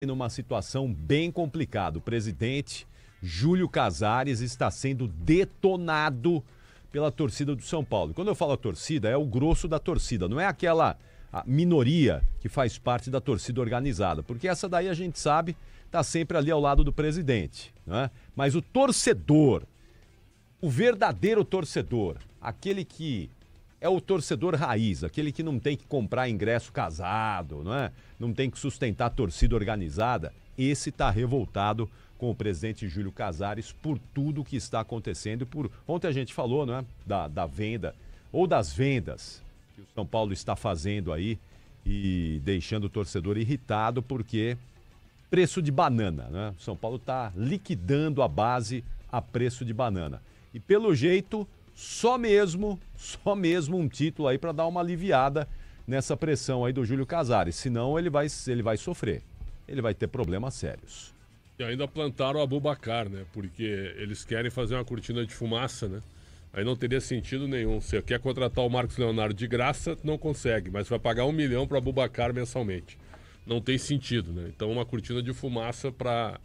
numa situação bem complicada. O presidente Júlio Casares está sendo detonado pela torcida do São Paulo. Quando eu falo a torcida, é o grosso da torcida, não é aquela minoria que faz parte da torcida organizada, porque essa daí a gente sabe está sempre ali ao lado do presidente, né? Mas o torcedor, o verdadeiro torcedor, aquele que é o torcedor raiz, aquele que não tem que comprar ingresso casado, não tem que sustentar a torcida organizada, esse está revoltado com o presidente Júlio Casares por tudo que está acontecendo. Ontem a gente falou, da venda ou das vendas que o São Paulo está fazendo aí e deixando o torcedor irritado porque preço de banana, né? O São Paulo está liquidando a base a preço de banana. E pelo jeito, só mesmo um título aí para dar uma aliviada nessa pressão aí do Júlio Casares. Senão ele vai sofrer. Ele vai ter problemas sérios. E ainda plantaram o Abubakar, né? Porque eles querem fazer uma cortina de fumaça, né? Aí não teria sentido nenhum. Você quer contratar o Marcos Leonardo de graça, não consegue. Mas vai pagar R$1 milhão para o Abubakar mensalmente. Não tem sentido, né? Então uma cortina de fumaça para...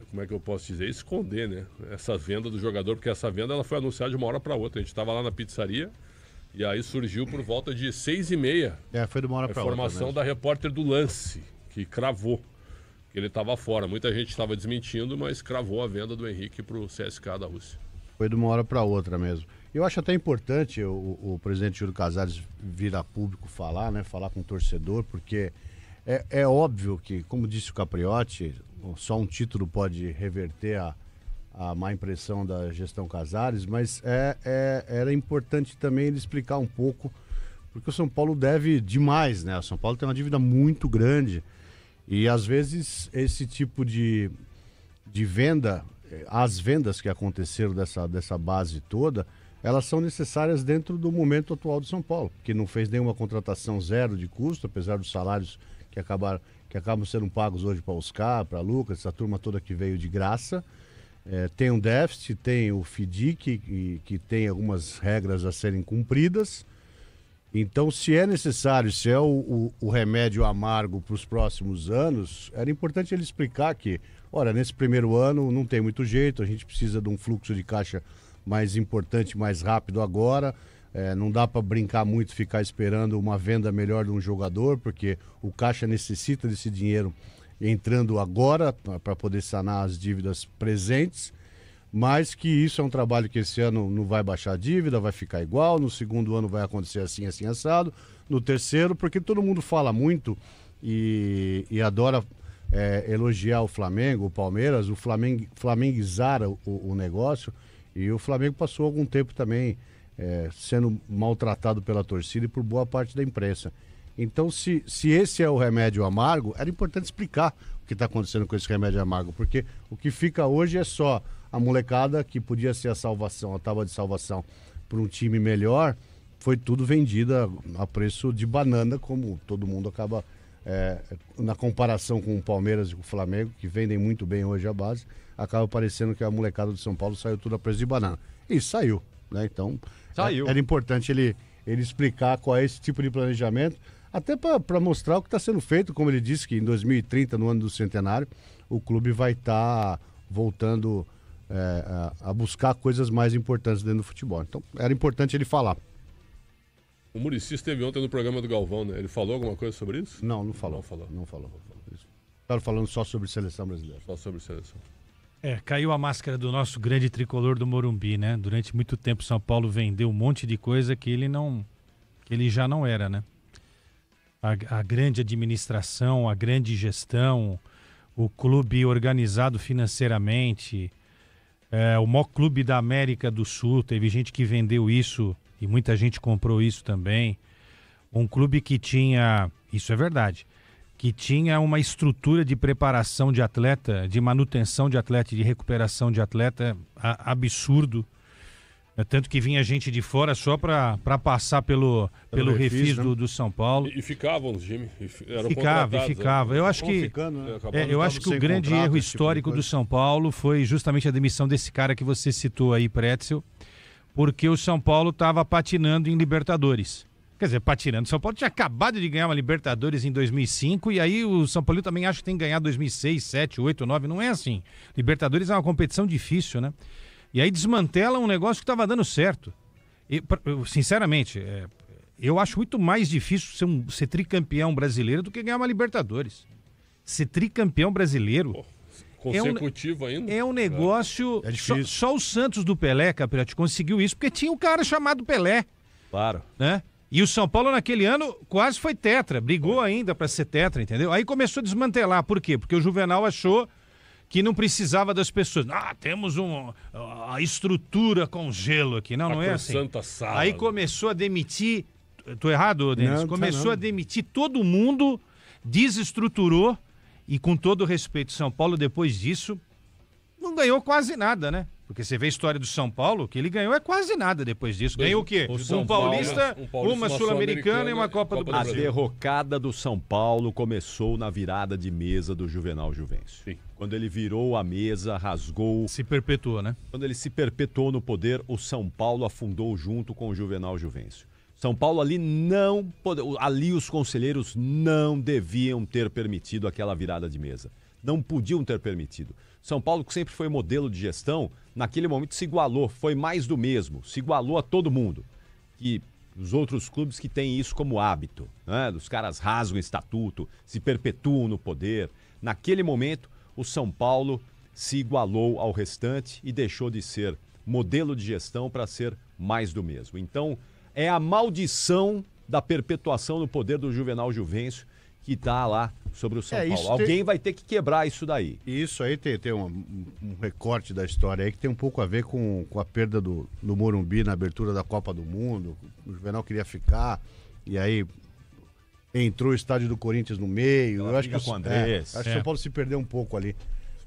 como é que eu posso dizer? Esconder, né? Essa venda do jogador, porque essa venda ela foi anunciada de uma hora para outra. A gente estava lá na pizzaria e aí surgiu por volta de 6h30. Foi de uma hora para outra. Informação da repórter do Lance, que cravou que ele estava fora. Muita gente estava desmentindo, mas cravou a venda do Henrique para o CSKA da Rússia. Foi de uma hora para outra mesmo. Eu acho até importante o presidente Júlio Casares vir a público falar, né? Falar com o torcedor, porque é óbvio que, como disse o Capriotti, só um título pode reverter a má impressão da gestão Casares, mas era importante também ele explicar um pouco, porque o São Paulo deve demais, né? O São Paulo tem uma dívida muito grande e às vezes esse tipo de venda, as vendas que aconteceram dessa base toda, elas são necessárias dentro do momento atual do São Paulo, que não fez nenhuma contratação zero de custo, apesar dos salários que acabam sendo pagos hoje para Oscar, para Lucas, essa turma toda que veio de graça. Tem um déficit, tem o FIDIC, que tem algumas regras a serem cumpridas. Então, se é necessário, se é o remédio amargo para os próximos anos, era importante ele explicar que, olha, nesse primeiro ano não tem muito jeito, a gente precisa de um fluxo de caixa mais importante, mais rápido agora. Não dá para brincar muito, ficar esperando uma venda melhor de um jogador, porque o caixa necessita desse dinheiro entrando agora para poder sanar as dívidas presentes, mas que isso é um trabalho que esse ano não vai baixar a dívida, vai ficar igual, no segundo ano vai acontecer assim, assim, assado, no terceiro, porque todo mundo fala muito e adora elogiar o Flamengo, o Palmeiras, o flamenguizar o negócio, e o Flamengo passou algum tempo também sendo maltratado pela torcida e por boa parte da imprensa. Então, se esse é o remédio amargo, era importante explicar o que está acontecendo com esse remédio amargo, porque o que fica hoje é só a molecada que podia ser a salvação, a tábua de salvação para um time melhor, foi tudo vendida a preço de banana, como todo mundo acaba, na comparação com o Palmeiras e com o Flamengo, que vendem muito bem hoje a base, acaba parecendo que a molecada do São Paulo saiu tudo a preço de banana. E saiu, né? Então, era importante ele explicar qual é esse tipo de planejamento, até para mostrar o que está sendo feito, como ele disse que em 2030, no ano do centenário, o clube vai estar voltando a buscar coisas mais importantes dentro do futebol. Então, era importante ele falar. O Muricy esteve ontem no programa do Galvão, né? Ele falou alguma coisa sobre isso? Não falou. Não falou. Estava falando só sobre seleção brasileira. Só sobre seleção. Caiu a máscara do nosso grande tricolor do Morumbi, né? Durante muito tempo São Paulo vendeu um monte de coisa que ele já não era, né? A grande administração, a grande gestão, o clube organizado financeiramente, o maior clube da América do Sul, teve gente que vendeu isso e muita gente comprou isso também. Um clube que tinha, isso é verdade, que tinha uma estrutura de preparação de atleta, de manutenção de atleta, de recuperação de atleta absurdo. Tanto que vinha gente de fora só para passar pelo refis, né? do São Paulo. E ficavam os times. Ficava. Eu acho que o grande erro histórico do São Paulo foi justamente a demissão desse cara que você citou aí, Pretzel, porque o São Paulo estava patinando em Libertadores. Quer dizer, patinando. São Paulo tinha acabado de ganhar uma Libertadores em 2005 e aí o São Paulo também acha que tem que ganhar 2006, 7, 8, 9. Não é assim. Libertadores é uma competição difícil, né? E aí desmantela um negócio que estava dando certo. Sinceramente, eu acho muito mais difícil ser tricampeão brasileiro do que ganhar uma Libertadores. Ser tricampeão brasileiro... Consecutivo ainda? É um negócio... É difícil. Só o Santos do Pelé, Capriotti, conseguiu isso porque tinha um cara chamado Pelé. Claro. Né? E o São Paulo naquele ano quase foi tetra, brigou ainda para ser tetra, entendeu? Aí começou a desmantelar, por quê? Porque o Juvenal achou que não precisava das pessoas. Temos a estrutura com gelo aqui. Não é assim. Santa Sala, aí começou a demitir, tô errado, Denis? Não, começou não. a demitir todo mundo, desestruturou e com todo respeito, São Paulo depois disso não ganhou quase nada, né? Porque você vê a história do São Paulo, que ele ganhou é quase nada depois disso. Ganhou o quê? Um Paulista, uma Sul-Americana Sul-Americana e uma Copa do A Brasil. derrocada do São Paulo começou na virada de mesa do Juvenal Juvencio. Sim. Quando ele virou a mesa, rasgou. Se perpetuou, né? Quando ele se perpetuou no poder, o São Paulo afundou junto com o Juvenal Juvencio. São Paulo ali os conselheiros não deviam ter permitido aquela virada de mesa. Não podiam ter permitido. São Paulo, que sempre foi modelo de gestão, naquele momento se igualou, foi mais do mesmo, se igualou a todo mundo. E os outros clubes que têm isso como hábito, né? Os caras rasgam o estatuto, se perpetuam no poder. Naquele momento, o São Paulo se igualou ao restante e deixou de ser modelo de gestão para ser mais do mesmo. Então, é a maldição da perpetuação no poder do Juvenal Juvencio que está lá sobre o São Paulo. Alguém vai ter que quebrar isso daí. E isso aí tem um recorte da história aí que tem um pouco a ver com a perda do Morumbi na abertura da Copa do Mundo. O Juvenal queria ficar e aí entrou o estádio do Corinthians no meio. Eu acho que com o Andrés. acho que o São Paulo se perdeu um pouco ali.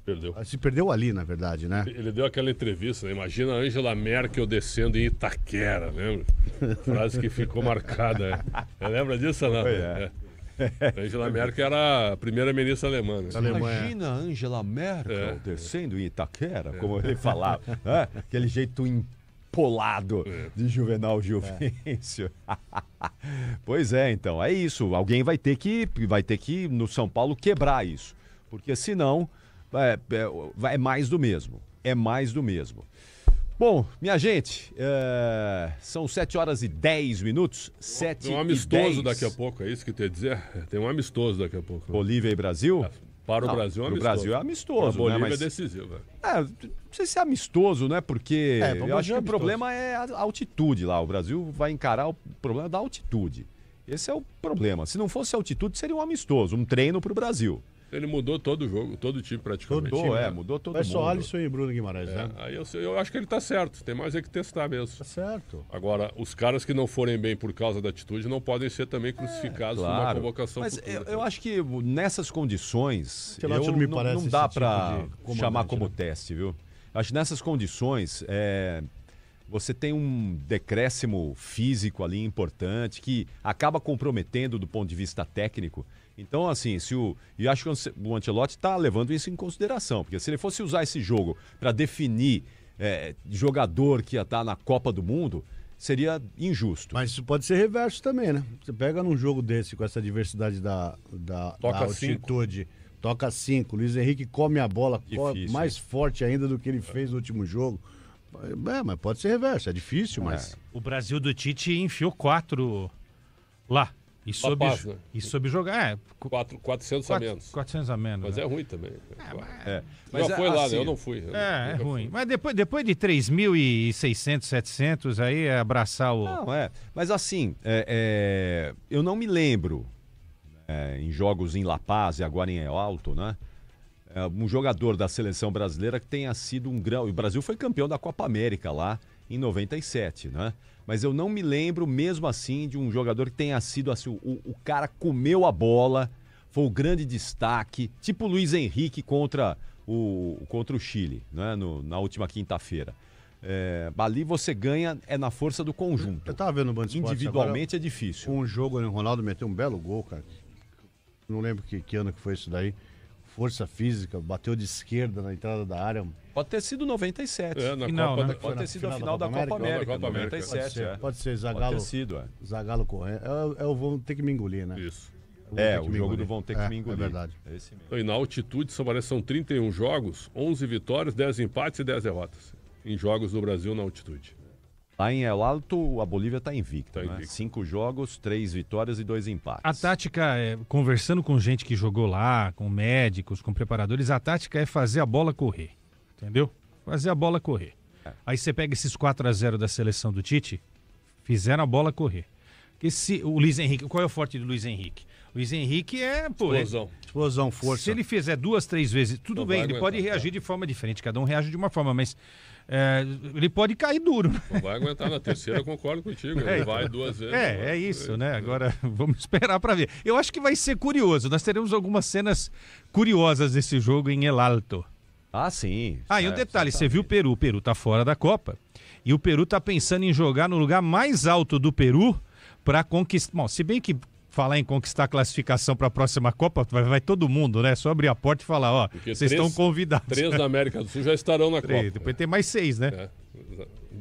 Perdeu. Se perdeu ali, na verdade, né? Ele deu aquela entrevista, né? Imagina a Angela Merkel descendo em Itaquera, lembra? Frase que ficou marcada. Lembra disso ou não? A Angela Merkel era a primeira-ministra alemã. Né? Imagina a Angela Merkel descendo em Itaquera, como ele falava. Né? Aquele jeito empolado de Juvenal Juvencio. Pois é, então, é isso. Alguém vai ter que no São Paulo quebrar isso. Porque senão é mais do mesmo. É mais do mesmo. Bom, minha gente, são 7h10. 7h10. Tem um amistoso daqui a pouco, é isso que tu ia dizer? Tem um amistoso daqui a pouco. Bolívia e Brasil? Para o Brasil é amistoso. O Brasil é amistoso, Para a Bolívia né? Mas... é decisivo. não sei se é amistoso, né? Porque eu acho que o amistoso. problema é a altitude lá. O Brasil vai encarar o problema da altitude. Esse é o problema. Se não fosse altitude, seria um amistoso, um treino para o Brasil. Ele mudou todo o jogo, todo o time praticamente. Mudou todo Vai mundo. só Alisson e Bruno Guimarães, né? Aí eu acho que ele tá certo, tem mais é que testar mesmo. Tá certo. Agora, os caras que não forem bem por causa da atitude não podem ser também crucificados numa Claro. convocação Mas futura. eu acho que nessas condições, Ancelotti não me parece não dá esse tipo para de comandante, chamar como né? teste, viu? Acho que nessas condições, você tem um decréscimo físico ali importante que acaba comprometendo do ponto de vista técnico. Então, assim, e acho que o Ancelotti está levando isso em consideração, porque se ele fosse usar esse jogo para definir jogador que ia estar na Copa do Mundo, seria injusto. Mas isso pode ser reverso também, né? Você pega num jogo desse, com essa diversidade da Toca altitude, toca 5, Luiz Henrique come a bola Difícil. mais forte ainda do que ele fez no último jogo. Mas pode ser reverso, é difícil, mas... O Brasil do Tite enfiou 4 lá. E soube, Paz, né? e soube jogar. 400 a menos. 400 a menos. Mas né? é ruim também. Mas Já foi lá, assim, né? Eu não fui. É ruim. Mas depois de 3.600, 700, aí é abraçar o... Não, mas assim, eu não me lembro em jogos em La Paz e agora em El Alto, né? Um jogador da seleção brasileira que tenha sido um grão. O Brasil foi campeão da Copa América lá em 97, né? Mas eu não me lembro mesmo assim de um jogador que tenha sido assim, o cara comeu a bola, foi o grande destaque, tipo o Luiz Henrique contra o Chile, né? Na última quinta-feira. Ali você ganha na força do conjunto. Eu tava vendo o Band Esportes Individualmente é difícil. um jogo, o Ronaldo meteu um belo gol, cara. Não lembro que ano que foi isso daí. Força física, bateu de esquerda na entrada da área. Pode ter sido 97. É, na Final, Copa né? da... Pode ter sido a Final final da Copa América, Copa América. 97. Pode ser Pode Zagallo, ter sido, Zagallo correndo. Vão ter que me engolir, né? Isso. o jogo do vão ter que me engolir. É verdade. É esse mesmo. Então, e na altitude, são 31 jogos, 11 vitórias, 10 empates e 10 derrotas. Em jogos do Brasil na altitude. Lá em El Alto, a Bolívia está invicta. Tá Né? invicta. 5 jogos, 3 vitórias e 2 empates. A tática, conversando com gente que jogou lá, com médicos, com preparadores, a tática é fazer a bola correr. Entendeu? Fazer a bola correr. Aí você pega esses 4-0 da seleção do Tite, fizeram a bola correr. O Luiz Henrique, qual é o forte do Luiz Henrique? O Luiz Henrique Explosão. Explosão, força. Se ele fizer 2, 3 vezes, tudo Não bem, vai ele aguentar, pode reagir de forma diferente, cada um reage de uma forma, mas ele pode cair duro. Não vai aguentar na terceira, eu concordo contigo. Ele vai 2 vezes. É isso, né? Agora vamos esperar para ver. Eu acho que vai ser curioso. Nós teremos algumas cenas curiosas desse jogo em El Alto. Ah, sim. E um detalhe, você viu o Peru tá fora da Copa e o Peru tá pensando em jogar no lugar mais alto do Peru para conquistar. Bom, se bem que falar em conquistar a classificação para a próxima Copa, vai todo mundo, né? Só abrir a porta e falar, ó, Porque vocês estão convidados. 3 da América do Sul já estarão na Copa. Depois tem mais 6, né? É.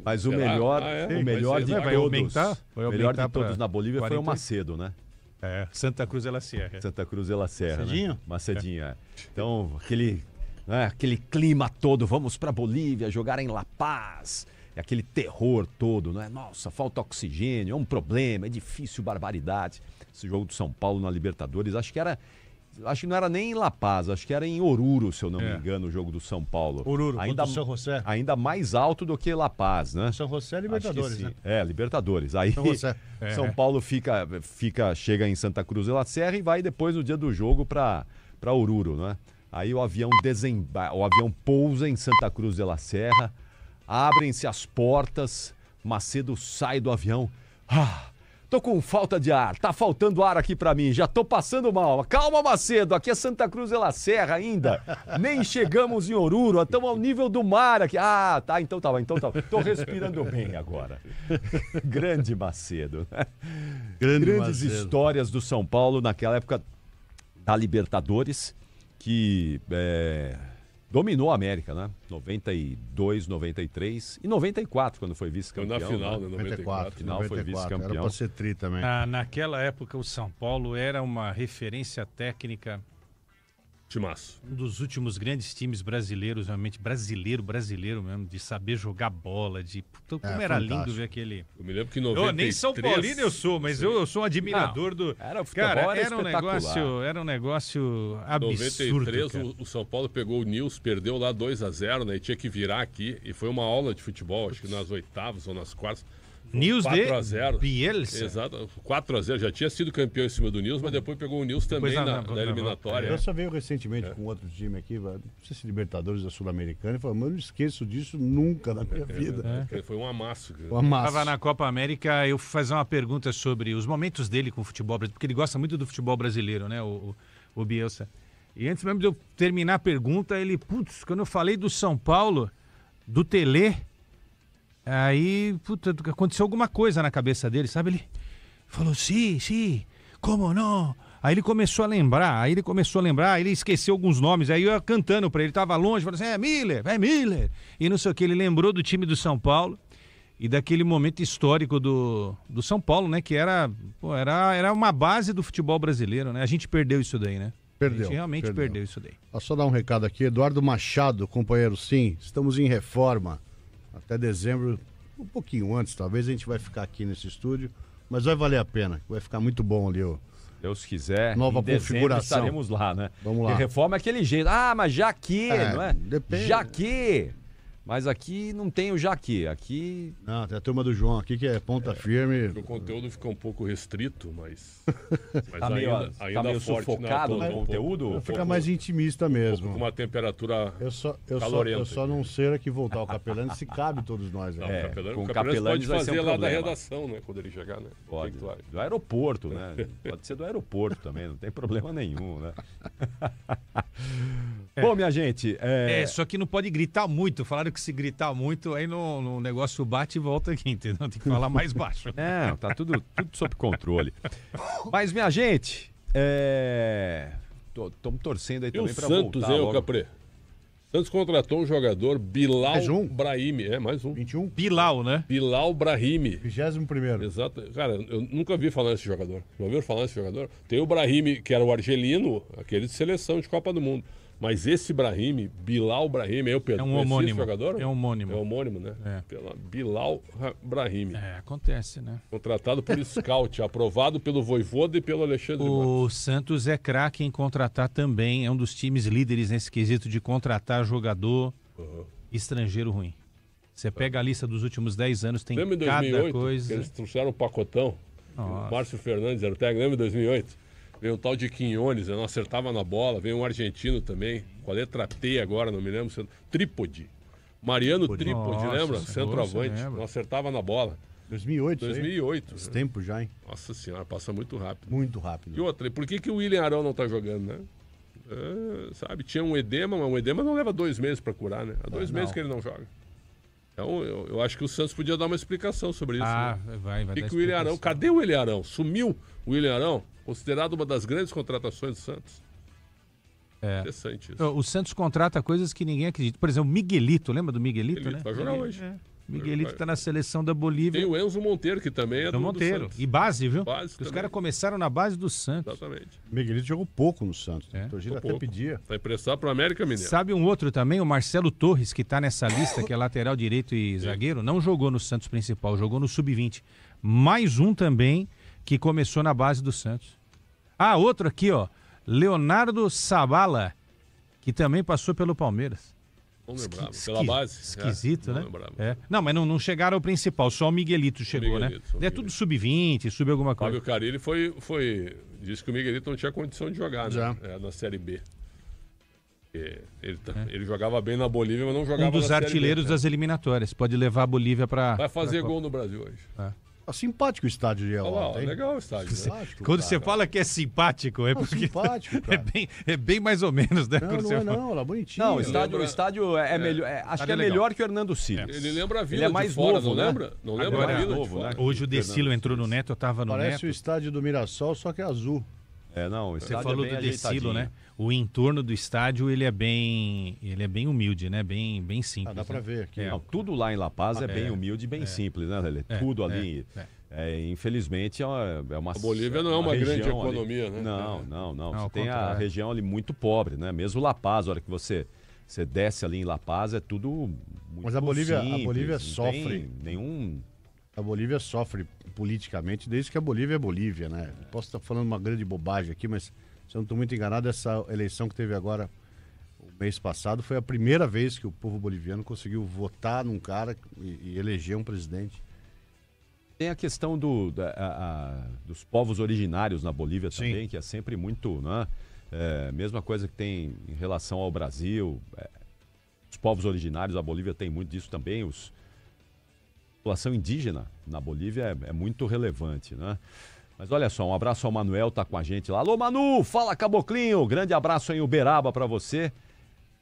Mas o Será? melhor, Vai o melhor ser. de Vai todos, aumentar? Vai o melhor de aumentar todos pra na Bolívia foi o 40. Macedo, né? Santa Cruz ela Sierra. Santa Cruz de la Serra. Macedinho? Né? Macedinho, é. Então, aquele clima todo, vamos pra Bolívia, jogar em La Paz, aquele terror todo, né? Nossa, falta oxigênio, é um problema, é difícil, barbaridade. Esse jogo do São Paulo na Libertadores, acho que não era nem em La Paz, acho que era em Oruro, se eu não me engano, o jogo do São Paulo. Oruro, ainda contra o São José. Ainda mais alto do que La Paz, né? São José é Acho que Libertadores, sim. né? É, Libertadores. Aí São José. São Paulo chega em Santa Cruz de la Serra e vai depois no dia do jogo para Oruro, né? Aí o avião pousa em Santa Cruz de la Serra, abrem-se as portas, Macedo sai do avião. Tô com falta de ar, tá faltando ar aqui pra mim, já tô passando mal. Calma, Macedo, aqui é Santa Cruz de la Serra ainda. Nem chegamos em Oruro, estamos ao nível do mar aqui. Ah, tá, então tá. Tô respirando bem agora. Grande Macedo. Grandes Macedo. histórias do São Paulo naquela época da Libertadores, que dominou a América, né? 92, 93 e 94, quando foi Foi vice-campeão. na final, né? né? 94. Final foi 94. vice-campeão. Era pra ser tri também. Naquela época, o São Paulo era uma referência técnica, Timaço. um dos últimos grandes times brasileiros, realmente brasileiro mesmo, de saber jogar bola, como era fantástico. lindo ver aquele... Eu me lembro que em 93... Nem São Paulino eu sou, mas eu sou um admirador do... Era o futebol, Cara, espetacular. era um negócio absurdo. 93, cara. o São Paulo pegou o Nils, perdeu lá 2-0, né? E tinha que virar aqui. E foi uma aula de futebol, acho que nas oitavas ou nas quartas. Nils de 4-0. Bielsa. Exato, 4-0. Já tinha sido campeão em cima do Nils, mas depois pegou o Nils também na eliminatória. Eu só veio recentemente com outro time aqui, não sei se Libertadores da Sul-Americana, e falou, mas eu não esqueço disso nunca na minha vida. Foi um amasso. O amasso. Estava na Copa América, eu fui fazer uma pergunta sobre os momentos dele com o futebol brasileiro, porque ele gosta muito do futebol brasileiro, né, o Bielsa. E antes mesmo de eu terminar a pergunta, quando eu falei do São Paulo, do Telê, aí, aconteceu alguma coisa na cabeça dele, sabe? Ele falou, sim, como não? Aí ele começou a lembrar, ele esqueceu alguns nomes, aí eu ia cantando pra ele, tava longe, falou assim, é Miller, e não sei o que, ele lembrou do time do São Paulo e daquele momento histórico do São Paulo, né, que era uma base do futebol brasileiro, né, a gente perdeu isso daí, né? Perdeu. A gente realmente perdeu isso daí. Só dar um recado aqui, Eduardo Machado, companheiro, sim, estamos em reforma, até dezembro, um pouquinho antes, talvez a gente vai ficar aqui nesse estúdio, mas vai valer a pena, vai ficar muito bom ali, Deus quiser, nova em dezembro configuração. estaremos lá, né? Vamos lá. E reforma é aquele jeito. Ah, mas já que, não é? Depende. Já que. Mas aqui não tem o Jaque. Aqui. Não, tem a turma do João aqui que é ponta firme. O conteúdo fica um pouco restrito, mas Tá meio ainda forte, sufocado né? no conteúdo. Fica mais intimista Com mesmo. uma temperatura Eu só calorenta. não sei aqui voltar ao Capelani se cabe todos nós. Não, Né? com o o Capelani Capelani pode vai ser fazer um lá da problema. redação, né? Quando ele chegar, né? Pode. O que tu acha? Do aeroporto, né? Pode ser do aeroporto também, não tem problema nenhum, né? Bom, minha gente. Só que não pode gritar muito. Falaram que se gritar muito, aí no negócio bate e volta aqui, entendeu? Tem que falar mais baixo. Não, tá tudo sob controle. Mas, minha gente, estamos torcendo aí E o também para Santos, voltar hein, ô logo. Caprê? Santos contratou um jogador, Bilal Mais um? Brahimi. Mais um. 21? Bilal, né? Bilal Brahimi. 21º. Exato. Cara, eu nunca vi falar nesse jogador. Já ouviram falar nesse jogador? Tem o Brahimi, que era o argelino, aquele de seleção de Copa do Mundo. Mas esse Brahimi, Bilal Brahimi, eu Pedro, É um conhecia homônimo. esse jogador? É um homônimo. É homônimo, né? É. Bilal Brahimi. Acontece, né? Contratado por scout, aprovado pelo Vojvoda e pelo Alexandre Matos. O Santos é craque em contratar também, é um dos times líderes nesse quesito de contratar jogador estrangeiro ruim. Você pega a lista dos últimos 10 anos, tem Lembra em cada 2008, coisa. que eles trouxeram o pacotão? Nossa. O Márcio Fernandes era o técnico, lembra em 2008? Veio um tal de Quinones, não acertava na bola. Veio um argentino também, com a letra T agora, não me lembro. Trípode. Mariano Trípode, Nossa, lembra? nossa, Centroavante, lembro. não acertava na bola. 2008, 2008. Esse né? tempo já, hein? Nossa senhora, passa muito rápido. Muito rápido. E outra, por que o William Arão não tá jogando, né? Sabe, tinha um edema, mas um edema não leva 2 meses para curar, né? Há 2 meses que ele não joga. Então, eu acho que o Santos podia dar uma explicação sobre isso. Né? vai Por dar que o William Arão, explicação. cadê o William Arão? Sumiu o William Arão, considerado uma das grandes contratações do Santos. Interessante isso. O Santos contrata coisas que ninguém acredita. Por exemplo, Miguelito, lembra do Miguelito, Miguelito né? vai jogar hoje. Miguelito está na seleção da Bolívia. Tem o Enzo Monteiro, que também é do Monteiro. Santos. E base, viu? Base Porque os também. caras começaram na base do Santos. Exatamente. Miguelito jogou pouco no Santos. É. A torcida até Pouco. pedia. Vai emprestar para o América Mineiro. Sabe um outro também, o Marcelo Torres, que está nessa lista, que é lateral direito e zagueiro, não jogou no Santos principal, jogou no Sub-20. Mais um também que começou na base do Santos. Outro aqui, ó, Leonardo Sabala, que também passou pelo Palmeiras. Não lembrava. Pela base. Esquisito, não né? lembrava. Não, mas não chegaram ao principal, só o Miguelito chegou, Miguelito, só o né? É tudo Sub-20, sub alguma coisa. Fábio Carille disse que o Miguelito não tinha condição de jogar, Já. né? Na Série B. Ele jogava bem na Bolívia, mas não jogava Um dos na Série B, artilheiros né? das eliminatórias. Pode levar a Bolívia para. Vai fazer gol no Brasil hoje. Tá simpático o estádio de Olha lá, Alto, hein? legal o estádio. Né? Simpático, Quando cara. você fala que é simpático, é Não, porque. simpático, cara. É bem mais ou menos, né? Não, quando não você é fala. não, ela é bonitinho. Não, Lembra- o estádio é melhor. Acho que é legal. melhor que o Hernando Siles. Ele lembra a Vila Ele é de mais Fora, novo, não né? lembra? Não lembra Agora a é Vila novo, de Fora? né? Hoje o Decilo entrou no Neto, eu tava no Parece Neto. o estádio do Mirassol, só que é azul. Não, o Você estádio falou é bem do Decilo, ajeitadinho. né? O entorno do estádio, ele é bem humilde, né? Bem simples. Dá pra né? ver aqui. Não, tudo lá em La Paz é bem humilde e bem simples, né, Lelê? Tudo ali. Infelizmente é uma. A Bolívia não é uma grande região ali. economia, né? Não. Não, Você ao tem a contrário. região ali muito pobre, né? Mesmo La Paz, a hora que você desce ali em La Paz, é tudo muito Mas a Bolívia simples, não sofre. tem nenhum. A Bolívia sofre politicamente desde que a Bolívia é Bolívia, né? Posso estar falando uma grande bobagem aqui, mas se eu não estou muito enganado, essa eleição que teve agora, o mês passado, foi a primeira vez que o povo boliviano conseguiu votar num cara e eleger um presidente. Tem a questão dos povos originários na Bolívia Sim. também, que é sempre muito, né? Mesma coisa que tem em relação ao Brasil. Os povos originários, a Bolívia tem muito disso também. A população indígena na Bolívia é muito relevante, né? Mas olha só, um abraço ao Manuel, tá com a gente lá. Alô, Manu! Fala, Caboclinho! Grande abraço aí em Uberaba pra você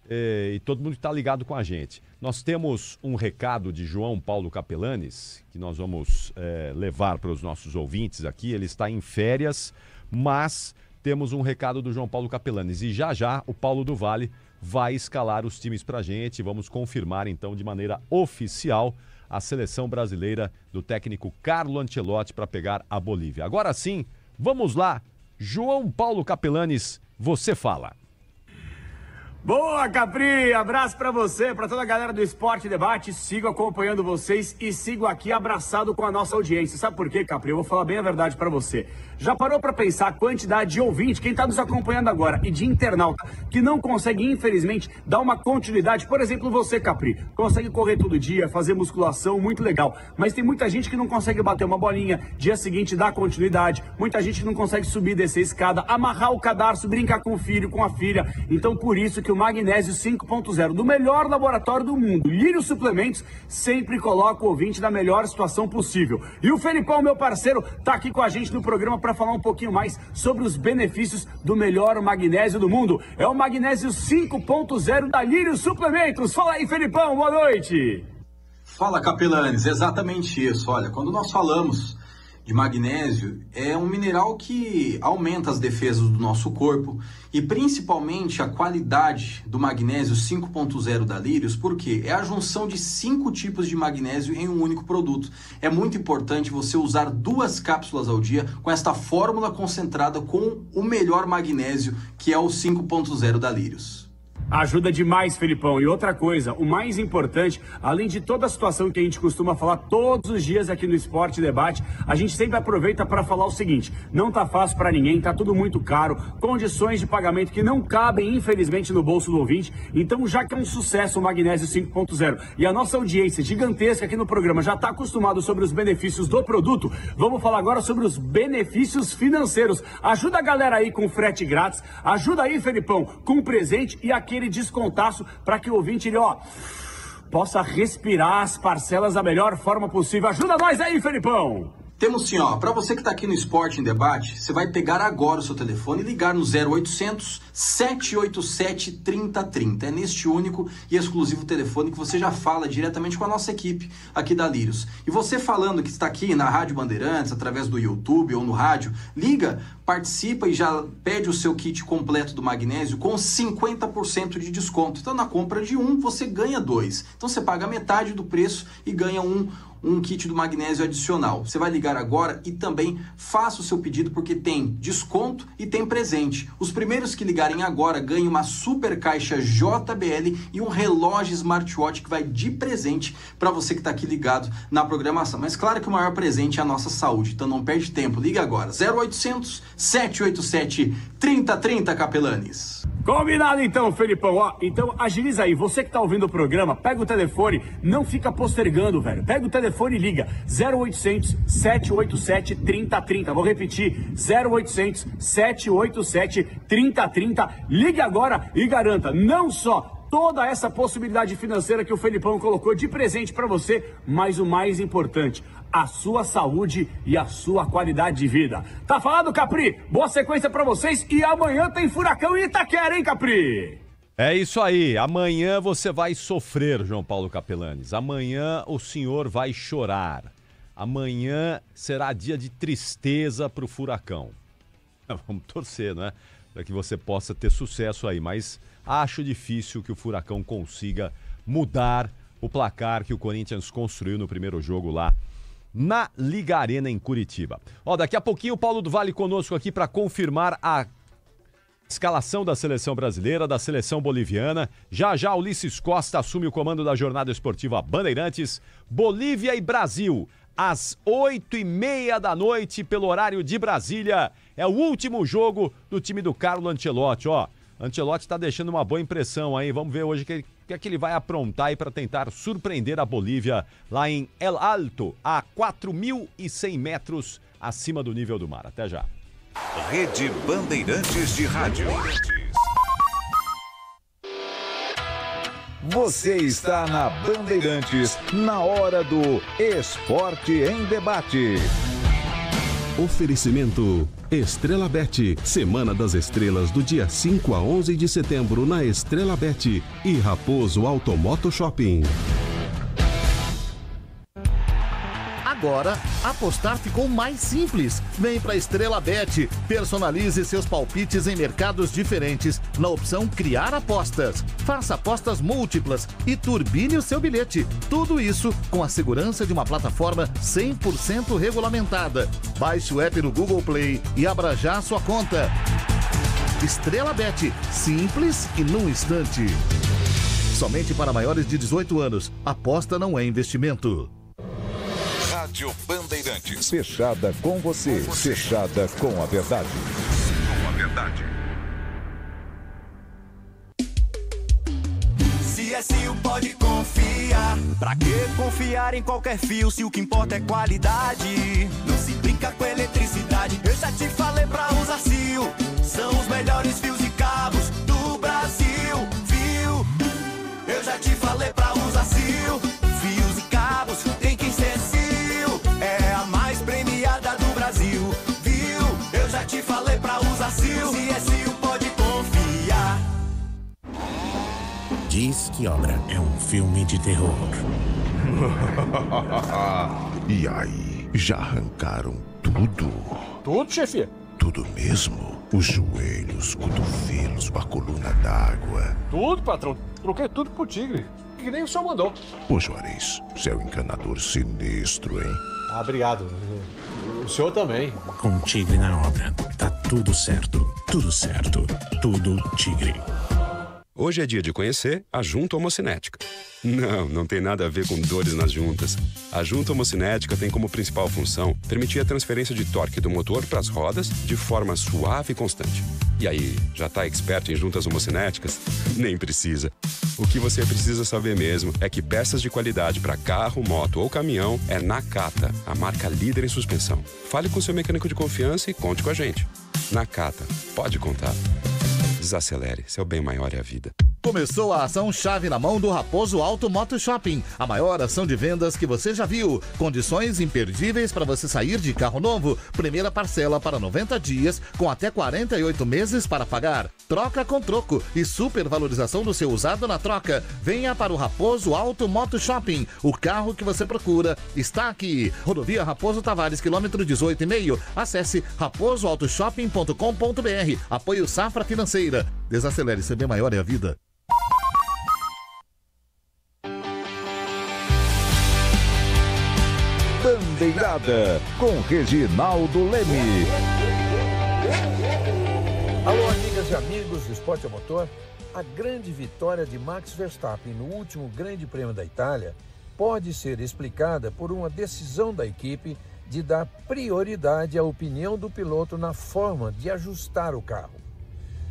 e todo mundo que tá ligado com a gente. Nós temos um recado de João Paulo Capelanes, que nós vamos levar para os nossos ouvintes aqui. Ele está em férias, mas temos um recado do João Paulo Capelanes. E já o Paulo do Vale vai escalar os times pra gente. Vamos confirmar, então, de maneira oficial a seleção brasileira do técnico Carlo Ancelotti para pegar a Bolívia. Agora sim, vamos lá. João Paulo Capelanes, você fala. Boa, Capri! Abraço pra você, pra toda a galera do Esporte Debate. Sigo acompanhando vocês e sigo aqui abraçado com a nossa audiência. Sabe por quê, Capri? Eu vou falar bem a verdade pra você. Já parou pra pensar a quantidade de ouvinte, quem tá nos acompanhando agora, e de internauta, que não consegue, infelizmente, dar uma continuidade? Por exemplo, você, Capri, consegue correr todo dia, fazer musculação, muito legal. Mas tem muita gente que não consegue bater uma bolinha, dia seguinte dar continuidade. Muita gente que não consegue subir, descer a escada, amarrar o cadarço, brincar com o filho, com a filha. Então, por isso que o Magnésio 5.0, do melhor laboratório do mundo, Lírio Suplementos, sempre coloca o ouvinte na melhor situação possível. E o Felipão, meu parceiro, tá aqui com a gente no programa para falar um pouquinho mais sobre os benefícios do melhor magnésio do mundo. É o Magnésio 5.0 da Lírio Suplementos. Fala aí, Felipão, boa noite. Fala, Capelanes, exatamente isso. Olha, quando nós falamos de magnésio é um mineral que aumenta as defesas do nosso corpo e principalmente a qualidade do magnésio 5.0 da Lírios, porque é a junção de 5 tipos de magnésio em um único produto. É muito importante você usar 2 cápsulas ao dia com esta fórmula concentrada com o melhor magnésio, que é o 5.0 da Lírios. Ajuda demais, Felipão. E outra coisa, o mais importante, além de toda a situação que a gente costuma falar todos os dias aqui no Esporte Debate, a gente sempre aproveita para falar o seguinte: não tá fácil para ninguém, tá tudo muito caro, condições de pagamento que não cabem, infelizmente, no bolso do ouvinte. Então, já que é um sucesso o Magnésio 5.0 e a nossa audiência gigantesca aqui no programa já está acostumado sobre os benefícios do produto, vamos falar agora sobre os benefícios financeiros. Ajuda a galera aí com frete grátis, ajuda aí, Felipão, com presente e aquele descontaço para que o ouvinte ele, possa respirar as parcelas da melhor forma possível. Ajuda nós aí, Felipão! Temos sim, para você que está aqui no Esporte em Debate, você vai pegar agora o seu telefone e ligar no 0800 787 3030. É neste único e exclusivo telefone que você já fala diretamente com a nossa equipe aqui da Lírios. E você falando que está aqui na Rádio Bandeirantes, através do YouTube ou no rádio, liga, participa e já pede o seu kit completo do magnésio com 50% de desconto. Então, na compra de um, você ganha 2. Então, você paga metade do preço e ganha um kit do magnésio adicional. Você vai ligar agora e também faça o seu pedido, porque tem desconto e tem presente. Os primeiros que ligarem agora ganham uma super caixa JBL e um relógio smartwatch que vai de presente para você que está aqui ligado na programação. Mas claro que o maior presente é a nossa saúde, então não perde tempo. Liga agora, 0800 787 3030, Capelanes. Combinado então, Felipão. Então agiliza aí, você que tá ouvindo o programa, pega o telefone, não fica postergando, velho. Pega o telefone e liga, 0800 787 3030. Vou repetir, 0800 787 3030. Ligue agora e garanta não só toda essa possibilidade financeira que o Felipão colocou de presente para você, mas o mais importante, a sua saúde e a sua qualidade de vida. Tá falado, Capri? Boa sequência para vocês e amanhã tem Furacão em Itaquera, hein, Capri? É isso aí, amanhã você vai sofrer, João Paulo Capelanes. Amanhã o senhor vai chorar. Amanhã será dia de tristeza pro Furacão. Vamos torcer, né? Para que você possa ter sucesso aí, mas acho difícil que o Furacão consiga mudar o placar que o Corinthians construiu no primeiro jogo lá na Liga Arena em Curitiba. Daqui a pouquinho o Paulo do Vale conosco aqui para confirmar a escalação da seleção brasileira, da seleção boliviana. Já Ulisses Costa assume o comando da jornada esportiva Bandeirantes. Bolívia e Brasil, às 8h30 da noite, pelo horário de Brasília. É o último jogo do time do Carlo Ancelotti, Ancelotti está deixando uma boa impressão aí. Vamos ver hoje o que é que ele vai aprontar aí para tentar surpreender a Bolívia lá em El Alto, a 4.100 metros acima do nível do mar. Até já. Rede Bandeirantes de Rádio. Você está na Bandeirantes, na hora do Esporte em Debate. Oferecimento Estrela Bet, Semana das Estrelas do dia 5 a 11 de setembro na Estrela Bet e Raposo Automoto Shopping. Agora, apostar ficou mais simples. Vem pra Estrela Bet. Personalize seus palpites em mercados diferentes na opção Criar Apostas. Faça apostas múltiplas e turbine o seu bilhete. Tudo isso com a segurança de uma plataforma 100% regulamentada. Baixe o app no Google Play e abra já a sua conta. Estrela Bet. Simples e num instante. Somente para maiores de 18 anos. Aposta não é investimento. Rádio Bandeirantes. Fechada com você. Fechada com a verdade. Com a verdade. CSU pode confiar. Pra que confiar em qualquer fio se o que importa é qualidade? Não se brinca com eletricidade. Eu já te falei pra usar CIO. São os melhores fios e cabos do Brasil. Viu? Eu já te falei pra usar CIO. Fios e cabos tem que ser CIO. É a mais premiada do Brasil. Viu? Eu já te falei pra usar CIO. CSU pode confiar. Diz que Obra é um filme de terror. E aí, já arrancaram Tudo. Tudo, chefia? Tudo mesmo. Os joelhos, cotovelos, a coluna d'água. Tudo, patrão. Troquei tudo pro Tigre. Que nem o senhor mandou. Ô, Juarez, você é um encanador sinistro, hein? Ah, obrigado. O senhor também. Com Tigre na obra. Tá tudo certo. Tudo certo. Tudo Tigre. Hoje é dia de conhecer a junta homocinética. Não tem nada a ver com dores nas juntas. A junta homocinética tem como principal função permitir a transferência de torque do motor para as rodas de forma suave e constante. E aí, já tá expert em juntas homocinéticas? Nem precisa. O que você precisa saber mesmo é que peças de qualidade para carro, moto ou caminhão é Nakata, a marca líder em suspensão. Fale com seu mecânico de confiança e conte com a gente. Nakata, pode contar. Desacelere, seu bem maior é a vida. Começou a ação Chave na Mão do Raposo Auto Moto Shopping. A maior ação de vendas que você já viu. Condições imperdíveis para você sair de carro novo. Primeira parcela para 90 dias, com até 48 meses para pagar. Troca com troco e supervalorização do seu usado na troca. Venha para o Raposo Auto Moto Shopping. O carro que você procura está aqui. Rodovia Raposo Tavares, quilômetro 18,5. Acesse raposoautoshopping.com.br. Apoio Safra Financeira. Desacelere, seu bem maior é a vida. Bandeirada, com Reginaldo Leme. Alô, amigas e amigos do Esporte a Motor. A grande vitória de Max Verstappen no último Grande Prêmio da Itália pode ser explicada por uma decisão da equipe de dar prioridade à opinião do piloto na forma de ajustar o carro.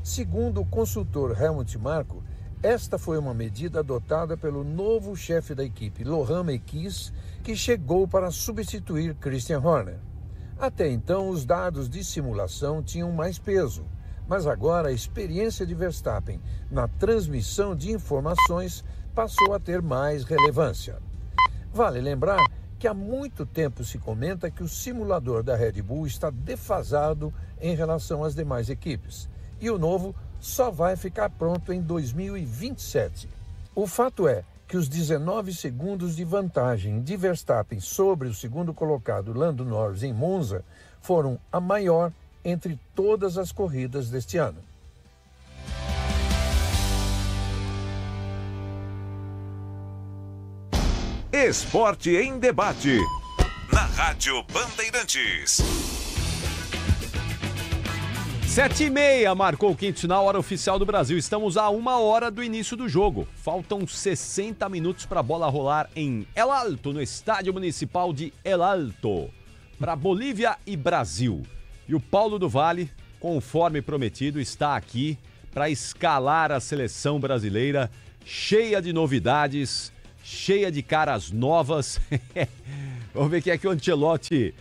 Segundo o consultor Helmut Marko, esta foi uma medida adotada pelo novo chefe da equipe, Laurent Mekies, que chegou para substituir Christian Horner. Até então, os dados de simulação tinham mais peso, mas agora a experiência de Verstappen na transmissão de informações passou a ter mais relevância. Vale lembrar que há muito tempo se comenta que o simulador da Red Bull está defasado em relação às demais equipes, e o novo só vai ficar pronto em 2027. O fato é que os 19 segundos de vantagem de Verstappen sobre o segundo colocado Lando Norris em Monza foram a maior entre todas as corridas deste ano. Esporte em debate. Na Rádio Bandeirantes. 7h30 marcou o quinto sinal, hora oficial do Brasil. Estamos a 1 hora do início do jogo. Faltam 60 minutos para a bola rolar em El Alto, no Estádio Municipal de El Alto, para Bolívia e Brasil. E o Paulo do Vale, conforme prometido, está aqui para escalar a seleção brasileira, cheia de novidades, cheia de caras novas. Vamos ver quem é que o Ancelotti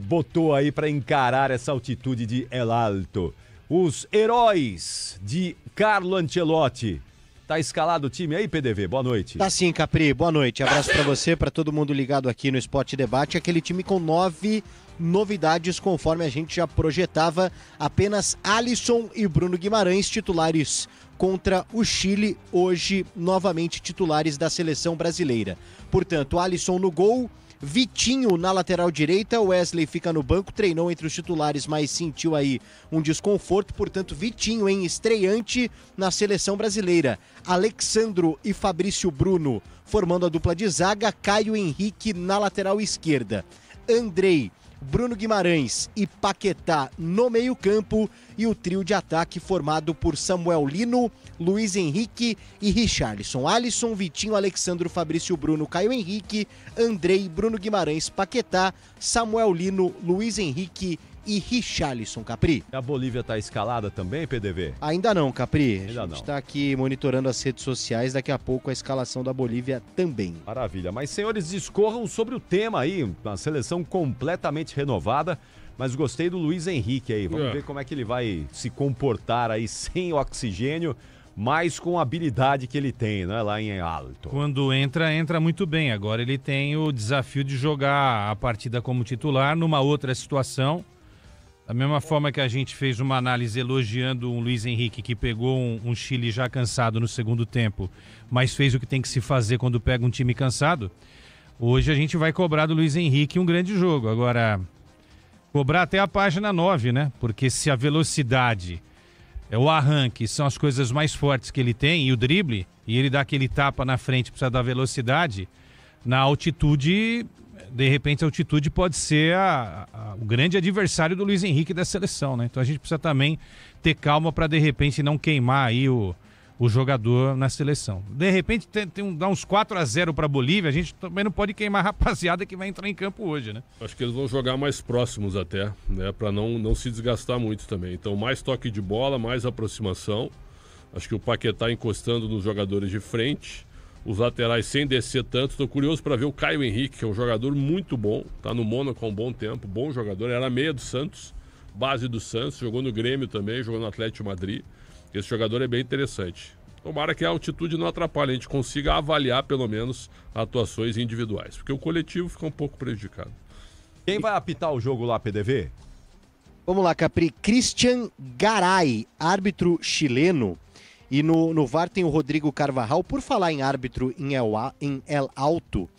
botou aí para encarar essa altitude de El Alto. Os heróis de Carlo Ancelotti. Tá escalado o time aí, PDV? Boa noite. Tá sim, Capri. Boa noite. Abraço para você, para todo mundo ligado aqui no Esporte Debate. Aquele time com 9 novidades, conforme a gente já projetava. Apenas Alisson e Bruno Guimarães titulares contra o Chile, hoje novamente titulares da seleção brasileira. Portanto, Alisson no gol, Vitinho na lateral direita, Wesley fica no banco, treinou entre os titulares, mas sentiu aí um desconforto, portanto Vitinho em estreante na seleção brasileira. Alexandro e Fabrício Bruno formando a dupla de zaga, Caio Henrique na lateral esquerda. Andrei, Bruno Guimarães e Paquetá no meio-campo e o trio de ataque formado por Samuel Lino, Luiz Henrique e Richarlison. Alisson, Vitinho, Alexandro, Fabrício Bruno, Caio Henrique, Andrei, Bruno Guimarães, Paquetá, Samuel Lino, Luiz Henrique e Richarlison, Capri. A Bolívia tá escalada também, PDV? Ainda não, Capri. Ainda a gente não. tá aqui monitorando as redes sociais, daqui a pouco a escalação da Bolívia também. Maravilha, mas senhores, discorram sobre o tema aí, uma seleção completamente renovada, mas gostei do Luiz Henrique aí, vamos ver como é que ele vai se comportar aí sem oxigênio, mas com a habilidade que ele tem, né, lá em Alto. Quando entra muito bem. Agora ele tem o desafio de jogar a partida como titular numa outra situação. Da mesma forma que a gente fez uma análise elogiando o Luiz Henrique, que pegou um Chile já cansado no segundo tempo, mas fez o que tem que se fazer quando pega um time cansado, hoje a gente vai cobrar do Luiz Henrique um grande jogo. Agora, Cobrar até a página 9, né? Porque se a velocidade, o arranque são as coisas mais fortes que ele tem, e o drible, e ele dá aquele tapa na frente, precisa da velocidade, na altitude, de repente a altitude pode ser o grande adversário do Luiz Henrique da seleção, né? Então a gente precisa também ter calma para de repente não queimar aí o jogador na seleção. De repente dá uns 4-0 para a Bolívia, a gente também não pode queimar a rapaziada que vai entrar em campo hoje, né? Acho que eles vão jogar mais próximos até, né? Para não se desgastar muito também. Então mais toque de bola, mais aproximação. Acho que o Paquetá encostando nos jogadores de frente, os laterais sem descer tanto. Estou curioso para ver o Caio Henrique, que é um jogador muito bom, tá no Mônaco há um bom tempo, bom jogador, era meia do Santos, base do Santos, jogou no Grêmio também, jogou no Atlético de Madrid. Esse jogador é bem interessante. Tomara que a altitude não atrapalhe, a gente consiga avaliar pelo menos atuações individuais, porque o coletivo fica um pouco prejudicado. Quem vai apitar o jogo lá, PDV? Vamos lá, Capri. Christian Garay, árbitro chileno. E no VAR tem o Rodrigo Carvajal. Por falar em árbitro em El Alto,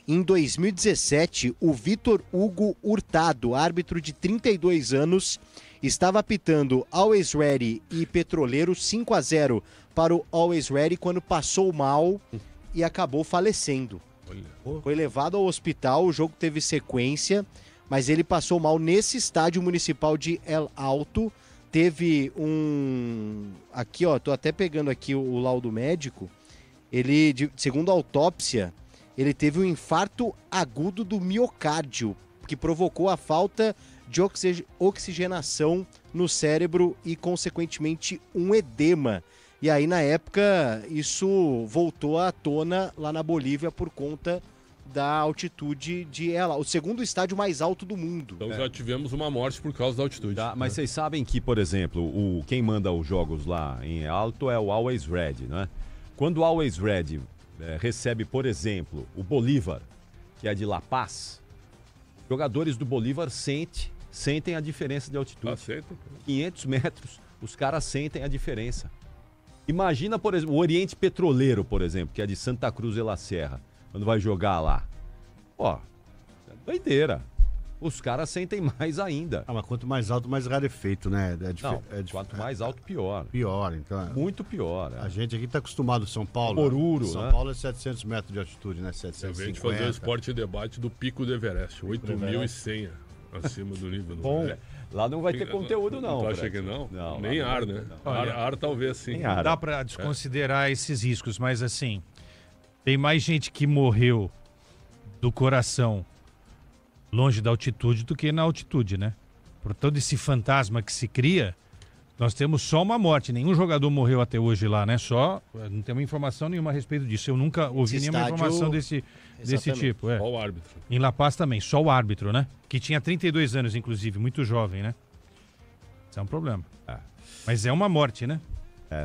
em 2017, o Vitor Hugo Hurtado, árbitro de 32 anos, estava apitando Always Ready e Petroleiro 5-0 para o Always Ready quando passou mal e acabou falecendo. Foi levado ao hospital, o jogo teve sequência, mas ele passou mal nesse estádio municipal de El Alto. Teve aqui ó, tô até pegando aqui o laudo médico, ele, segundo a autópsia, ele teve um infarto agudo do miocárdio, que provocou a falta de oxigenação no cérebro e, consequentemente, um edema. E aí, na época, isso voltou à tona lá na Bolívia por conta da altitude de ela, o segundo estádio mais alto do mundo. Então já tivemos uma morte por causa da altitude. Tá, mas vocês sabem que, por exemplo, quem manda os jogos lá em alto é o Always Ready, né? Quando o Always Ready recebe, por exemplo, o Bolívar, que é de La Paz, jogadores do Bolívar sentem a diferença de altitude. 500 metros, os caras sentem a diferença. Imagina, por exemplo, o Oriente Petroleiro, por exemplo, que é de Santa Cruz de la Sierra, quando vai jogar lá. Ó, é doideira. Os caras sentem mais ainda. Mas quanto mais alto, mais rarefeito, né? Quanto mais alto, pior. Pior, então. Muito pior. A gente aqui tá acostumado, São Paulo. Oruro, São Paulo é 700 metros de altitude, né? 750. A gente fazer o esporte e debate do Pico do Everest, 8.100 acima do nível do Bom, lá não vai ter conteúdo, não. Tu acha que não? Não. Nem ar, né? Ar talvez sim. Não dá para desconsiderar esses riscos, mas assim, tem mais gente que morreu do coração longe da altitude do que na altitude, né? Por todo esse fantasma que se cria, nós temos só uma morte. Nenhum jogador morreu até hoje lá, né? Não temos informação nenhuma a respeito disso. Eu nunca ouvi nenhuma informação desse tipo. Só o árbitro. Em La Paz também, só o árbitro, né? Que tinha 32 anos, inclusive, muito jovem, né? Isso é um problema. Mas é uma morte, né?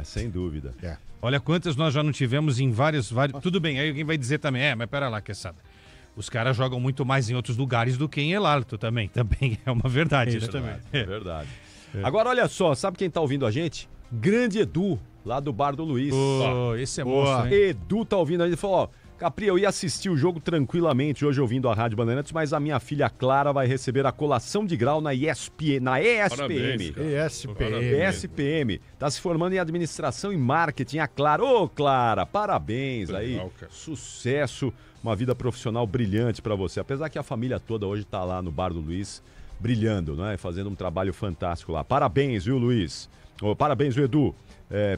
Sem dúvida. Olha quantas nós já não tivemos em vários... Tudo bem, aí alguém vai dizer também, mas pera lá, Quesada. Os caras jogam muito mais em outros lugares do que em El Alto também. Também é uma verdade. Isso também. É verdade. Agora, olha só, sabe quem tá ouvindo a gente? Grande Edu, lá do Bar do Luiz. Esse é monstro, hein? Edu tá ouvindo a gente e falou, Capri, eu ia assistir o jogo tranquilamente hoje ouvindo a Rádio Bandeirantes, mas a minha filha Clara vai receber a colação de grau na ESPM. Parabéns, ESPM. Tá se formando em administração e marketing. A Clara, Clara, parabéns aí. Sucesso, uma vida profissional brilhante pra você. Apesar que a família toda hoje tá lá no Bar do Luiz, brilhando, né? Fazendo um trabalho fantástico lá. Parabéns, viu, Luiz? Parabéns, viu, Edu?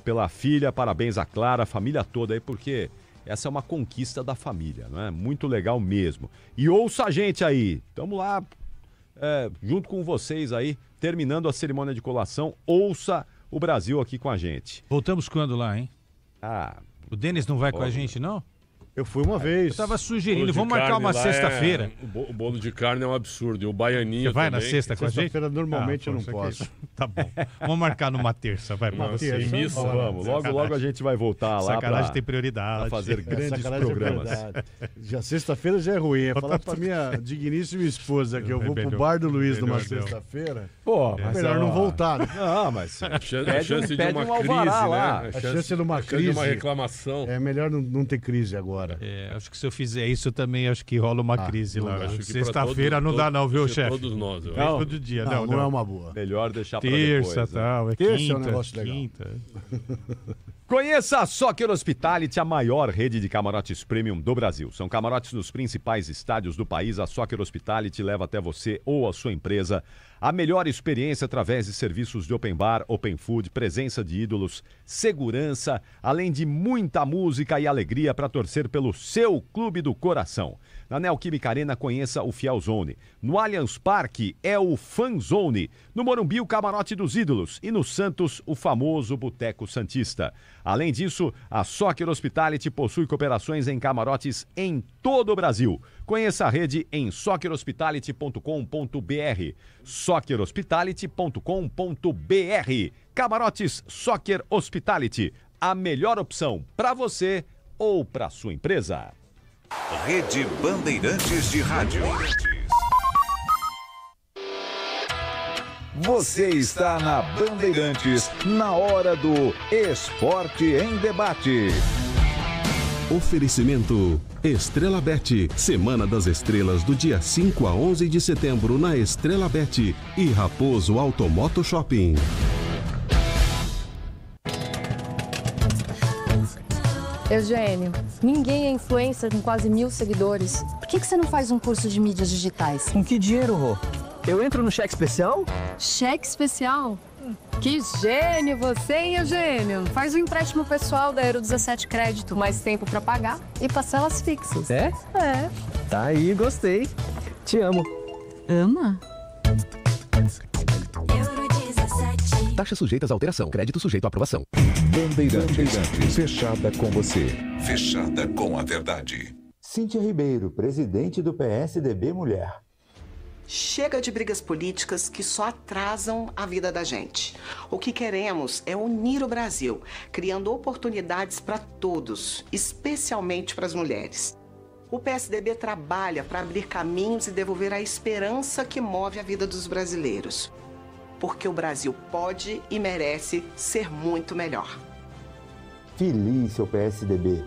Pela filha, parabéns a Clara, a família toda aí, porque essa é uma conquista da família, não é? Muito legal mesmo. E ouça a gente aí, tamo lá, junto com vocês aí, terminando a cerimônia de colação, ouça o Brasil aqui com a gente. Voltamos quando lá, hein? O Denis não vai com a gente, não? Eu fui uma vez. Eu tava sugerindo, vamos marcar uma sexta-feira. O bolo de carne é um absurdo. E o baianinho Você vai também. na sexta com a gente? Sexta-feira normalmente eu não posso. Tá bom. Vamos marcar numa terça, vai. Vamos. Logo a gente vai voltar lá. Sacanagem tem prioridade. Pra fazer grandes programas. Já sexta-feira já é ruim. É falar pra minha digníssima esposa que eu vou pro Bar do Luiz numa sexta-feira. Melhor não voltar. Não, mas a chance de uma crise, né? A chance de uma crise. De uma reclamação. É melhor não ter crise agora. agora. Acho que se eu fizer isso também, acho que rola uma crise lá. Acho que Sexta-feira não dá não, viu, chefe? Todos nós. Eu Não, todo dia. Não é uma boa. Melhor deixar pra depois. Terça, tal, é Terça quinta. é um negócio legal. Quinta. Conheça a Soccer Hospitality, a maior rede de camarotes premium do Brasil. São camarotes nos principais estádios do país. A Soccer Hospitality leva até você ou a sua empresa a melhor experiência através de serviços de open bar, open food, presença de ídolos, segurança, além de muita música e alegria para torcer pelo seu clube do coração. Na Neoquímica Arena, conheça o Fiel Zone. No Allianz Parque é o Fan Zone. No Morumbi, o Camarote dos Ídolos. E no Santos, o famoso Boteco Santista. Além disso, a Soccer Hospitality possui cooperações em camarotes em todo o Brasil. Conheça a rede em soccerhospitality.com.br. soccerhospitality.com.br. Camarotes Soccer Hospitality. A melhor opção para você ou para sua empresa. Rede Bandeirantes de Rádio. Você está na Bandeirantes, na hora do Esporte em Debate. Oferecimento Estrela Bet, Semana das Estrelas do dia 5 a 11 de setembro na Estrela Bet e Raposo Automoto Shopping. Eugênio, ninguém é influencer com quase 1.000 seguidores. Por que você não faz um curso de mídias digitais? Com que dinheiro, Rô? Eu entro no cheque especial? Cheque especial? Que gênio você, hein, Eugênio? Faz um empréstimo pessoal da Euro 17 Crédito, mais tempo pra pagar e parcelas fixas. É? É. Tá aí, gostei. Te amo. Ama? Taxas sujeitas à alteração. Crédito sujeito à aprovação. Bandeirantes, fechada com você. Fechada com a verdade. Cíntia Ribeiro, presidente do PSDB Mulher. Chega de brigas políticas que só atrasam a vida da gente. O que queremos é unir o Brasil, criando oportunidades para todos, especialmente para as mulheres. O PSDB trabalha para abrir caminhos e devolver a esperança que move a vida dos brasileiros. Porque o Brasil pode e merece ser muito melhor. Feliz seu PSDB.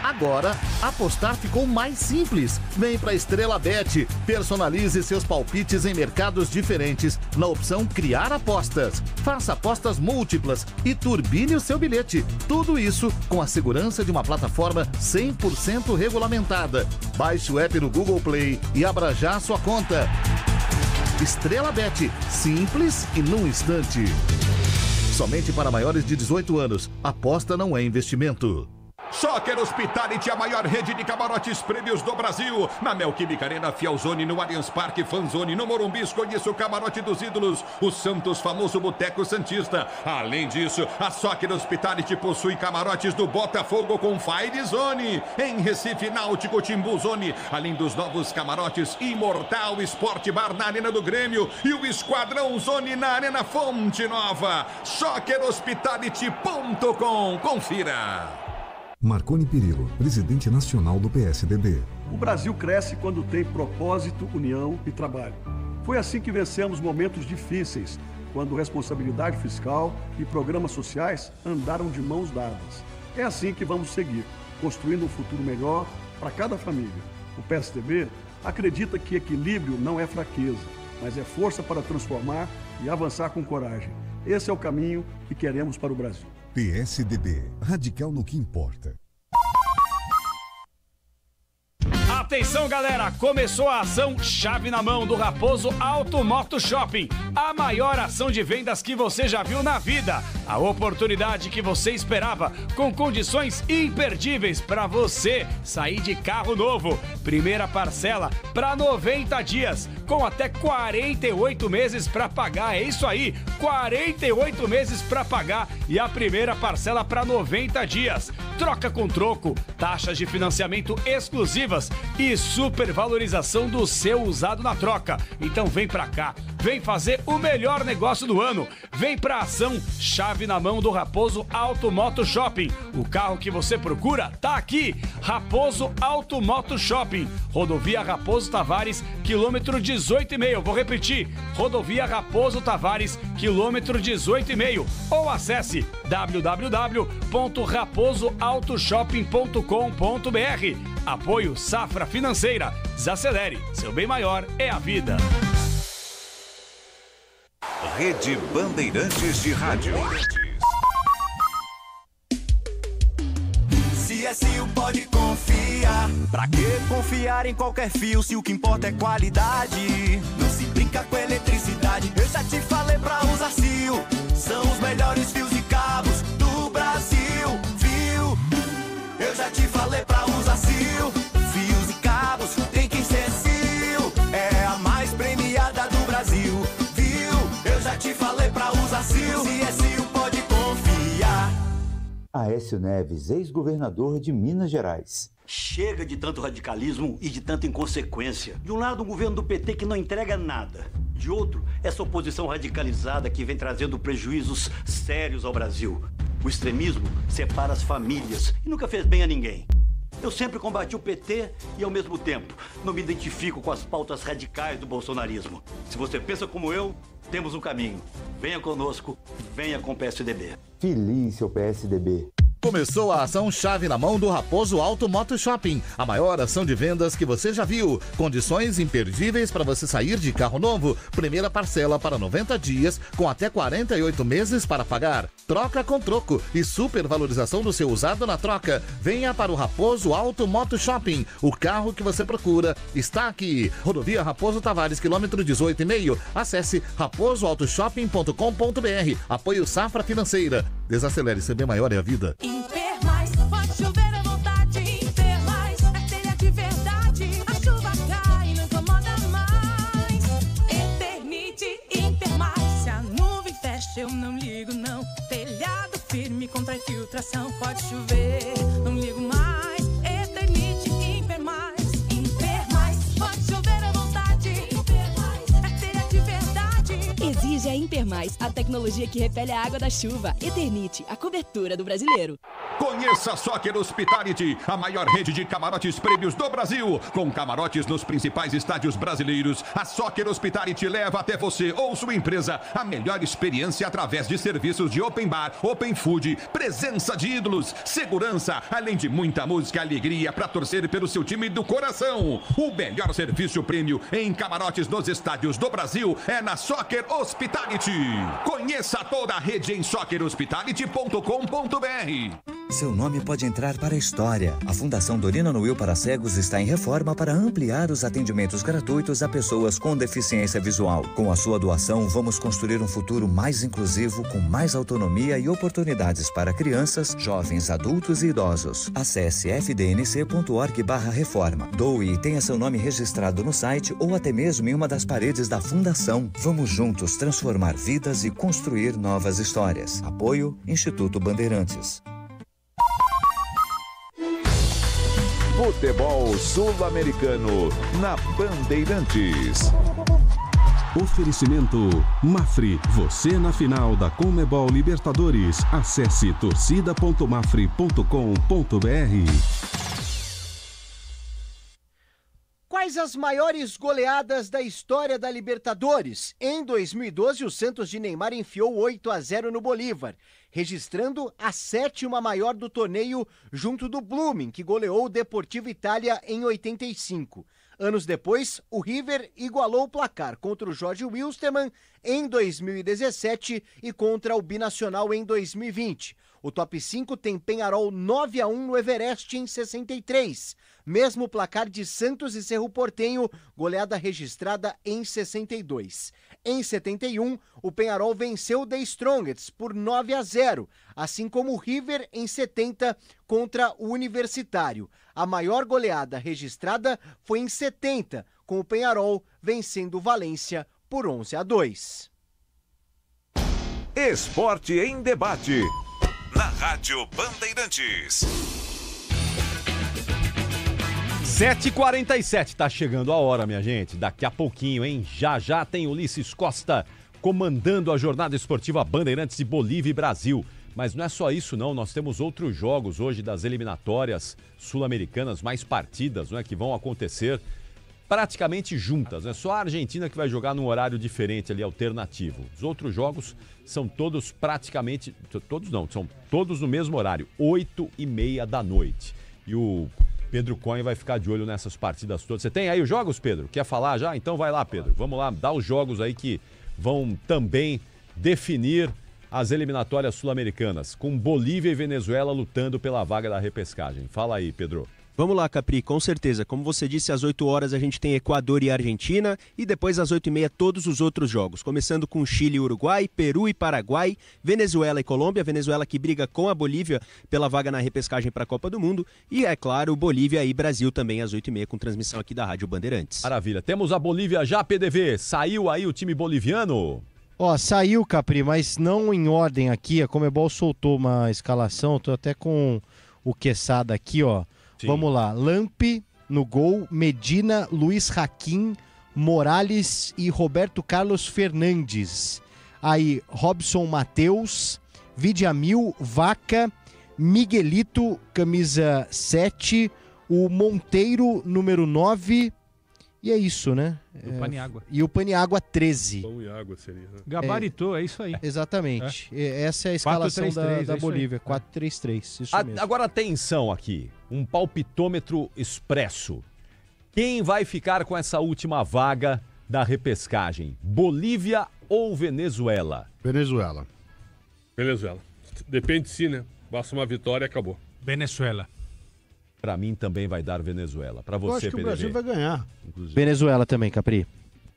Agora, apostar ficou mais simples. Vem pra Estrela Bet. Personalize seus palpites em mercados diferentes na opção Criar Apostas. Faça apostas múltiplas e turbine o seu bilhete. Tudo isso com a segurança de uma plataforma 100% regulamentada. Baixe o app no Google Play e abra já a sua conta. Estrela Bet. Simples e num instante. Somente para maiores de 18 anos. Aposta não é investimento. Soccer Hospitality, a maior rede de camarotes prêmios do Brasil. Na Neoquímica Arena, Fiel Zone, no Allianz Parque, Fan Zone, no Morumbi, conheça o Camarote dos Ídolos, o Santos famoso Boteco Santista. Além disso, a Soccer Hospitality possui camarotes do Botafogo com Fire Zone, em Recife, Náutico, Timbu Zone, além dos novos camarotes Imortal Sport Bar na Arena do Grêmio e o Esquadrão Zone na Arena Fonte Nova. soccerhospitality.com. Confira. Marconi Perillo, presidente nacional do PSDB. O Brasil cresce quando tem propósito, união e trabalho. Foi assim que vencemos momentos difíceis, quando responsabilidade fiscal e programas sociais andaram de mãos dadas. É assim que vamos seguir, construindo um futuro melhor para cada família. O PSDB acredita que equilíbrio não é fraqueza, mas é força para transformar e avançar com coragem. Esse é o caminho que queremos para o Brasil. PSDB, radical no que importa. Atenção, galera! Começou a ação Chave na Mão do Raposo Automoto Shopping. A maior ação de vendas que você já viu na vida. A oportunidade que você esperava, com condições imperdíveis para você sair de carro novo. Primeira parcela para 90 dias, com até 48 meses para pagar. É isso aí, 48 meses para pagar e a primeira parcela para 90 dias. Troca com troco, taxas de financiamento exclusivas e supervalorização do seu usado na troca. Então vem pra cá. Vem fazer o melhor negócio do ano. Vem pra ação Chave na Mão do Raposo Automoto Shopping. O carro que você procura tá aqui. Raposo Automoto Shopping. Rodovia Raposo Tavares, quilômetro 18,5. Vou repetir. Rodovia Raposo Tavares, quilômetro 18,5. Ou acesse www.raposoautoshopping.com.br. Apoio Safra Financeira. Desacelere. Seu bem maior é a vida. Rede Bandeirantes de Rádio. CSU pode confiar. Pra que confiar em qualquer fio se o que importa é qualidade? Não se brinca com eletricidade. Eu já te falei pra usar CIO. São os melhores fios e cabos do Brasil, viu? Eu já te falei pra usar CIO. Fios e cabos tem que ser CIO. É a mais premiada do Brasil, viu? Eu já te falei pra usar CIO. CSU pode confiar. Aécio Neves, ex-governador de Minas Gerais. Chega de tanto radicalismo e de tanta inconsequência. De um lado, um governo do PT que não entrega nada. De outro, essa oposição radicalizada que vem trazendo prejuízos sérios ao Brasil. O extremismo separa as famílias e nunca fez bem a ninguém. Eu sempre combati o PT e, ao mesmo tempo, não me identifico com as pautas radicais do bolsonarismo. Se você pensa como eu, temos um caminho. Venha conosco, venha com o PSDB. Feliz seu PSDB. Começou a ação Chave na Mão do Raposo Automoto Shopping. A maior ação de vendas que você já viu. Condições imperdíveis para você sair de carro novo. Primeira parcela para 90 dias, com até 48 meses para pagar. Troca com troco e supervalorização do seu usado na troca. Venha para o Raposo Automoto Shopping. O carro que você procura está aqui. Rodovia Raposo Tavares, quilômetro 18,5. Acesse raposoautoshopping.com.br. Apoio Safra Financeira. Desacelere, ser bem maior é a vida. Imper Mais, pode chover à vontade. Imper Mais, é telha de verdade. A chuva cai e não incomoda mais. Eternite Imper Mais. Se a nuvem fecha, eu não ligo não. Telhado firme contra a infiltração. Pode chover, não ligo mais. Eternite Imper Mais. Imper Mais, pode chover à vontade. Imper Mais, é telha de verdade. Exige a Imper Mais, a tecnologia que repele a água da chuva. Eternite, a cobertura do brasileiro. Conheça a Soccer Hospitality, a maior rede de camarotes prêmios do Brasil. Com camarotes nos principais estádios brasileiros, a Soccer Hospitality leva até você ou sua empresa a melhor experiência através de serviços de open bar, open food, presença de ídolos, segurança, além de muita música e alegria para torcer pelo seu time do coração. O melhor serviço prêmio em camarotes nos estádios do Brasil é na Soccer Hospitality. Conheça toda a rede em soccerhospitality.com.br. Seu nome pode entrar para a história. A Fundação Dorina Noil para Cegos está em reforma para ampliar os atendimentos gratuitos a pessoas com deficiência visual. Com a sua doação, vamos construir um futuro mais inclusivo, com mais autonomia e oportunidades para crianças, jovens, adultos e idosos. Acesse fdnc.org/reforma. Doe e tenha seu nome registrado no site ou até mesmo em uma das paredes da Fundação. Vamos juntos transformar vidas e construir novas histórias. Apoio Instituto Bandeirantes. Futebol Sul-Americano na Bandeirantes. Oferecimento Mafre, você na final da Conmebol Libertadores. Acesse torcida.mafre.com.br. Quais as maiores goleadas da história da Libertadores? Em 2012, o Santos de Neymar enfiou 8-0 no Bolívar, registrando a 7ª maior do torneio junto do Blooming, que goleou o Deportivo Itália em 85. Anos depois, o River igualou o placar contra o Jorge Wilstermann em 2017 e contra o Binacional em 2020. O top 5 tem Peñarol 9-1 no Everest em 63. Mesmo placar de Santos e Cerro Porteño, goleada registrada em 62. Em 71, o Peñarol venceu o The Strongest por 9-0, assim como o River em 70 contra o Universitário. A maior goleada registrada foi em 70, com o Peñarol vencendo o Valência por 11-2. Esporte em debate. Na Rádio Bandeirantes. 7h47, tá chegando a hora, minha gente. Daqui a pouquinho, hein? Já tem Ulisses Costa comandando a jornada esportiva Bandeirantes de Bolívia e Brasil. Mas não é só isso, não. Nós temos outros jogos hoje das eliminatórias sul-americanas, mais partidas, não é, que vão acontecer praticamente juntas. É só a Argentina que vai jogar num horário diferente ali, alternativo. Os outros jogos são todos praticamente... Todos não, são todos no mesmo horário, 8h30 da noite. E o Pedro Cunha vai ficar de olho nessas partidas todas. Você tem aí os jogos, Pedro? Quer falar já? Então vai lá, Pedro. Vamos lá, dá os jogos aí que vão também definir as eliminatórias sul-americanas, com Bolívia e Venezuela lutando pela vaga da repescagem. Fala aí, Pedro. Vamos lá, Capri, com certeza. Como você disse, às 8 horas a gente tem Equador e Argentina e depois às 8h30 todos os outros jogos, começando com Chile e Uruguai, Peru e Paraguai, Venezuela e Colômbia, Venezuela que briga com a Bolívia pela vaga na repescagem para a Copa do Mundo e, é claro, Bolívia e Brasil também às 8h30 com transmissão aqui da Rádio Bandeirantes. Maravilha. Temos a Bolívia já, PDV. Saiu aí o time boliviano? Ó, saiu, Capri, mas não em ordem aqui. A Conmebol soltou uma escalação, tô até com o Quesada aqui, ó. Sim. Vamos lá, Lampe no gol, Medina, Luiz Raquim, Morales e Roberto Carlos Fernandes. Aí, Robson Mateus, Vidiamil, Vaca, Miguelito, camisa 7, o Monteiro, número 9, e é isso, né? O Paniagua. E o Paniagua 13. Pão e água seria, né? Gabaritou, é isso aí. Exatamente. Essa é a escalação 4-3-3, da Bolívia, 4-3-3, isso mesmo. Agora atenção aqui, um palpitômetro expresso. Quem vai ficar com essa última vaga da repescagem? Bolívia ou Venezuela? Venezuela. Depende de si, né? Basta uma vitória e acabou. Venezuela. Pra mim também vai dar Venezuela. Pra você, eu acho que o Brasil vai ganhar. Inclusive. Venezuela também, Capri.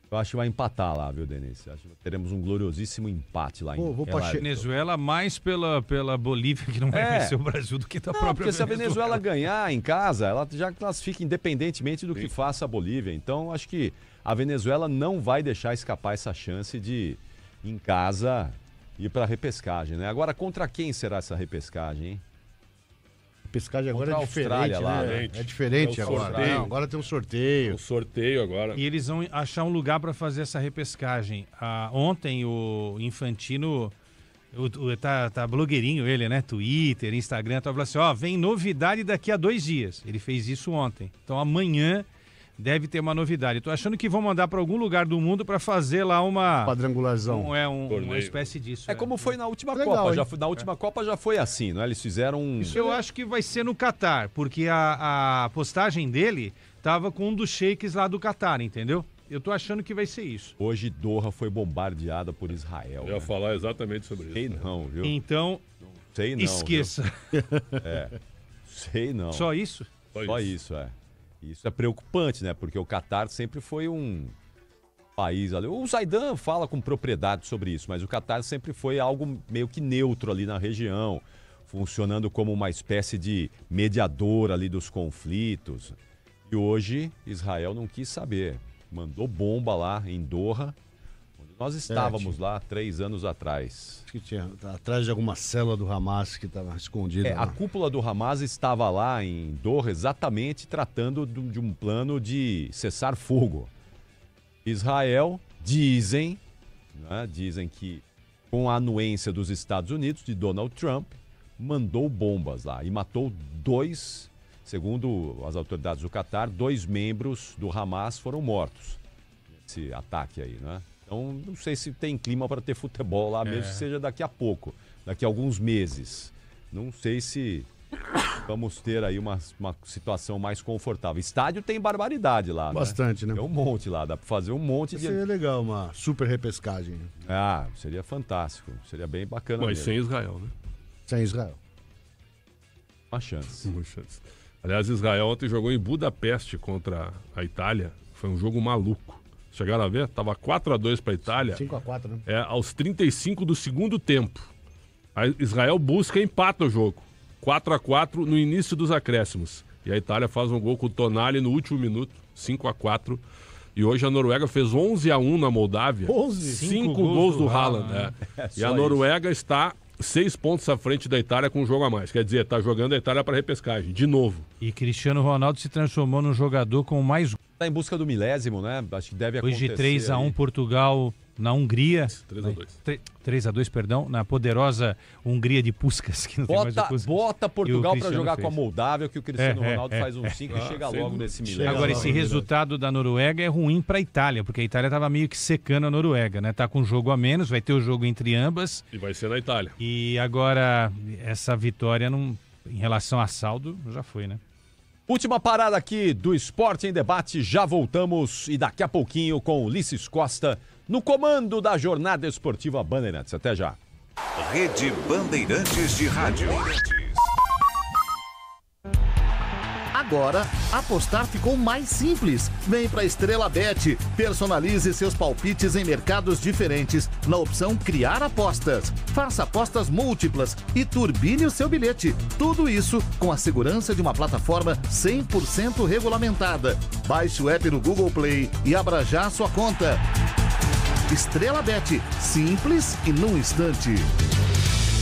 Eu acho que vai empatar lá, viu, Denise? Acho que teremos um gloriosíssimo empate lá em Venezuela mais pela Bolívia, que não vai vencer o Brasil, do que da própria porque Venezuela. se a Venezuela ganhar em casa, ela já classifica independentemente do que faça a Bolívia. Então, acho que a Venezuela não vai deixar escapar essa chance de, em casa, ir pra repescagem, né? Agora, contra quem será essa repescagem, hein? Pescagem agora Contra é diferente, a Austrália, lá, né? É diferente agora. Não, agora tem um sorteio. Um sorteio agora. E eles vão achar um lugar para fazer essa repescagem. Ontem o Infantino, tá blogueirinho ele, né? Twitter, Instagram, tá falando assim, ó, vem novidade daqui a 2 dias. Ele fez isso ontem. Então amanhã deve ter uma novidade. Tô achando que vão mandar para algum lugar do mundo para fazer lá uma... Quadrangularzão. Uma espécie disso. Como foi na última Legal, Copa. Na última Copa já foi assim, não é? Eles fizeram um... Isso eu acho que vai ser no Catar, porque a postagem dele tava com um dos sheiks lá do Catar, entendeu? Eu tô achando que vai ser isso. Hoje Doha foi bombardeada por Israel. Eu ia falar exatamente sobre Sei isso. não, viu? Então, Sei não, esqueça. Sei não. Só isso? Só isso, é. Isso é preocupante, né? Porque o Catar sempre foi um país ali. O Zaidan fala com propriedade sobre isso, mas o Catar sempre foi algo meio que neutro ali na região, funcionando como uma espécie de mediador ali dos conflitos. E hoje Israel não quis saber. Mandou bomba lá em Doha, onde nós estávamos lá 3 anos atrás. Acho que tinha atrás de alguma célula do Hamas que estava escondida. A cúpula do Hamas estava lá em Doha exatamente tratando de um plano de cessar fogo. Israel, dizem que com a anuência dos Estados Unidos, de Donald Trump, mandou bombas lá e matou 2, segundo as autoridades do Catar, 2 membros do Hamas foram mortos nesse ataque aí, né? Então, não sei se tem clima para ter futebol lá, mesmo que seja daqui a pouco, daqui a alguns meses. Não sei se vamos ter aí uma situação mais confortável. Estádio tem barbaridade lá, Bastante, né? Tem um monte lá, dá para fazer um monte de... Seria legal, uma super repescagem. Seria fantástico, seria bem bacana. Mas mesmo. sem Israel, né? Sem Israel. Uma chance. Aliás, Israel ontem jogou em Budapeste contra a Itália. Foi um jogo maluco. Chegaram a ver? Tava 4-2 para a Itália. 5-4, né? Aos 35 do segundo tempo. A Israel busca e empata o jogo. 4-4 no início dos acréscimos. E a Itália faz um gol com o Tonali no último minuto. 5-4. E hoje a Noruega fez 11-1 na Moldávia. 11? 5 gols do Haaland. E a Noruega está 6 pontos à frente da Itália com um jogo a mais. Quer dizer, tá jogando a Itália para repescagem, de novo. E Cristiano Ronaldo se transformou num jogador com mais... Tá em busca do milésimo, né? Acho que deve Depois acontecer. de 3-1 Portugal na Hungria. 3-2. 3-2, perdão, na poderosa Hungria de Puskas, que não tem mais o Puskas. Bota Portugal para jogar fez. com a Moldávia, que o Cristiano Ronaldo faz um 5 e chega logo nesse milésimo. Agora, esse resultado da Noruega é ruim para a Itália, porque a Itália estava meio que secando a Noruega, né? Tá com um jogo a menos, vai ter o jogo entre ambas. E vai ser na Itália. E agora, essa vitória, em relação a saldo, já foi, né? Última parada aqui do Esporte em Debate, já voltamos e daqui a pouquinho com Ulisses Costa no comando da jornada esportiva Bandeirantes. Até já. Rede Bandeirantes de Rádio. Agora, apostar ficou mais simples. Vem para Estrela Bet. Personalize seus palpites em mercados diferentes na opção Criar Apostas. Faça apostas múltiplas e turbine o seu bilhete. Tudo isso com a segurança de uma plataforma 100% regulamentada. Baixe o app no Google Play e abra já a sua conta. Estrela Bet. Simples e num instante.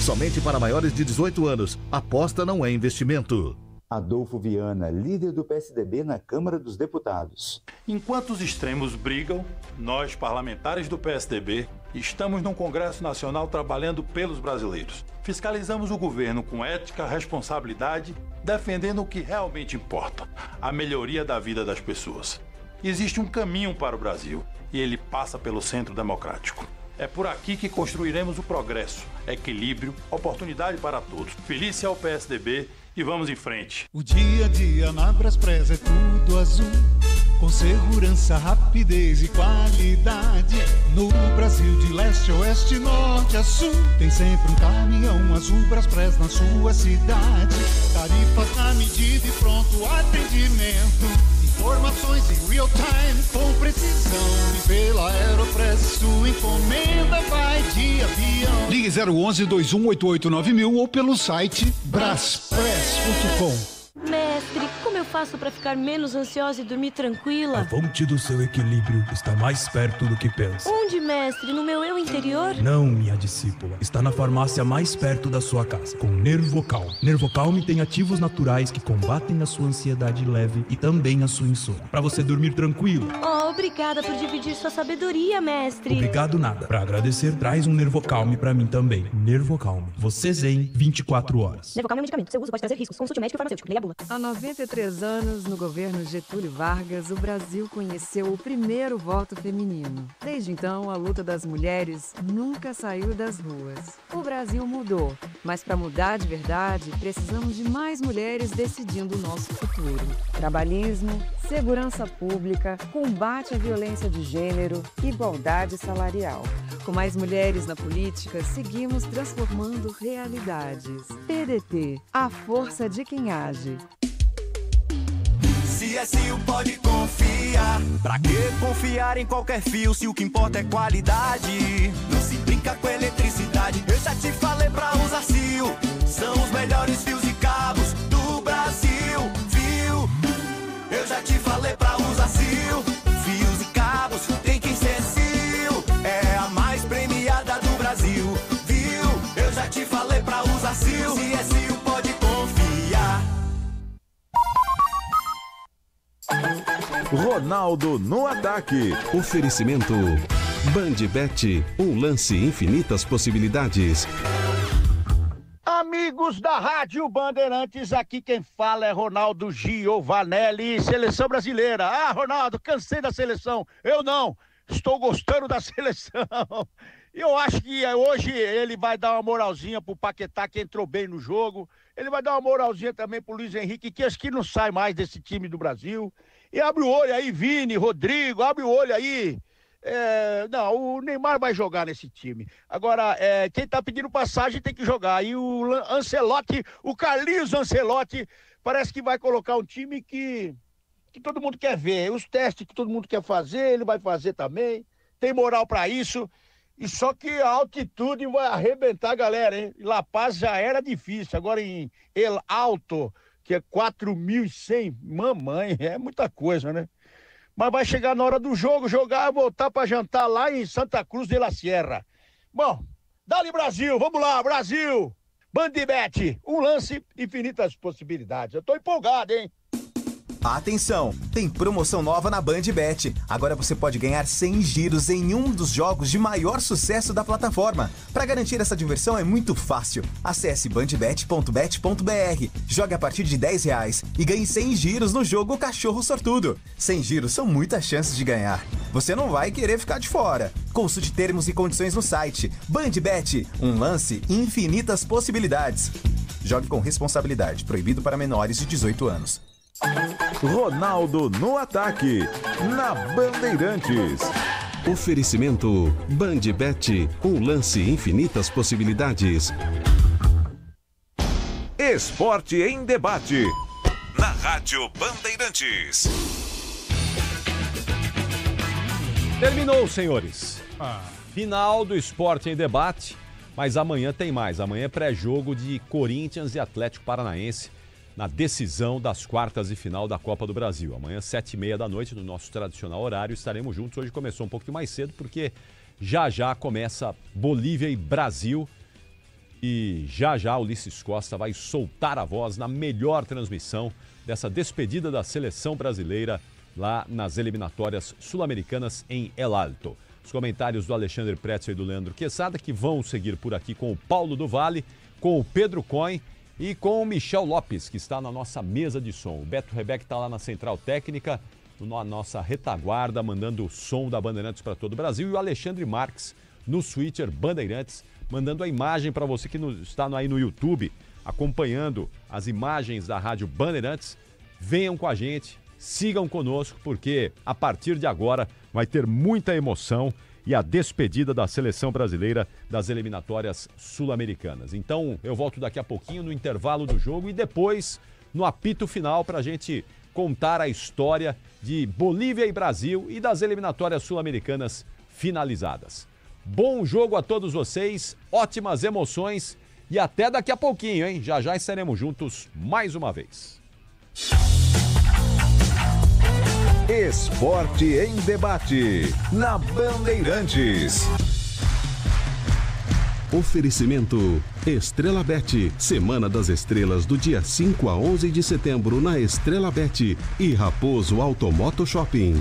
Somente para maiores de 18 anos. Aposta não é investimento. Adolfo Viana, líder do PSDB na Câmara dos Deputados. Enquanto os extremos brigam, nós, parlamentares do PSDB, estamos no Congresso Nacional trabalhando pelos brasileiros. Fiscalizamos o governo com ética, responsabilidade, defendendo o que realmente importa, a melhoria da vida das pessoas. Existe um caminho para o Brasil e ele passa pelo centro democrático. É por aqui que construiremos o progresso, equilíbrio, oportunidade para todos. Feliz ao PSDB e vamos em frente. O dia a dia na Braspress é tudo azul, com segurança, rapidez e qualidade. No Brasil de leste a oeste, norte a sul, tem sempre um caminhão azul Braspress na sua cidade. Tarifas na medida e pronto atendimento. Informações em real time com precisão. E pela Aeropress sua encomenda vai de avião. Ligue 011-2188-9000 ou pelo site braspress.com. Mestre, como eu faço pra ficar menos ansiosa e dormir tranquila? A fonte do seu equilíbrio está mais perto do que pensa. Onde, mestre? No meu eu interior? Não, minha discípula. Está na farmácia mais perto da sua casa, com Nervocalm. Nervocalm tem ativos naturais que combatem a sua ansiedade leve e também a sua insônia, para você dormir tranquilo. Oh, obrigada por dividir sua sabedoria, mestre. Obrigado nada. Para agradecer, traz um Nervocalm para mim também. Nervocalm. Você zen 24 horas. Nervocalm é um medicamento. Seu uso pode trazer riscos. Consulte o médico e farmacêutico. Leia a bula. Há 93 anos, no governo Getúlio Vargas, o Brasil conheceu o primeiro voto feminino. Desde então, a luta das mulheres nunca saiu das ruas. O Brasil mudou, mas para mudar de verdade, precisamos de mais mulheres decidindo o nosso futuro. Trabalhismo, segurança pública, combate à violência de gênero, igualdade salarial. Com mais mulheres na política, seguimos transformando realidades. PDT, a força de quem age. CSU pode confiar. Pra que confiar em qualquer fio se o que importa é qualidade? Não se brinca com eletricidade. Eu já te falei pra usar CIO. São os melhores fios e cabos do Brasil, viu? Eu já te falei pra usar CIO. Fios e cabos tem que ser CIO. É a mais premiada do Brasil, viu? Eu já te falei pra usar CIO. CSU pode confiar. Ronaldo no ataque. Oferecimento Bandbet, um lance, infinitas possibilidades. Amigos da Rádio Bandeirantes, aqui quem fala é Ronaldo Giovanelli, Seleção Brasileira. Ah, Ronaldo, cansei da seleção. Eu não, estou gostando da seleção. Eu acho que hoje ele vai dar uma moralzinha pro Paquetá, que entrou bem no jogo. Ele vai dar uma moralzinha também pro Luiz Henrique, que acho que não sai mais desse time do Brasil. E abre o olho aí, Vini, Rodrigo, abre o olho aí. Não, o Neymar vai jogar nesse time. Agora, quem tá pedindo passagem tem que jogar. E o Ancelotti, o Carlinhos Ancelotti, parece que vai colocar um time que todo mundo quer ver. Os testes que todo mundo quer fazer, ele vai fazer também. Tem moral pra isso. E só que a altitude vai arrebentar a galera, hein? La Paz já era difícil. Agora em El Alto, que é 4.100, mamãe, é muita coisa, né? Mas vai chegar na hora do jogo, jogar, voltar para jantar lá em Santa Cruz de la Sierra. Bom, Dali Brasil, vamos lá, Brasil! Bandibet, um lance, infinitas possibilidades. Eu tô empolgado, hein? Atenção, tem promoção nova na Bandbet. Agora você pode ganhar 100 giros em um dos jogos de maior sucesso da plataforma. Para garantir essa diversão é muito fácil. Acesse bandbet.bet.br, jogue a partir de R$10 e ganhe 100 giros no jogo Cachorro Sortudo. 100 giros são muitas chances de ganhar. Você não vai querer ficar de fora. Consulte termos e condições no site. Bandbet, um lance, infinitas possibilidades. Jogue com responsabilidade, proibido para menores de 18 anos. Ronaldo no ataque, na Bandeirantes. Oferecimento Bandbet, um lance, infinitas possibilidades. Esporte em debate, na Rádio Bandeirantes. Terminou, senhores. Final do Esporte em Debate, mas amanhã tem mais. Amanhã é pré-jogo de Corinthians e Atlético Paranaense na decisão das quartas de final da Copa do Brasil. Amanhã, 7h30 da noite, no nosso tradicional horário, estaremos juntos. Hoje começou um pouquinho mais cedo, porque já começa Bolívia e Brasil. E já Ulisses Costa vai soltar a voz na melhor transmissão dessa despedida da seleção brasileira lá nas eliminatórias sul-americanas em El Alto. Os comentários do Alexandre Pretzel e do Leandro Quesada, que vão seguir por aqui com o Paulo do Vale, com o Pedro Cohen e com o Michel Lopes, que está na nossa mesa de som. O Beto Rebeck está lá na Central Técnica, na nossa retaguarda, mandando o som da Bandeirantes para todo o Brasil. E o Alexandre Marques, no switcher Bandeirantes, mandando a imagem para você que está aí no YouTube, acompanhando as imagens da Rádio Bandeirantes. Venham com a gente, sigam conosco, porque a partir de agora vai ter muita emoção e a despedida da seleção brasileira das eliminatórias sul-americanas. Então, eu volto daqui a pouquinho no intervalo do jogo e depois no apito final para a gente contar a história de Bolívia e Brasil e das eliminatórias sul-americanas finalizadas. Bom jogo a todos vocês, ótimas emoções e até daqui a pouquinho, hein? Já estaremos juntos mais uma vez. Esporte em debate, na Bandeirantes. Oferecimento Estrela Bet, Semana das Estrelas do dia 5 a 11 de setembro na Estrela Bet e Raposo Automoto Shopping.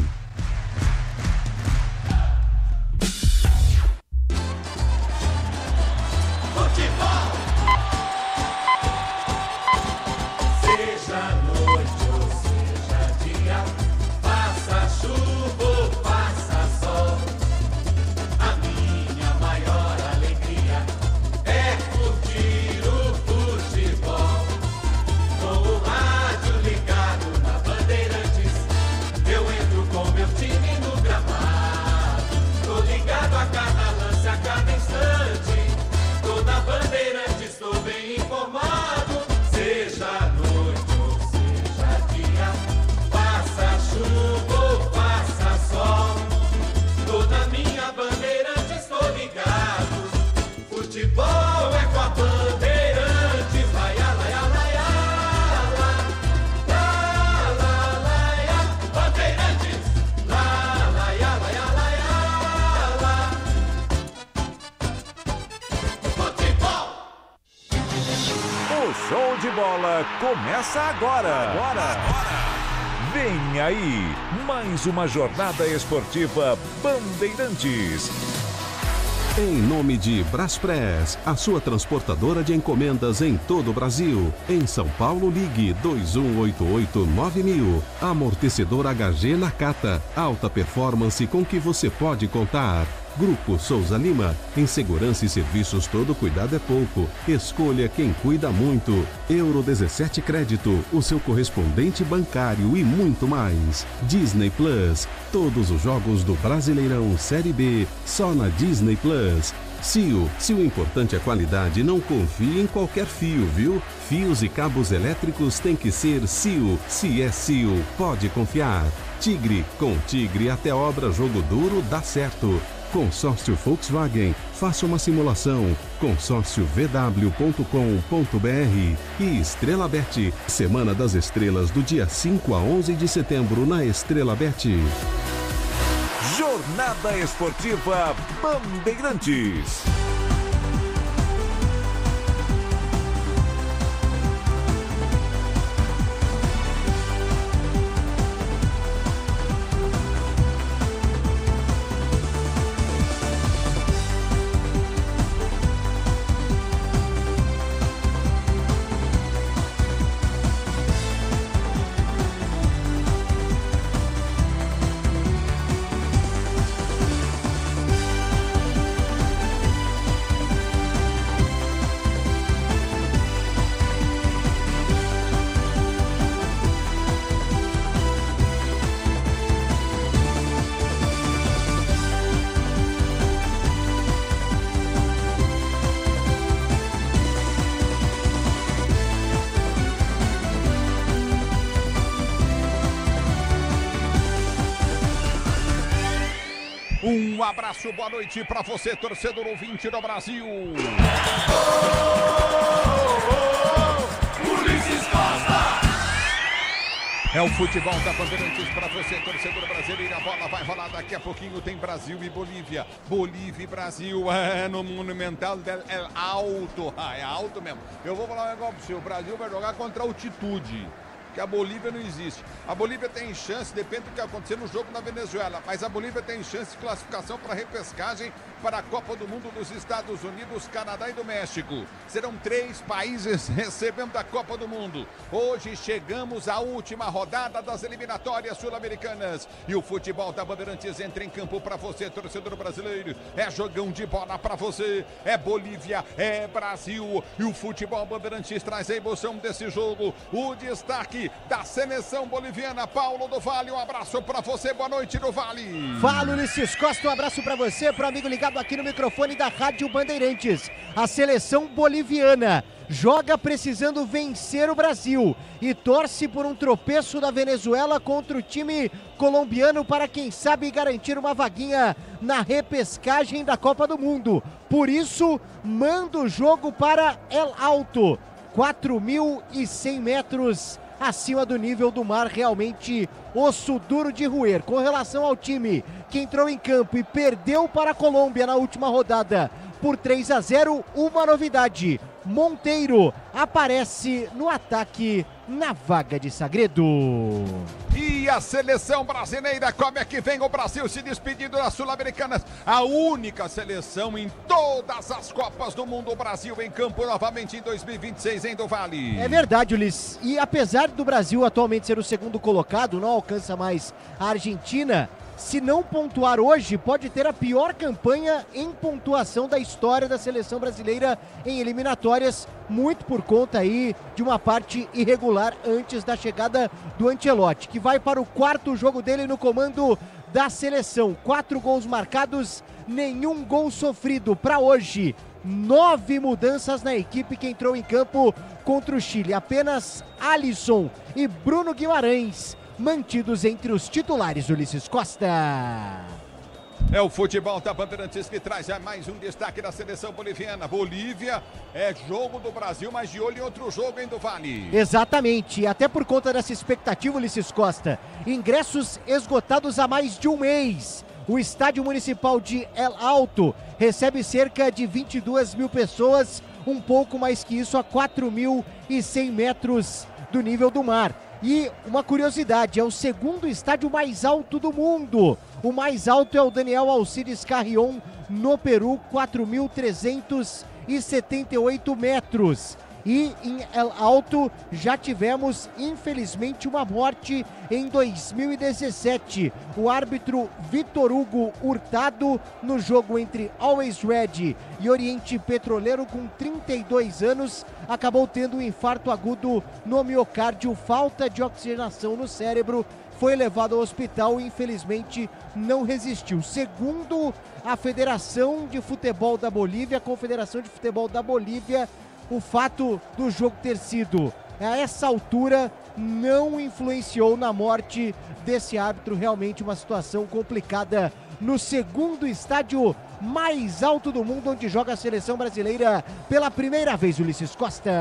Começa agora. Vem aí, mais uma jornada esportiva Bandeirantes. Em nome de Braspress, a sua transportadora de encomendas em todo o Brasil. Em São Paulo, ligue 2188-9000. Amortecedor HG Nakata, alta performance com que você pode contar. Grupo Souza Lima, em segurança e serviços todo cuidado é pouco. Escolha quem cuida muito. Euro 17 Crédito, o seu correspondente bancário e muito mais. Disney Plus, todos os jogos do Brasileirão Série B, só na Disney Plus. CIO, se o importante é qualidade, não confie em qualquer fio, viu? Fios e cabos elétricos tem que ser CIO. Se é CIO, pode confiar. Tigre, com Tigre até obra jogo duro dá certo. Consórcio Volkswagen, faça uma simulação. consórciovw.com.br e Estrela Bet, Semana das Estrelas do dia 5 a 11 de setembro na Estrela Bet. Jornada Esportiva Bandeirantes. abraço, boa noite pra você, torcedor ouvinte do Brasil. Ulisses Costa! É o futebol da Bandeirantes para você, torcedor brasileiro. A bola vai rolar daqui a pouquinho. Tem Brasil e Bolívia. Bolívia e Brasil. No Monumental é alto. É alto mesmo. Eu vou falar um negócio para você. O Brasil vai jogar contra a altitude. Que a Bolívia não existe. A Bolívia tem chance, depende do que acontecer no jogo na Venezuela, mas a Bolívia tem chance de classificação para repescagem para a Copa do Mundo dos Estados Unidos, Canadá e do México. Serão 3 países recebendo a Copa do Mundo. Hoje chegamos à última rodada das eliminatórias sul-americanas e o futebol da Bandeirantes entra em campo para você, torcedor brasileiro. É jogão de bola para você, é Bolívia, é Brasil e o futebol Bandeirantes traz a emoção desse jogo. O destaque da seleção boliviana, Paulo do Vale, um abraço pra você, boa noite do Vale. Fala, Ulisses Costa, um abraço pra você, pro amigo ligado aqui no microfone da Rádio Bandeirantes. A seleção boliviana joga precisando vencer o Brasil e torce por um tropeço da Venezuela contra o time colombiano para, quem sabe, garantir uma vaguinha na repescagem da Copa do Mundo. Por isso, manda o jogo para El Alto, 4.100 metros acima do nível do mar, realmente osso duro de roer. Com relação ao time que entrou em campo e perdeu para a Colômbia na última rodada por 3-0, uma novidade: Monteiro aparece no ataque na vaga de Sagredo. E a seleção brasileira, como é que vem o Brasil se despedindo das Sul-Americanas? A única seleção em todas as Copas do Mundo, o Brasil em campo novamente em 2026, hein, do Vale? É verdade, Ulisses. E apesar do Brasil atualmente ser o segundo colocado, não alcança mais a Argentina. Se não pontuar hoje, pode ter a pior campanha em pontuação da história da seleção brasileira em eliminatórias, muito por conta aí de uma parte irregular antes da chegada do Ancelotti, que vai para o 4º jogo dele no comando da seleção. 4 gols marcados, nenhum gol sofrido para hoje. 9 mudanças na equipe que entrou em campo contra o Chile. Apenas Alisson e Bruno Guimarães mantidos entre os titulares, Ulisses Costa. É o futebol da Bandeirantes que traz mais um destaque da seleção boliviana. Bolívia é jogo do Brasil, mas de olho em outro jogo, hein, do Vale? Exatamente, até por conta dessa expectativa, Ulisses Costa. Ingressos esgotados há mais de um mês. O estádio municipal de El Alto recebe cerca de 22 mil pessoas, um pouco mais que isso, a 4.100 metros do nível do mar. E uma curiosidade, é o segundo estádio mais alto do mundo. O mais alto é o Daniel Alcides Carrión, no Peru, 4.378 metros. E em El Alto já tivemos, infelizmente, uma morte em 2017. O árbitro Vitor Hugo Hurtado, no jogo entre Always Red e Oriente Petroleiro, com 32 anos, acabou tendo um infarto agudo no miocárdio, falta de oxigenação no cérebro, foi levado ao hospital e infelizmente não resistiu. Segundo a Federação de Futebol da Bolívia, a Confederação de Futebol da Bolívia, o fato do jogo ter sido a essa altura não influenciou na morte desse árbitro. Realmente uma situação complicada no segundo estádio mais alto do mundo, onde joga a seleção brasileira pela primeira vez, Ulisses Costa.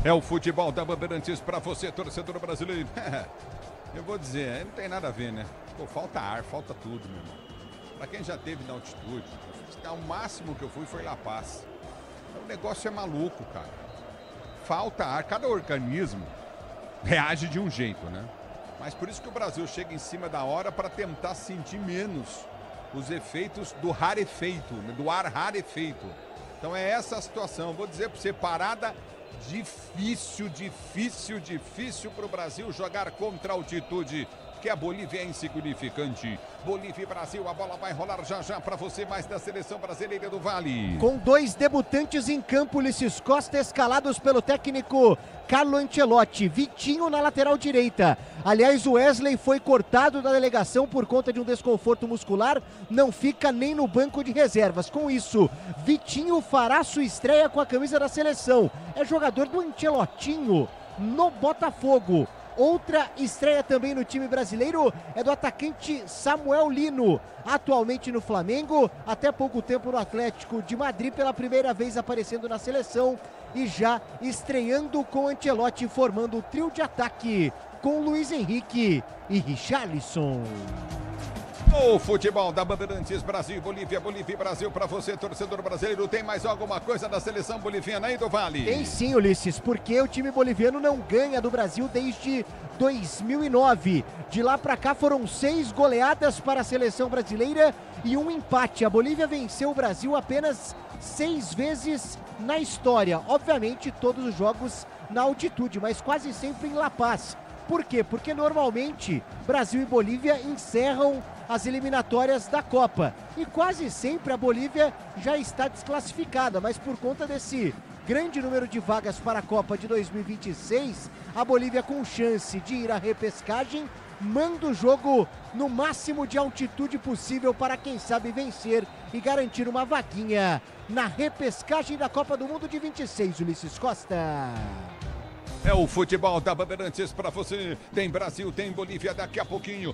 É o futebol da Bandeirantes para você, torcedor brasileiro. Eu vou dizer, não tem nada a ver, né? Pô, falta ar, falta tudo, meu irmão. Para quem já teve na altitude, o máximo que eu fui foi La Paz. O negócio é maluco, cara. Falta ar, cada organismo reage de um jeito, né? Mas por isso que o Brasil chega em cima da hora para tentar sentir menos os efeitos do rarefeito, né? Do ar rarefeito. Então é essa a situação. Vou dizer para você, parada difícil para o Brasil jogar contra a altitude, que a Bolívia é insignificante. Bolívia e Brasil, a bola vai rolar já para você, mais da seleção brasileira do Vale. Com 2 debutantes em campo, Ulisses Costa, escalados pelo técnico Carlo Ancelotti. Vitinho na lateral direita. Aliás, o Wesley foi cortado da delegação por conta de um desconforto muscular, não fica nem no banco de reservas. Com isso, Vitinho fará sua estreia com a camisa da seleção. É jogador do Ancelotinho no Botafogo. Outra estreia também no time brasileiro é do atacante Samuel Lino, atualmente no Flamengo, até pouco tempo no Atlético de Madrid, pela primeira vez aparecendo na seleção e já estreando com Ancelotti, formando o trio de ataque com Luiz Henrique e Richarlison. O futebol da Bandeirantes, Brasil, Bolívia, Bolívia e Brasil. Para você, torcedor brasileiro, tem mais alguma coisa da seleção boliviana aí do Vale? Tem sim, Ulisses, porque o time boliviano não ganha do Brasil desde 2009. De lá para cá foram 6 goleadas para a seleção brasileira e um empate. A Bolívia venceu o Brasil apenas 6 vezes na história. Obviamente todos os jogos na altitude, mas quase sempre em La Paz. Por quê? Porque normalmente Brasil e Bolívia encerram as eliminatórias da Copa. E quase sempre a Bolívia já está desclassificada, mas por conta desse grande número de vagas para a Copa de 2026, a Bolívia, com chance de ir à repescagem, manda o jogo no máximo de altitude possível para, quem sabe, vencer e garantir uma vaguinha na repescagem da Copa do Mundo de 26, Ulisses Costa. É o futebol da Bandeirantes para você. Tem Brasil, tem Bolívia daqui a pouquinho.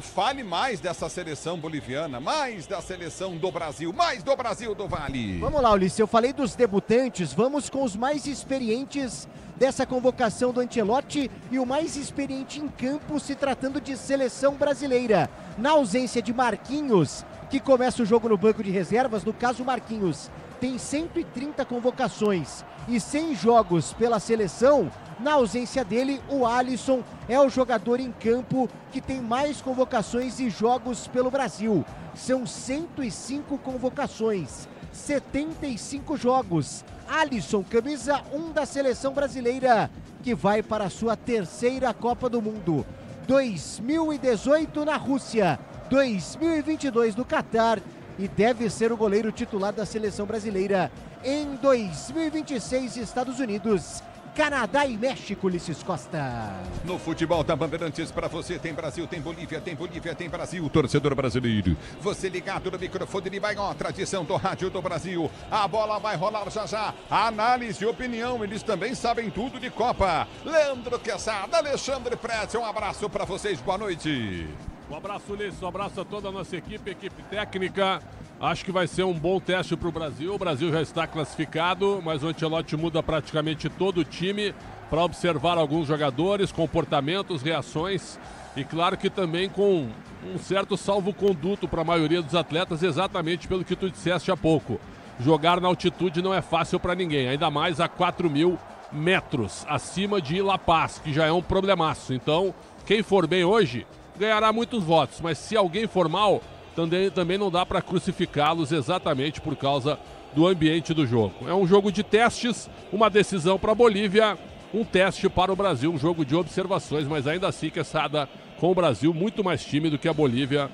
Fale mais dessa seleção boliviana, mais da seleção do Brasil, mais do Brasil do Vale. Vamos lá, Ulisses, eu falei dos debutantes, vamos com os mais experientes dessa convocação do Ancelotti e o mais experiente em campo se tratando de seleção brasileira. Na ausência de Marquinhos, que começa o jogo no banco de reservas, no caso Marquinhos tem 130 convocações e 100 jogos pela seleção. Na ausência dele, o Alisson é o jogador em campo que tem mais convocações e jogos pelo Brasil. São 105 convocações, 75 jogos. Alisson, camisa 1 da seleção brasileira, que vai para a sua 3ª Copa do Mundo. 2018 na Rússia, 2022 no Catar, e deve ser o goleiro titular da seleção brasileira em 2026, Estados Unidos, Canadá e México, Ulisses Costa. No futebol da Bandeirantes para você, tem Brasil, tem Bolívia, tem Brasil, torcedor brasileiro. Você ligado no microfone de Maior tradição do rádio do Brasil. A bola vai rolar já já. Análise e opinião, eles também sabem tudo de Copa. Leandro Quesada, Alexandre Pretzel, um abraço para vocês, boa noite. Um abraço, Ulisses, um abraço a toda a nossa equipe técnica. Acho que vai ser um bom teste para o Brasil. O Brasil já está classificado, mas o Ancelotti muda praticamente todo o time para observar alguns jogadores, comportamentos, reações e claro que também com um certo salvo-conduto para a maioria dos atletas, exatamente pelo que tu disseste há pouco. Jogar na altitude não é fácil para ninguém, ainda mais a 4.000 metros acima de La Paz, que já é um problemaço. Então, quem for bem hoje ganhará muitos votos, mas se alguém for mal, também não dá para crucificá-los exatamente por causa do ambiente do jogo. É um jogo de testes, uma decisão para a Bolívia, um teste para o Brasil, um jogo de observações, mas ainda assim, Quesada, com o Brasil muito mais tímido que a Bolívia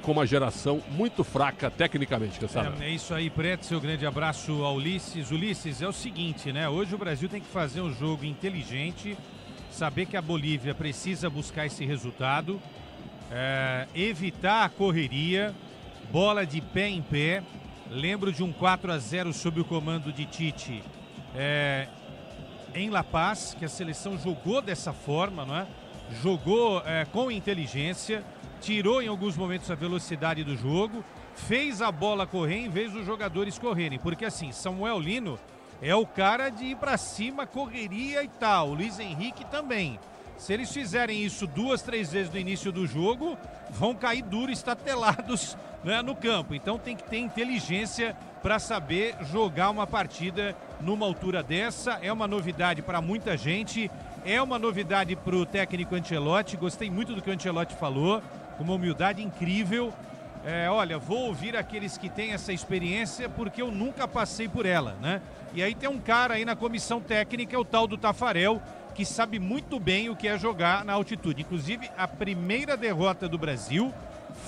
com uma geração muito fraca tecnicamente, Quesada. É isso aí, Preto, seu grande abraço ao Ulisses. Ulisses, é o seguinte, né? Hoje o Brasil tem que fazer um jogo inteligente, saber que a Bolívia precisa buscar esse resultado, evitar a correria, bola de pé em pé. Lembro de um 4-0 sob o comando de Tite em La Paz, que a seleção jogou dessa forma, não é? Jogou com inteligência, tirou em alguns momentos a velocidade do jogo, fez a bola correr em vez dos jogadores correrem, porque assim, Samuel Lino é o cara de ir pra cima, correria e tal. O Luiz Henrique também. Se eles fizerem isso 2, 3 vezes no início do jogo, vão cair duro, estatelados, né, no campo. Então tem que ter inteligência para saber jogar uma partida numa altura dessa. É uma novidade para muita gente. É uma novidade para o técnico Ancelotti. Gostei muito do que o Ancelotti falou. Com uma humildade incrível. Olha, vou ouvir aqueles que têm essa experiência porque eu nunca passei por ela, né? E aí tem um cara aí na comissão técnica, o tal do Tafarel, que sabe muito bem o que é jogar na altitude. Inclusive, a primeira derrota do Brasil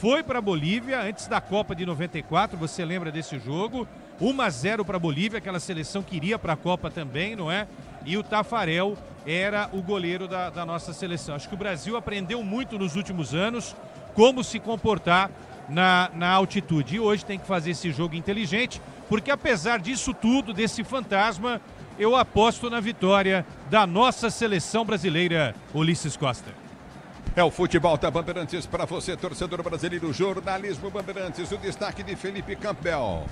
foi para a Bolívia antes da Copa de 94, você lembra desse jogo? 1-0 para a Bolívia, aquela seleção que iria para a Copa também, não é? E o Tafarel era o goleiro da nossa seleção. Acho que o Brasil aprendeu muito nos últimos anos como se comportar na altitude. E hoje tem que fazer esse jogo inteligente, porque apesar disso tudo, desse fantasma, eu aposto na vitória da nossa seleção brasileira, Ulisses Costa. É o futebol da Bandeirantes para você, torcedor brasileiro. Jornalismo Bandeirantes, o destaque de Felipe Campbell.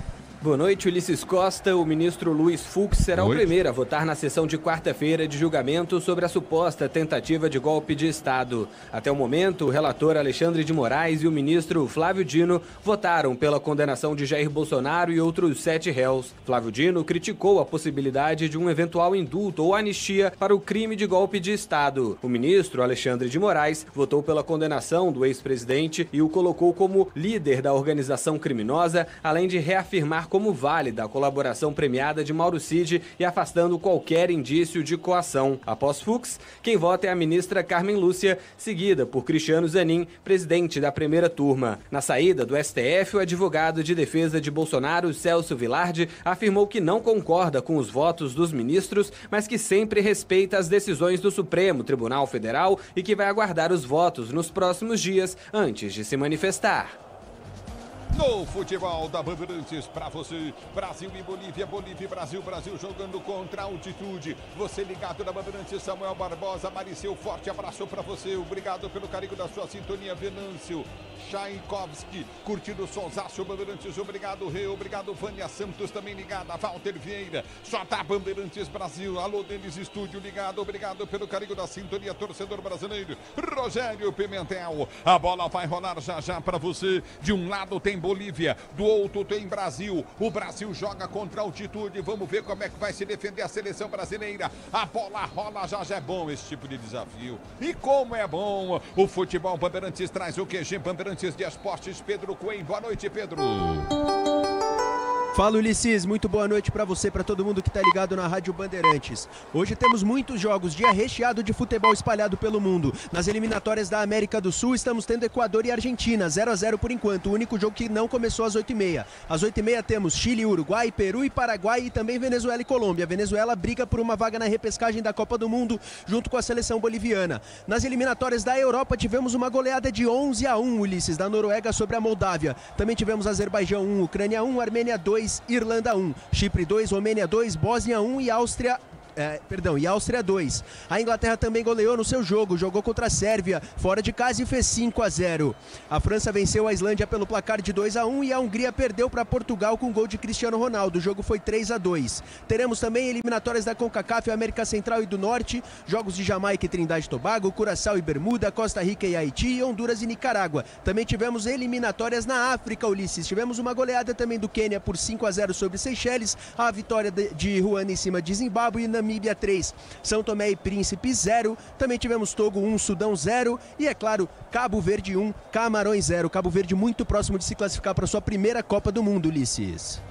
Boa noite, Ulisses Costa. O ministro Luiz Fux será o primeiro a votar na sessão de quarta-feira de julgamento sobre a suposta tentativa de golpe de Estado. Até o momento, o relator Alexandre de Moraes e o ministro Flávio Dino votaram pela condenação de Jair Bolsonaro e outros 7 réus. Flávio Dino criticou a possibilidade de um eventual indulto ou anistia para o crime de golpe de Estado. O ministro Alexandre de Moraes votou pela condenação do ex-presidente e o colocou como líder da organização criminosa, além de reafirmar como válida a colaboração premiada de Mauro Cid e afastando qualquer indício de coação. Após Fux, quem vota é a ministra Carmen Lúcia, seguida por Cristiano Zanin, presidente da primeira turma. Na saída do STF, o advogado de defesa de Bolsonaro, Celso Vilardi, afirmou que não concorda com os votos dos ministros, mas que sempre respeita as decisões do Supremo Tribunal Federal e que vai aguardar os votos nos próximos dias antes de se manifestar. No futebol da Bandeirantes para você, Brasil e Bolívia, Bolívia e Brasil, Brasil jogando contra a altitude. Você ligado na Bandeirantes, Samuel Barbosa, Mariceu, forte abraço para você. Obrigado pelo carinho da sua sintonia, Venâncio Tchaikovsky, curtindo o sonsaço Bandeirantes, obrigado Rê, obrigado Vânia Santos, também ligada, Walter Vieira, só tá Bandeirantes Brasil, alô Denis Estúdio ligado, obrigado pelo carinho da sintonia, torcedor brasileiro, Rogério Pimentel, a bola vai rolar já já para você, de um lado tem Bolívia, do outro tem Brasil, o Brasil joga contra a altitude, vamos ver como é que vai se defender a seleção brasileira, a bola rola já já, é bom esse tipo de desafio, e como é bom, o futebol Bandeirantes traz o QG Bandeirantes de Esportes, Pedro Coen, boa noite Pedro. Fala Ulisses, muito boa noite para você, para todo mundo que tá ligado na Rádio Bandeirantes. Hoje temos muitos jogos, dia recheado de futebol espalhado pelo mundo. Nas eliminatórias da América do Sul estamos tendo Equador e Argentina, 0-0 por enquanto, o único jogo que não começou às 8h30. Às 8h30 temos Chile, Uruguai, Peru e Paraguai e também Venezuela e Colômbia. A Venezuela briga por uma vaga na repescagem da Copa do Mundo junto com a seleção boliviana. Nas eliminatórias da Europa tivemos uma goleada de 11-1, Ulisses, da Noruega sobre a Moldávia. Também tivemos Azerbaijão 1, Ucrânia 1, Armênia 2, Irlanda 1, Chipre 2, Romênia 2, Bósnia 1 e Áustria 2. A Inglaterra também goleou no seu jogo, jogou contra a Sérvia, fora de casa e fez 5-0. A França venceu a Islândia pelo placar de 2-1 e a Hungria perdeu para Portugal com gol de Cristiano Ronaldo, o jogo foi 3-2. Teremos também eliminatórias da CONCACAF, América Central e do Norte, jogos de Jamaica e Trindade e Tobago, Curaçao e Bermuda, Costa Rica e Haiti, e Honduras e Nicarágua. Também tivemos eliminatórias na África, Ulisses, tivemos uma goleada também do Quênia por 5-0 sobre Seychelles, a vitória de Ruanda em cima de Zimbábue e Namíbia 3, São Tomé e Príncipe 0, também tivemos Togo 1, Sudão 0 e, é claro, Cabo Verde 1, Camarões 0. Cabo Verde muito próximo de se classificar para sua primeira Copa do Mundo, Ulisses.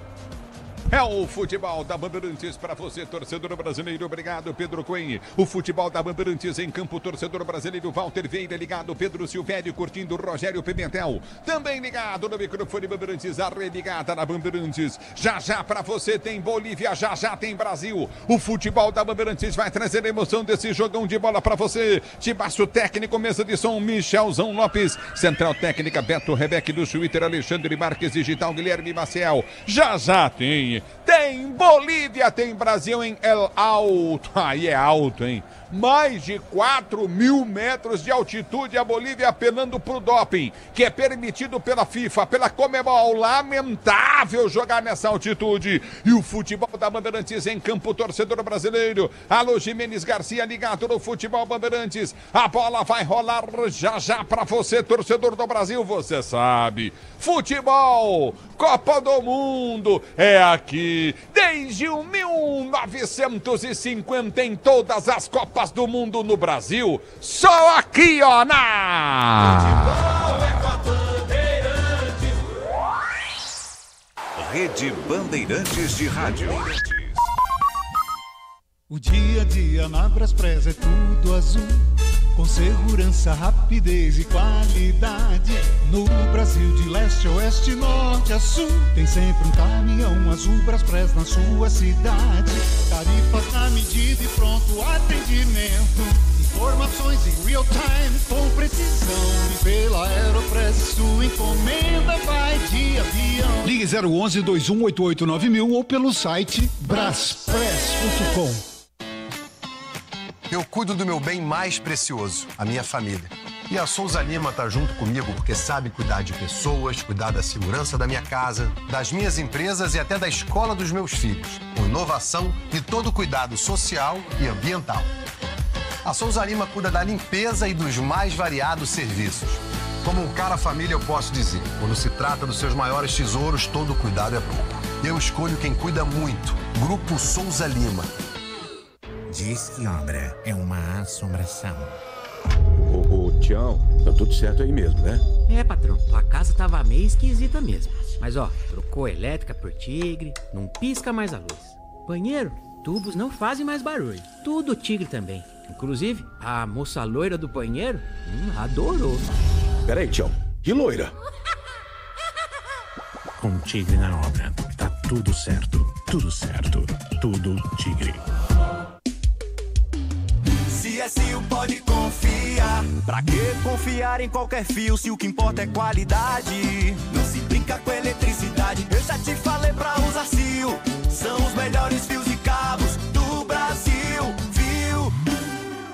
É o futebol da Bandeirantes para você, torcedor brasileiro. Obrigado, Pedro Coen. O futebol da Bandeirantes em campo, torcedor brasileiro. Walter Vieira ligado, Pedro Silvério curtindo, Rogério Pimentel. Também ligado no microfone Bandeirantes, a rede ligada na Bandeirantes. Já já para você tem Bolívia, já já tem Brasil. O futebol da Bandeirantes vai trazer a emoção desse jogão de bola para você. Tibaço técnico, mesa de som, Michelzão Lopes. Central técnica, Beto Rebeque do Twitter, Alexandre Marques, digital, Guilherme Maciel. Já já tem Bolívia, tem Brasil em El Alto. Aí é alto, hein? Mais de 4.000 metros de altitude, a Bolívia apelando pro doping, que é permitido pela FIFA, pela Conmebol. Lamentável jogar nessa altitude. E o futebol da Bandeirantes em campo, torcedor brasileiro. Alô, Jimenez Garcia ligado no futebol Bandeirantes. A bola vai rolar já já pra você, torcedor do Brasil, você sabe. Futebol, Copa do Mundo, é aqui. Desde o 1950 em todas as Copas do Mundo no Brasil, só aqui, ó, Rede Bandeirantes de Rádio. O dia a dia na Braspress é tudo azul, com segurança, rapidez e qualidade. No Brasil de leste a oeste, norte a sul, tem sempre um caminhão azul Braspress na sua cidade. Tarifas na medida e pronto atendimento. Informações em real time, com precisão. E pela Aeropress, sua encomenda vai de avião. Ligue 011 2188 9000 ou pelo site braspress.com. Eu cuido do meu bem mais precioso, a minha família. E a Souza Lima tá junto comigo porque sabe cuidar de pessoas, cuidar da segurança da minha casa, das minhas empresas e até da escola dos meus filhos, com inovação e todo cuidado social e ambiental. A Souza Lima cuida da limpeza e dos mais variados serviços. Como um cara família, eu posso dizer, quando se trata dos seus maiores tesouros, todo cuidado é pouco. Eu escolho quem cuida muito, Grupo Souza Lima. Diz que obra é uma assombração. Ô, Tião, tá tudo certo aí mesmo, né? É, patrão, tua casa tava meio esquisita mesmo. Mas ó, trocou a elétrica por Tigre, não pisca mais a luz. Banheiro, tubos não fazem mais barulho. Tudo Tigre também. Inclusive, a moça loira do banheiro adorou. Peraí, Tião, que loira? Com Tigre na obra, tá tudo certo, tudo Tigre. CSU pode confiar. Pra que confiar em qualquer fio se o que importa é qualidade? Não se brinca com eletricidade. Eu já te falei pra usar CIO. São os melhores fios e cabos do Brasil, viu?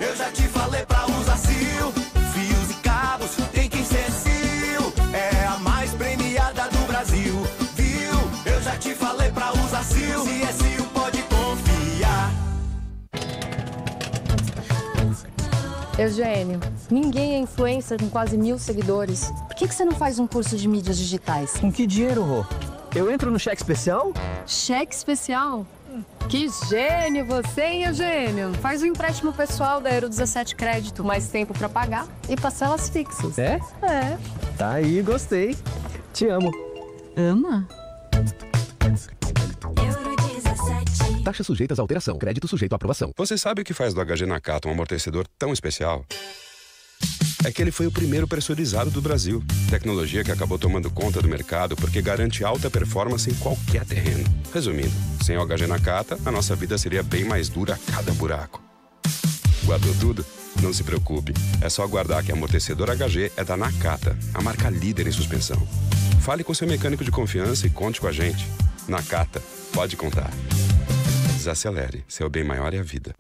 Eu já te falei pra usar CIO. Fios e cabos tem que ser CIO. É a mais premiada do Brasil, viu? Eu já te falei pra usar CIO. CSU pode confiar. Eugênio, ninguém é influencer com quase 1000 seguidores. Por que você não faz um curso de mídias digitais? Com que dinheiro, Rô? Eu entro no cheque especial? Cheque especial? Que gênio você, hein, Eugênio? Faz um empréstimo pessoal da Euro 17 Crédito, mais tempo pra pagar e parcelas fixas. É? É. Tá aí, gostei. Te amo. Ama? Taxas sujeitas à alteração. Crédito sujeito à aprovação. Você sabe o que faz do HG Nakata um amortecedor tão especial? É que ele foi o primeiro pressurizado do Brasil. Tecnologia que acabou tomando conta do mercado porque garante alta performance em qualquer terreno. Resumindo, sem o HG Nakata, a nossa vida seria bem mais dura a cada buraco. Guardou tudo? Não se preocupe. É só guardar que amortecedor HG é da Nakata, a marca líder em suspensão. Fale com seu mecânico de confiança e conte com a gente. Nakata, pode contar. Desacelere, seu bem maior é a vida.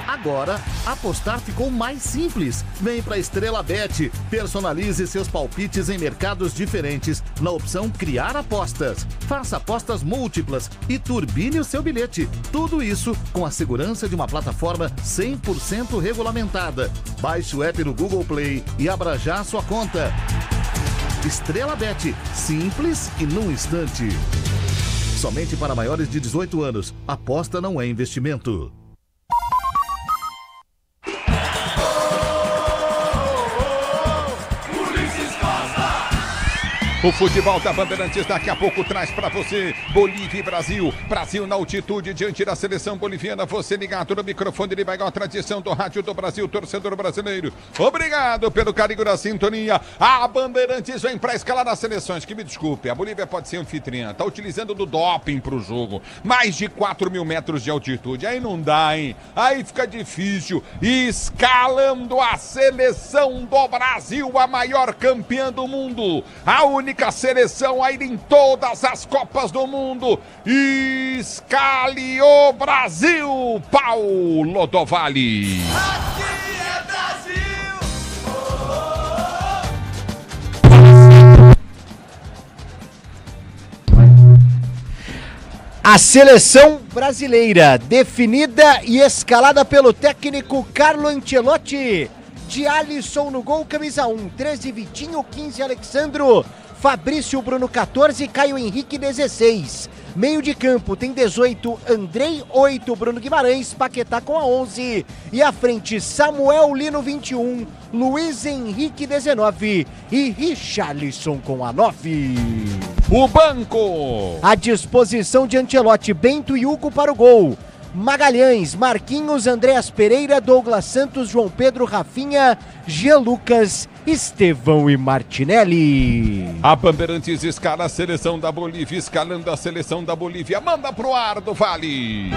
Agora, apostar ficou mais simples. Vem pra Estrela Bet. Personalize seus palpites em mercados diferentes na opção Criar Apostas. Faça apostas múltiplas e turbine o seu bilhete. Tudo isso com a segurança de uma plataforma 100% regulamentada. Baixe o app no Google Play e abra já a sua conta. Estrela Bet. Simples e num instante. Somente para maiores de 18 anos. Aposta não é investimento. O futebol da Bandeirantes daqui a pouco traz para você Bolívia e Brasil. Brasil na altitude diante da seleção boliviana. Você ligado no microfone de Baigão, a tradição do rádio do Brasil, torcedor brasileiro. Obrigado pelo carinho da sintonia. A Bandeirantes vem para escalar as seleções. Que me desculpe, a Bolívia pode ser anfitriã. Tá utilizando do doping pro jogo. Mais de 4.000 metros de altitude. Aí não dá, hein? Aí fica difícil. Escalando a seleção do Brasil, a maior campeã do mundo. A única seleção a ir em todas as Copas do Mundo. Escale o Brasil, Paulo do Vale. Aqui é Brasil. A seleção brasileira, definida e escalada pelo técnico Carlo Ancelotti. De Alisson no gol, camisa 1, 13 Vitinho, 15 Alexandro, Fabrício Bruno 14, Caio Henrique 16. Meio de campo tem 18 Andrei, 8 Bruno Guimarães, Paquetá com a 11. E à frente Samuel Lino 21, Luiz Henrique 19 e Richarlison com a 9. O banco! À disposição de Ancelotti, Bento e Hugo para o gol. Magalhães, Marquinhos, Andréas Pereira, Douglas Santos, João Pedro, Rafinha, Jean Lucas, Estevão e Martinelli. A Bandeirantes escala a seleção da Bolívia, escalando a seleção da Bolívia. Manda pro ar do Vale.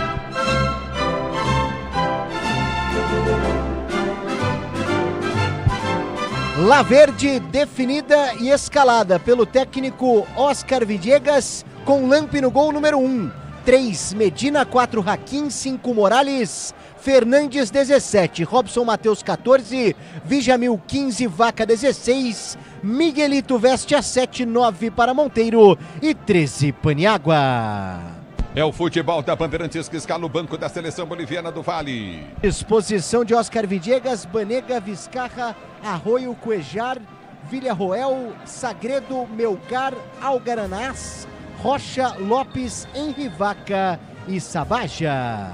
La Verde definida e escalada pelo técnico Oscar Villegas, com Lampe no gol número 1. 3, Medina, 4, Hakim, 5, Morales, Fernandes 17, Robson Mateus 14, Vijamil 15, Vaca 16, Miguelito veste a 7, 9 para Monteiro e 13 Paniagua. É o futebol da Bandeirantes que escala o banco da seleção boliviana do Vale. Exposição de Oscar Villegas, Banega, Vizcarra, Arroio, Cuejar, Villarroel, Sagredo, Melgar, Algaranás, Rocha, Lopes, Henri Vaca e Sabaja.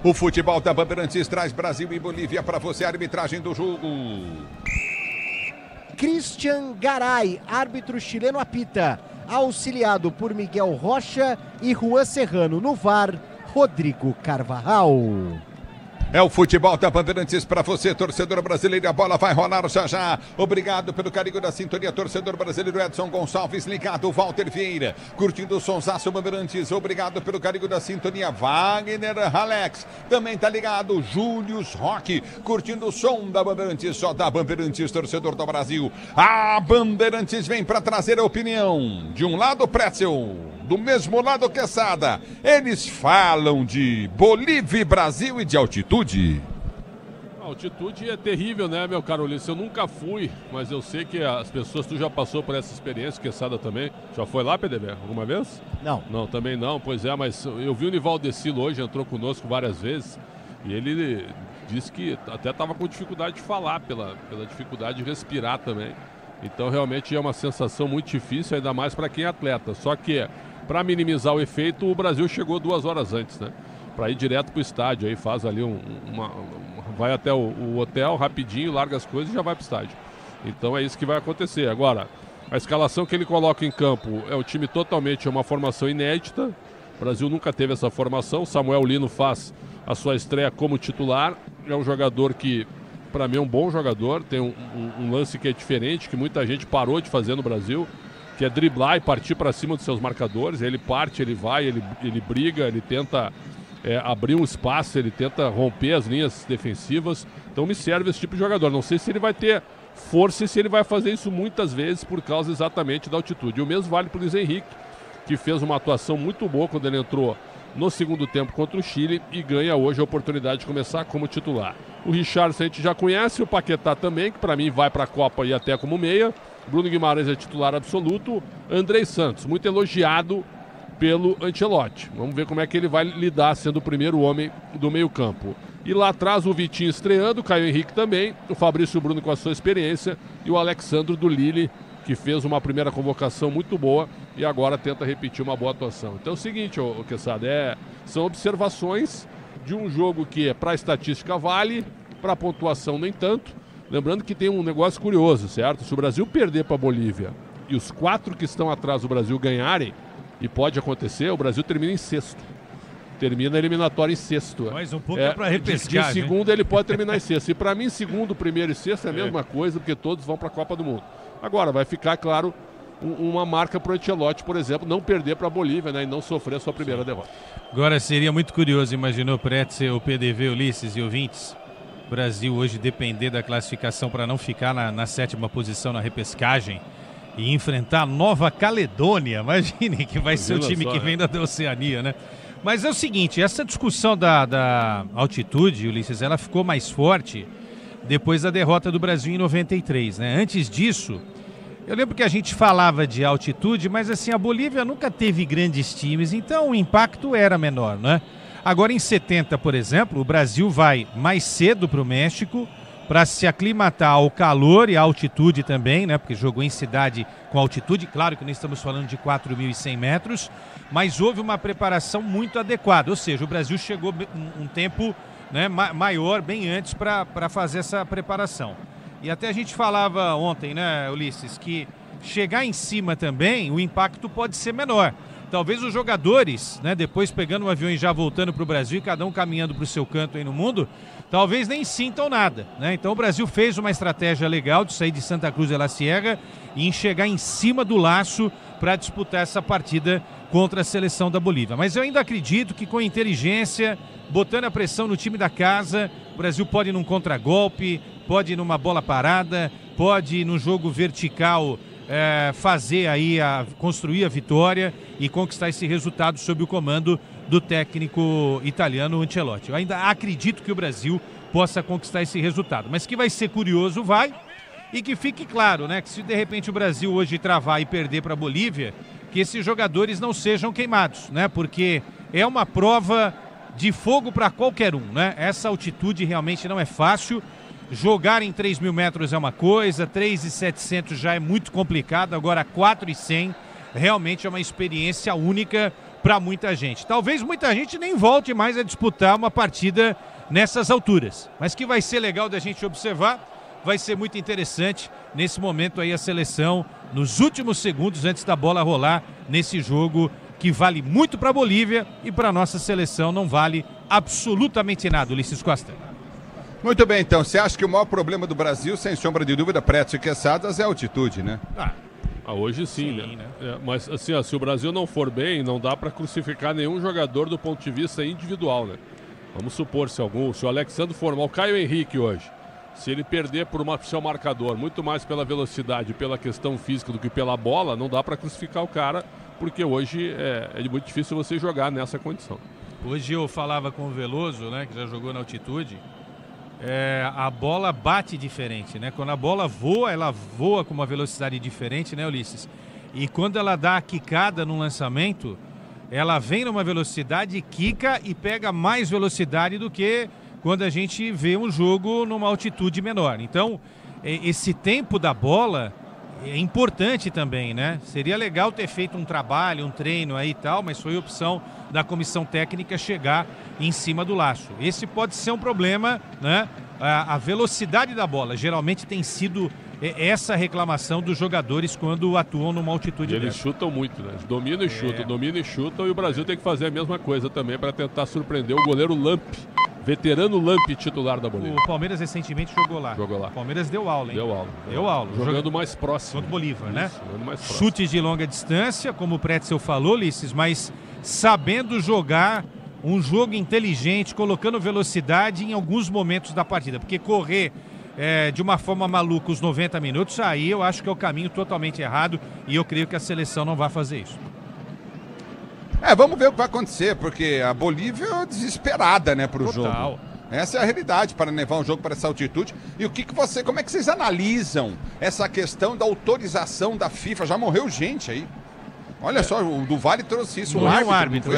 O futebol da Bandeirantes traz Brasil e Bolívia para você, a arbitragem do jogo. Christian Garay, árbitro chileno apita, auxiliado por Miguel Rocha e Juan Serrano. No VAR, Rodrigo Carvajal. É o futebol da Bandeirantes para você, torcedor brasileiro. A bola vai rolar já já. Obrigado pelo carinho da sintonia, torcedor brasileiro. Edson Gonçalves ligado, Walter Vieira curtindo o sonsaço Bandeirantes. Obrigado pelo carinho da sintonia, Wagner Alex também tá ligado. Július Roque curtindo o som da Bandeirantes, só da Bandeirantes, torcedor do Brasil. A Bandeirantes vem para trazer a opinião. De um lado, Pretzel, do mesmo lado, Quesada. Eles falam de Bolívia e Brasil e de altitude. A altitude é terrível, né, meu caro Ulisses? Eu nunca fui, mas eu sei que as pessoas, tu já passou por essa experiência, Quesada também. Já foi lá, PDB, alguma vez? Não. Não, também não, pois é, mas eu vi o Nivaldo Decilo hoje, entrou conosco várias vezes, e ele disse que até estava com dificuldade de falar, pela dificuldade de respirar também. Então realmente é uma sensação muito difícil, ainda mais para quem é atleta. Só que, para minimizar o efeito, o Brasil chegou 2 horas antes, né? Para ir direto para o estádio, aí faz ali vai até o hotel rapidinho, larga as coisas e já vai para o estádio. Então é isso que vai acontecer. Agora, a escalação que ele coloca em campo é o time totalmente, é uma formação inédita. O Brasil nunca teve essa formação. Samuel Lino faz a sua estreia como titular. É um jogador que, para mim, é um bom jogador. Tem um lance que é diferente, que muita gente parou de fazer no Brasil, que é driblar e partir para cima dos seus marcadores. Ele parte, ele vai, ele briga, ele tenta abrir um espaço, ele tenta romper as linhas defensivas. Então me serve esse tipo de jogador. Não sei se ele vai ter força e se ele vai fazer isso muitas vezes por causa exatamente da altitude. E o mesmo vale para o Luiz Henrique, que fez uma atuação muito boa quando ele entrou no segundo tempo contra o Chile e ganha hoje a oportunidade de começar como titular. O Richarlison a gente já conhece, o Paquetá também, que para mim vai para a Copa e até como meia. Bruno Guimarães é titular absoluto. Andrei Santos, muito elogiado pelo Ancelotti. Vamos ver como é que ele vai lidar sendo o primeiro homem do meio-campo. E lá atrás o Vitinho estreando, o Caio Henrique também, o Fabrício Bruno com a sua experiência e o Alexandro do Lille, que fez uma primeira convocação muito boa e agora tenta repetir uma boa atuação. Então é o seguinte, Quesada, são observações de um jogo que para a estatística vale, para a pontuação nem tanto. Lembrando que tem um negócio curioso, certo? Se o Brasil perder para a Bolívia e os 4 que estão atrás do Brasil ganharem, e pode acontecer, o Brasil termina em sexto. Termina a eliminatória em sexto. Mais um pouco é para repescar. De segundo ele pode terminar em sexto. E para mim, segundo, primeiro e sexto é a mesma coisa, porque todos vão para a Copa do Mundo. Agora, vai ficar, claro, uma marca para o Ancelotti, por exemplo, não perder para a Bolívia, né, e não sofrer a sua primeira derrota. Agora, seria muito curioso, imaginou, Pretzel, o PDV, Ulisses e ouvintes, o Brasil hoje depender da classificação para não ficar na 7ª posição na repescagem e enfrentar a Nova Caledônia. Imagine que vai ser o time que vem da Oceania, né? Mas é o seguinte, essa discussão da altitude, Ulisses, ela ficou mais forte depois da derrota do Brasil em 93, né? Antes disso, eu lembro que a gente falava de altitude, mas assim, a Bolívia nunca teve grandes times, então o impacto era menor, né? Agora em 70, por exemplo, o Brasil vai mais cedo para o México, para se aclimatar ao calor e à altitude também, né? Porque jogou em cidade com altitude, claro que não estamos falando de 4.100 metros, mas houve uma preparação muito adequada, ou seja, o Brasil chegou um tempo, né, maior, bem antes para fazer essa preparação. E até a gente falava ontem, né, Ulisses, que chegar em cima também, o impacto pode ser menor. Talvez os jogadores, né, depois pegando um avião e já voltando para o Brasil, e cada um caminhando para o seu canto aí no mundo, talvez nem sintam nada, né? Então o Brasil fez uma estratégia legal de sair de Santa Cruz de la Sierra e chegar em cima do laço para disputar essa partida contra a seleção da Bolívia. Mas eu ainda acredito que com inteligência, botando a pressão no time da casa, o Brasil pode ir num contragolpe, pode ir numa bola parada pode no jogo vertical fazer aí, construir a vitória e conquistar esse resultado sob o comando do técnico italiano Ancelotti. Eu ainda acredito que o Brasil possa conquistar esse resultado, mas que vai ser curioso, vai, e que fique claro, né, que se de repente o Brasil hoje travar e perder para a Bolívia, que esses jogadores não sejam queimados, né, porque é uma prova de fogo para qualquer um, né, essa altitude realmente não é fácil, jogar em 3.000 metros é uma coisa, 3.700 já é muito complicado, agora 4.100 realmente é uma experiência única para muita gente. Talvez muita gente nem volte mais a disputar uma partida nessas alturas, mas que vai ser legal da gente observar, vai ser muito interessante nesse momento aí a seleção, nos últimos segundos antes da bola rolar nesse jogo que vale muito para a Bolívia e para a nossa seleção não vale absolutamente nada, Ulisses Costa. Muito bem, então, você acha que o maior problema do Brasil, sem sombra de dúvida, Prédio e Quesadas, é a altitude, né? Hoje sim, né? Mas assim, se o Brasil não for bem, não dá para crucificar nenhum jogador do ponto de vista individual, né? Vamos supor, se o Alexandre for mal, o Caio Henrique hoje, se ele perder por seu marcador, muito mais pela velocidade e pela questão física do que pela bola, não dá para crucificar o cara, porque hoje é muito difícil você jogar nessa condição. Hoje eu falava com o Veloso, né, que já jogou na altitude, a bola bate diferente, né? Quando a bola voa, ela voa com uma velocidade diferente, né, Ulisses? E quando ela dá a quicada no lançamento, ela vem numa velocidade, quica e pega mais velocidade do que quando a gente vê um jogo numa altitude menor. Então, esse tempo da bola é importante também, né? Seria legal ter feito um trabalho, um treino aí e tal, mas foi opção da comissão técnica chegar em cima do laço. Esse pode ser um problema, né? A velocidade da bola geralmente tem sido essa reclamação dos jogadores quando atuam numa altitude dessa. Eles chutam muito, né? Dominam e chutam, e o Brasil tem que fazer a mesma coisa também para tentar surpreender o goleiro Lamp, veterano Lamp, titular da Bolívia. O Palmeiras recentemente jogou lá. O Palmeiras deu aula, hein? Deu aula. Jogando mais próximo. Contra o Bolívar, né? Jogando mais próximo. Chutes de longa distância, como o Pretzel falou, Ulisses, mas sabendo jogar um jogo inteligente, colocando velocidade em alguns momentos da partida. Porque correr de uma forma maluca os 90 minutos, aí eu acho que é o caminho totalmente errado e eu creio que a seleção não vai fazer isso. Vamos ver o que vai acontecer, porque a Bolívia é desesperada, né, pro jogo. Essa é a realidade para levar um jogo para essa altitude. E como é que vocês analisam essa questão da autorização da FIFA? Já morreu gente aí. Olha só, o do Vale trouxe isso. Um árbitro.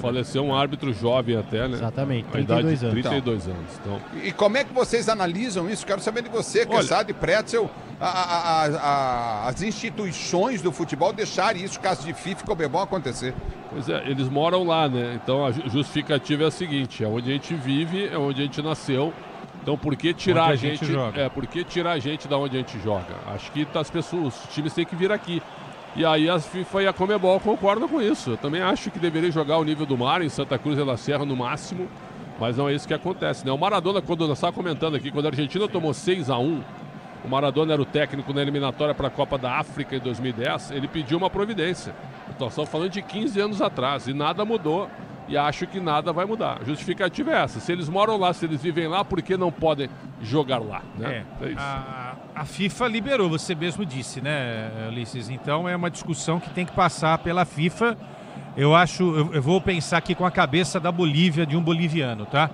Faleceu um árbitro jovem até, né? Exatamente, 32 anos. 32 anos. Então. E como é que vocês analisam isso? Quero saber de você, Quesada e Pretzel, as instituições do futebol deixarem isso, caso de FIFA e Conmebol, acontecer. Pois é, eles moram lá, né? Então a justificativa é a seguinte: é onde a gente vive, é onde a gente nasceu. Então por que tirar a gente joga? Por que tirar a gente da onde a gente joga? Acho que os times têm que vir aqui. E aí a FIFA e a Conmebol concordam com isso. Eu também acho que deveria jogar ao nível do mar, em Santa Cruz de la Sierra no máximo, mas não é isso que acontece, né? O Maradona, quando eu estava comentando aqui, quando a Argentina tomou 6-1, o Maradona era o técnico na eliminatória para a Copa da África em 2010, ele pediu uma providência. Então estamos falando de 15 anos atrás e nada mudou e acho que nada vai mudar. A justificativa é essa: se eles moram lá, se eles vivem lá, por que não podem jogar lá, né? É isso. A FIFA liberou, você mesmo disse, né, Ulisses? Então é uma discussão que tem que passar pela FIFA. Eu vou pensar aqui com a cabeça da Bolívia, de um boliviano, tá?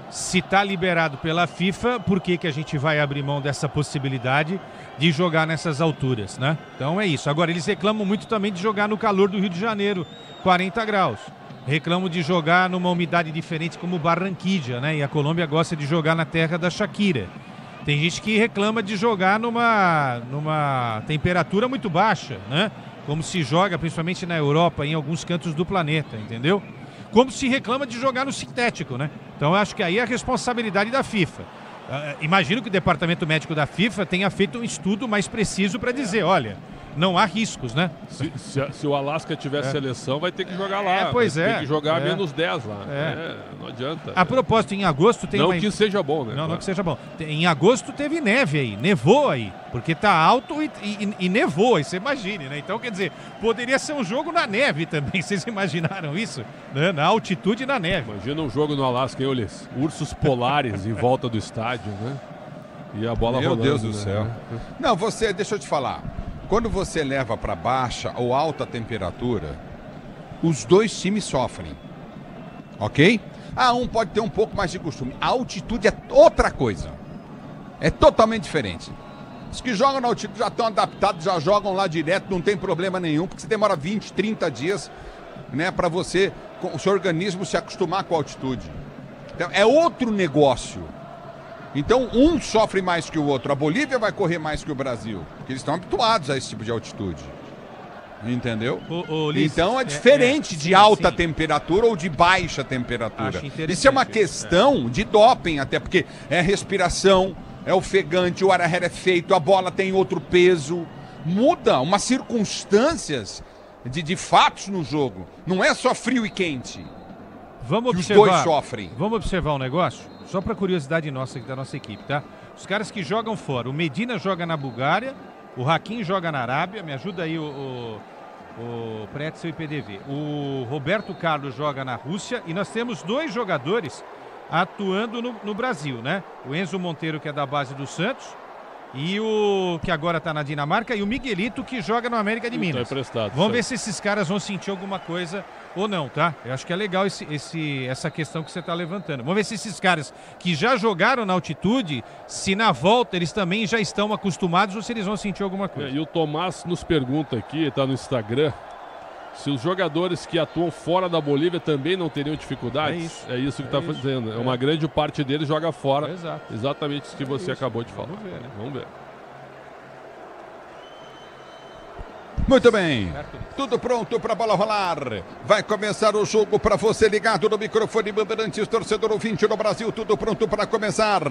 Se está liberado pela FIFA, por que a gente vai abrir mão dessa possibilidade de jogar nessas alturas, né? Então é isso. Agora, eles reclamam muito também de jogar no calor do Rio de Janeiro, 40 graus. Reclamam de jogar numa umidade diferente como Barranquilla, né? E a Colômbia gosta de jogar na terra da Shakira. Tem gente que reclama de jogar numa temperatura muito baixa, né? Como se joga principalmente na Europa, em alguns cantos do planeta, entendeu? Como se reclama de jogar no sintético, né? Então eu acho que aí é a responsabilidade da FIFA. Imagino que o departamento médico da FIFA tenha feito um estudo mais preciso para dizer, olha, não há riscos, né? Se o Alasca tiver seleção, vai ter que jogar lá. Vai ter que jogar menos 10 lá. Não adianta. A propósito, em agosto tem... Não que seja bom, né? Não que seja bom. Em agosto teve neve aí, nevou aí, porque tá alto e nevou, aí você imagine, né? Então, quer dizer, poderia ser um jogo na neve também, vocês imaginaram isso? Né? Na altitude e na neve. Imagina um jogo no Alasca, hein, Ulisses? Ursos polares em volta do estádio, né? E a bola Meu rolando, Deus do né? céu. Não, deixa eu te falar. Quando você leva para baixa ou alta temperatura, os dois times sofrem. Ok? Um pode ter um pouco mais de costume. A altitude é outra coisa. É totalmente diferente. Os que jogam na altitude já estão adaptados, já jogam lá direto, não tem problema nenhum, porque você demora 20, 30 dias, né, para o seu organismo se acostumar com a altitude. Então, é outro negócio. Então, um sofre mais que o outro. A Bolívia vai correr mais que o Brasil, porque eles estão habituados a esse tipo de altitude. Entendeu? Então, é diferente de alta temperatura ou de baixa temperatura. Isso é uma questão de doping, até porque é respiração, é ofegante, o ar rarefeito, a bola tem outro peso. Muda umas circunstâncias de fatos no jogo. Não é só frio e quente. Os dois sofrem. Vamos observar um negócio? Só para curiosidade nossa, da nossa equipe, tá? Os caras que jogam fora. O Medina joga na Bulgária, o Hakim joga na Arábia. Me ajuda aí o Pretzel e PDV. O Roberto Carlos joga na Rússia. E nós temos 2 jogadores atuando no Brasil, né? O Enzo Monteiro, que é da base do Santos, e o que agora está na Dinamarca, e o Miguelito, que joga no América de Minas. Vamos ver se esses caras vão sentir alguma coisa ou não, tá? Eu acho que é legal essa questão que você está levantando. Vamos ver se esses caras que já jogaram na altitude, se na volta eles também já estão acostumados ou se eles vão sentir alguma coisa. E o Tomás nos pergunta aqui, está no Instagram, se os jogadores que atuam fora da Bolívia também não teriam dificuldades. É isso que está fazendo. Uma grande parte deles joga fora. Exatamente isso que você acabou de falar. Vamos ver, né? Vamos ver. Muito bem, tudo pronto para a bola rolar. Vai começar o jogo para você ligado no microfone Bandeirantes, torcedor ouvinte no Brasil, tudo pronto para começar.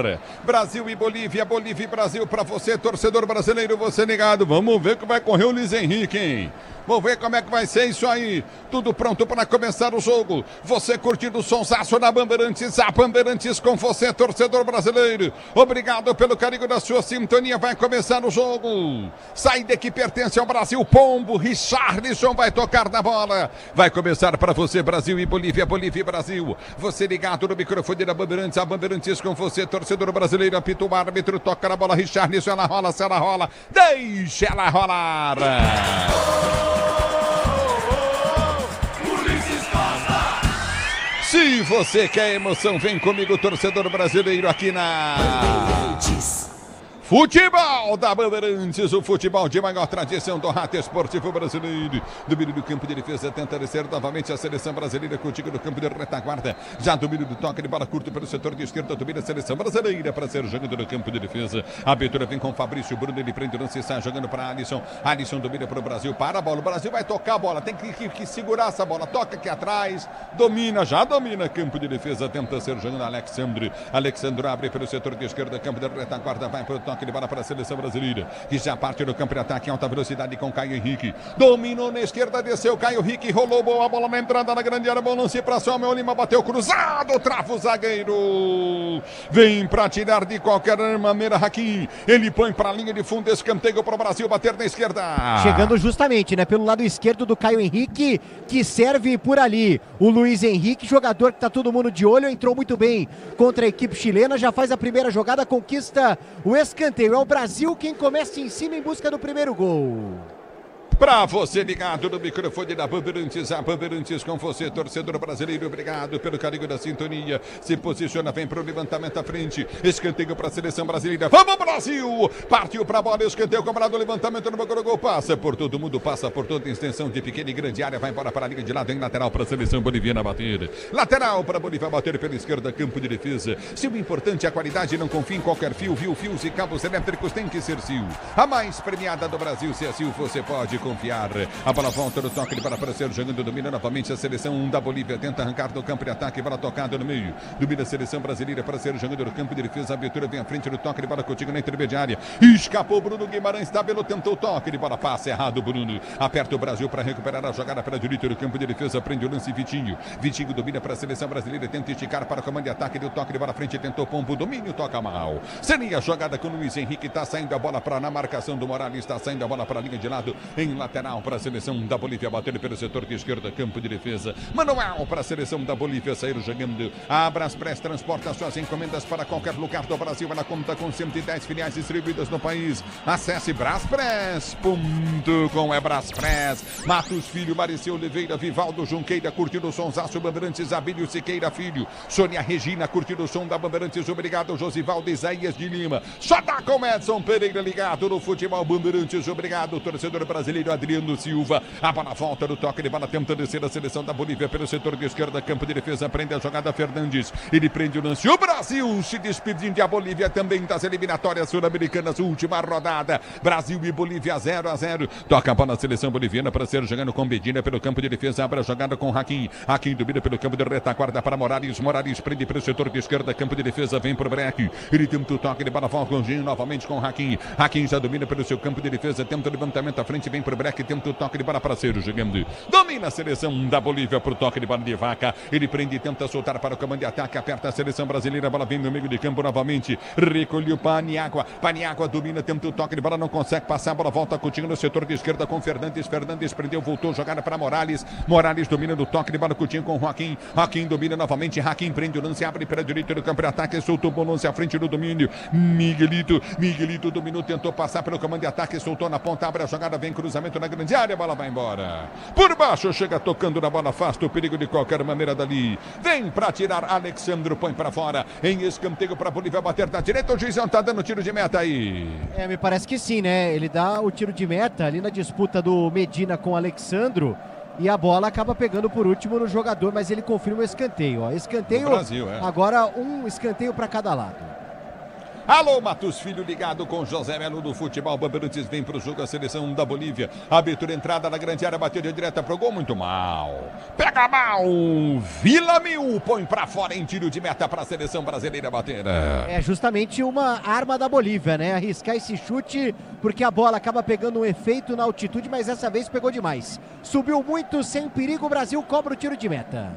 Brasil e Bolívia, Bolívia e Brasil para você, torcedor brasileiro, você ligado. Vamos ver como vai correr o Luiz Henrique, hein? Vamos ver como é que vai ser isso aí. Tudo pronto para começar o jogo. Você curtindo o sonsaço na Bandeirantes, a Bandeirantes com você, torcedor brasileiro. Obrigado pelo carinho da sua sintonia. Vai começar o jogo. Saída que pertence ao Brasil. Pombo, Richarlison vai tocar na bola. Vai começar para você, Brasil e Bolívia, Bolívia e Brasil. Você ligado no microfone da Bandeirantes, a Bandeirantes com você, torcedor brasileiro. Apita o árbitro, toca na bola, Richarlison, ela rola, se ela rola, deixa ela rolar. Se você quer emoção, vem comigo, torcedor brasileiro, aqui na Futebol da Bandeirantes, o futebol de maior tradição do rato esportivo brasileiro. Domínio do campo de defesa, tenta descer novamente a seleção brasileira contigo no campo de retaguarda. Já domínio do toque de bola curto pelo setor de esquerda, domina a seleção brasileira para ser jogando no campo de defesa. A abertura vem com Fabrício Bruno, ele prende o lance e sai jogando para Alisson. Alisson domina para o Brasil, para a bola. O Brasil vai tocar a bola, tem que segurar essa bola. Toca aqui atrás, domina, já domina campo de defesa, tenta ser jogando Alexandre. Alexandre abre pelo setor de esquerda, campo de retaguarda, vai para o toque de bola para a seleção brasileira, que já parte do campo de ataque em alta velocidade com Caio Henrique. Dominou na esquerda, desceu Caio Henrique, rolou boa bola na entrada na grande área, bom lance para Samuel Lima, bateu cruzado, trava o zagueiro. Vem para tirar de qualquer maneira Hakim. Ele põe para a linha de fundo, escanteio para o Brasil bater na esquerda. Chegando justamente, né, pelo lado esquerdo do Caio Henrique, que serve por ali. O Luiz Henrique, jogador que tá todo mundo de olho, entrou muito bem contra a equipe chilena, já faz a primeira jogada, conquista o escanteio. É o Brasil quem começa em cima em busca do primeiro gol. Pra você ligado no microfone da Bandeirantes, a Bandeirantes com você, torcedor brasileiro, obrigado pelo carinho da sintonia. Se posiciona, vem pro levantamento à frente, escanteio pra seleção brasileira. Vamos, Brasil! Partiu pra bola, escanteio, cobrado, levantamento no gol, passa por todo mundo, passa por toda a extensão de pequena e grande área, vai embora para a linha de lado, em lateral pra seleção boliviana bater. Lateral pra Bolívia bater pela esquerda, campo de defesa. Se o importante é a qualidade, não confie em qualquer fio, viu? Fios e cabos elétricos tem que ser Sil. A mais premiada do Brasil, se é Sil, você pode confiar. A bola volta no toque de bola para ser jogando, domina novamente a seleção da Bolívia, tenta arrancar do campo de ataque, bola tocada no meio, domina a seleção brasileira para ser jogando no campo de defesa, a abertura vem à frente do toque de bola contigo na intermediária, escapou Bruno Guimarães, tabelou, tentou o toque de bola, passa errado Bruno, aperta o Brasil para recuperar a jogada para a direita do campo de defesa, prende o lance Vitinho domina para a seleção brasileira, tenta esticar para o comando de ataque, deu toque de bola à frente, tentou pombo, domínio, toca mal, seria a jogada com o Luiz Henrique, está saindo a bola para na marcação do Morales, está saindo a bola para a linha de lado, em em lateral para a seleção da Bolívia, batendo pelo setor de esquerda, campo de defesa. Manuel para a seleção da Bolívia, sair jogando. A Braspress transporta suas encomendas para qualquer lugar do Brasil. Ela conta com 110 filiais distribuídas no país. Acesse braspress.com. É Braspress. Matos Filho, Mariceu Oliveira, Vivaldo Junqueira, curtindo o sonsaço, Bandeirantes, Abílio Siqueira Filho, Sônia Regina, curtindo o som da Bandeirantes. Obrigado, Josivaldo Isaías de Lima. Só dá com Edson Pereira ligado no futebol Bandeirantes. Obrigado, torcedor brasileiro Adriano Silva. A bola volta no toque de bola, tenta descer a seleção da Bolívia pelo setor de esquerda, campo de defesa, prende a jogada Fernandes. Ele prende o lance. O Brasil se despedindo da Bolívia também das eliminatórias sul-americanas, última rodada. Brasil e Bolívia 0-0. Toca a bola na seleção boliviana para ser jogando com Medina pelo campo de defesa, abre a jogada com Hakim. Hakim domina pelo campo de retaguarda para Morales. Morales prende pelo setor de esquerda, campo de defesa, vem pro Breck. Ele tenta o toque de bola, volta longinho novamente com Hakim. Hakim já domina pelo seu campo de defesa, tenta o levantamento à frente, vem pro Breck, tenta o toque de bola para ser jogando. Domina a seleção da Bolívia pro toque de bola de Vaca. Ele prende e tenta soltar para o comando de ataque, aperta a seleção brasileira, a bola vem no meio de campo novamente. Recolheu Paniagua. Paniagua domina, tenta o toque de bola, não consegue passar, a bola volta contigo no setor de esquerda com Fernandes. Fernandes prendeu, voltou, jogada para Morales. Morales domina no toque de bola curtinho com Joaquim. Joaquim domina novamente. Joaquim prende o lance, abre para a direita do campo de ataque, soltou o bom lance à frente do domínio. Miguelito dominou, tentou passar pelo comando de ataque, soltou na ponta, abre a jogada, vem cruzamento na grande área, a bola vai embora. Por baixo, chega tocando na bola, afasta o perigo de qualquer maneira dali. Vem para tirar, Alexandro põe para fora. Em escanteio para a Bolívia bater na direita. O juizão tá dando tiro de meta aí. Me parece que sim, né? Ele dá o tiro de meta ali na disputa do Medina com o Alexandro. E a bola acaba pegando por último no jogador, mas ele confirma o escanteio. Ó. Escanteio, Brasil, agora um escanteio para cada lado. Alô, Matos Filho ligado com José Melo do futebol. Bandeirantes vem para o jogo a seleção da Bolívia. Abertura, entrada na grande área, bateu de direta pro gol, muito mal. Pega mal, Vila Mil põe para fora em tiro de meta para a seleção brasileira bater. É justamente uma arma da Bolívia, né? Arriscar esse chute, porque a bola acaba pegando um efeito na altitude, mas dessa vez pegou demais. Subiu muito, sem perigo, o Brasil cobra o tiro de meta.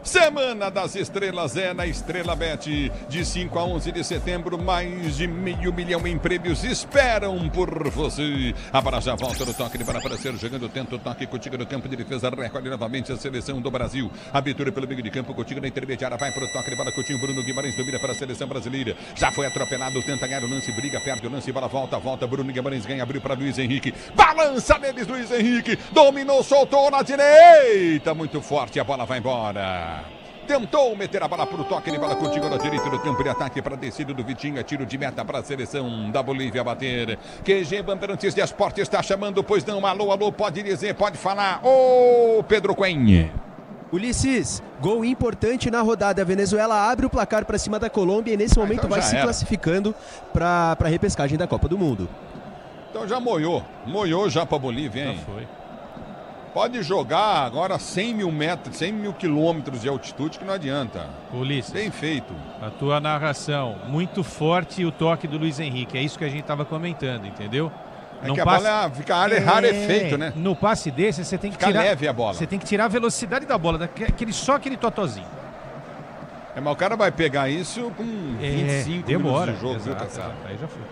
Semana das Estrelas é na Estrela Bet. De 5 a 11 de setembro, mais de 500 mil em prêmios esperam por você. A bola já volta no toque de bola para ser jogando. Tenta o toque contigo no campo de defesa. Recolhe novamente a seleção do Brasil. Abertura pelo meio de campo, contigo na intermediária. Vai para o toque de bola, Coutinho. Bruno Guimarães domina para a seleção brasileira. Já foi atropelado, tenta ganhar o lance, briga, perde o lance, bola volta. Bruno Guimarães ganha, abriu para Luiz Henrique. Balança neles, Luiz Henrique. Dominou, soltou na direita. Muito forte, a bola vai embora. Tentou meter a bola para o toque de bola contigo na direita do campo de ataque para a descida do Vitinho. Tiro de meta para a seleção da Bolívia bater. QG Bandeirantes de Esporte está chamando, pois não? Alô, pode dizer, pode falar. Ô, Pedro Cunha. Ulisses, gol importante na rodada. A Venezuela abre o placar para cima da Colômbia e nesse momento então vai se classificando para a repescagem da Copa do Mundo. Então já moiou já para a Bolívia, hein? Já foi. Pode jogar agora 100 mil quilômetros de altitude que não adianta. Ulisses, bem feito. A tua narração, muito forte o toque do Luiz Henrique. É isso que a gente estava comentando, entendeu? Que a bola fica rarefeito, né? No passe desse, você tem que tirar... leve a bola. Você tem que tirar a velocidade da bola, só aquele totozinho. Mas o cara vai pegar isso com 25 minutos de jogo. Exato. Aí já foi.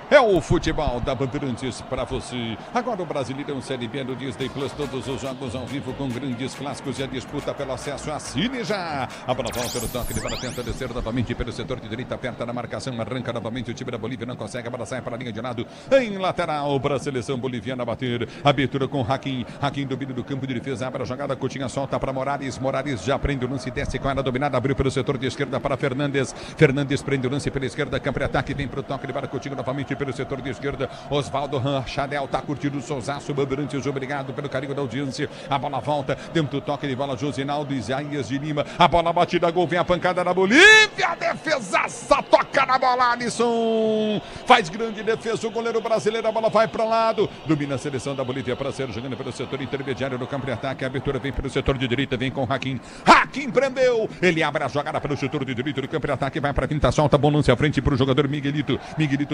É o futebol da Bandeirantes para você. Agora o Brasileirão Série B do Disney Plus. Todos os jogos ao vivo com grandes clássicos e a disputa pelo acesso. Assine já. A bola volta no toque de bola. Tenta descer novamente pelo setor de direita. Aperta na marcação. Arranca novamente o time da Bolívia. Não consegue. A bola sai para a linha de lado. Em lateral para a seleção boliviana bater. Abertura com Hakim. Hakim domina do campo de defesa. Abre a jogada. Coutinho solta para Morales. Morales já prende o lance. Desce com ela dominada. Abriu pelo setor de esquerda para Fernandes. Fernandes prende o lance pela esquerda. Campo de ataque. Vem para o toque de bola. Coutinho novamente pelo setor de esquerda, Osvaldo Chanel tá curtindo o Souzaço, Bandeirantes, obrigado pelo carinho da audiência. A bola volta, dentro do toque de bola, Josinaldo Isaías de Lima, a bola batida, gol, vem a pancada na Bolívia, a defesaça, toca na bola, Alisson, faz grande defesa, o goleiro brasileiro, a bola vai para o lado, domina a seleção da Bolívia para ser jogando pelo setor intermediário do campo de ataque, a abertura vem pelo setor de direita, vem com Hakim prendeu, ele abre a jogada pelo setor de direita do campo de ataque, vai para a quinta, solta, bom lance à frente para o jogador Miguelito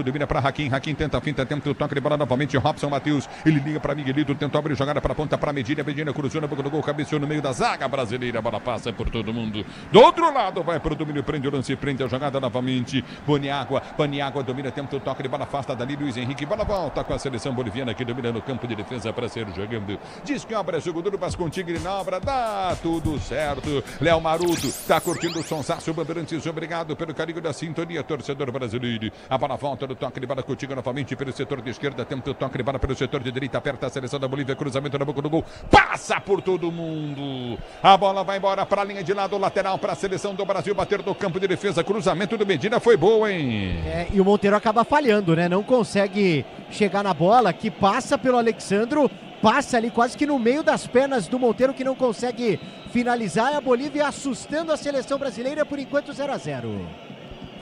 domina para Hakim tenta a finta, tenta o toque de bola novamente. Robson Matheus, ele liga para Miguelito, tentou abrir jogada para a ponta para Medina. Medina cruzou na boca do gol, cabeceou no meio da zaga brasileira. A bola passa por todo mundo. Do outro lado, vai para o domínio, prende o lance, prende a jogada novamente. Paniagua domina, tenta o toque de bola, afasta dali. Luiz Henrique, bola volta com a seleção boliviana que domina no campo de defesa para ser jogando. Diz que obra é jogo duro, mas com Tigre na obra dá tudo certo. Léo Maruto tá curtindo o sonsaço. Bandeirantes, obrigado pelo carinho da sintonia, torcedor brasileiro. A bola volta no toque de bola com o Tigre novamente pelo setor de esquerda, tenta o toque de bola pelo setor de direita, aperta a seleção da Bolívia, cruzamento na boca do gol, passa por todo mundo. A bola vai embora para a linha de lado, lateral para a seleção do Brasil, bater no campo de defesa, cruzamento do Medina foi boa, hein? E o Monteiro acaba falhando, né? Não consegue chegar na bola, que passa pelo Alexandro, passa ali quase que no meio das pernas do Monteiro, que não consegue finalizar. A Bolívia assustando a seleção brasileira, por enquanto 0-0.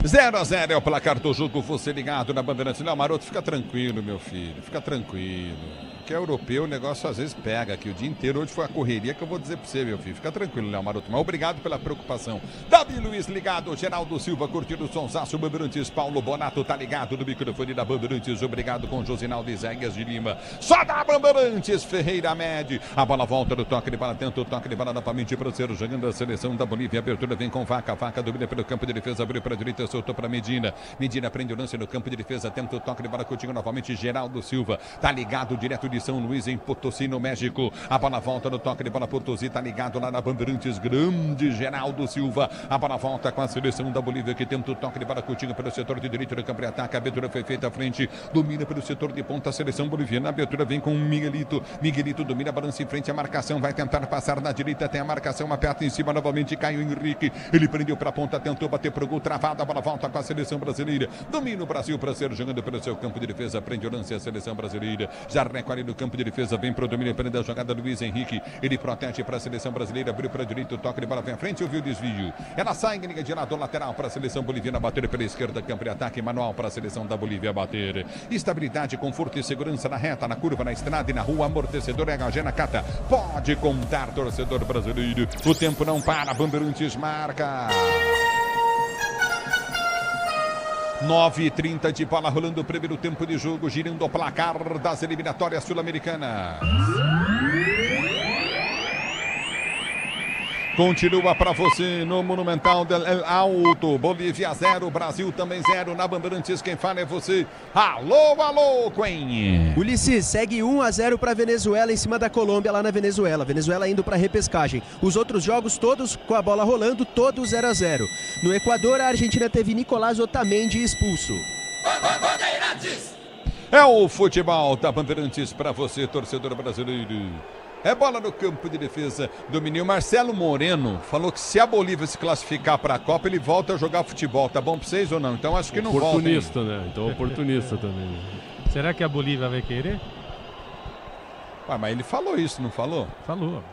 0-0 é o placar do jogo, você ligado na Bandeirantes. Não, Maroto, fica tranquilo, meu filho, fica tranquilo. Que é europeu, o negócio às vezes pega aqui o dia inteiro. Hoje foi a correria que eu vou dizer pra você, meu filho. Fica tranquilo, Léo Maroto, mas obrigado pela preocupação. Davi Luiz ligado, Geraldo Silva curtindo o sonsaço, Bandeirantes, Paulo Bonato tá ligado no microfone da Bandeirantes. Obrigado com Josinaldo Isaías de Lima. Só da Bandeirantes, Ferreira Med. A bola volta no toque de bola, tenta o toque de bola novamente para o Cero, jogando a seleção da Bolívia. Abertura vem com Vaca, Vaca domina pelo campo de defesa, abriu para a direita, soltou para Medina. Medina prende o lance no campo de defesa, tenta o toque de bola, contigo novamente Geraldo Silva. Tá ligado direto de São Luís, em Potosí, no México. A bola volta no toque de bola, Potosí tá ligado lá na Bandeirantes, grande Geraldo Silva. A bola volta com a seleção da Bolívia, que tenta o toque de bola, contigo pelo setor de direito do campo de ataque. A abertura foi feita à frente, domina pelo setor de ponta a seleção boliviana. A abertura vem com Miguelito. Miguelito domina, balança em frente, a marcação vai tentar passar na direita, tem a marcação, aperta em cima novamente, Caio Henrique. Ele prendeu para a ponta, tentou bater pro gol, travado. A bola volta com a seleção brasileira. Domina o Brasil para ser jogando pelo seu campo de defesa, prende o lance a seleção brasileira. Já recolhe no campo de defesa, vem pro domínio, prende a jogada do Luiz Henrique. Ele protege para a seleção brasileira, abriu para a direita, o toque de bola vem à frente, ouviu o desvio. Ela sai em linha de lado, lateral para a seleção boliviana, bater pela esquerda, campo de ataque, manual para a seleção da Bolívia bater. Estabilidade, conforto e segurança na reta, na curva, na estrada e na rua. Amortecedor HG Nakata. Pode contar, torcedor brasileiro. O tempo não para, Bandeirantes marca. 9h30 de bola rolando o primeiro tempo de jogo, girando o placar das eliminatórias sul-americanas. Continua para você no Monumental del Alto. Bolívia 0, Brasil também 0. Na Bandeirantes, quem fala é você. Alô, alô, Quen. Ulisses, segue 1-0 para Venezuela em cima da Colômbia lá na Venezuela. Venezuela indo para repescagem. Os outros jogos todos com a bola rolando, todos 0-0. No Equador, a Argentina teve Nicolás Otamendi expulso. É o futebol da Bandeirantes para você, torcedor brasileiro. É bola no campo de defesa, domínio. Marcelo Moreno falou que se a Bolívia se classificar para a Copa, ele volta a jogar futebol. Tá bom para vocês ou não? Então acho que não volta. Oportunista, né? Então oportunista também. Será que a Bolívia vai querer? Ué, mas ele falou isso, não falou? Falou.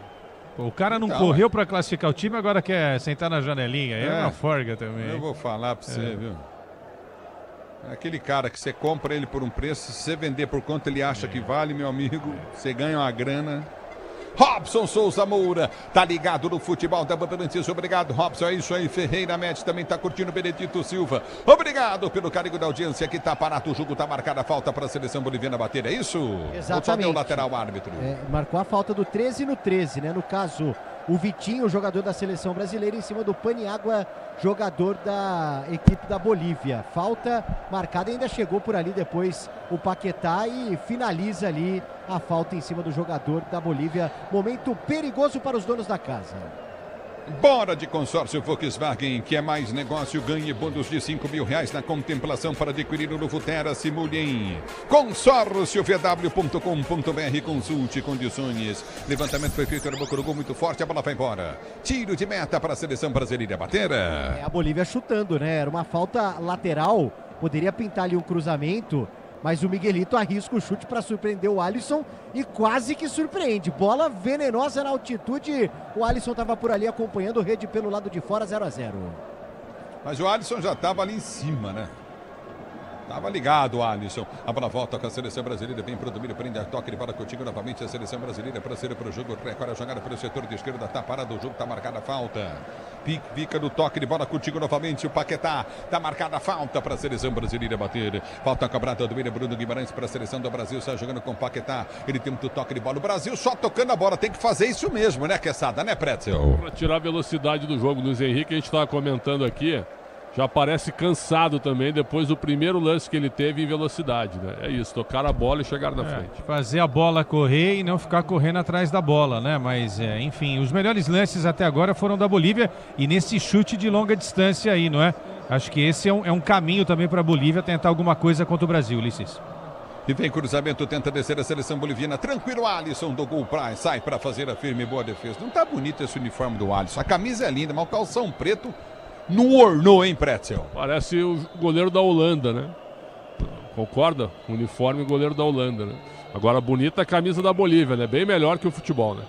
O cara não correu para classificar o time, agora quer sentar na janelinha. É uma forga também. Eu vou falar para você, viu? É aquele cara que você compra ele por um preço, se você vender por quanto ele acha que vale, meu amigo, você ganha uma grana. Robson Souza Moura, tá ligado no futebol da Bandeirantes. Obrigado, Robson. É isso aí. Ferreira Med também tá curtindo. Benedito Silva. Obrigado pelo carinho da audiência. Que tá parado o jogo, tá marcada a falta para a seleção boliviana bater. É isso? Exatamente. Ou só deu lateral árbitro? Marcou a falta do 13 no 13, né? No caso, o Vitinho, jogador da seleção brasileira, em cima do Paniagua, jogador da equipe da Bolívia. Falta marcada, ainda chegou por ali depois o Paquetá e finaliza ali a falta em cima do jogador da Bolívia. Momento perigoso para os donos da casa. Bora de consórcio Volkswagen, que é mais negócio, ganhe bônus de R$5.000 na contemplação para adquirir o novo Terra. Simule em consórciovw.com.br, consulte condições. Levantamento foi feito no boca do gol muito forte, a bola vai embora. Tiro de meta para a seleção brasileira bater. A Bolívia chutando, né? Era uma falta lateral, poderia pintar ali um cruzamento, mas o Miguelito arrisca o chute para surpreender o Alisson e quase que surpreende. Bola venenosa na altitude. O Alisson estava por ali acompanhando, rede pelo lado de fora, 0-0. Mas o Alisson já estava ali em cima, né? Tava ligado, Alisson. A bola volta com a seleção brasileira. Vem pro domínio, prende a toque de bola contigo novamente. A seleção brasileira para ser pro jogo. Recolhe a jogada pelo setor de esquerda. Tá parado o jogo, tá marcada a falta. Fica no toque de bola contigo novamente. O Paquetá. Tá marcada a falta para a seleção brasileira bater. Falta cobrada do William Bruno Guimarães para a seleção do Brasil. Está jogando com o Paquetá. Ele tem muito toque de bola. O Brasil só tocando a bola. Tem que fazer isso mesmo, né, Quesada, né, Pretzel? Para tirar a velocidade do jogo. Luiz Henrique, a gente estava comentando aqui. Já parece cansado também depois do primeiro lance que ele teve em velocidade, né? É isso, tocar a bola e chegar na frente. Fazer a bola correr e não ficar correndo atrás da bola, né? Mas, enfim, os melhores lances até agora foram da Bolívia e nesse chute de longa distância aí, não é? Acho que esse é um caminho também para a Bolívia tentar alguma coisa contra o Brasil, Ulisses. E vem cruzamento, tenta descer a seleção boliviana. Tranquilo, Alisson do gol sai para fazer a firme e boa defesa. Não tá bonito esse uniforme do Alisson. A camisa é linda, mas o calção preto não ornou, hein, Pretzel? Parece o goleiro da Holanda, né? Concorda? Uniforme goleiro da Holanda, né? Agora, bonita a camisa da Bolívia, né? Bem melhor que o futebol, né?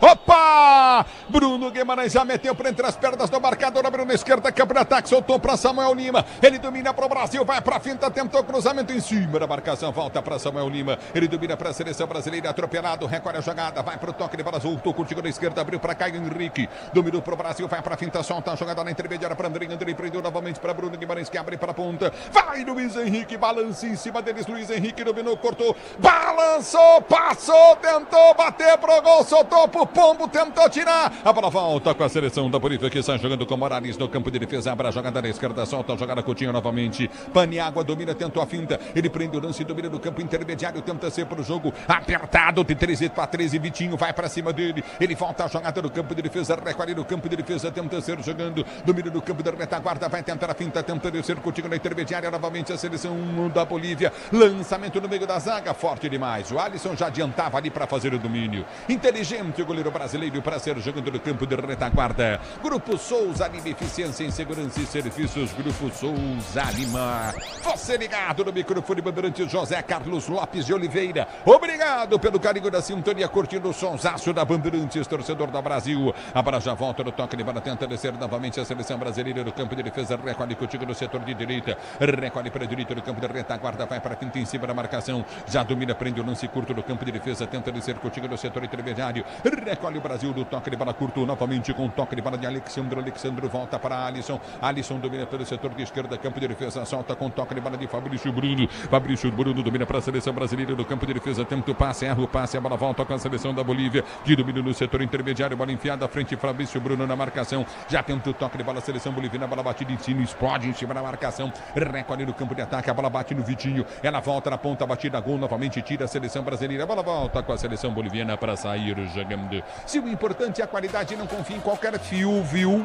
Opa! Bruno Guimarães já meteu por entre as pernas do marcador, abriu na esquerda, câmbio de ataque, soltou para Samuel Lima. Ele domina para o Brasil, vai para a finta, tentou cruzamento em cima da marcação, volta para Samuel Lima. Ele domina para a seleção brasileira, atropelado, recolhe a jogada, vai para o toque de bola, voltou contigo na esquerda, abriu para Caio Henrique. Dominou para o Brasil, vai para a finta, solta a jogada na intermediária para Andrei. Andrei prendeu novamente para Bruno Guimarães, que abre para a ponta. Vai Luiz Henrique, balança em cima deles. Luiz Henrique dominou, cortou, balançou, passou, tentou bater pro gol, soltou pro pombo, tentou tirar. A bola volta com a seleção da Bolívia, que está jogando com Morales no campo de defesa. Abre a jogada na esquerda, solta a jogada Coutinho novamente. Paniagua domina, tentou a finta. Ele prende o lance, domina no campo intermediário, tenta ser para o jogo apertado de 13 para 13. Vitinho vai para cima dele. Ele volta a jogada no campo de defesa, recolhe no campo de defesa, tenta ser jogando. Domina no campo da retaguarda, vai tentar a finta, tenta descer Coutinho na intermediária. Novamente a seleção da Bolívia. Lançamento no meio da zaga, forte demais. O Alisson já adiantava ali para fazer o domínio. Inteligente o goleiro brasileiro para ser jogando no campo de retaguarda. Grupo Souza Lima, eficiência em segurança e serviços. Grupo Souza Lima. Você ligado no microfone Bandeirante José Carlos Lopes de Oliveira. Obrigado pelo carinho da sintonia, curtindo o sonsaço da Bandeirantes, torcedor do Brasil. A bola já volta no toque de bola, tenta descer novamente a seleção brasileira no campo de defesa. Recolhe contigo no setor de direita. Recolhe para a direita no campo de retaguarda, vai para a finta em cima da marcação. Já domina, prende o lance curto no campo de defesa, tenta descer contigo no setor intermediário. Recolhe o Brasil do toque de bola curto, novamente com o toque de bola de Alexandre. Alexandre volta para Alisson. Alisson domina pelo setor de esquerda, campo de defesa, solta com o toque de bola de Fabrício Bruno. Fabrício Bruno domina para a seleção brasileira no campo de defesa, tenta o passe, erra o passe, a bola volta com a seleção da Bolívia, que domina no setor intermediário, bola enfiada à frente, Fabrício Bruno na marcação. Já tenta o toque de bola, a seleção boliviana, a bola batida em cima, explode em cima da marcação. Recolhe no campo de ataque, a bola bate no Vitinho. Ela volta na ponta, batida, gol, novamente tira a seleção brasileira. A bola volta com a seleção boliviana para sair jogando. Se o importante é a qualidade, não confia em qualquer fio, viu?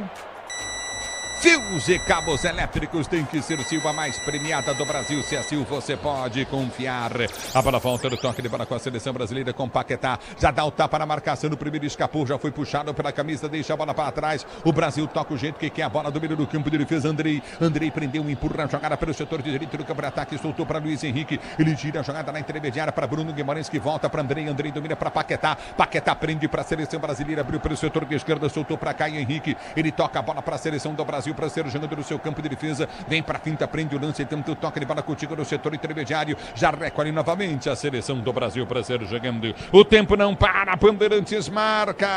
Fios e cabos elétricos tem que ser Silva, mais premiada do Brasil. Se é Silva, você pode confiar. A bola volta no toque de bola com a seleção brasileira, com Paquetá. Já dá o tapa na marcação, no primeiro escapou, já foi puxado pela camisa, deixa a bola para trás. O Brasil toca o jeito que quer, a bola domina no campo de defesa. Andrei prendeu, empurra a jogada pelo setor de direito do campo de ataque, soltou para Luiz Henrique. Ele tira a jogada na intermediária para Bruno Guimarães, que volta para Andrei. Andrei domina para Paquetá. Paquetá prende para a seleção brasileira, abriu pelo setor de esquerda, soltou para Caio Henrique. Ele toca a bola para a seleção do Brasil, para ser jogando no seu campo de defesa, vem para a finta, prende o lance, tenta o toque de bola contigo no setor intermediário, já recolhe novamente a seleção do Brasil para ser jogando. O tempo não para, Bandeirantes marca.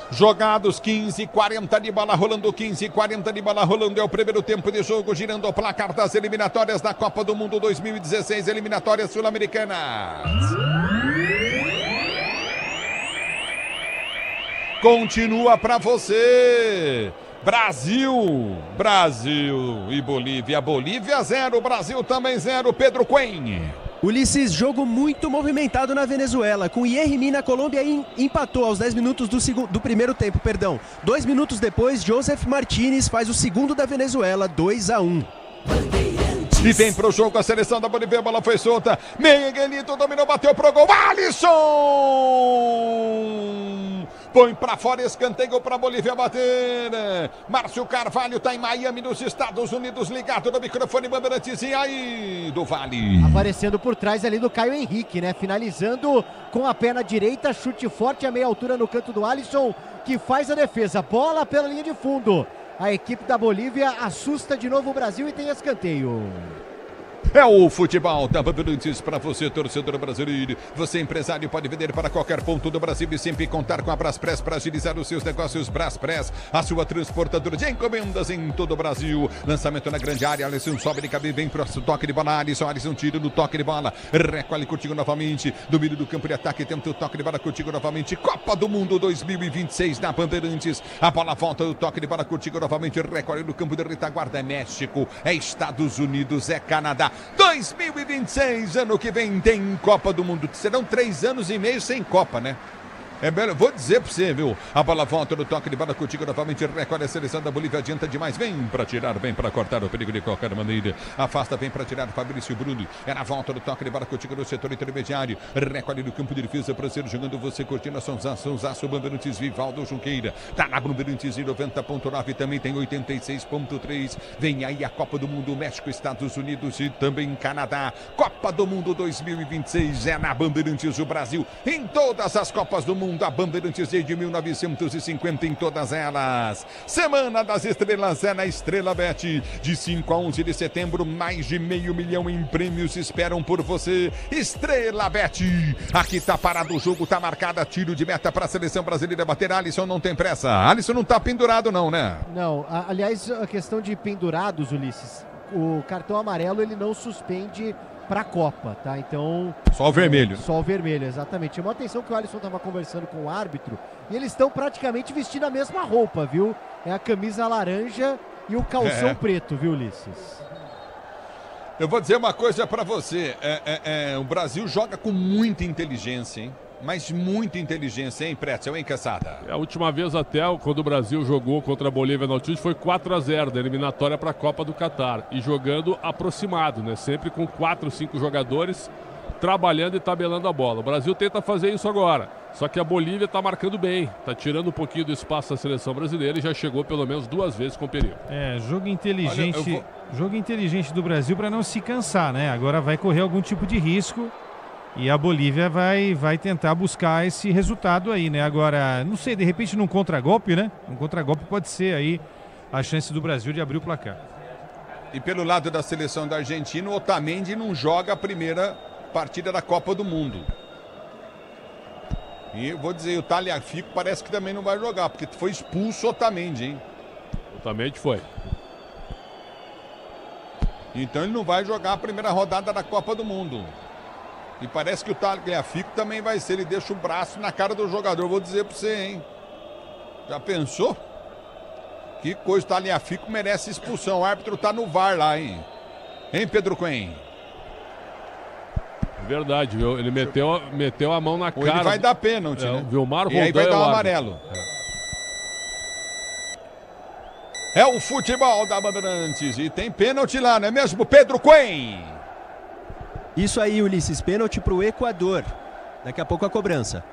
Jogados 15:40 de bola rolando, 15:40 de bola rolando, é o primeiro tempo de jogo, girando o placar das eliminatórias da Copa do Mundo 2016, eliminatórias sul-americanas. Continua para você. Brasil e Bolívia. Bolívia 0, Brasil também 0. Pedro Quen. Ulisses, jogo muito movimentado na Venezuela, com Yerrimi na Colômbia empatou aos 10 minutos do primeiro tempo, 2 minutos depois, Joseph Martínez faz o segundo da Venezuela, 2-1. E vem pro jogo a seleção da Bolívia, a bola foi solta, Miguelito dominou, bateu pro gol, Alisson! Põe pra fora, escanteio pra Bolívia bater. Márcio Carvalho tá em Miami, nos Estados Unidos, ligado no microfone Bandeirantes. E aí, do Vale? Aparecendo por trás ali do Caio Henrique, né? Finalizando com a perna direita, chute forte a meia altura no canto do Alisson, que faz a defesa. Bola pela linha de fundo. A equipe da Bolívia assusta de novo o Brasil e tem escanteio. É o futebol da Bandeirantes para você, torcedor brasileiro. Você, empresário, pode vender para qualquer ponto do Brasil e sempre contar com a Braspress para agilizar os seus negócios. Braspress, a sua transportadora de encomendas em todo o Brasil. Lançamento na grande área. Alisson sobe de cabelo, vem para o toque de bola. Alisson tira no toque de bola. Recolhe contigo novamente. Domínio do campo de ataque. Tenta o toque de bola contigo novamente. Copa do Mundo 2026 na Bandeirantes. A bola volta do toque de bola contigo novamente. Recolhe no campo de retaguarda. É México, é Estados Unidos, é Canadá. 2026, ano que vem, tem Copa do Mundo. Serão 3 anos e meio sem Copa, né? É belo, vou dizer pra você, viu? A bola volta no toque de bola contigo novamente. Recolhe a seleção da Bolívia, adianta demais. Vem pra tirar, vem pra cortar o perigo de qualquer maneira. Afasta, vem pra tirar Fabrício Bruno. É na volta do toque de bola contigo no setor intermediário. Recolhe no campo de defesa pra ser jogando você curtindo a Sonsaço Bandeirantes, Vivaldo Junqueira. Tá na Bandeirantes em 90.9, também tem 86.3. Vem aí a Copa do Mundo, México, Estados Unidos e também Canadá. Copa do Mundo 2026 é na Bandeirantes, o Brasil em todas as Copas do Mundo. A Bandeirantes desde 1950 em todas elas. Semana das Estrelas é na Estrela Bet. De 5 a 11 de setembro, mais de 500 mil em prêmios esperam por você. Estrela Bet. Aqui tá parado o jogo, tá marcada tiro de meta para a seleção brasileira bater. Alisson não tem pressa. Alisson não tá pendurado não, né? Não, aliás, a questão de pendurados, Ulisses, o cartão amarelo ele não suspende para a Copa, tá? Então... Só o vermelho. Só o vermelho, exatamente. Chamou a atenção que o Alisson estava conversando com o árbitro e eles estão praticamente vestindo a mesma roupa, viu? É a camisa laranja e o calção preto, viu, Ulisses? Eu vou dizer uma coisa para você. O Brasil joga com muita inteligência, hein? Mas muita inteligência, hein, Pretzel, hein, Caçada? A última vez até, quando o Brasil jogou contra a Bolívia na altitude, foi 4-0 da eliminatória para a Copa do Catar. E jogando aproximado, né? Sempre com 4, 5 jogadores trabalhando e tabelando a bola. O Brasil tenta fazer isso agora. Só que a Bolívia está marcando bem. Está tirando um pouquinho do espaço da seleção brasileira e já chegou pelo menos 2 vezes com perigo. Jogo inteligente, Olha, jogo inteligente do Brasil para não se cansar, né? Agora vai correr algum tipo de risco. E a Bolívia vai tentar buscar esse resultado aí, né? Agora, não sei, de repente num contragolpe, né? Um contragolpe pode ser aí a chance do Brasil de abrir o placar. E pelo lado da seleção da Argentina, o Otamendi não joga a primeira partida da Copa do Mundo. E eu vou dizer, o Tagliafico parece que também não vai jogar, porque foi expulso o Otamendi, hein? Otamendi foi. Então ele não vai jogar a primeira rodada da Copa do Mundo. E parece que o Tagliafico também vai ser. Ele deixa o braço na cara do jogador. Vou dizer pra você, hein? Já pensou? Que coisa, o Tagliafico merece expulsão. O árbitro tá no VAR lá, hein? Hein, Pedro Cunha? Verdade, viu? Ele meteu a mão na cara. Ele vai dar pênalti, né? O Vilmar e aí vai dar um amarelo. É o futebol da Bandeirantes. E tem pênalti lá, não é mesmo, Pedro Cunha? Isso aí, Ulisses, pênalti para o Equador. Daqui a pouco a cobrança.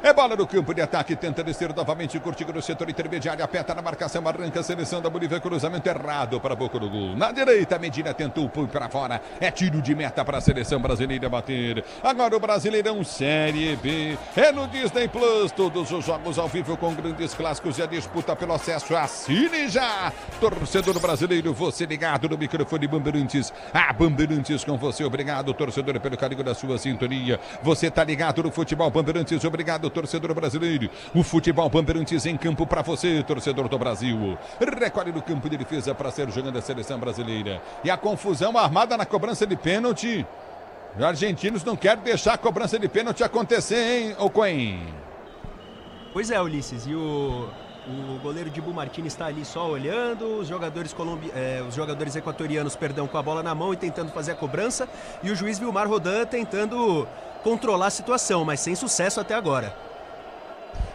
É bola no campo de ataque, tenta descer novamente, curtindo no setor intermediário, aperta na marcação, arranca a seleção da Bolívia, cruzamento errado para a boca do gol. Na direita, Medina tentou, põe para fora, é tiro de meta para a seleção brasileira bater. Agora o Brasileirão Série B, é no Disney Plus, todos os jogos ao vivo com grandes clássicos e a disputa pelo acesso. Assine já, torcedor brasileiro, você ligado no microfone Bandeirantes, a Bandeirantes com você, obrigado, torcedor, pelo carinho da sua sintonia. Você tá ligado no futebol Bandeirantes, obrigado, torcedor brasileiro. O futebol Bandeirantes em campo para você, torcedor do Brasil. Recolhe no campo de defesa para ser jogando a seleção brasileira. E a confusão armada na cobrança de pênalti. Os argentinos não querem deixar a cobrança de pênalti acontecer, hein, Ocoen? Pois é, Ulisses. E o goleiro Dibu Martins está ali só olhando, os jogadores equatorianos, com a bola na mão e tentando fazer a cobrança, e o juiz Vilmar Rodan tentando controlar a situação, mas sem sucesso até agora.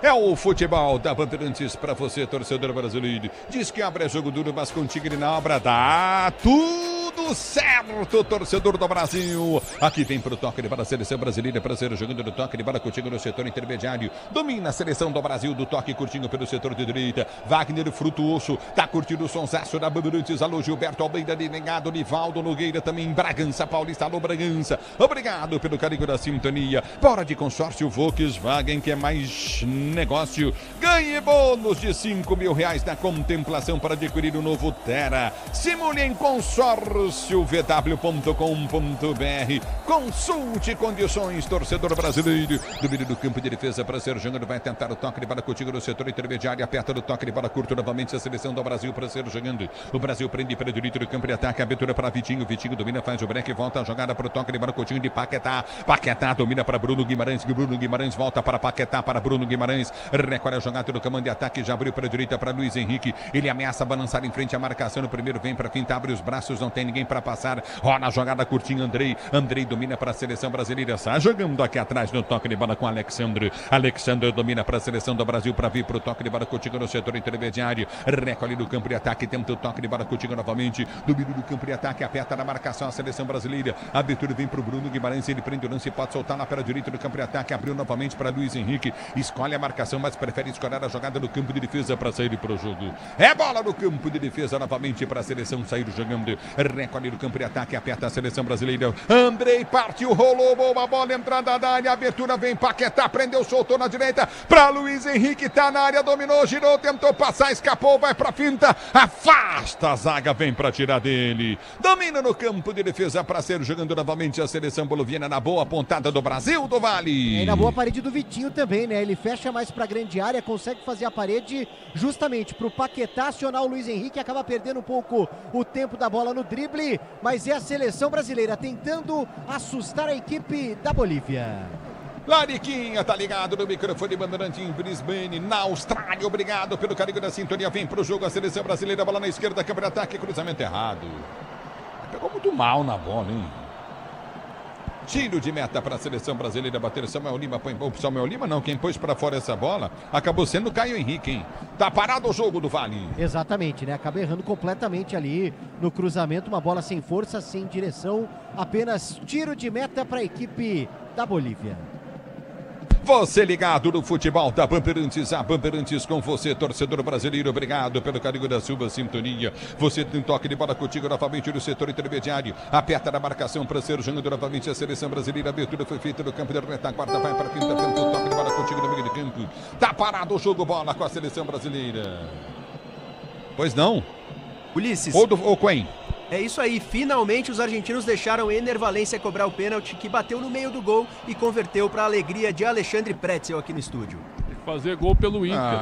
É o futebol da Bandeirantes para você, torcedor brasileiro. Diz que abre jogo duro, mas contigo ele na obra dá tudo tudo certo, torcedor do Brasil. Aqui vem pro toque de bola a seleção brasileira, prazer jogando no toque de bola curtinho no setor intermediário. Domina a seleção do Brasil do toque curtinho pelo setor de direita. Wagner Frutuoso, tá curtindo o sonsaço da Bandeirantes. Alô Gilberto Almeida de Negado, Nivaldo Nogueira também, Bragança Paulista, alô Bragança. Obrigado pelo carinho da sintonia. Bora de consórcio Volkswagen, que é mais negócio. Ganhe bônus de R$5.000 na contemplação para adquirir o novo Tera. Simule em consórciovw.com.br. Consulte condições, torcedor brasileiro. Domínio do campo de defesa para ser jogando. Vai tentar o toque de bola contigo no setor intermediário. Aperta no toque de bola curto novamente a seleção do Brasil para ser jogando. O Brasil prende para o direito do campo de ataque. Abertura para Vitinho. Vitinho domina, faz o break. Volta a jogada para o toque de bola contigo de Paquetá. Paquetá domina para Bruno Guimarães. Bruno Guimarães volta para Paquetá, para Bruno Guimarães. Recolhe a jogada do comando de ataque. Já abriu para a direita para Luiz Henrique. Ele ameaça balançar em frente à marcação. No primeiro vem para finta, abre os braços, não tem ninguém para passar. Rola a jogada curtinha, Andrei domina para a seleção brasileira. Está jogando aqui atrás no toque de bola com Alexandre. Alexandre domina para a seleção do Brasil para vir para o toque de bola contigo no setor intermediário. Recolhe do campo de ataque, tenta o toque de bola contigo novamente. Domínio do campo de ataque, aperta na marcação a seleção brasileira. A abertura vem para o Bruno Guimarães, ele prende o lance, pode soltar lá para a direita do campo de ataque. Abriu novamente para Luiz Henrique. Escolhe a marcação, mas prefere escolher a jogada do campo de defesa para sair para o jogo. É bola no campo de defesa novamente para a seleção sair jogando. Recolhe do campo de ataque, aperta a seleção brasileira. Andrei partiu, rolou, boa bola, entrada da área, abertura vem Paquetá, prendeu, soltou na direita para Luiz Henrique, tá na área, dominou, girou, tentou passar, escapou, vai para finta, afasta a zaga, vem para tirar dele. Domina no campo de defesa para ser jogando novamente a seleção boliviana na boa pontada do Brasil, do Vale. E na boa parede do Vitinho também, né? Ele fecha mais para a grande área, consegue fazer a parede justamente para o Paquetá acionar o Luiz Henrique, acaba perdendo um pouco o tempo da bola no drible, mas é a seleção brasileira tentando assustar a equipe da Bolívia. Lariquinha tá ligado no microfone Bandeirante em Brisbane, na Austrália. Obrigado pelo carinho da sintonia. Vem pro jogo a seleção brasileira, bola na esquerda, campo de ataque, cruzamento errado. Pegou muito mal na bola, hein? Tiro de meta para a seleção brasileira bater. Samuel Lima põe. Samuel Lima não, quem pôs para fora essa bola acabou sendo Caio Henrique, hein? Tá parado o jogo do Vale. Exatamente, né? Acaba errando completamente ali no cruzamento. Uma bola sem força, sem direção. Apenas tiro de meta para a equipe da Bolívia. Você ligado no futebol da Bandeirantes, a Bandeirantes com você, torcedor brasileiro. Obrigado pelo carinho da sua sintonia. Você tem toque de bola contigo novamente no setor intermediário. Aperta na marcação para ser jogando novamente a seleção brasileira. A abertura foi feita no campo de retaguarda. Vai para a finta, tenta o toque de bola contigo no meio de campo. Tá parado o jogo, bola com a seleção brasileira. Pois não? Ulisses. Ou Quen. É isso aí, finalmente os argentinos deixaram Ener Valencia cobrar o pênalti que bateu no meio do gol e converteu para a alegria de Alexandre Pretzel aqui no estúdio. Tem que fazer gol pelo Inter.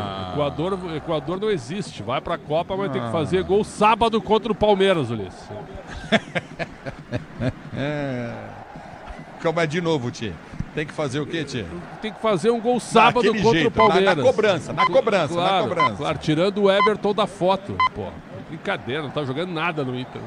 Equador não existe, vai para a Copa, mas tem que fazer gol sábado contra o Palmeiras, Ulisses. Calma de novo, Tchê. Tem que fazer o quê, Tchê? Tem que fazer um gol sábado contra o Palmeiras. Na cobrança. Claro, tirando o Everton da foto, pô. Brincadeira, não tá jogando nada no Inter.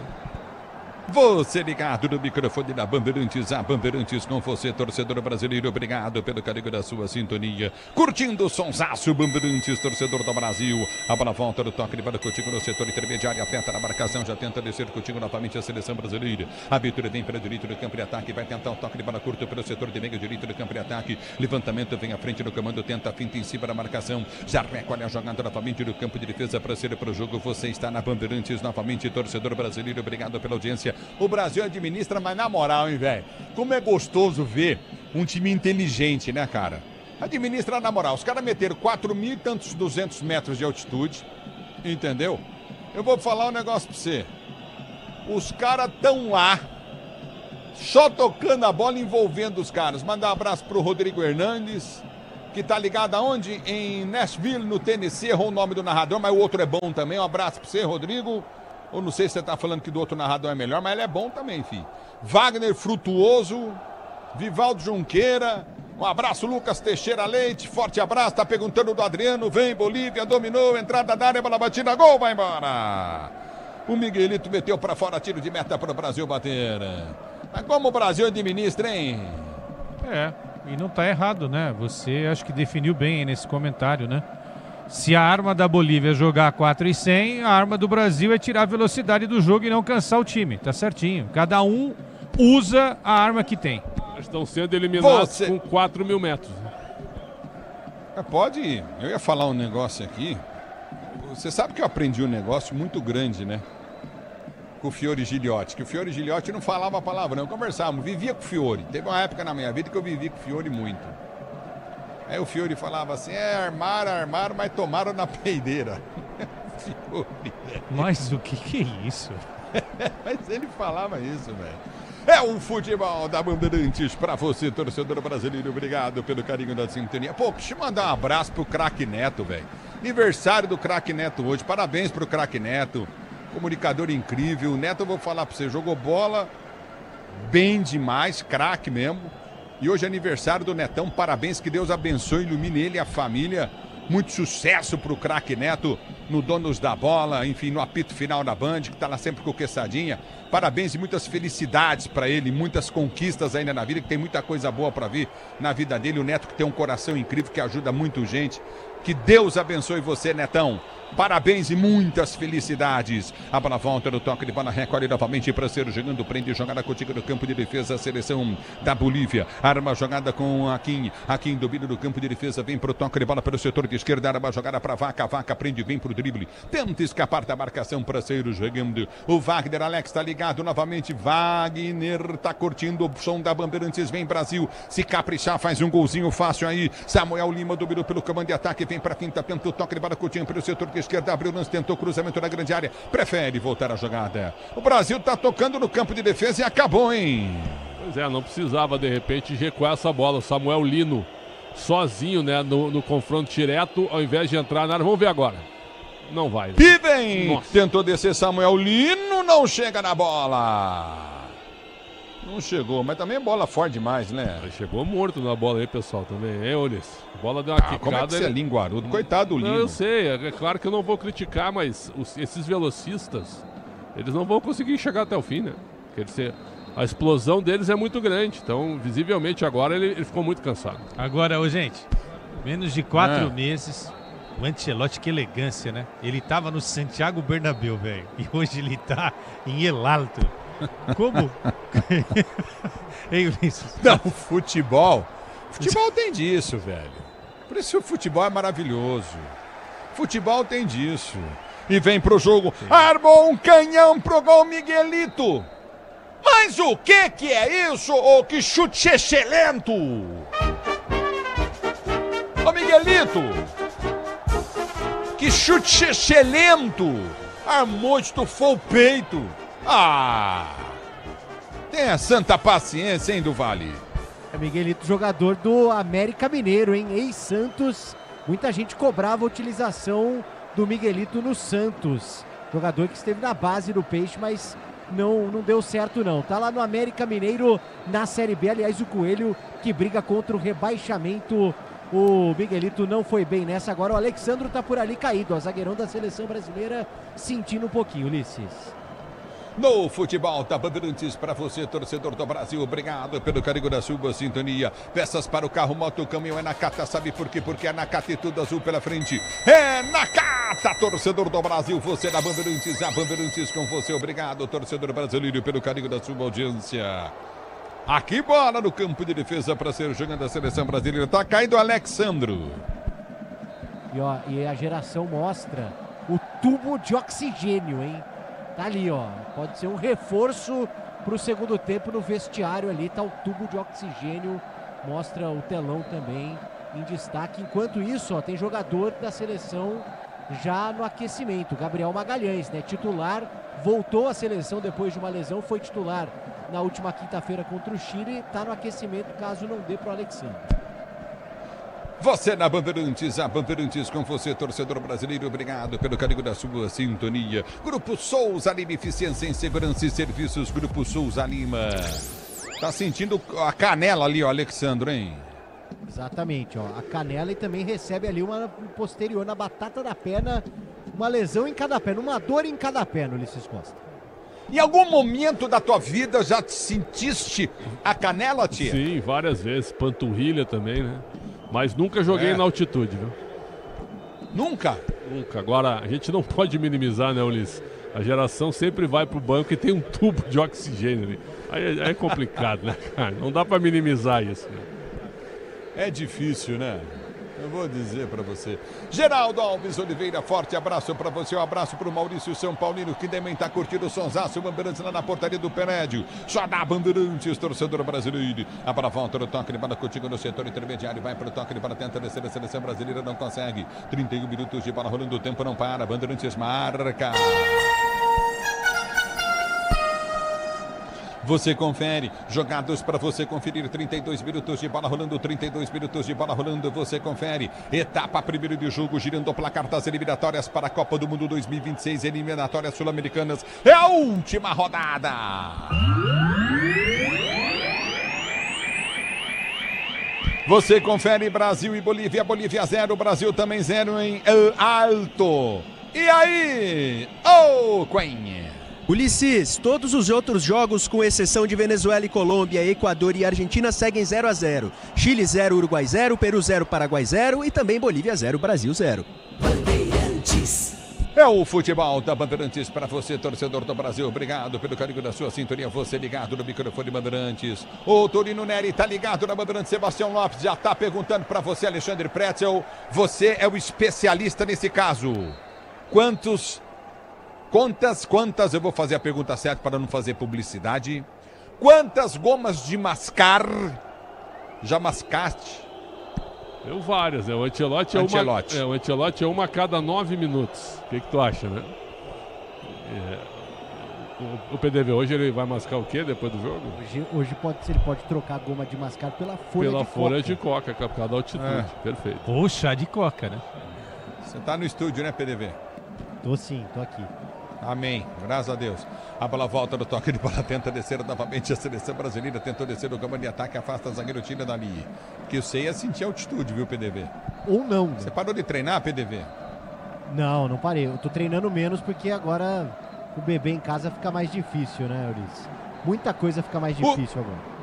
Você ligado no microfone da Bandeirantes, a Bandeirantes com você, torcedor brasileiro. Obrigado pelo carinho da sua sintonia. Curtindo o sonsaço, Bandeirantes, torcedor do Brasil. A bola volta do toque de bola contigo no setor intermediário. Aperta na marcação, já tenta descer contigo novamente a seleção brasileira. A abertura vem para o direito do campo de ataque. Vai tentar o toque de bola curto pelo setor de meio direito do campo de ataque. Levantamento vem à frente do comando, tenta a finta em cima da marcação. Já recolhe a jogada novamente do campo de defesa para ser para o jogo. Você está na Bandeirantes novamente, torcedor brasileiro. Obrigado pela audiência. O Brasil administra, mas na moral, hein, velho? Como é gostoso ver um time inteligente, né, cara? Administra na moral. Os caras meteram 4.000 e tantos 200 metros de altitude, entendeu? Eu vou falar um negócio pra você. Os caras estão lá, só tocando a bola, envolvendo os caras. Mandar um abraço pro Rodrigo Hernandes, que tá ligado aonde? Em Nashville, no Tennessee. Errou o nome do narrador, mas o outro é bom também. Um abraço pra você, Rodrigo. Ou não sei se você tá falando que do outro narrador é melhor, mas ele é bom também, filho. Wagner Frutuoso, Vivaldo Junqueira, um abraço, Lucas Teixeira Leite, forte abraço, tá perguntando do Adriano, vem Bolívia, dominou, entrada da área, bola batida, gol, vai embora. O Miguelito meteu pra fora, tiro de meta pro Brasil bater. Mas como o Brasil administra, hein? E não tá errado, né? Você acho que definiu bem nesse comentário, né? Se a arma da Bolívia é jogar 4,100, a arma do Brasil é tirar a velocidade do jogo e não cansar o time. Tá certinho. Cada um usa a arma que tem. Eles estão sendo eliminados com 4.000 metros. Pode ir. Eu ia falar um negócio aqui. Você sabe que eu aprendi um negócio muito grande, né? Com o Fiore Giliotti. Que o Fiore Giliotti não falava palavrão. Conversávamos, vivia com o Fiore. Teve uma época na minha vida que eu vivi com o Fiore muito. Aí o Fiore falava assim, armaram, mas tomaram na peideira. Fiore. Mas o que é isso? Mas ele falava isso, velho. É o futebol da Bandeirantes pra você, torcedor brasileiro. Obrigado pelo carinho da sintonia. Pô, deixa eu mandar um abraço pro craque Neto, velho. Aniversário do craque Neto hoje. Parabéns pro craque Neto. Comunicador incrível. Neto, eu vou falar pra você, jogou bola bem demais, craque mesmo. E hoje é aniversário do Netão. Parabéns, que Deus abençoe, ilumine ele e a família. Muito sucesso pro craque Neto no Donos da Bola, enfim, no apito final da Band, que tá lá sempre com o Quesadinha. Parabéns e muitas felicidades para ele, muitas conquistas ainda na vida, que tem muita coisa boa para vir na vida dele. O Neto que tem um coração incrível, que ajuda muito gente. Que Deus abençoe você, Netão. Parabéns e muitas felicidades. A bola volta no toque de bola, recolhe novamente para ser jogando, prende jogada contigo no campo de defesa, a seleção da Bolívia. Arma jogada com Akin. Akin domina no campo de defesa, vem pro toque de bola pelo setor de esquerda, arma jogada para Vaca. Vaca prende, vem pro drible. Tenta escapar da marcação para ser jogando. O Wagner Alex tá ligado novamente. Wagner tá curtindo o som da Bandeirantes. Vem Brasil, se caprichar, faz um golzinho fácil aí. Samuel Lima dominou pelo comando de ataque, vem para quinta, tenta o toque de bola curtinho pelo setor de esquerda, abriu o lance, tentou cruzamento na grande área, prefere voltar a jogada. O Brasil tá tocando no campo de defesa e acabou, hein? Pois é, não precisava de repente recuar essa bola. O Samuel Lino sozinho, né, no confronto direto, ao invés de entrar na área. Vamos ver agora. Não vai. Né? E vem! Tentou descer Samuel Lino, não chega na bola. Não chegou, mas também bola forte demais, né? Chegou morto na bola aí, pessoal, também, hein, Ulisses? A bola deu uma quicada. Como é que você é linguarudo? Coitado do Lino. Não, eu sei, é claro que eu não vou criticar, mas esses velocistas, eles não vão conseguir chegar até o fim, né? Quer dizer, a explosão deles é muito grande, então, visivelmente, agora ele ficou muito cansado. Agora, ô, gente, menos de 4 meses, o Ancelotti, que elegância, né? Ele tava no Santiago Bernabéu, velho, e hoje ele tá em El Alto. Como? Ei, Ulisses. Não, futebol tem disso, velho. Por isso o futebol é maravilhoso. Futebol tem disso. E vem pro jogo. Armou um canhão pro gol, Miguelito. Mas o que é isso? Oh, que chute excelente! Ô, Miguelito! Que chute excelente! Armou, estufou o peito. Tenha santa paciência, hein, do Vale. É Miguelito, jogador do América Mineiro, hein? Ex-Santos. Muita gente cobrava a utilização do Miguelito no Santos. Jogador que esteve na base do Peixe, mas não deu certo, não. Tá lá no América Mineiro, na Série B. Aliás, o Coelho que briga contra o rebaixamento. O Miguelito não foi bem nessa. Agora o Alexandro tá por ali caído. O zagueirão da seleção brasileira sentindo um pouquinho, Ulisses. No futebol da Bandeirantes para você, torcedor do Brasil. Obrigado pelo carinho da sua sintonia. Peças para o carro, moto, caminhão é Nakata. Sabe por quê? Porque é Nakata e tudo azul pela frente. É Nakata, torcedor do Brasil. Você da Bandeirantes, a Bandeirantes com você. Obrigado, torcedor brasileiro, pelo carinho da sua audiência. Aqui bola no campo de defesa para ser jogando a seleção brasileira. Tá caindo o Alexandro. E a geração mostra o tubo de oxigênio, hein? Tá ali, ó. Pode ser um reforço pro segundo tempo no vestiário ali. Tá o tubo de oxigênio. Mostra o telão também em destaque. Enquanto isso, ó, tem jogador da seleção já no aquecimento. Gabriel Magalhães, né? Titular. Voltou à seleção depois de uma lesão. Foi titular na última quinta-feira contra o Chile. Tá no aquecimento caso não dê pro Alexandre. Você na Bandeirantes, a Bandeirantes com você, torcedor brasileiro. Obrigado pelo carinho da sua sintonia. Grupo Souza Lima, eficiência em segurança e serviços. Grupo Souza Lima. Tá sentindo a canela ali, ó, Alexandre, hein? Exatamente, ó. A canela e também recebe ali uma posterior na batata da perna. Uma lesão em cada perna, uma dor em cada perna, Ulisses Costa. Em algum momento da tua vida já te sentiste a canela, tia? Sim, várias vezes. Panturrilha também, né? Mas nunca joguei na altitude, viu? Nunca? Nunca. Agora, a gente não pode minimizar, né, Ulisses? A geração sempre vai pro banco e tem um tubo de oxigênio ali. Aí é complicado, né, cara? Não dá pra minimizar isso. Né? É difícil, né? Eu vou dizer pra você. Geraldo Alves Oliveira, forte abraço pra você. Um abraço pro Maurício São Paulino, que também tá curtindo o sonsaço. Bandeirantes lá na portaria do prédio. Só dá Bandeirantes, torcedor brasileiro. A para volta do toque de bola contigo no setor intermediário. Vai pro toque de bola, tenta descer a seleção brasileira, não consegue. 31 minutos de bola rolando, o tempo não para. Bandeirantes marca. Você confere, jogados para você conferir, 32 minutos de bola rolando, 32 minutos de bola rolando, você confere. Etapa primeiro de jogo, girando o placar das eliminatórias para a Copa do Mundo 2026, eliminatórias sul-americanas. É a última rodada. Você confere Brasil e Bolívia, Bolívia 0, Brasil também 0 em Alto. E aí, Queen? Ulisses, todos os outros jogos, com exceção de Venezuela e Colômbia, Equador e Argentina, seguem 0-0. Chile 0, Uruguai 0, Peru 0, Paraguai 0 e também Bolívia 0, Brasil 0. Bandeirantes. É o futebol da Bandeirantes para você, torcedor do Brasil. Obrigado pelo carinho da sua sintonia. Você ligado no microfone Bandeirantes. O Torino Neri tá ligado na Bandeirantes. Sebastião Lopes já tá perguntando para você, Alexandre Pretzel. Você é o especialista nesse caso. Quantas, eu vou fazer a pergunta certa para não fazer publicidade. Quantas gomas de mascar já mascaste? Eu várias, né? O Ancelotti é uma a cada 9 minutos. O que tu acha, né? O PDV hoje ele vai mascar o quê depois do jogo? Hoje ele pode trocar a goma de mascar pela folha de coca. Pela folha de coca, por causa da altitude. Perfeito. Ou chá de coca, né? Você tá no estúdio, né, PDV? Tô sim, tô aqui. Amém, graças a Deus. A bola volta no toque de bola, tenta descer novamente a seleção brasileira, tentou descer no campo de ataque, afasta a zagueiro, tira dali. Que eu sei é sentir altitude, viu, PDV? Ou não. Né? Você parou de treinar, PDV? Não parei. Eu tô treinando menos porque agora o bebê em casa fica mais difícil, né, Eurice? Muita coisa fica mais difícil agora.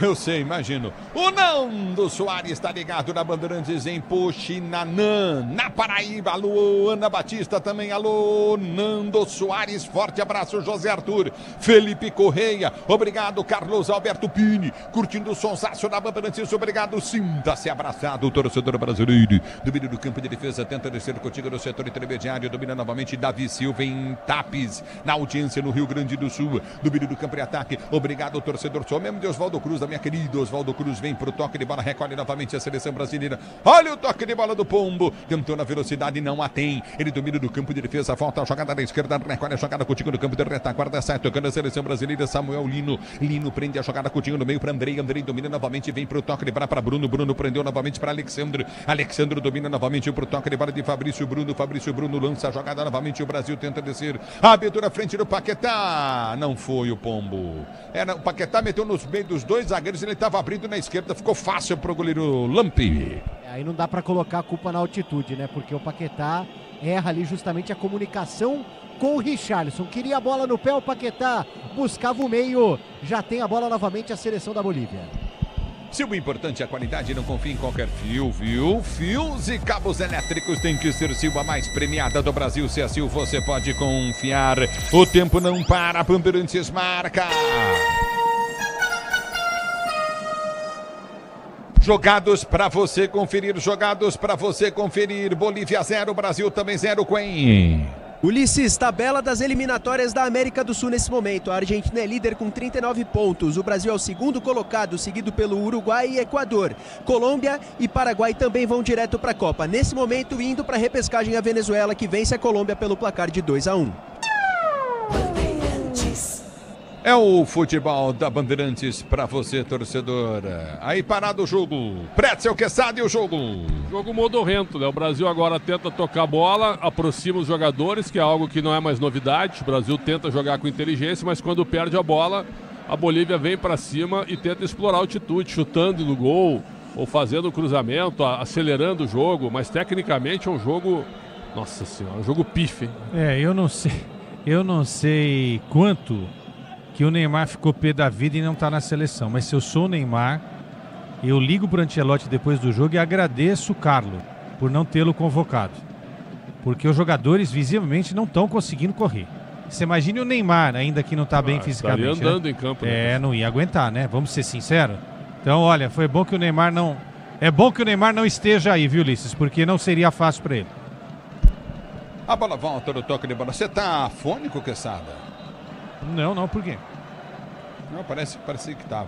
Eu sei, imagino. O Nando Soares está ligado na Bandeirantes em Puxinanã, na Paraíba. Alô, Ana Batista também. Alô, Nando Soares. Forte abraço, José Arthur. Felipe Correia. Obrigado, Carlos Alberto Pini. Curtindo o sonsaço da Bandeirantes. Obrigado. Sinta-se abraçado, torcedor brasileiro. Domínio do campo de defesa. Tenta descer contigo no setor intermediário. Domina novamente Davi Silva em Tapes. Na audiência no Rio Grande do Sul. Domínio do campo de ataque. Obrigado, torcedor. Sou mesmo de Oswaldo Cruz, da minha querida Oswaldo Cruz, vem pro toque de bola, recolhe novamente a seleção brasileira. Olha o toque de bola do Pombo, tentou na velocidade, não a tem. Ele domina do campo de defesa, volta a jogada da esquerda, recolhe a jogada contigo no campo de retaguarda, sai tocando a seleção brasileira. Samuel Lino prende a jogada contigo no meio para Andrei domina novamente, vem pro toque de bola para Bruno prendeu novamente para Alexandre domina novamente pro toque de bola de Fabrício Bruno lança a jogada novamente, o Brasil tenta descer, a abertura à frente do Paquetá, não foi o Pombo, o Paquetá meteu nos meios dos dois zagueiros, ele estava abrindo na esquerda, ficou fácil pro goleiro Lampi. Aí não dá para colocar a culpa na altitude, né? Porque o Paquetá erra ali justamente a comunicação com o Richarlison. Queria a bola no pé, o Paquetá buscava o meio, já tem a bola novamente a seleção da Bolívia. Se o importante é a qualidade, não confie em qualquer fio, viu? Fios e cabos elétricos tem que ser Sil, a mais premiada do Brasil. Se é Sil, você pode confiar. O tempo não para, Bandeirantes marca. Jogados para você conferir, Bolívia 0, Brasil também 0, Queen. Ulisses, tabela das eliminatórias da América do Sul nesse momento. A Argentina é líder com 39 pontos. O Brasil é o segundo colocado, seguido pelo Uruguai e Equador. Colômbia e Paraguai também vão direto para a Copa. Nesse momento, indo para a repescagem a Venezuela, que vence a Colômbia pelo placar de 2-1. É o futebol da Bandeirantes para você, torcedor. Aí parado o jogo. Pretzel Quesada e o jogo. Jogo modorrento, né? O Brasil agora tenta tocar a bola, aproxima os jogadores, que é algo que não é mais novidade. O Brasil tenta jogar com inteligência, mas quando perde a bola, a Bolívia vem para cima e tenta explorar a altitude, chutando no gol ou fazendo o cruzamento, acelerando o jogo. Mas tecnicamente é um jogo, nossa senhora, um jogo pife, hein? Eu não sei quanto que o Neymar ficou pé da vida e não está na seleção. Mas se eu sou o Neymar, eu ligo pro Ancelotti depois do jogo e agradeço o Carlos. por não tê-lo convocado. Porque os jogadores visivelmente não estão conseguindo correr. Você imagine o Neymar, ainda que não está bem fisicamente. Estaria andando em campo. Né? Não ia aguentar, né? Vamos ser sinceros. Então, olha, foi bom que o Neymar não... É bom que o Neymar não esteja aí, viu, Ulisses? Porque não seria fácil para ele. A bola volta no toque de bola. Você tá afônico, Quesada? Não, por quê? Não, parecia que estava.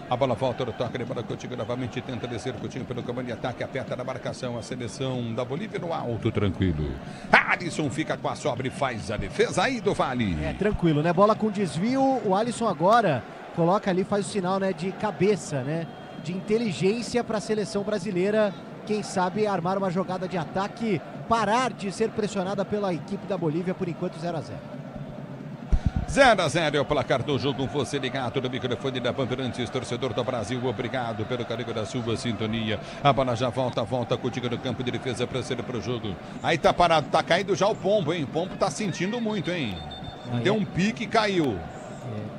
A bola volta no toque de bola. Coutinho novamente tenta descer. Coutinho pelo comando de ataque. Aperta na marcação. A seleção da Bolívia no alto, tranquilo. Alisson fica com a sobra e faz a defesa aí do Vale. Tranquilo, né? Bola com desvio. O Alisson agora coloca ali, faz o sinal, né, de cabeça, né? De inteligência para a seleção brasileira. Quem sabe armar uma jogada de ataque, parar de ser pressionada pela equipe da Bolívia, por enquanto 0-0. 0-0 é o placar do jogo. Você ligado no microfone da Bandeirantes, torcedor do Brasil. Obrigado pelo carinho da sua sintonia. A bola já volta contigo no campo de defesa para ser pro jogo. Aí tá parado, tá caindo já o Pombo, hein? O Pombo tá sentindo muito, hein? Deu um pique e caiu.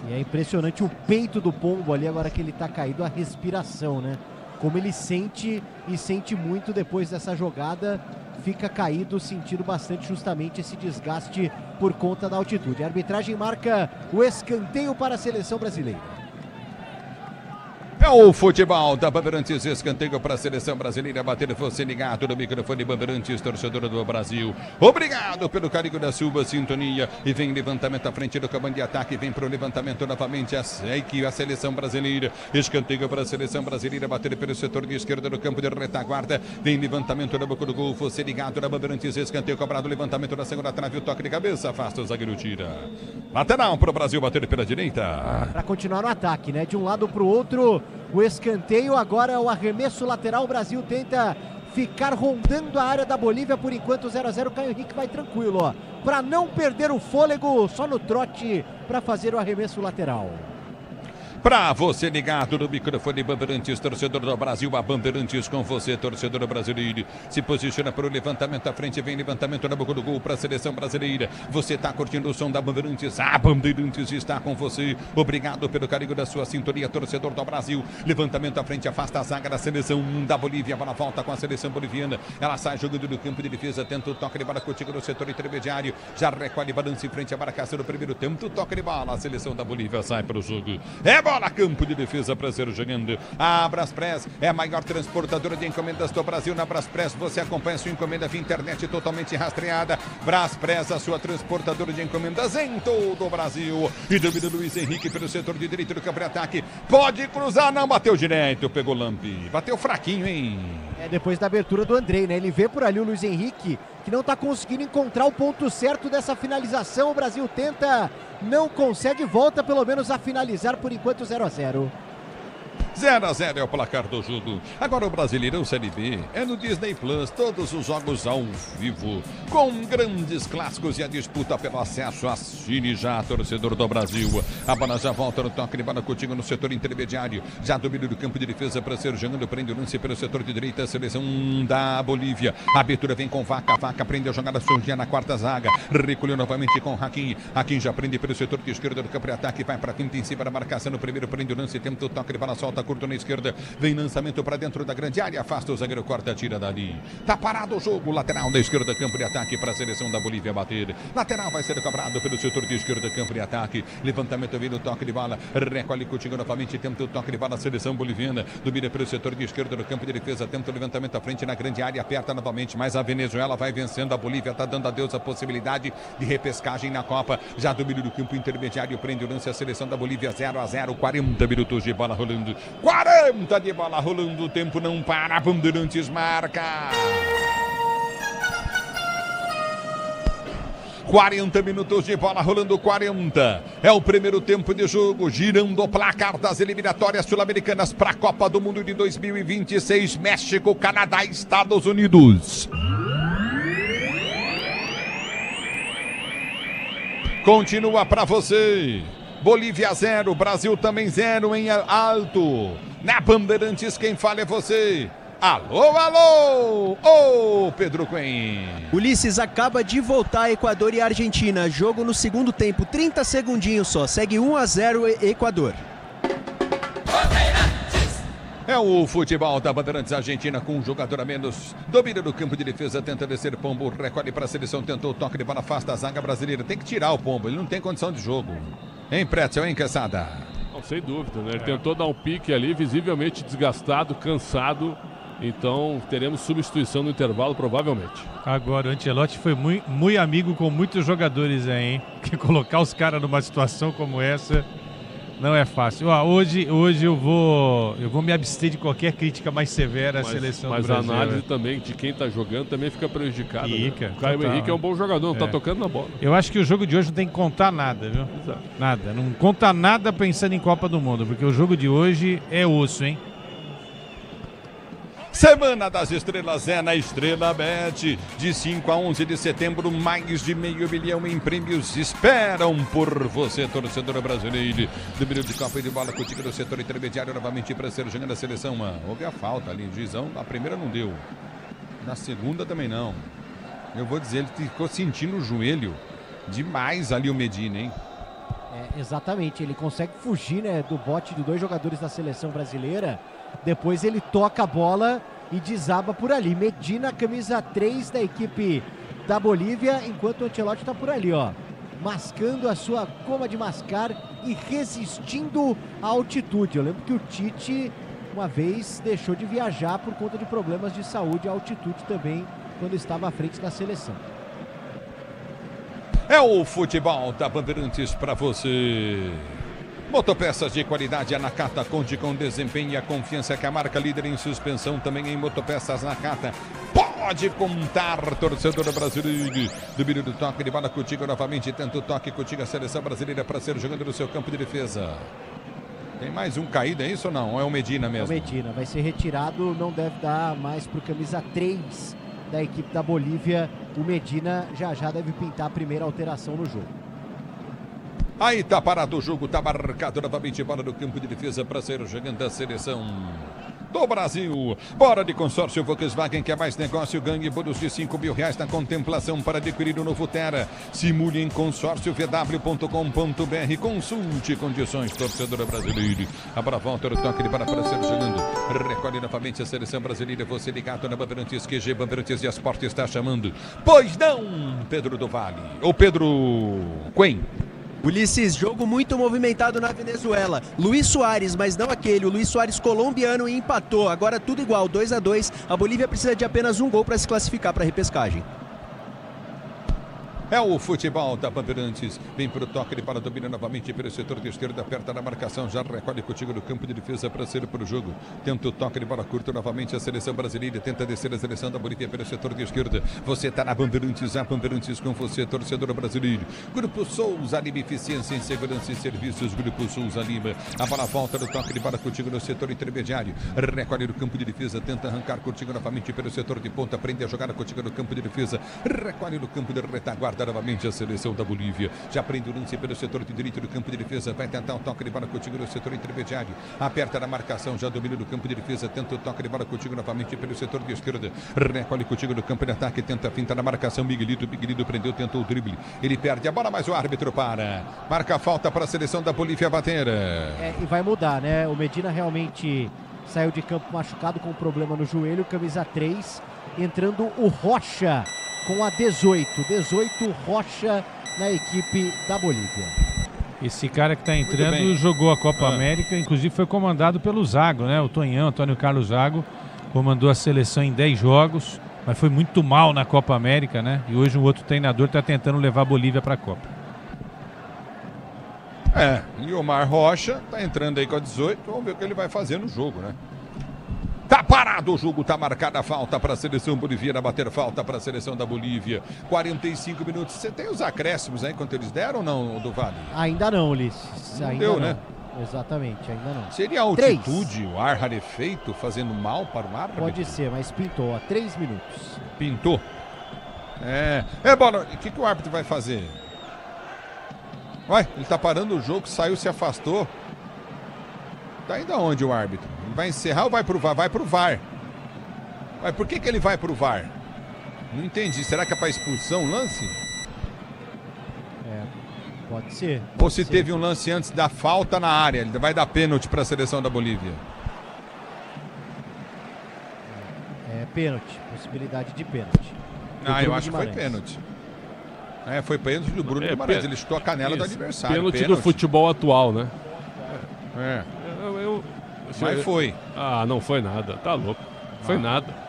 E é impressionante o peito do Pombo ali, agora que ele tá caído, a respiração, né? Como ele sente e sente muito depois dessa jogada, fica caído, sentindo bastante justamente esse desgaste por conta da altitude. A arbitragem marca o escanteio para a seleção brasileira. É o futebol da Bandeirantes, escanteio para a seleção brasileira. Bater você ligado no microfone Bandeirantes, torcedor do Brasil. Obrigado pelo carinho da sua sintonia. E vem levantamento à frente do comando de ataque. Vem para o levantamento novamente a seleção brasileira. Escanteio para a seleção brasileira. Bater pelo setor de esquerda do campo de retaguarda. Vem levantamento na boca do gol. Você ligado na Bandeirantes, escanteio cobrado. Levantamento na segunda trave. O toque de cabeça. Afasta o zagueiro, tira. Lateral para o Brasil bater pela direita. Para continuar no ataque, né? De um lado para o outro. O escanteio, agora o arremesso lateral. O Brasil tenta ficar rondando a área da Bolívia, por enquanto 0-0. Caio Henrique vai tranquilo, ó, para não perder o fôlego, só no trote para fazer o arremesso lateral. Para você ligado no microfone Bandeirantes, torcedor do Brasil, a Bandeirantes com você, torcedor brasileiro. Se posiciona para o levantamento à frente, vem levantamento na boca do gol para a seleção brasileira. Você está curtindo o som da Bandeirantes, a Bandeirantes está com você. Obrigado pelo carinho da sua sintonia, torcedor do Brasil. Levantamento à frente, afasta a zaga da seleção da Bolívia, para a volta com a seleção boliviana. Ela sai jogando do campo de defesa, tenta o toque de bola contigo no setor intermediário. Já recolhe, balança em frente à marcação do primeiro tempo. O toque de bola, a seleção da Bolívia sai para o jogo. Bola, campo de defesa para ser jogando. A Braspress é a maior transportadora de encomendas do Brasil. Na Braspress você acompanha sua encomenda via internet totalmente rastreada. Braspress, a sua transportadora de encomendas em todo o Brasil. E domina Luiz Henrique pelo setor de direito do campo de ataque. Pode cruzar, não bateu direito, pegou Lampi. Bateu fraquinho, hein? Depois da abertura do Andrei, né? Ele vê por ali o Luiz Henrique, que não está conseguindo encontrar o ponto certo dessa finalização. O Brasil tenta, não consegue, volta pelo menos a finalizar, por enquanto 0-0. 0-0 é o placar do jogo. Agora o Brasileirão Série B é no Disney Plus, todos os jogos ao vivo, com grandes clássicos e a disputa pelo acesso. Assine já, torcedor do Brasil. A bola já volta no toque de bola contigo no setor intermediário. Já domínio do campo de defesa para ser jogando, prende o lance pelo setor de direita, a seleção da Bolívia. A abertura vem com Vaca prende a jogada, surgia na quarta zaga. Recolheu novamente com Hakim. Hakim já prende pelo setor de esquerda do campo de ataque, vai para a quinta em cima da marcação no primeiro, prende o lance, tenta o toque de bola, solta curto na esquerda, vem lançamento para dentro da grande área, afasta o zagueiro, corta, tira dali. Tá parado o jogo, lateral da esquerda, campo de ataque para a seleção da Bolívia bater. Lateral vai ser cobrado pelo setor de esquerda, campo de ataque. Levantamento vem no toque de bola, recolhe Coutinho novamente, tenta o toque de bola, a seleção boliviana, domina pelo setor de esquerda do campo de defesa, tenta o levantamento à frente na grande área, aperta novamente, mas a Venezuela vai vencendo, a Bolívia tá dando a Deus a possibilidade de repescagem na Copa. Já domínio do campo intermediário, prende o lance, a seleção da Bolívia 0-0, 40 minutos de bola rolando. 40 de bola rolando, o tempo não para, Bandeirantes marca. 40 minutos de bola rolando, 40. É o primeiro tempo de jogo, girando o placar das eliminatórias sul-americanas para a Copa do Mundo de 2026, México, Canadá e Estados Unidos. Continua para você. Bolívia 0, Brasil também 0 em alto. Na Bandeirantes, quem fala é você. Alô, alô! Ô, Pedro Cunha. Ulisses, acaba de voltar Equador e Argentina. Jogo no segundo tempo, 30 segundinhos só. Segue 1-0 Equador. É o futebol da Bandeirantes Argentina com um jogador a menos. Domina no campo de defesa, tenta descer Pombo, recolhe para a seleção, tentou o toque de bola, afasta a zaga brasileira. Tem que tirar o Pombo, ele não tem condição de jogo. Hein, Pretzel, hein, Quesada? Não, sem dúvida, né? Ele tentou dar um pique ali, visivelmente desgastado, cansado. Então teremos substituição no intervalo, provavelmente. Agora, o Ancelotti foi muito amigo com muitos jogadores aí, hein? Que colocar os caras numa situação como essa não é fácil. Hoje eu vou me abster de qualquer crítica mais severa à seleção do Brasil. Mas a análise também de quem está jogando também fica prejudicada. Fica, né? O Caio Henrique é um bom jogador, não está tocando na bola. Eu acho que o jogo de hoje não tem que contar nada, viu? Exato. Nada. Não conta nada pensando em Copa do Mundo, porque o jogo de hoje é osso, hein? Semana das Estrelas é na Estrela Bet. De 5 a 11 de setembro, mais de 500 mil em prêmios esperam por você, torcedor brasileiro. Número de Copa e de bola contigo no setor intermediário, novamente para ser jogando a seleção. Houve a falta ali, o juizão, na primeira não deu. Na segunda também não. Eu vou dizer, ele ficou sentindo o joelho demais ali o Medina, hein? Exatamente, ele consegue fugir, né, do bote de 2 jogadores da seleção brasileira. Depois ele toca a bola e desaba por ali. Medina, camisa 3 da equipe da Bolívia, enquanto o Ancelotti está por ali, ó, mascando a sua goma de mascar e resistindo à altitude. Eu lembro que o Tite uma vez deixou de viajar por conta de problemas de saúde à altitude também, quando estava à frente da seleção. É o futebol da Bandeirantes para você. Motopeças de qualidade, a Nakata conte com desempenho e a confiança que a marca líder em suspensão também em motopeças Nakata. Pode contar, torcedor brasileiro. Domínio do toque de bola contigo novamente, tenta o toque contigo a seleção brasileira para ser jogando no seu campo de defesa. Tem mais um caído, é isso ou não? Ou é o Medina mesmo? É o Medina, vai ser retirado, não deve dar mais para o camisa 3 da equipe da Bolívia. O Medina já deve pintar a primeira alteração no jogo. Aí tá parado o jogo, tá marcado novamente bola no campo de defesa para ser jogando a seleção do Brasil. Bora de consórcio Volkswagen, que é mais negócio, ganhe bônus de R$5 mil na contemplação para adquirir o novo Terra. Simule em consórciovw.com.br. Consulte condições, torcedor brasileiro. A bola volta no toque de bola para ser jogando. Recolhe novamente a seleção brasileira. Você ligado na Bandeirantes, QG Bandeirantes e Esporte está chamando. Pois não, Pedro do Vale. Ou Pedro Quen. Ulisses, jogo muito movimentado na Venezuela. Luiz Soares, mas não aquele. O Luiz Soares colombiano e empatou. Agora tudo igual, 2-2. A Bolívia precisa de apenas um gol para se classificar para a repescagem. É o futebol da Bandeirantes. Vem para o toque de bola, domina novamente pelo setor de esquerda, aperta na marcação, já recolhe contigo no campo de defesa para ser para o jogo. Tenta o toque de bola curto novamente a seleção brasileira, tenta descer a seleção da Bolívia pelo setor de esquerda. Você está na Bandeirantes, a Bandeirantes com você, torcedor brasileiro. Grupo Souza Lima, eficiência em segurança e serviços. Grupo Souza Lima. A bola volta no toque de bola contigo no setor intermediário. Recolhe no campo de defesa, tenta arrancar contigo novamente pelo setor de ponta, prende a jogada contigo no campo de defesa. Recolhe no campo de retaguarda novamente a seleção da Bolívia. Já prende o lance pelo setor de direito do campo de defesa. Vai tentar um toque de bola contigo no setor intermediário. Aperta na marcação, já domina no campo de defesa. Tenta o toque de bola contigo novamente pelo setor de esquerda. Recolhe contigo no campo de ataque. Tenta a finta na marcação. Miguelito prendeu, tentou o drible. Ele perde a bola, mas o árbitro para. Marca a falta para a seleção da Bolívia bater. E vai mudar, né? O Medina realmente saiu de campo machucado com problema no joelho. Camisa 3. Entrando o Rocha com a 18 Rocha na equipe da Bolívia. Esse cara que está entrando jogou a Copa América, inclusive foi comandado pelo Zago, né? O Tonhão, Antônio Carlos Zago, comandou a seleção em 10 jogos, mas foi muito mal na Copa América, né? E hoje um outro treinador está tentando levar a Bolívia para a Copa. E o Omar Rocha está entrando aí com a 18, vamos ver o que ele vai fazer no jogo, né? Tá parado o jogo, tá marcada a falta para a seleção boliviana, bater falta para a seleção da Bolívia. 45 minutos. Você tem os acréscimos aí, quanto eles deram ou não, do Vale? Ainda não, Ulisses. Não ainda deu, não. né? Exatamente, ainda não. Seria a altitude, o ar rarefeito, fazendo mal para o árbitro? Pode ser, mas pintou, 3 minutos. Pintou? Bola, o que o árbitro vai fazer? Ué, ele tá parando o jogo, saiu, se afastou. Tá indo aonde o árbitro? Ele vai encerrar ou vai pro VAR? Vai pro VAR. Mas por que ele vai pro VAR? Não entendi. Será que é para expulsão o lance? Pode ser. Ou se teve um lance antes da falta na área, ele vai dar pênalti para a seleção da Bolívia. pênalti. Possibilidade de pênalti. Eu acho que foi pênalti. Foi pênalti do Bruno Guimarães. Ele chutou a canela do adversário. Pênalti do futebol atual, né? Mas foi. Não foi nada. Tá louco. Foi nada.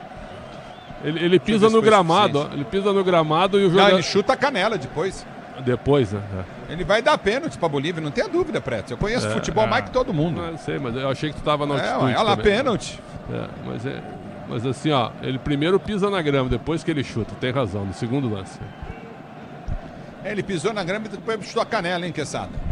Ele pisa no gramado, ó. Ele pisa no gramado e o jogador... Não, ele chuta a canela depois. Depois, né? Ele vai dar pênalti pra Bolívia, não tenha dúvida, Pretz. Eu conheço futebol mais que todo mundo. Não sei, mas eu achei que tu tava na altitude. Olha lá, pênalti. Mas assim, ó, ele primeiro pisa na grama, depois que ele chuta. Tem razão, no segundo lance. Ele pisou na grama e depois chutou a canela, hein, Quesada?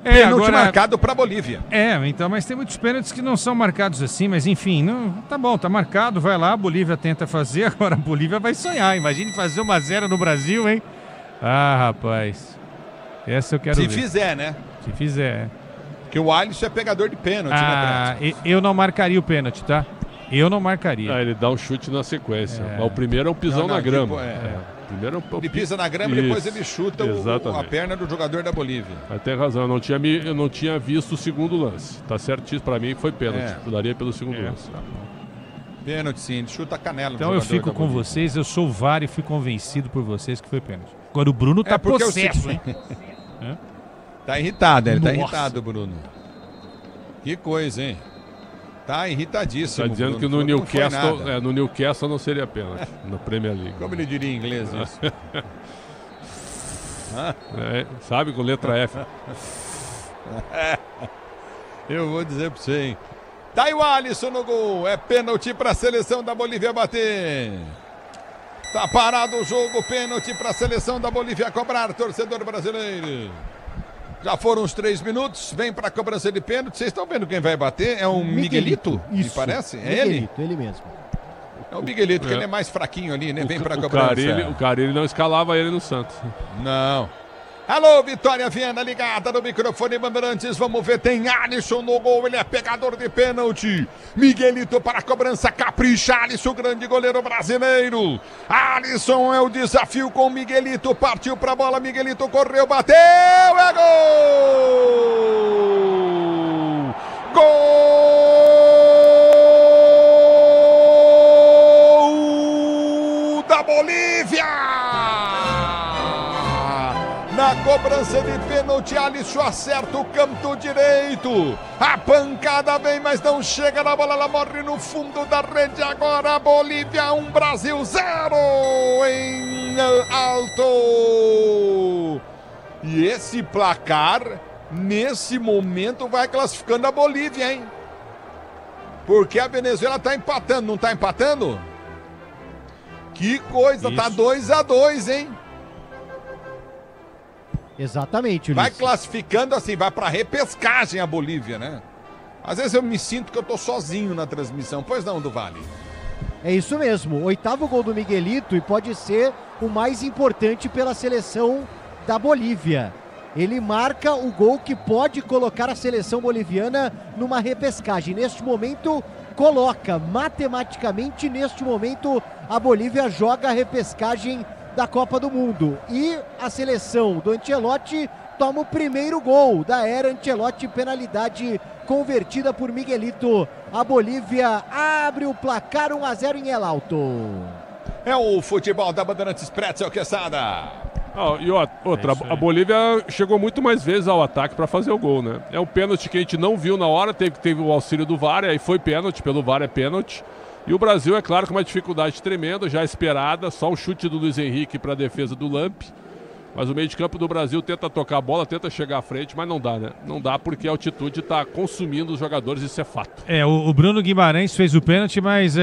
Pênalti agora... marcado pra Bolívia. Então, mas tem muitos pênaltis que não são marcados assim, mas enfim, não, tá bom, tá marcado, vai lá, a Bolívia tenta fazer, agora a Bolívia vai sonhar. Imagine fazer 1-0 no Brasil, hein? Rapaz. Essa eu quero ver. Se fizer, né? Se fizer. Porque o Alisson é pegador de pênalti, né, eu não marcaria o pênalti, tá? Eu não marcaria. Ele dá um chute na sequência. O primeiro é um pisão na grama. Primeiro ele pisa na grama e depois ele chuta a perna do jogador da Bolívia. Tem razão, eu não tinha visto o segundo lance. Tá certíssimo, pra mim foi pênalti. Eu daria pelo segundo lance. Pênalti sim, ele chuta a canela. Então eu fico com vocês, eu sou o VAR e fui convencido por vocês que foi pênalti. Agora o Bruno tá possesso, hein? Tá irritado, ele tá irritado, Bruno. Que coisa, hein? Tá irritadíssimo. Tá dizendo Bruno. que no Newcastle não seria pênalti, na Premier League. Como ele diria em inglês isso? Sabe, com letra F. Eu vou dizer pra você, hein? Tá aí o Alisson no gol. É pênalti pra seleção da Bolívia bater. Tá parado o jogo. Pênalti pra seleção da Bolívia cobrar, torcedor brasileiro. Já foram os 3 minutos, vem para a cobrança de pênalti. Vocês estão vendo quem vai bater? É um Miguelito? Me parece? É Miguelito, ele mesmo. É o Miguelito, que ele é mais fraquinho ali, né? Vem para a cobrança. O Carille não escalava ele no Santos. Não. Alô, Vitória Viana, ligada no microfone Bandeirantes. Vamos ver, tem Alisson no gol, ele é pegador de pênalti. Miguelito para a cobrança, capricha Alisson, grande goleiro brasileiro. Alisson é o desafio com Miguelito, partiu para a bola, Miguelito correu, bateu, é gol! Gol da Bolívia! Na cobrança de pênalti, Alisson acerta o canto direito. A pancada vem, mas não chega na bola. Ela morre no fundo da rede. Agora Bolívia 1, Brasil 0 em alto. E esse placar, nesse momento, vai classificando a Bolívia, hein? Porque a Venezuela tá empatando. Não tá empatando? Que coisa, tá 2-2, hein? Exatamente, Ulisses. Vai Ulisses. classificando assim, vai pra repescagem a Bolívia, né? Às vezes eu me sinto que eu tô sozinho na transmissão. Pois não, do Vale? É isso mesmo. 8º gol do Miguelito e pode ser o mais importante pela seleção da Bolívia. Ele marca o gol que pode colocar a seleção boliviana numa repescagem. Neste momento, coloca matematicamente, neste momento, a Bolívia joga a repescagem da Copa do Mundo. E a seleção do Ancelotti toma o primeiro gol da era Ancelotti, penalidade convertida por Miguelito. A Bolívia abre o placar 1-0 em El Alto. É o futebol da Bandeirantes, Pretzel Quesada. E outra, a Bolívia chegou muito mais vezes ao ataque para fazer o gol, né? É um pênalti que a gente não viu na hora, teve o auxílio do VAR, aí foi pênalti, pelo VAR é pênalti. E o Brasil, é claro, com uma dificuldade tremenda, já esperada, só um chute do Luiz Henrique para a defesa do Lamp. Mas o meio de campo do Brasil tenta tocar a bola, tenta chegar à frente, mas não dá, né? Não dá porque a altitude está consumindo os jogadores, isso é fato. O Bruno Guimarães fez o pênalti, mas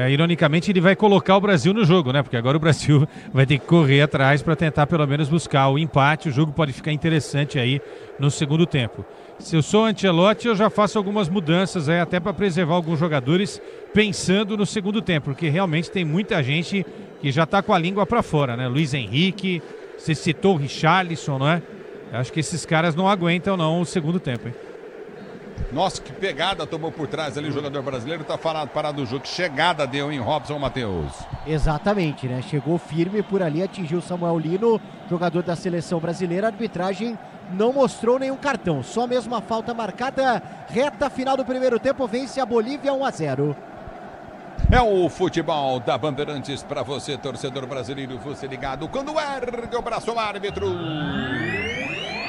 ironicamente ele vai colocar o Brasil no jogo, né? Porque agora o Brasil vai ter que correr atrás para tentar pelo menos buscar o empate. O jogo pode ficar interessante aí no segundo tempo. Se eu sou Ancelotti, eu já faço algumas mudanças aí, até para preservar alguns jogadores pensando no segundo tempo, porque realmente tem muita gente que já está com a língua para fora, né? Luiz Henrique, você citou o Richarlison, não é? Eu acho que esses caras não aguentam não o segundo tempo, hein? Nossa, que pegada tomou por trás ali o jogador brasileiro, tá parado o jogo. Que chegada deu em Robson Matheus. Exatamente, né? Chegou firme por ali, atingiu Samuel Lino, jogador da seleção brasileira. A arbitragem não mostrou nenhum cartão, só mesmo a falta marcada. Reta final do primeiro tempo, vence a Bolívia 1-0. É o futebol da Bandeirantes para você, torcedor brasileiro, você ligado. Quando ergue o braço, árbitro.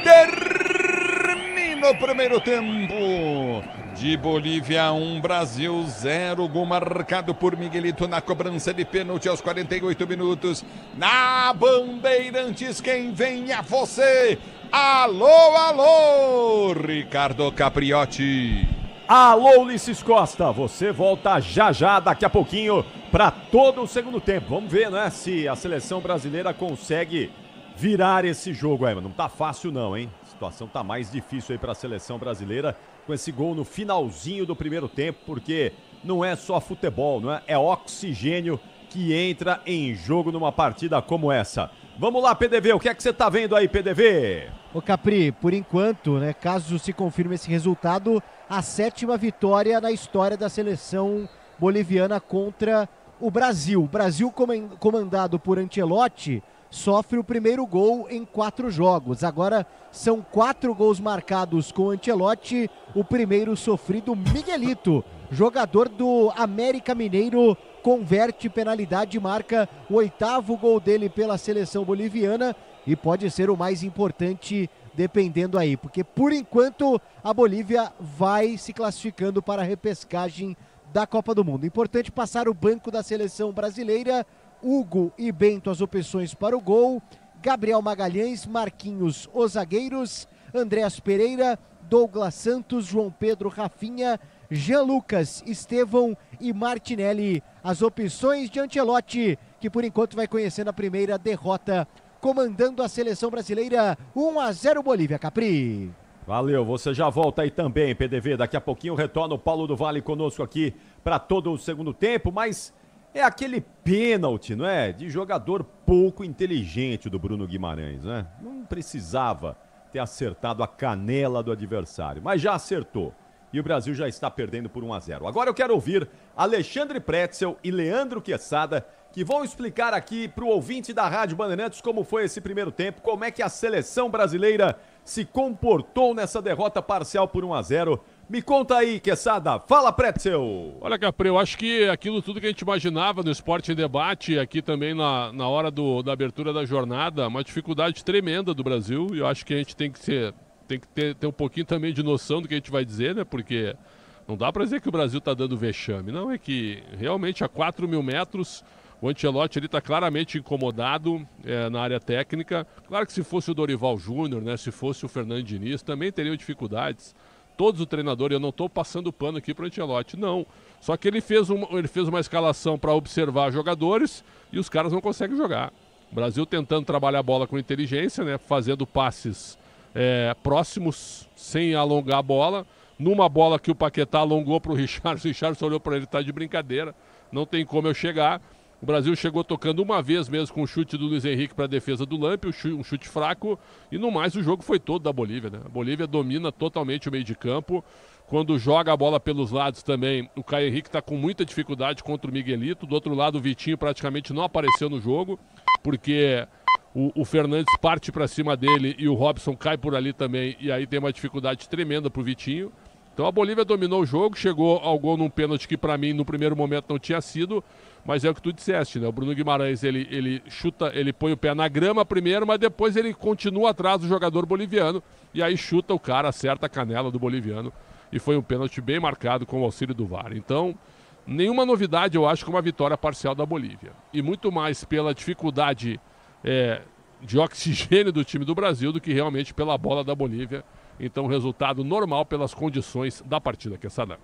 Termina o primeiro tempo. De Bolívia 1, Brasil 0. Gol marcado por Miguelito na cobrança de pênalti aos 48 minutos. Na Bandeirantes, quem vem é você. Alô, alô, Ricardo Capriotti. Alô, Ulisses Costa, você volta já, daqui a pouquinho, para todo o segundo tempo. Vamos ver, né, se a seleção brasileira consegue virar esse jogo aí, mas não tá fácil não, hein? A situação tá mais difícil aí para a seleção brasileira com esse gol no finalzinho do primeiro tempo, porque não é só futebol, não é? É oxigênio que entra em jogo numa partida como essa. Vamos lá, PDV, o que é que você tá vendo aí, PDV? Ô Capri, por enquanto, né, caso se confirme esse resultado, a 7ª vitória na história da seleção boliviana contra o Brasil. O Brasil, comandado por Ancelotti, sofre o primeiro gol em 4 jogos. Agora são 4 gols marcados com Ancelotti, o primeiro sofrido Miguelito, jogador do América Mineiro, converte penalidade e marca o 8º gol dele pela seleção boliviana e pode ser o mais importante dependendo aí, porque por enquanto a Bolívia vai se classificando para a repescagem da Copa do Mundo. Importante passar o banco da seleção brasileira: Hugo e Bento as opções para o gol, Gabriel Magalhães, Marquinhos os zagueiros, Andréas Pereira, Douglas Santos, João Pedro, Rafinha, Jean Lucas, Estevão e Martinelli as opções de Ancelotti, que por enquanto vai conhecendo a primeira derrota, comandando a seleção brasileira. 1-0 Bolívia, Capri. Valeu, você já volta aí também, PDV. Daqui a pouquinho retorna o Paulo do Vale conosco aqui para todo o segundo tempo, mas é aquele pênalti, não é? De jogador pouco inteligente do Bruno Guimarães, né? Não precisava ter acertado a canela do adversário, mas já acertou. E o Brasil já está perdendo por 1-0. Agora eu quero ouvir Alexandre Pretzel e Leandro Quesada, que vão explicar aqui para o ouvinte da Rádio Bandeirantes como foi esse primeiro tempo, como é que a seleção brasileira se comportou nessa derrota parcial por 1-0. Me conta aí, Quesada. Fala, Pretzel. Olha, Capri, eu acho que aquilo tudo que a gente imaginava no Esporte em Debate, aqui também na hora da abertura da jornada, uma dificuldade tremenda do Brasil, e eu acho que a gente tem que ter um pouquinho também de noção do que a gente vai dizer, né? Porque não dá para dizer que o Brasil tá dando vexame. Não, é que realmente a 4.000 metros o Ancelotti ele está claramente incomodado na área técnica. Claro que se fosse o Dorival Júnior, né, se fosse o Fernando Diniz, também teriam dificuldades. Todos os treinadores, eu não estou passando pano aqui para o Ancelotti, não. Só que ele fez uma escalação para observar jogadores e os caras não conseguem jogar. O Brasil tentando trabalhar a bola com inteligência, né, fazendo passes próximos, sem alongar a bola. Numa bola que o Paquetá alongou para o Richarlison olhou para ele, tá de brincadeira, não tem como eu chegar. O Brasil chegou tocando uma vez mesmo com o chute do Luiz Henrique para a defesa do Lampe, um chute fraco, e no mais o jogo foi todo da Bolívia, né? A Bolívia domina totalmente o meio de campo. Quando joga a bola pelos lados também, o Caio Henrique está com muita dificuldade contra o Miguelito. Do outro lado, o Vitinho praticamente não apareceu no jogo, porque o Fernandes parte para cima dele e o Robson cai por ali também, e aí tem uma dificuldade tremenda para o Vitinho. Então a Bolívia dominou o jogo, chegou ao gol num pênalti que para mim no primeiro momento não tinha sido, mas é o que tu disseste, né? O Bruno Guimarães, ele chuta, ele põe o pé na grama primeiro, mas depois ele continua atrás do jogador boliviano e aí chuta o cara, acerta a canela do boliviano e foi um pênalti bem marcado com o auxílio do VAR. Então, nenhuma novidade eu acho com uma vitória parcial da Bolívia. E muito mais pela dificuldade de oxigênio do time do Brasil do que realmente pela bola da Bolívia. Então, resultado normal pelas condições da partida, Quesada.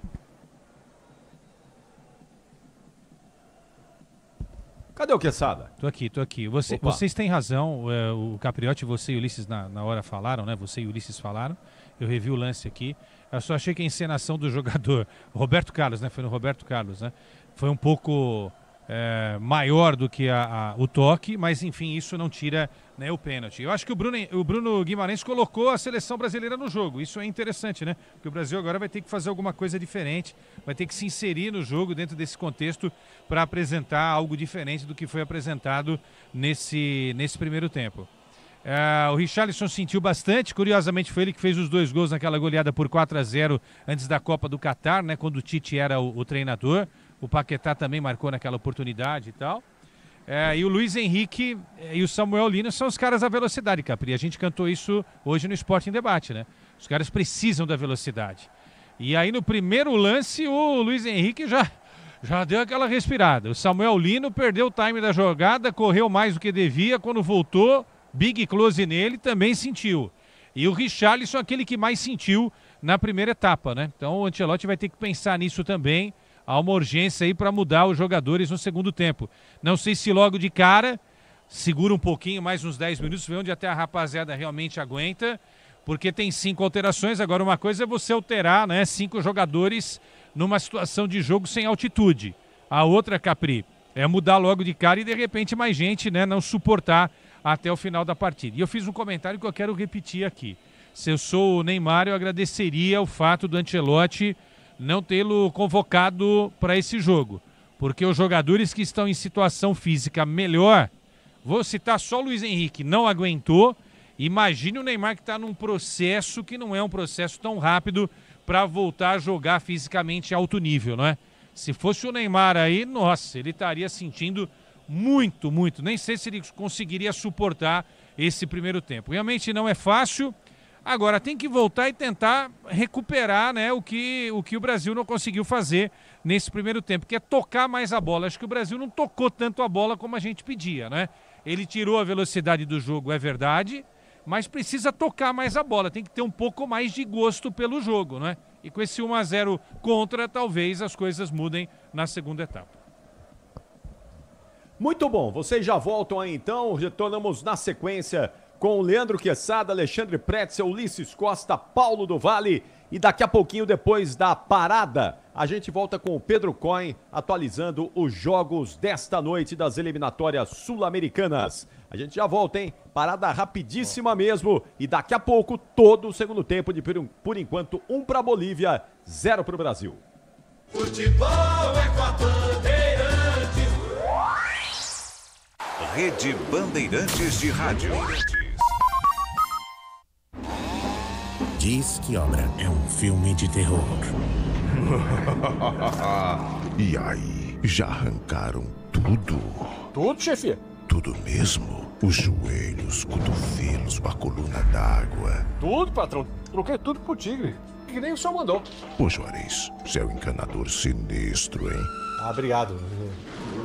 Cadê o Quesada? Tô aqui. Vocês têm razão, o Capriotti, você e o Ulisses na hora falaram, né? Você e o Ulisses falaram. Eu revi o lance aqui. Eu só achei que a encenação do jogador, Roberto Carlos, né? Foi no Roberto Carlos, né? Foi um pouco maior do que o toque, mas enfim, isso não tira, né, o pênalti. Eu acho que o Bruno Guimarães colocou a seleção brasileira no jogo. Isso é interessante, né? Porque o Brasil agora vai ter que fazer alguma coisa diferente, vai ter que se inserir no jogo dentro desse contexto para apresentar algo diferente do que foi apresentado nesse primeiro tempo. O Richarlison sentiu bastante, curiosamente foi ele que fez os 2 gols naquela goleada por 4-0 antes da Copa do Catar, né, quando o Tite era o treinador. O Paquetá também marcou naquela oportunidade e tal. E o Luiz Henrique e o Samuel Lino são os caras da velocidade, Capri. A gente cantou isso hoje no Esporte em Debate, né? Os caras precisam da velocidade. E aí no primeiro lance o Luiz Henrique já deu aquela respirada. O Samuel Lino perdeu o time da jogada, correu mais do que devia. Quando voltou, big close nele, também sentiu. E o Richarlison, aquele que mais sentiu na primeira etapa, né? Então o Ancelotti vai ter que pensar nisso também. Há uma urgência aí para mudar os jogadores no segundo tempo. Não sei se logo de cara, segura um pouquinho, mais uns 10 minutos, vê onde até a rapaziada realmente aguenta, porque tem 5 alterações. Agora uma coisa é você alterar, né, 5 jogadores numa situação de jogo sem altitude. A outra, Capri, é mudar logo de cara e de repente mais gente, né, não suportar até o final da partida. E eu fiz um comentário que eu quero repetir aqui. Se eu sou o Neymar, eu agradeceria o fato do Ancelotti não tê-lo convocado para esse jogo, porque os jogadores que estão em situação física melhor, vou citar só o Luiz Henrique, não aguentou. Imagine o Neymar que está num processo que não é um processo tão rápido para voltar a jogar fisicamente alto nível, não é? Se fosse o Neymar aí, nossa, ele estaria sentindo muito, nem sei se ele conseguiria suportar esse primeiro tempo. Realmente não é fácil. Agora tem que voltar e tentar recuperar, né, o que o Brasil não conseguiu fazer nesse primeiro tempo, que é tocar mais a bola. Acho que o Brasil não tocou tanto a bola como a gente pedia, né? Ele tirou a velocidade do jogo, é verdade, mas precisa tocar mais a bola, tem que ter um pouco mais de gosto pelo jogo, né? E com esse 1-0 contra, talvez as coisas mudem na segunda etapa. Muito bom, vocês já voltam aí então, retornamos na sequência com o Leandro Quesada, Alexandre Pretzel, Ulisses Costa, Paulo do Vale e daqui a pouquinho, depois da parada, a gente volta com o Pedro Coin atualizando os jogos desta noite das eliminatórias sul-americanas. A gente já volta, hein? Parada rapidíssima mesmo e daqui a pouco todo o segundo tempo de, por enquanto, 1 para Bolívia, 0 para o Brasil. Futebol é com a Bandeirantes. Rede Bandeirantes de Rádio. Diz que Obra é um filme de terror. E aí, já arrancaram tudo? Tudo, chefia? Tudo mesmo? Os joelhos, cotovelos, a coluna d'água. Tudo, patrão. Troquei tudo pro Tigre, que nem o senhor mandou. Ô Juarez, você é um encanador sinistro, hein? Ah, obrigado.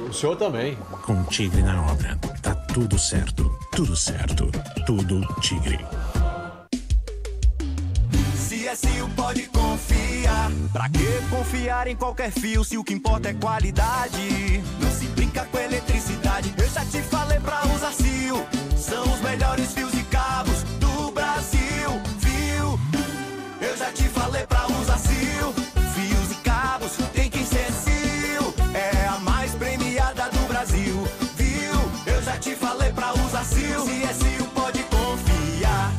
O senhor também. Com Tigre na obra, tá tudo certo. Tudo certo. Tudo Tigre. CSU pode confiar. Pra que confiar em qualquer fio se o que importa é qualidade? Não se brinca com eletricidade. Eu já te falei pra usar CIO. São os melhores fios e cabos do Brasil, viu? Eu já te falei pra usar CIO. Fios e cabos tem que ser CIO. É a mais premiada do Brasil, viu? Eu já te falei pra usar CIO. CSU pode confiar.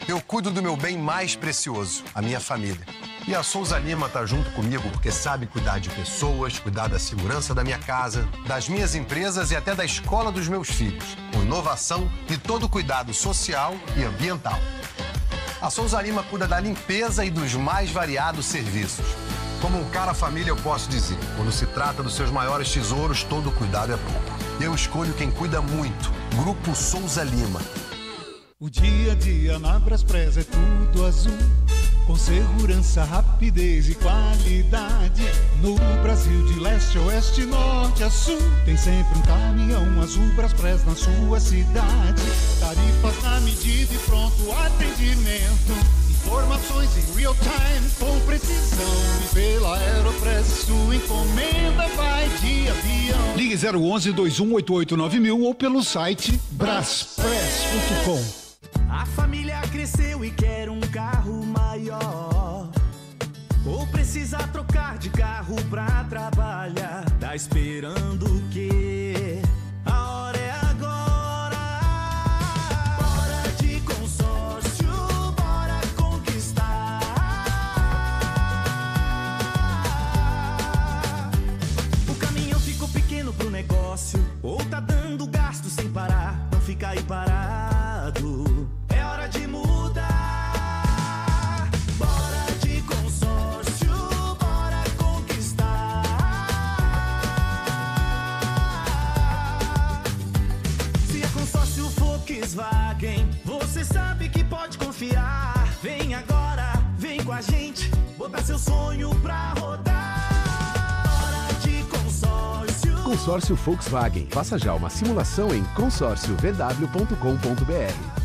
Eu cuido do meu bem mais precioso, a minha família. E a Souza Lima tá junto comigo porque sabe cuidar de pessoas, cuidar da segurança da minha casa, das minhas empresas e até da escola dos meus filhos, com inovação e todo cuidado social e ambiental. A Souza Lima cuida da limpeza e dos mais variados serviços. Como um cara família, eu posso dizer, quando se trata dos seus maiores tesouros, todo cuidado é pouco. Eu escolho quem cuida muito, Grupo Souza Lima. O dia a dia na Braspress é tudo azul, com segurança, rapidez e qualidade. No Brasil de leste a oeste, norte a sul, tem sempre um caminhão azul Braspress na sua cidade. Tarifas na medida e pronto atendimento, informações em real time com precisão. E pela Aeropress sua encomenda vai de avião. Ligue 011-2188-9000 ou pelo site braspress.com. A família cresceu e quer um carro maior, ou precisa trocar de carro pra trabalhar. Tá esperando o quê? A hora é agora. Bora de consórcio, bora conquistar. O caminhão ficou pequeno pro negócio, ou tá dando gasto sem parar. Não fica aí parado. É hora de mudar. Bora de consórcio, bora conquistar. Você sabe que pode confiar. Vem agora, vem com a gente, botar seu sonho pra rodar. Hora de consórcio. Consórcio Volkswagen. Faça já uma simulação em consórciovw.com.br.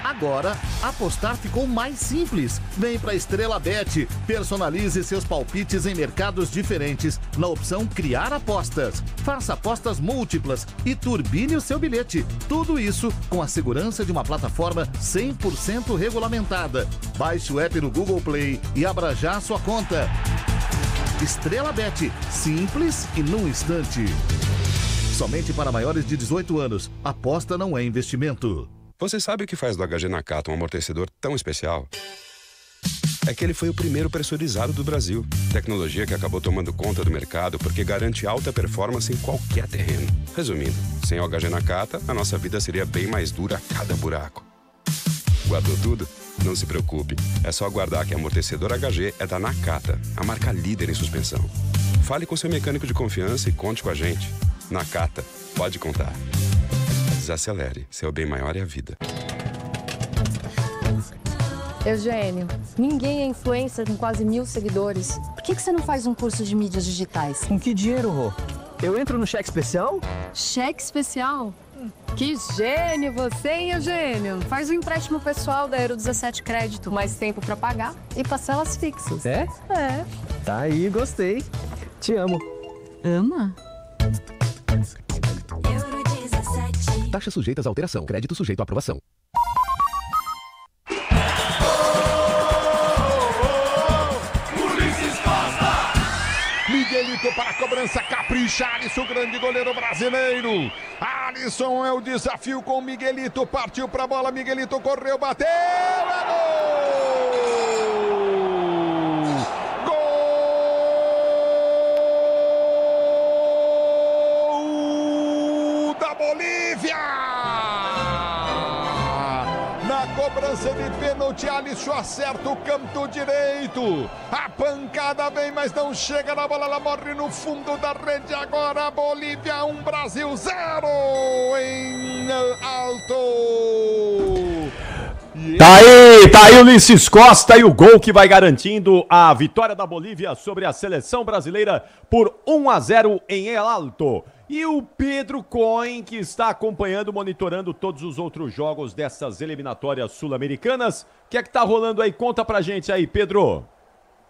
Agora, apostar ficou mais simples. Vem pra Estrela Bet. Personalize seus palpites em mercados diferentes na opção Criar Apostas. Faça apostas múltiplas e turbine o seu bilhete. Tudo isso com a segurança de uma plataforma 100% regulamentada. Baixe o app no Google Play e abra já a sua conta. Estrela Bet. Simples e num instante. Somente para maiores de 18 anos. Aposta não é investimento. Você sabe o que faz do HG Nakata um amortecedor tão especial? É que ele foi o primeiro pressurizado do Brasil. Tecnologia que acabou tomando conta do mercado porque garante alta performance em qualquer terreno. Resumindo, sem o HG Nakata, a nossa vida seria bem mais dura a cada buraco. Guardou tudo? Não se preocupe. É só aguardar que amortecedor HG é da Nakata, a marca líder em suspensão. Fale com seu mecânico de confiança e conte com a gente. Nakata, pode contar. Desacelere, seu bem maior é a vida. Eugênio, ninguém é influencer com quase 1.000 seguidores. Por que você não faz um curso de mídias digitais? Com que dinheiro, Rô? Eu entro no cheque especial? Cheque especial? Que gênio você, hein, Eugênio? Faz um empréstimo pessoal da Euro 17 Crédito, mais tempo pra pagar e parcelas fixas. É? É. Tá aí, gostei. Te amo. Ama? Taxas sujeitas a alteração. Crédito sujeito à aprovação. Miguelito para a cobrança, capricha, Alisson, grande goleiro brasileiro. Alisson é o desafio com o Miguelito, partiu para a bola, Miguelito correu, bateu, é gol! Gol da Bolívia! Na cobrança de pênalti, Alisson acerta o canto direito. A pancada vem, mas não chega na bola. Ela morre no fundo da rede. Agora Bolívia 1, Brasil 0 em alto. Tá aí Ulisses Costa e o gol que vai garantindo a vitória da Bolívia sobre a seleção brasileira por 1-0 em El Alto. E o Pedro Cohen, que está acompanhando, monitorando todos os outros jogos dessas eliminatórias sul-americanas. O que é que tá rolando aí? Conta pra gente aí, Pedro.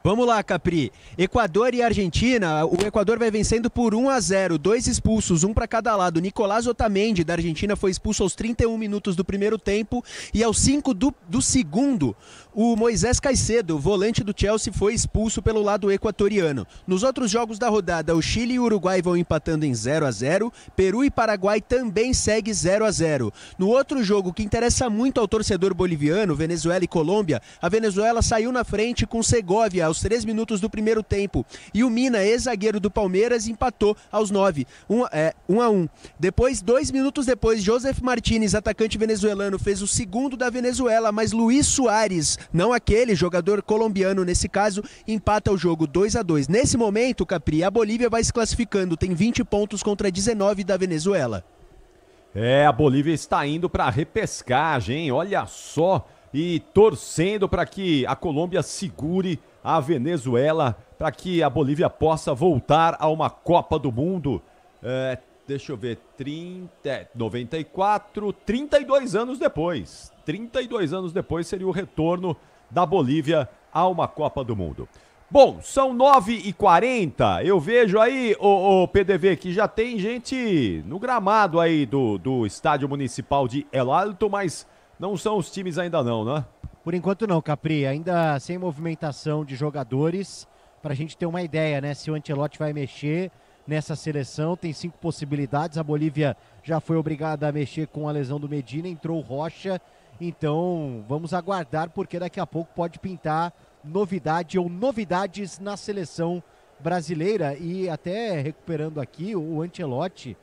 Vamos lá, Capri. Equador e Argentina. O Equador vai vencendo por 1-0. 2 expulsos, um para cada lado. Nicolás Otamendi, da Argentina, foi expulso aos 31 minutos do primeiro tempo. E aos 5 do segundo, o Moisés Caicedo, volante do Chelsea, foi expulso pelo lado equatoriano. Nos outros jogos da rodada, o Chile e o Uruguai vão empatando em 0-0. Peru e Paraguai também segue 0-0. No outro jogo, que interessa muito ao torcedor boliviano, Venezuela e Colômbia, a Venezuela saiu na frente com Segovia aos 3 minutos do primeiro tempo. E o Mina, ex-zagueiro do Palmeiras, empatou aos 9, 1-1. Depois, 2 minutos depois, Josef Martínez, atacante venezuelano, fez o segundo da Venezuela, mas Luiz Soares, não aquele jogador colombiano nesse caso, empata o jogo 2-2. Nesse momento, Capri, a Bolívia vai se classificando, tem 20 pontos contra 19 da Venezuela. A Bolívia está indo para a repescagem, hein? Olha só, e torcendo para que a Colômbia segure a Venezuela, para que a Bolívia possa voltar a uma Copa do Mundo. Deixa eu ver, 94, 32 anos depois. 32 anos depois seria o retorno da Bolívia a uma Copa do Mundo. Bom, são 9h40, eu vejo aí, o PDV, que já tem gente no gramado aí do Estádio Municipal de El Alto, mas não são os times ainda não, né? Por enquanto não, Capri, ainda sem movimentação de jogadores, pra gente ter uma ideia, né, se o Ancelotti vai mexer nessa seleção, tem 5 possibilidades, a Bolívia já foi obrigada a mexer com a lesão do Medina, entrou o Rocha, então vamos aguardar, porque daqui a pouco pode pintar novidade ou novidades na seleção brasileira. E até recuperando aqui, o Ancelotti,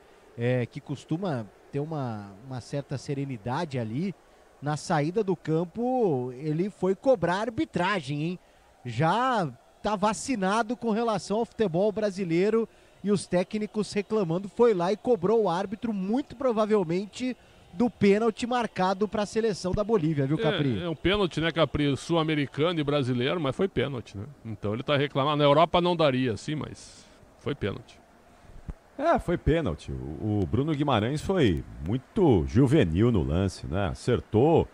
que costuma ter uma certa serenidade ali, na saída do campo, ele foi cobrar arbitragem, hein? Já tá vacinado com relação ao futebol brasileiro e os técnicos reclamando, foi lá e cobrou o árbitro, muito provavelmente do pênalti marcado para a seleção da Bolívia, viu, Capri? É um pênalti, né, Capri? Sul-americano e brasileiro, mas foi pênalti, né? Então ele tá reclamando. Na Europa não daria, sim, mas foi pênalti. Foi pênalti. O Bruno Guimarães foi muito juvenil no lance, né? Acertou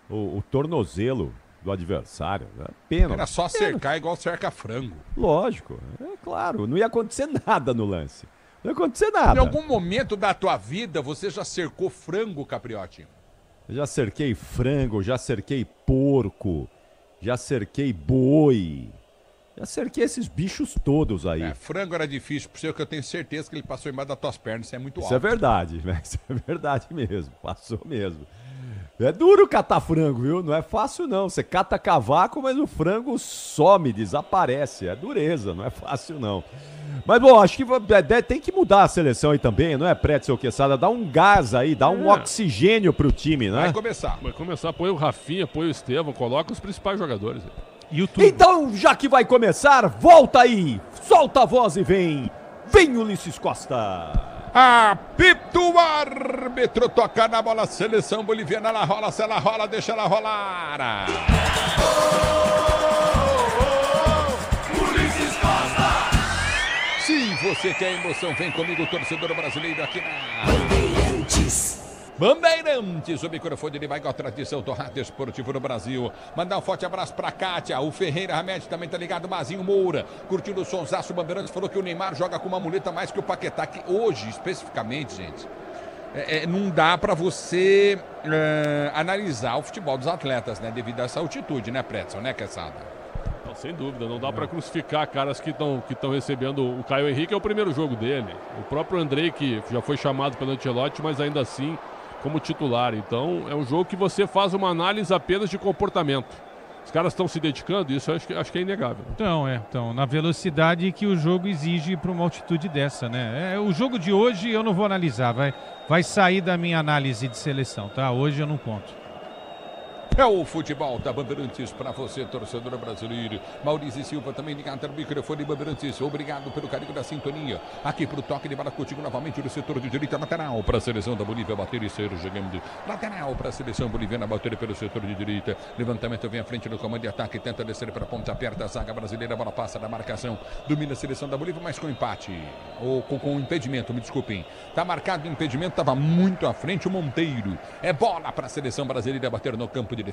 o tornozelo do adversário. Pênalti. Era só cercar igual cerca frango. Lógico, claro. Não ia acontecer nada no lance. Não ia acontecer nada. Em algum momento da tua vida, você já cercou frango, Capriotti? Eu já cerquei frango, já cerquei porco, já cerquei boi. Já cerquei esses bichos todos aí. Frango era difícil pro seu, que eu tenho certeza que ele passou embaixo das tuas pernas, isso é muito alto. Isso é verdade, né? Isso é verdade mesmo, passou mesmo. É duro catar frango, viu? Não é fácil não, você cata cavaco, mas o frango some, desaparece, é dureza, não é fácil não. Mas bom, acho que tem que mudar a seleção aí também, não é, Pretzel Quesada? Dá um gás aí, dá um oxigênio pro time, né? Vai começar, põe o Rafinha, põe o Estevão, coloca os principais jogadores aí. Então, já que vai começar, volta aí, solta a voz e vem Ulisses Costa. Apito o árbitro, toca na bola, seleção boliviana, ela rola, se ela rola, deixa ela rolar. Ulisses Costa. Se você quer emoção, vem comigo, torcedor brasileiro, aqui na Bandeirantes, o microfone de vai com a tradição do rádio esportivo no Brasil. Mandar um forte abraço pra Kátia, o Ferreira Hamed também tá ligado, Mazinho Moura, curtindo o sonsaço. Bandeirantes falou que o Neymar joga com uma muleta mais que o Paquetá, que hoje, especificamente, gente, não dá pra você analisar o futebol dos atletas, né, devido a essa altitude, né, Pretzel, né, Quesada? Não, sem dúvida, não dá pra crucificar caras que estão recebendo. O Caio Henrique é o primeiro jogo dele, o próprio Andrei, que já foi chamado pelo Ancelotti, mas ainda assim como titular. Então é um jogo que você faz uma análise apenas de comportamento. Os caras estão se dedicando, isso eu acho que é inegável. Então, na velocidade que o jogo exige para uma altitude dessa, né? O jogo de hoje eu não vou analisar, vai sair da minha análise de seleção, tá? Hoje eu não conto. É o futebol da Bandeirantes para você, torcedor brasileiro. Maurício Silva também ligado no microfone Bandeirantes. Obrigado pelo carinho da sintonia. Aqui pro toque de bola contigo novamente no setor de direita, lateral para a seleção da Bolívia bater e ser jogando. Lateral para a seleção boliviana bater pelo setor de direita. Levantamento vem à frente no comando de ataque, tenta descer para a ponta, aperta a zaga brasileira, a bola passa da marcação. Domina a seleção da Bolívia, mas com empate. Ou com impedimento, me desculpem. Tá marcado o impedimento, tava muito à frente o Monteiro. É bola para a seleção brasileira bater no campo de defesa.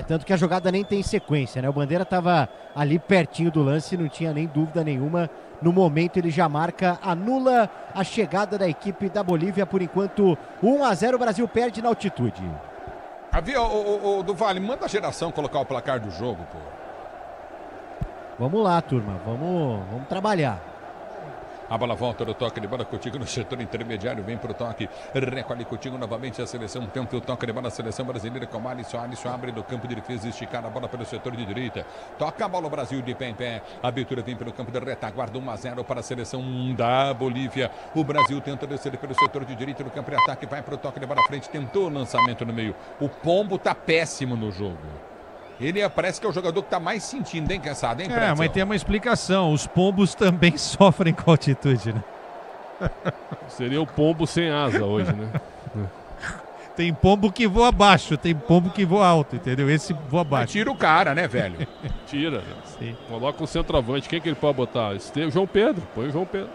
Tanto que a jogada nem tem sequência, né? O Bandeira estava ali pertinho do lance, não tinha nem dúvida nenhuma. No momento ele já marca, anula a chegada da equipe da Bolívia. Por enquanto, 1-0, o Brasil perde na altitude. Havia o do Vale, manda a geração colocar o placar do jogo, pô. Vamos lá, turma, vamos trabalhar. A bola volta do toque de bola contigo no setor intermediário, vem pro toque, recolhe contigo novamente a seleção, tenta o toque de bola, a seleção brasileira com Alisson abre do campo de defesa, esticar a bola pelo setor de direita, toca a bola o Brasil de pé em pé, a abertura vem pelo campo de retaguarda, 1-0 para a seleção da Bolívia, o Brasil tenta descer pelo setor de direita no campo de ataque, vai pro toque de bola à frente, tentou o lançamento no meio, o Pombo tá péssimo no jogo. Ele parece que é o jogador que está mais sentindo, hein, cansado, hein, Pretzel? Mas tem uma explicação. Os pombos também sofrem com altitude, né? Seria o pombo sem asa hoje, né? Tem pombo que voa baixo, tem pombo que voa alto, entendeu? Esse voa baixo. Mas tira o cara, né, velho? Tira. Sim. Coloca o centroavante. Quem que ele pode botar? João Pedro. Põe o João Pedro.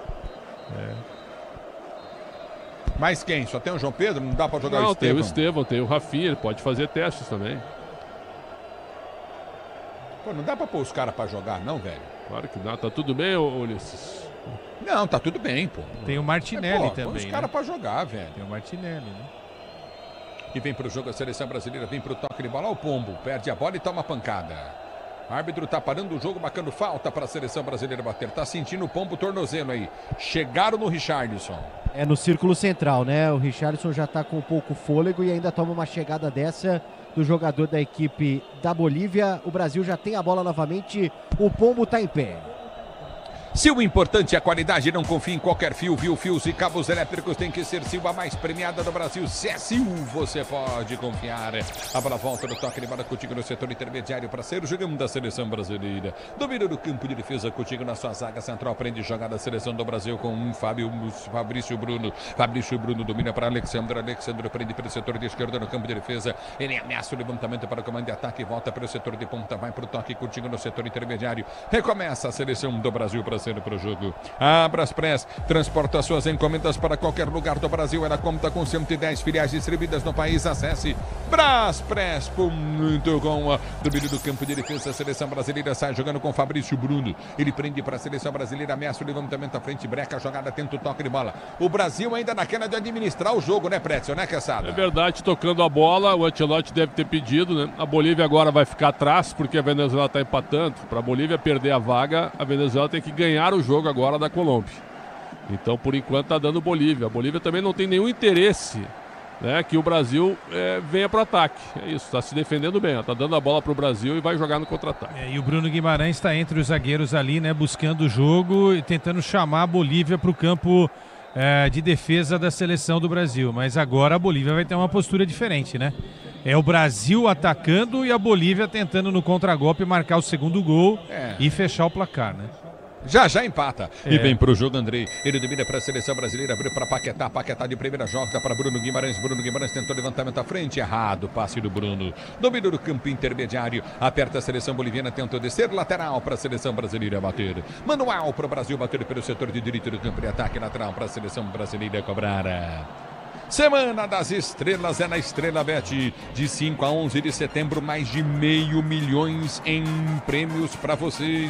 Mas quem? Só tem o João Pedro? Não dá para jogar o Estevão? Tem o Estevão, tem o Rafinha. Ele pode fazer testes também. Pô, não dá pra pôr os caras pra jogar, não, velho? Claro que dá. Tá tudo bem, Ulisses? Não, tá tudo bem, pô. Tem o Martinelli também, põe os caras pra jogar, velho. Tem o Martinelli, né? E vem pro jogo a seleção brasileira, vem pro toque de bola. Olha o Pombo, perde a bola e toma pancada. O árbitro tá parando o jogo, marcando falta para a seleção brasileira bater. Tá sentindo o Pombo tornozelo aí. Chegaram no Richarlison. É no círculo central, né? O Richarlison já tá com um pouco fôlego e ainda toma uma chegada dessa do jogador da equipe da Bolívia. O Brasil já tem a bola novamente. O Pombo tá em pé. Se o importante é a qualidade, não confie em qualquer fio, viu? Fios e cabos elétricos tem que ser Sil, a mais premiada do Brasil. Se é Sil, você pode confiar. A bola volta no toque de bola contigo no setor intermediário para ser o jogão da seleção brasileira. Domínio do campo de defesa contigo na sua zaga central. Prende jogada da seleção do Brasil com Fabrício Bruno. Fabrício Bruno domina para Alexandre. Alexandre prende pelo setor de esquerda no campo de defesa. Ele ameaça o levantamento para o comando de ataque. Volta para o setor de ponta. Vai para o toque contigo no setor intermediário. Recomeça a seleção do Brasil para ser para o jogo. A Braspress transporta suas encomendas para qualquer lugar do Brasil. Ela conta com 110 filiais distribuídas no país. Acesse braspress.com. Domínio do campo de defesa. A seleção brasileira sai jogando com Fabrício Bruno. Ele prende para a seleção brasileira. Ameaça o levantamento à frente. Breca a jogada. Tenta o toque de bola. O Brasil ainda naquela de administrar o jogo, né, Prétio? Né, Quesada? É verdade, tocando a bola. O Ancelotti deve ter pedido, né? A Bolívia agora vai ficar atrás porque a Venezuela está empatando. Para a Bolívia perder a vaga, a Venezuela tem que ganhar o jogo agora da Colômbia. Então, por enquanto, está dando Bolívia. A Bolívia também não tem nenhum interesse, né, que o Brasil venha para o ataque. É isso, está se defendendo bem. Está dando a bola para o Brasil e vai jogar no contra-ataque. E o Bruno Guimarães está entre os zagueiros ali, né, buscando o jogo e tentando chamar a Bolívia para o campo de defesa da seleção do Brasil. Mas agora a Bolívia vai ter uma postura diferente, né? É o Brasil atacando e a Bolívia tentando no contragolpe marcar o segundo gol e fechar o placar, né? Já empata. E vem pro jogo Andrei. Ele domina para a seleção brasileira. Abriu para Paquetá. Paquetá de primeira joga para Bruno Guimarães. Bruno Guimarães tentou levantamento à frente. Errado. Passe do Bruno. Domínio do campo intermediário. Aperta a seleção boliviana. Tentou descer. Lateral para a seleção brasileira bater. Manual para o Brasil bater pelo setor de direito do campo de ataque. Lateral para a seleção brasileira cobrar. Semana das Estrelas é na Estrela Bet. De 5 a 11 de setembro, mais de 500 milhões em prêmios para você.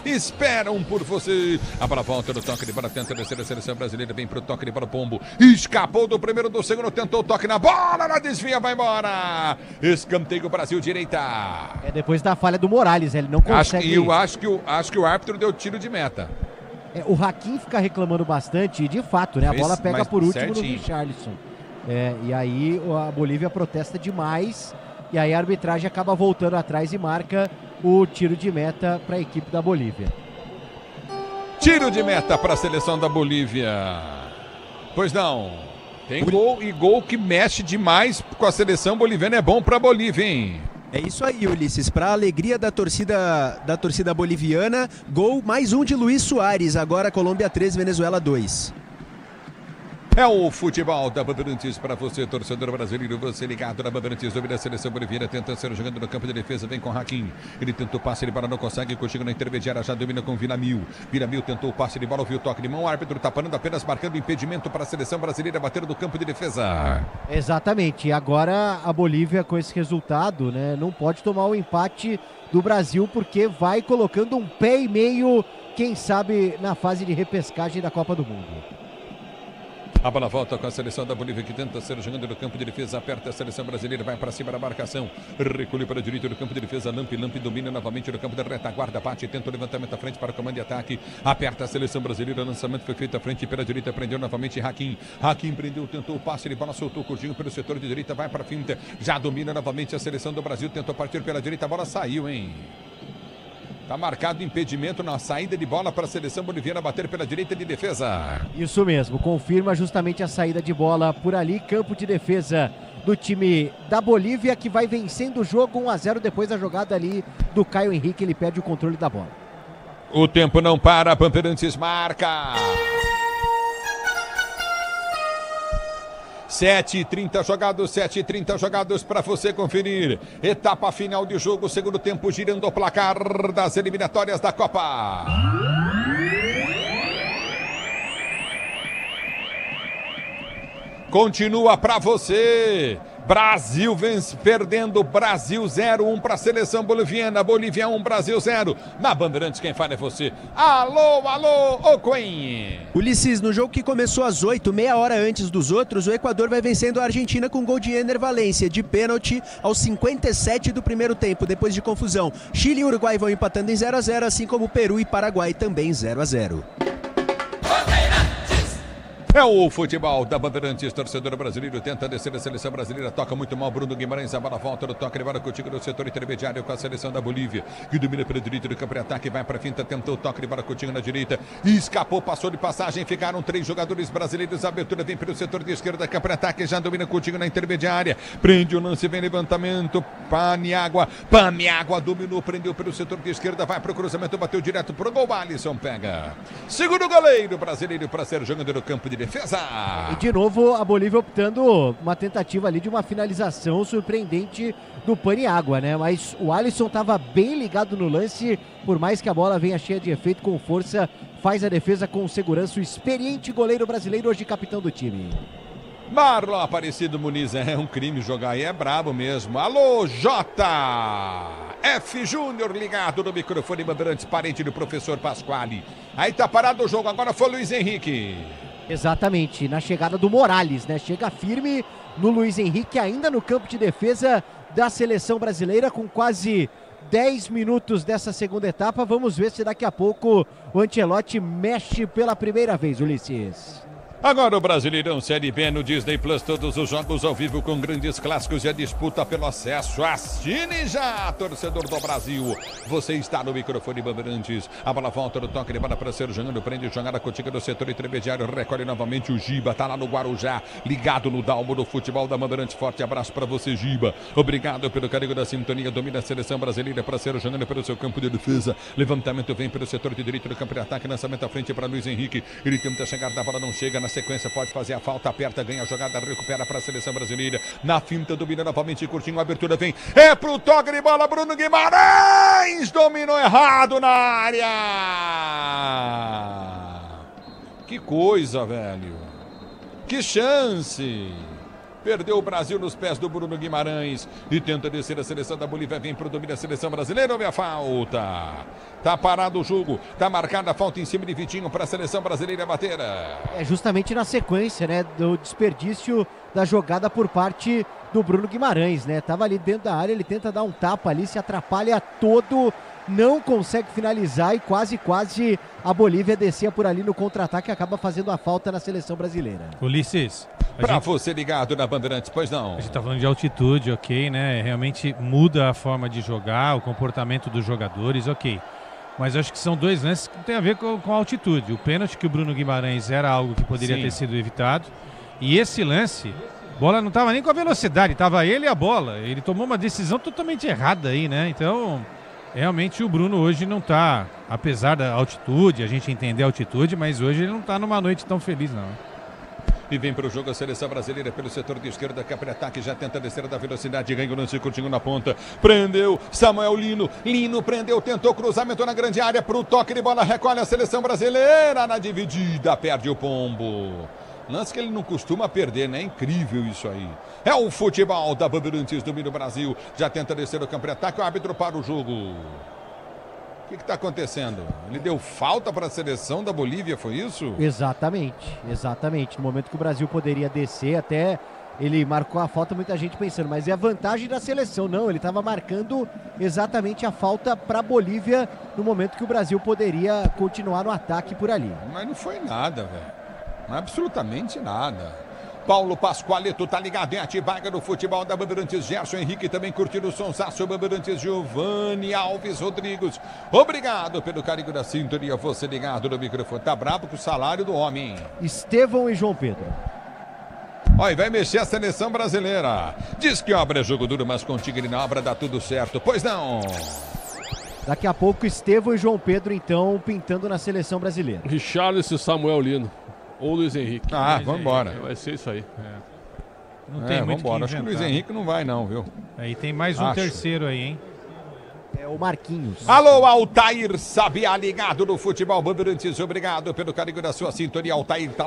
Esperam por você. A bola volta no toque de bola, tenta descer a seleção brasileira, vem pro toque de bola, Pombo. Escapou do primeiro, do segundo, tentou o toque na bola, ela desvia, vai embora. Escanteio Brasil, direita. Depois da falha do Morales, ele não consegue. Eu acho que o árbitro deu tiro de meta. O Hakim fica reclamando bastante e de fato, né? A bola pega por último no Richarlison. E aí a Bolívia protesta demais e aí a arbitragem acaba voltando atrás e marca o tiro de meta para a equipe da Bolívia. Tiro de meta para a seleção da Bolívia. Pois não. Tem gol e gol que mexe demais com a seleção boliviana. É bom para a Bolívia, hein? É isso aí, Ulisses. Para a alegria da torcida boliviana, gol mais um de Luiz Soares. Agora Colômbia 3, Venezuela 2. É o futebol da Bandeirantes para você, torcedor brasileiro. Você ligado na Bandeirantes, domina a seleção boliviana, tentando ser jogando no campo de defesa. Vem com Hakim. Ele tentou o passe de bola, não consegue. Contigo na intermediária, já domina com Vilamil. Vilamil tentou o passe de bola, ouviu o toque de mão. O árbitro está parando, apenas marcando impedimento para a seleção brasileira bater no campo de defesa. Exatamente. Agora a Bolívia, com esse resultado, né, não pode tomar o empate do Brasil, porque vai colocando um pé e meio, quem sabe, na fase de repescagem da Copa do Mundo. A bola volta com a seleção da Bolívia, que tenta ser jogando no campo de defesa. Aperta a seleção brasileira, vai para cima da marcação. Recolhe para o direito do campo de defesa. Lamp domina novamente no campo da retaguarda. Bate, tenta o levantamento à frente para o comando de ataque. Aperta a seleção brasileira. O lançamento foi feito à frente pela direita. Prendeu novamente Hakim. Hakim prendeu, tentou o passe de bola, soltou curtinho pelo setor de direita. Vai para a finta. Já domina novamente a seleção do Brasil. Tentou partir pela direita. A bola saiu, hein? Está marcado impedimento na saída de bola para a seleção boliviana bater pela direita de defesa. Isso mesmo, confirma justamente a saída de bola por ali, campo de defesa do time da Bolívia, que vai vencendo o jogo 1-0 depois da jogada ali do Caio Henrique, ele perde o controle da bola. O tempo não para, Bandeirantes marca. 7h30 jogados para você conferir. Etapa final de jogo, segundo tempo, girando o placar das eliminatórias da Copa. Continua para você. Brasil vence, perdendo, Brasil 0-1 para a seleção boliviana, Bolívia 1, Brasil 0. Na Bandeirantes, quem fala é você. Alô, ô Coen. Ulisses, no jogo que começou às 8, meia hora antes dos outros, o Equador vai vencendo a Argentina com gol de Ener Valencia, de pênalti aos 57 do primeiro tempo, depois de confusão. Chile e Uruguai vão empatando em 0-0, assim como Peru e Paraguai também 0-0. É o futebol da Bandeirantes, torcedor brasileiro tenta descer a seleção brasileira, toca muito mal Bruno Guimarães, a bola volta no toque, levada contigo no setor intermediário com a seleção da Bolívia, que domina pelo direito do campo de ataque, vai para a finta, tentou o toque, levada contigo na direita, escapou, passou de passagem, ficaram 3 jogadores brasileiros, a abertura vem pelo setor de esquerda, campo de ataque, já domina contigo na intermediária, prende o lance, vem levantamento, Paniagua dominou, prendeu pelo setor de esquerda, vai para o cruzamento, bateu direto pro gol, Alisson pega, segundo goleiro brasileiro para ser jogador do campo de defesa. E de novo a Bolívia optando uma tentativa ali de uma finalização surpreendente do Paniagua, né? Mas o Alisson estava bem ligado no lance, por mais que a bola venha cheia de efeito, com força, faz a defesa com segurança, o experiente goleiro brasileiro, hoje capitão do time. Marlon Aparecido Muniz, é um crime jogar aí, é brabo mesmo. Alô, F Júnior ligado no microfone Bandeirantes, parente do professor Pasquale. Aí tá parado o jogo, agora foi Luiz Henrique. Exatamente, na chegada do Morales, né? Chega firme no Luiz Henrique, ainda no campo de defesa da seleção brasileira, com quase 10 minutos dessa segunda etapa. Vamos ver se daqui a pouco o Ancelotti mexe pela primeira vez, Ulisses. Agora o Brasileirão Série B no Disney Plus, todos os jogos ao vivo com grandes clássicos e a disputa pelo acesso. Assine já, torcedor do Brasil. Você está no microfone Bandeirantes. A bola volta no toque de bola para ser jogando, prende jogada contigo do setor intermediário, recolhe novamente o Giba, tá lá no Guarujá, ligado no Dalmo do futebol da Bandeirantes. Forte abraço para você, Giba. Obrigado pelo carinho da sintonia, domina a seleção brasileira para ser jogando pelo seu campo de defesa. Levantamento vem pelo setor de direito do campo de ataque, lançamento à frente para Luiz Henrique. Ele tenta chegar da bola, não chega. Na sequência pode fazer a falta, aperta, ganha a jogada, recupera para a seleção brasileira. Na finta, domina novamente, curtinho, a abertura vem. É pro toque de bola, Bruno Guimarães dominou errado na área. Que coisa, velho. Que chance. Perdeu o Brasil nos pés do Bruno Guimarães e tenta descer a seleção da Bolívia, vem pro domínio da seleção brasileira, houve a falta. Tá parado o jogo, tá marcada a falta em cima de Vitinho para a seleção brasileira bater. É justamente na sequência, né, do desperdício da jogada por parte do Bruno Guimarães, né? Tava ali dentro da área, ele tenta dar um tapa ali, se atrapalha todo, não consegue finalizar e quase a Bolívia descia por ali no contra-ataque e acaba fazendo a falta na seleção brasileira. Ulisses, pra você ligado na Bandeirantes, pois não. A gente tá falando de altitude, ok, né? Realmente muda a forma de jogar, o comportamento dos jogadores, ok. Mas eu acho que são dois lances que tem a ver com a altitude. O pênalti que o Bruno Guimarães era algo que poderia ter sido evitado. E esse lance, a bola não estava nem com a velocidade, estava ele e a bola. Ele tomou uma decisão totalmente errada aí, né? Então, realmente o Bruno hoje não está, apesar da altitude, a gente entender a altitude, mas hoje ele não está numa noite tão feliz, não. E vem para o jogo a seleção brasileira pelo setor de esquerda, que abre ataque, já tenta descer da velocidade, ganha o lance curtinho na ponta, prendeu Samuel Lino prendeu, tentou cruzamento na grande área, para o toque de bola, recolhe a seleção brasileira na dividida, perde o pombo. Lance que ele não costuma perder, né? Incrível isso aí. É o futebol da Bandeirantes, domina o Brasil, já tenta descer o campo de ataque, o árbitro para o jogo. O que está acontecendo? Ele deu falta para a seleção da Bolívia, foi isso? Exatamente. No momento que o Brasil poderia descer, até ele marcou a falta, muita gente pensando, mas é a vantagem da seleção. Não, ele estava marcando exatamente a falta para a Bolívia no momento que o Brasil poderia continuar no ataque por ali. Mas não foi nada, velho. Absolutamente nada. Paulo Pasqualeto tá ligado em Atibaia no futebol da Bandeirantes. Gerson Henrique também curtindo o sonsaço. Bandeirantes Giovanni Alves Rodrigues. Obrigado pelo carinho da sintonia. Você ligado no microfone. Tá bravo com o salário do homem. Estevão e João Pedro. Olha, vai mexer a seleção brasileira. Diz que obra é jogo duro, mas contigo ele na obra dá tudo certo. Pois não. Daqui a pouco Estevão e João Pedro então pintando na seleção brasileira. Richarlison e Samuel Lino. Ou Luiz Henrique. Vamos embora. Vai ser isso aí. Não tem muito que inventar. Acho que o Luiz Henrique não vai não, viu? Aí tem mais um terceiro aí, hein? É o Marquinhos. Alô, Altair Sabia, ligado no futebol Bandeirantes. Obrigado pelo carinho da sua sintonia. Altair tá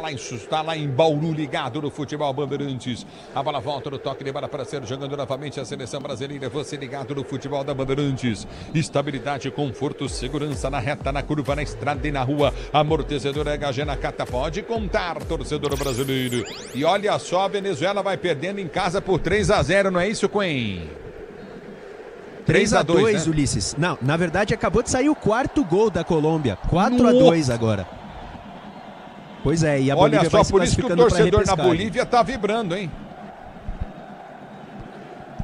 lá em Bauru, ligado no futebol Bandeirantes. A bola volta no toque de bola para ser jogando novamente a seleção brasileira. Você ligado no futebol da Bandeirantes. Estabilidade, conforto, segurança na reta, na curva, na estrada e na rua. Amortecedor HG na Cata pode contar, torcedor brasileiro. E olha só, a Venezuela vai perdendo em casa por 3-0, não é isso, Coen? 3-2, né? Ulisses. Não, na verdade acabou de sair o quarto gol da Colômbia. 4-2 agora. Pois é, e a Olha Bolívia só, vai se por isso que o classificando pra torcedor na repescagem. Bolívia tá vibrando, hein?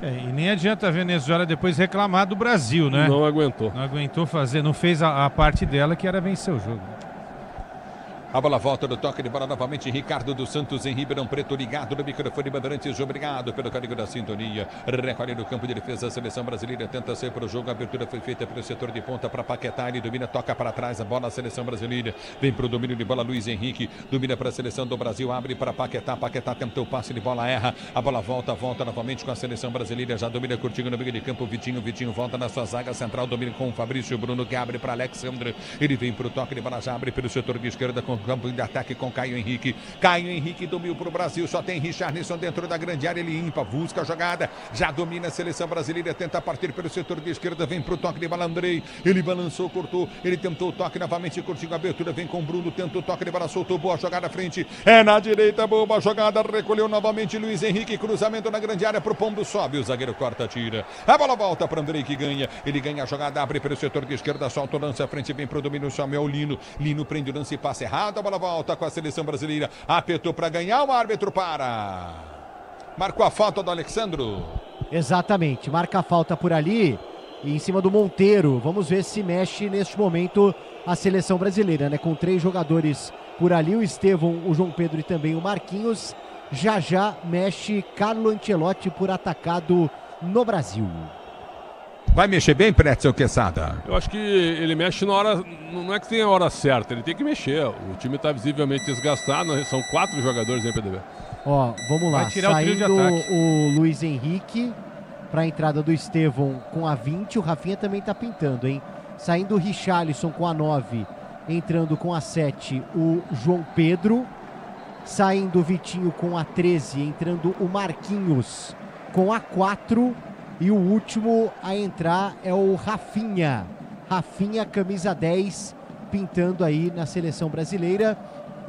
E nem adianta a Venezuela depois reclamar do Brasil, né? Não aguentou. Não aguentou fazer, não fez a parte dela, que era vencer o jogo. A bola volta do toque de bola novamente. Ricardo dos Santos em Ribeirão Preto, ligado no microfone Bandeirantes. Obrigado pelo carinho da sintonia. Recolhe no campo de defesa. A seleção brasileira tenta ser para o jogo. A abertura foi feita pelo setor de ponta para Paquetá. Ele domina, toca para trás. A bola, a seleção brasileira. Vem para o domínio de bola. Luiz Henrique domina para a seleção do Brasil. Abre para Paquetá. Paquetá tentou o passe de bola, erra. A bola volta novamente com a seleção brasileira. Já domina curtinho no meio de campo. Vitinho volta na sua zaga central. Domina com o Fabrício Bruno, que abre para Alexandre. Ele vem para o toque de bola. Já abre pelo setor de esquerda com campo de ataque com Caio Henrique. Caio Henrique domina para o Brasil. Só tem Richarlison dentro da grande área. Ele impa, busca a jogada. Já domina a seleção brasileira. Tenta partir pelo setor de esquerda. Vem para o toque de bola Andrei. Ele balançou, cortou. Ele tentou o toque novamente. Curtinho a abertura. Vem com o Bruno. Tentou o toque de bola. Soltou. Boa jogada à frente. É na direita. Boa jogada. Recolheu novamente Luiz Henrique. Cruzamento na grande área para o Pombo. Sobe. O zagueiro corta, tira. A bola volta para Andrei, que ganha. Ele ganha a jogada. Abre pelo setor de esquerda. Solta o lance à frente. Vem para o domínio Samuel Lino. Lino prende o lance e passa errado. A bola volta com a seleção brasileira. Apertou para ganhar, o árbitro para. Marcou a falta do Alexandro. Exatamente, marca a falta por ali e em cima do Monteiro. Vamos ver se mexe neste momento a seleção brasileira, né? Com 3 jogadores por ali, o Estevão, o João Pedro e também o Marquinhos. Já mexe Carlo Ancelotti por atacado no Brasil. Vai mexer bem, Pretzel Quesada? Eu acho que ele mexe na hora, não é que tem a hora certa, ele tem que mexer. O time está visivelmente desgastado, são 4 jogadores em PDB. Ó, vamos lá, Vai tirar o trio de saindo ataque. o Luiz Henrique para a entrada do Estevão com a 20, o Rafinha também tá pintando, hein? Saindo o Richarlison com a 9, entrando com a 7, o João Pedro. Saindo o Vitinho com a 13, entrando o Marquinhos com a 4. E o último a entrar é o Rafinha. Rafinha, camisa 10, pintando aí na seleção brasileira.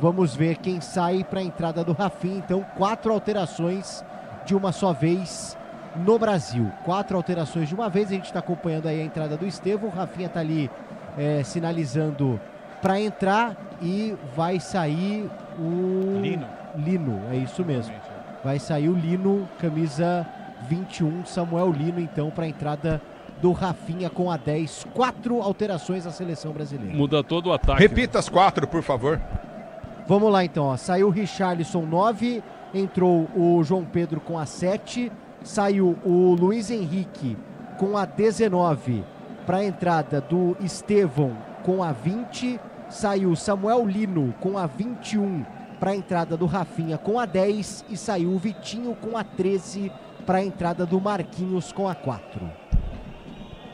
Vamos ver quem sai para a entrada do Rafinha. Então, 4 alterações de uma só vez no Brasil. 4 alterações de uma vez. A gente está acompanhando aí a entrada do Estevão. O Rafinha está ali sinalizando para entrar. E vai sair o... Lino, é isso mesmo. Vai sair o Lino, camisa 21, Samuel Lino, então, para a entrada do Rafinha com a 10. 4 alterações na seleção brasileira. Muda todo o ataque. Repita as 4, por favor. Vamos lá, então. Ó. Saiu o Richarlison 9, entrou o João Pedro com a 7, saiu o Luiz Henrique com a 19 para a entrada do Estevão com a 20, saiu o Samuel Lino com a 21 para a entrada do Rafinha com a 10 e saiu o Vitinho com a 13 para a entrada do Marquinhos com a 4.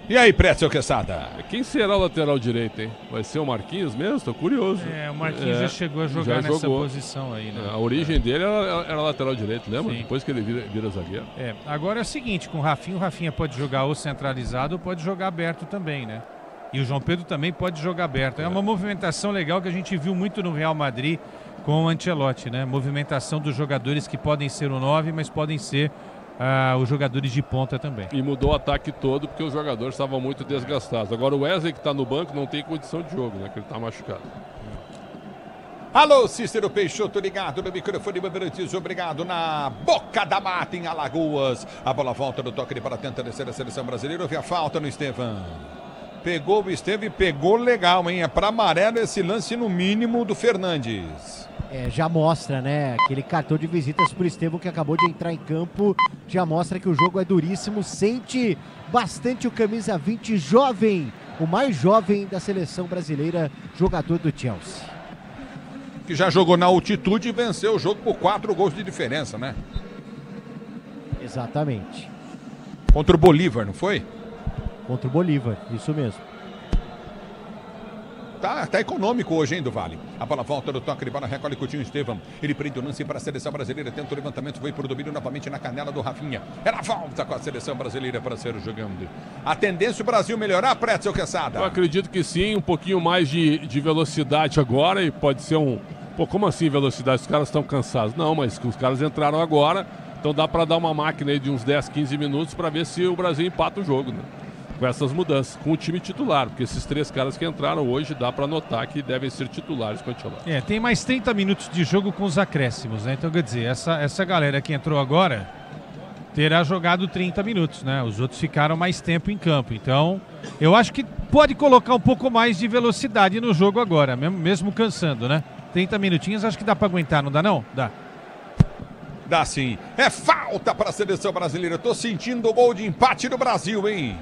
E aí, Pretzel Quesada? Quem será o lateral direito, hein? Vai ser o Marquinhos mesmo? Tô curioso. O Marquinhos já chegou a jogar nessa posição aí, né? A origem dele era lateral direito, lembra? Sim. Depois que ele vira zagueiro. Agora é o seguinte, com o Rafinha pode jogar ou centralizado ou pode jogar aberto também, né? E o João Pedro também pode jogar aberto. É uma movimentação legal que a gente viu muito no Real Madrid com o Ancelotti, né? Movimentação dos jogadores que podem ser o 9, mas podem ser os jogadores de ponta também. E mudou o ataque todo porque os jogadores estavam muito desgastados. Agora o Wesley, que está no banco, não tem condição de jogo, né? Que ele está machucado. Alô, Cícero Peixoto, ligado no microfone Bandeirantes, obrigado, na Boca da Mata, em Alagoas. A bola volta no toque de bola, tenta descer a seleção brasileira. Houve a falta no Estevão. Pegou o Estevão e pegou legal, hein? É para amarelo esse lance no mínimo do Fernandes. Já mostra, né? Aquele cartão de visitas pro Estevão que acabou de entrar em campo. Já mostra que o jogo é duríssimo. Sente bastante o camisa 20, jovem. O mais jovem da seleção brasileira, jogador do Chelsea. Que já jogou na altitude e venceu o jogo por 4 gols de diferença, né? Exatamente. Contra o Bolívar, não foi? Contra o Bolívar, isso mesmo. Tá econômico hoje, hein, do Vale. A bola volta do toque de bola, recolhe Coutinho Estevão. Ele prende o lance para a seleção brasileira, tenta o levantamento, foi por domínio novamente na canela do Rafinha. Ela volta com a seleção brasileira para ser jogando. A tendência o Brasil melhorar, Pretzel Quesada? Eu acredito que sim, um pouquinho mais de velocidade agora e pode ser um... Pô, como assim velocidade? Os caras estão cansados. Não, mas os caras entraram agora, então dá para dar uma máquina aí de uns 10, 15 minutos para ver se o Brasil empata o jogo, né? com essas mudanças, com o time titular, porque esses 3 caras que entraram hoje dá para notar que devem ser titulares com o Ancelotti. Tem mais 30 minutos de jogo com os acréscimos, né? Então, quer dizer, essa galera que entrou agora terá jogado 30 minutos, né? Os outros ficaram mais tempo em campo. Então, eu acho que pode colocar um pouco mais de velocidade no jogo agora, mesmo cansando, né? 30 minutinhos, acho que dá para aguentar, não dá não? Dá. Dá sim. É falta para a seleção brasileira. Tô sentindo o gol de empate do Brasil, hein?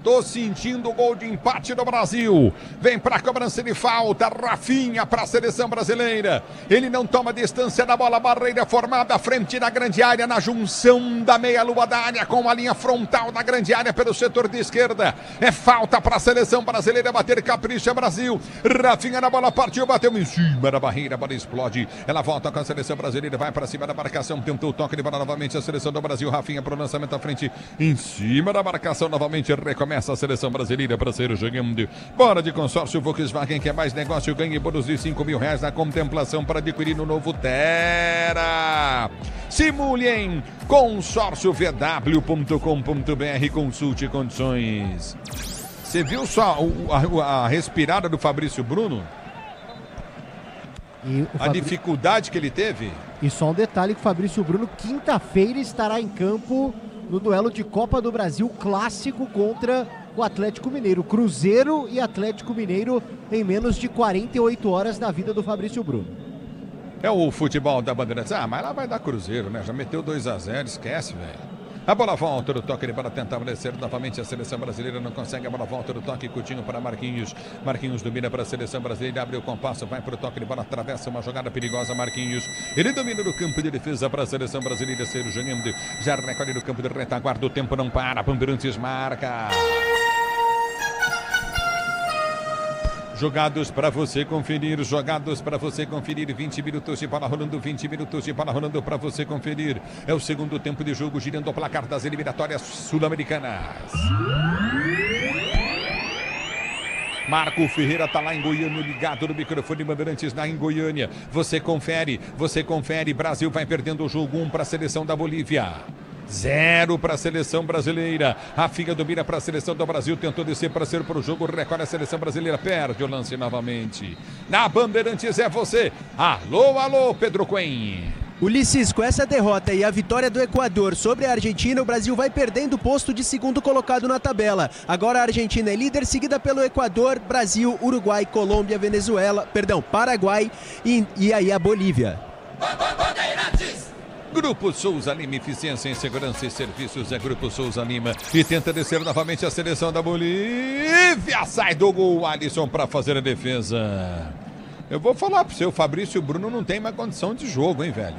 Tô sentindo o gol de empate do Brasil. Vem para a cobrança de falta. Rafinha para a seleção brasileira. Ele não toma distância da bola. Barreira formada à frente da grande área, na junção da meia-lua da área com a linha frontal da grande área pelo setor de esquerda. É falta para a seleção brasileira bater. Capricha Brasil. Rafinha na bola, partiu, bateu em cima da barreira. A bola explode. Ela volta com a seleção brasileira. Vai para cima da marcação. Tentou o toque de bola novamente. A seleção do Brasil. Rafinha para o lançamento à frente. Em cima da marcação novamente. Recomeça a seleção brasileira para ser jogando. Bora de consórcio Volkswagen, que é mais negócio, ganhe bônus de R$5.000 na contemplação para adquirir no novo Tera. Simule em consórciovw.com.br, consulte condições. Você viu só a respirada do Fabrício Bruno? A dificuldade que ele teve? E só um detalhe que o Fabrício Bruno, quinta-feira, estará em campo no duelo de Copa do Brasil clássico contra o Atlético Mineiro. Cruzeiro e Atlético Mineiro em menos de 48 horas na vida do Fabrício Bruno. É o futebol da Bandeirantes. Mas lá vai dar Cruzeiro, né? Já meteu 2-0, esquece, velho. A bola volta do toque para tentar estabelecer novamente a seleção brasileira, não consegue. A bola volta do toque, Coutinho para Marquinhos. Marquinhos domina para a seleção brasileira, abre o compasso, vai para o toque de bola, atravessa uma jogada perigosa. Marquinhos, ele domina no campo de defesa para a seleção brasileira ser jogando. Já recolhe no campo de retaguarda, o tempo não para. Bandeirantes marca. Jogados para você conferir, 20 minutos de bola rolando, 20 minutos de bola rolando para você conferir. É o segundo tempo de jogo, girando o placar das eliminatórias sul-americanas. Marco Ferreira está lá em Goiânia, ligado no microfone Bandeirantes em Goiânia. Você confere, Brasil vai perdendo o jogo, 1 para a seleção da Bolívia. 0 para a seleção brasileira. Rafinha domina para a seleção do Brasil. Tentou descer para ser para o jogo. Recolhe a seleção brasileira. Perde o lance novamente. Na Bandeirantes é você. Alô, alô, Pedro Cuen. Ulisses, com essa derrota e a vitória do Equador sobre a Argentina, o Brasil vai perdendo o posto de segundo colocado na tabela. Agora a Argentina é líder, seguida pelo Equador, Brasil, Uruguai, Colômbia, Paraguai e aí a Bolívia. Bandeirantes. Grupo Souza Lima, eficiência em segurança e serviços é Grupo Souza Lima. E tenta descer novamente a seleção da Bolívia. Sai do gol, Alisson para fazer a defesa. Eu vou falar pro seu, Fabrício Bruno não tem mais condição de jogo, hein, velho?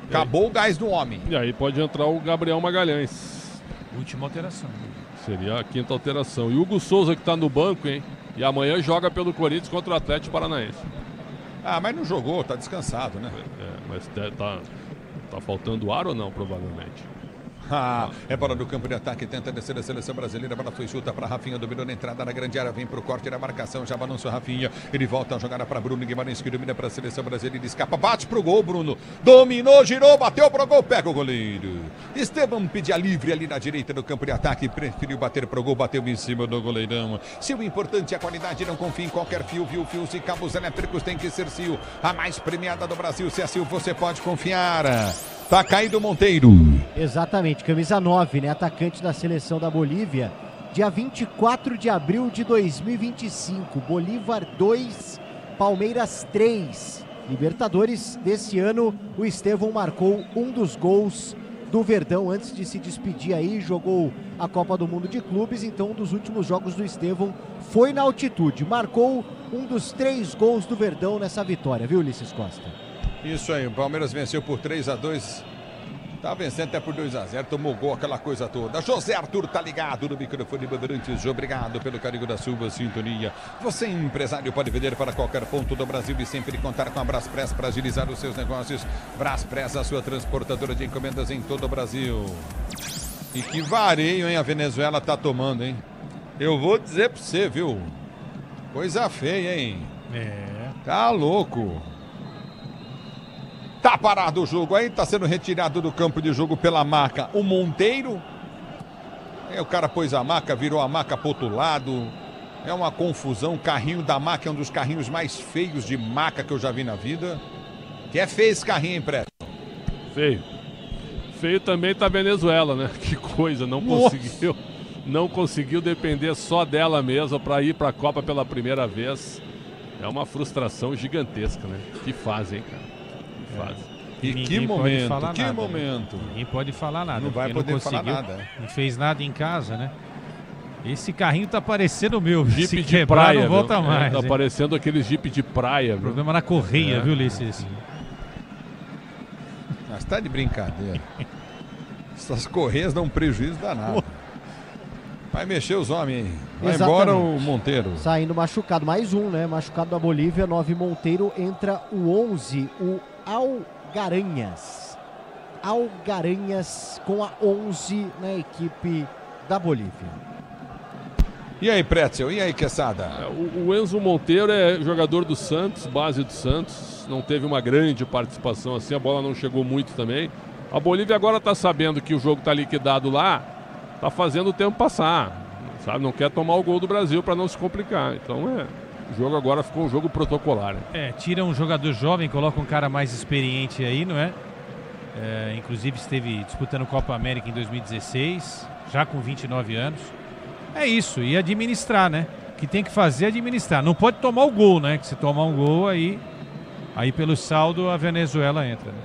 Acabou o gás do homem. E aí pode entrar o Gabriel Magalhães. Última alteração. Seria a 5ª alteração. E o Hugo Souza que tá no banco, hein? E amanhã joga pelo Corinthians contra o Atlético Paranaense. Mas não jogou, tá descansado, né? Mas tá faltando ar ou não, provavelmente? É bola do campo de ataque, tenta descer a seleção brasileira, a bola foi chuta para Rafinha, dominou na entrada na grande área, vem pro corte da marcação, já balançou Rafinha, ele volta a jogada para Bruno Guimarães, que domina para a seleção brasileira, escapa, bate pro gol, Bruno, dominou, girou, bateu pro gol, pega o goleiro. Estevão pedia livre ali na direita do campo de ataque, preferiu bater pro gol, bateu em cima do goleirão. Se o importante é a qualidade, não confie em qualquer fio, viu? Fios e cabos elétricos tem que ser Sil, a mais premiada do Brasil. Se é Sil, você pode confiar. Tá caído Monteiro. Exatamente, camisa 9, né? Atacante da seleção da Bolívia. Dia 24 de abril de 2025. Bolívar 2, Palmeiras 3. Libertadores desse ano, o Estevão marcou um dos gols do Verdão antes de se despedir aí. Jogou a Copa do Mundo de Clubes, então um dos últimos jogos do Estevão foi na altitude. Marcou um dos 3 gols do Verdão nessa vitória, viu, Ulisses Costa? Isso aí, o Palmeiras venceu por 3-2. Tá vencendo até por 2-0, tomou gol, aquela coisa toda. José Arthur tá ligado no microfone Bandeirantes. Obrigado pelo carinho da sua sintonia. Você, empresário, pode vender para qualquer ponto do Brasil e sempre contar com a Braspress para agilizar os seus negócios. Braspress, a sua transportadora de encomendas em todo o Brasil. E que vareio, hein, a Venezuela tá tomando, hein? Eu vou dizer pra você, viu? Coisa feia, hein? Tá louco. Tá parado o jogo aí, tá sendo retirado do campo de jogo pela marca o Monteiro. Aí o cara pôs a maca, virou a maca pro outro lado. É uma confusão. O carrinho da maca é um dos carrinhos mais feios de maca que eu já vi na vida. Que é feio esse carrinho, hein, Preto? Feio. Feio também tá a Venezuela, né? Que coisa, não conseguiu depender só dela mesma para ir para a Copa pela primeira vez. É uma frustração gigantesca, né? Que fase, hein, cara? Que fase. E que momento. Ninguém pode falar nada. Não vai poder falar nada. Não fez nada em casa, né? Esse carrinho tá parecendo o meu. Jeep Se de quebrar, praia, não volta viu? mais. Tá parecendo aquele Jeep de praia. Viu? Problema na correia, viu, Ulisses? Mas tá de brincadeira. Essas correias dão um prejuízo danado. Vai mexer os homens aí. Vai embora o Monteiro. Saindo machucado. Mais um, né? Machucado da Bolívia. 9 Monteiro. Entra o 11, o Algaranhas. Algaranhas com a 11 na equipe da Bolívia. E aí, Pretzel? E aí, Quesada? O Enzo Monteiro é jogador do Santos, base do Santos. Não teve uma grande participação assim, a bola não chegou muito também. A Bolívia agora está sabendo que o jogo está liquidado lá, está fazendo o tempo passar, sabe? Não quer tomar o gol do Brasil para não se complicar. Então o jogo agora ficou um jogo protocolar. Né? Tira um jogador jovem, coloca um cara mais experiente aí, não é? Inclusive esteve disputando Copa América em 2016, já com 29 anos. É isso, e administrar, né? O que tem que fazer é administrar. Não pode tomar o gol, né? Que se tomar um gol, aí pelo saldo a Venezuela entra. Né?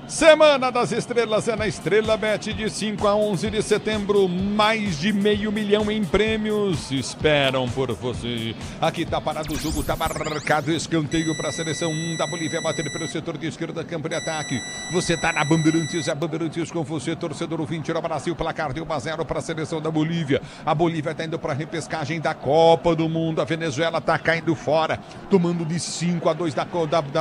Semana das Estrelas é na Estrela Bet de 5 a 11 de setembro. Mais de $500 mil em prêmios esperam por você. Aqui tá parado o jogo, tá marcado escanteio para a seleção da Bolívia bater pelo setor de esquerda, campo de ataque. Você tá na Bandeirantes, a Bandeirantes com você, torcedor ouvinte do Brasil, placar de 1-0 para a seleção da Bolívia. A Bolívia tá indo para a repescagem da Copa do Mundo. A Venezuela tá caindo fora, tomando de 5-2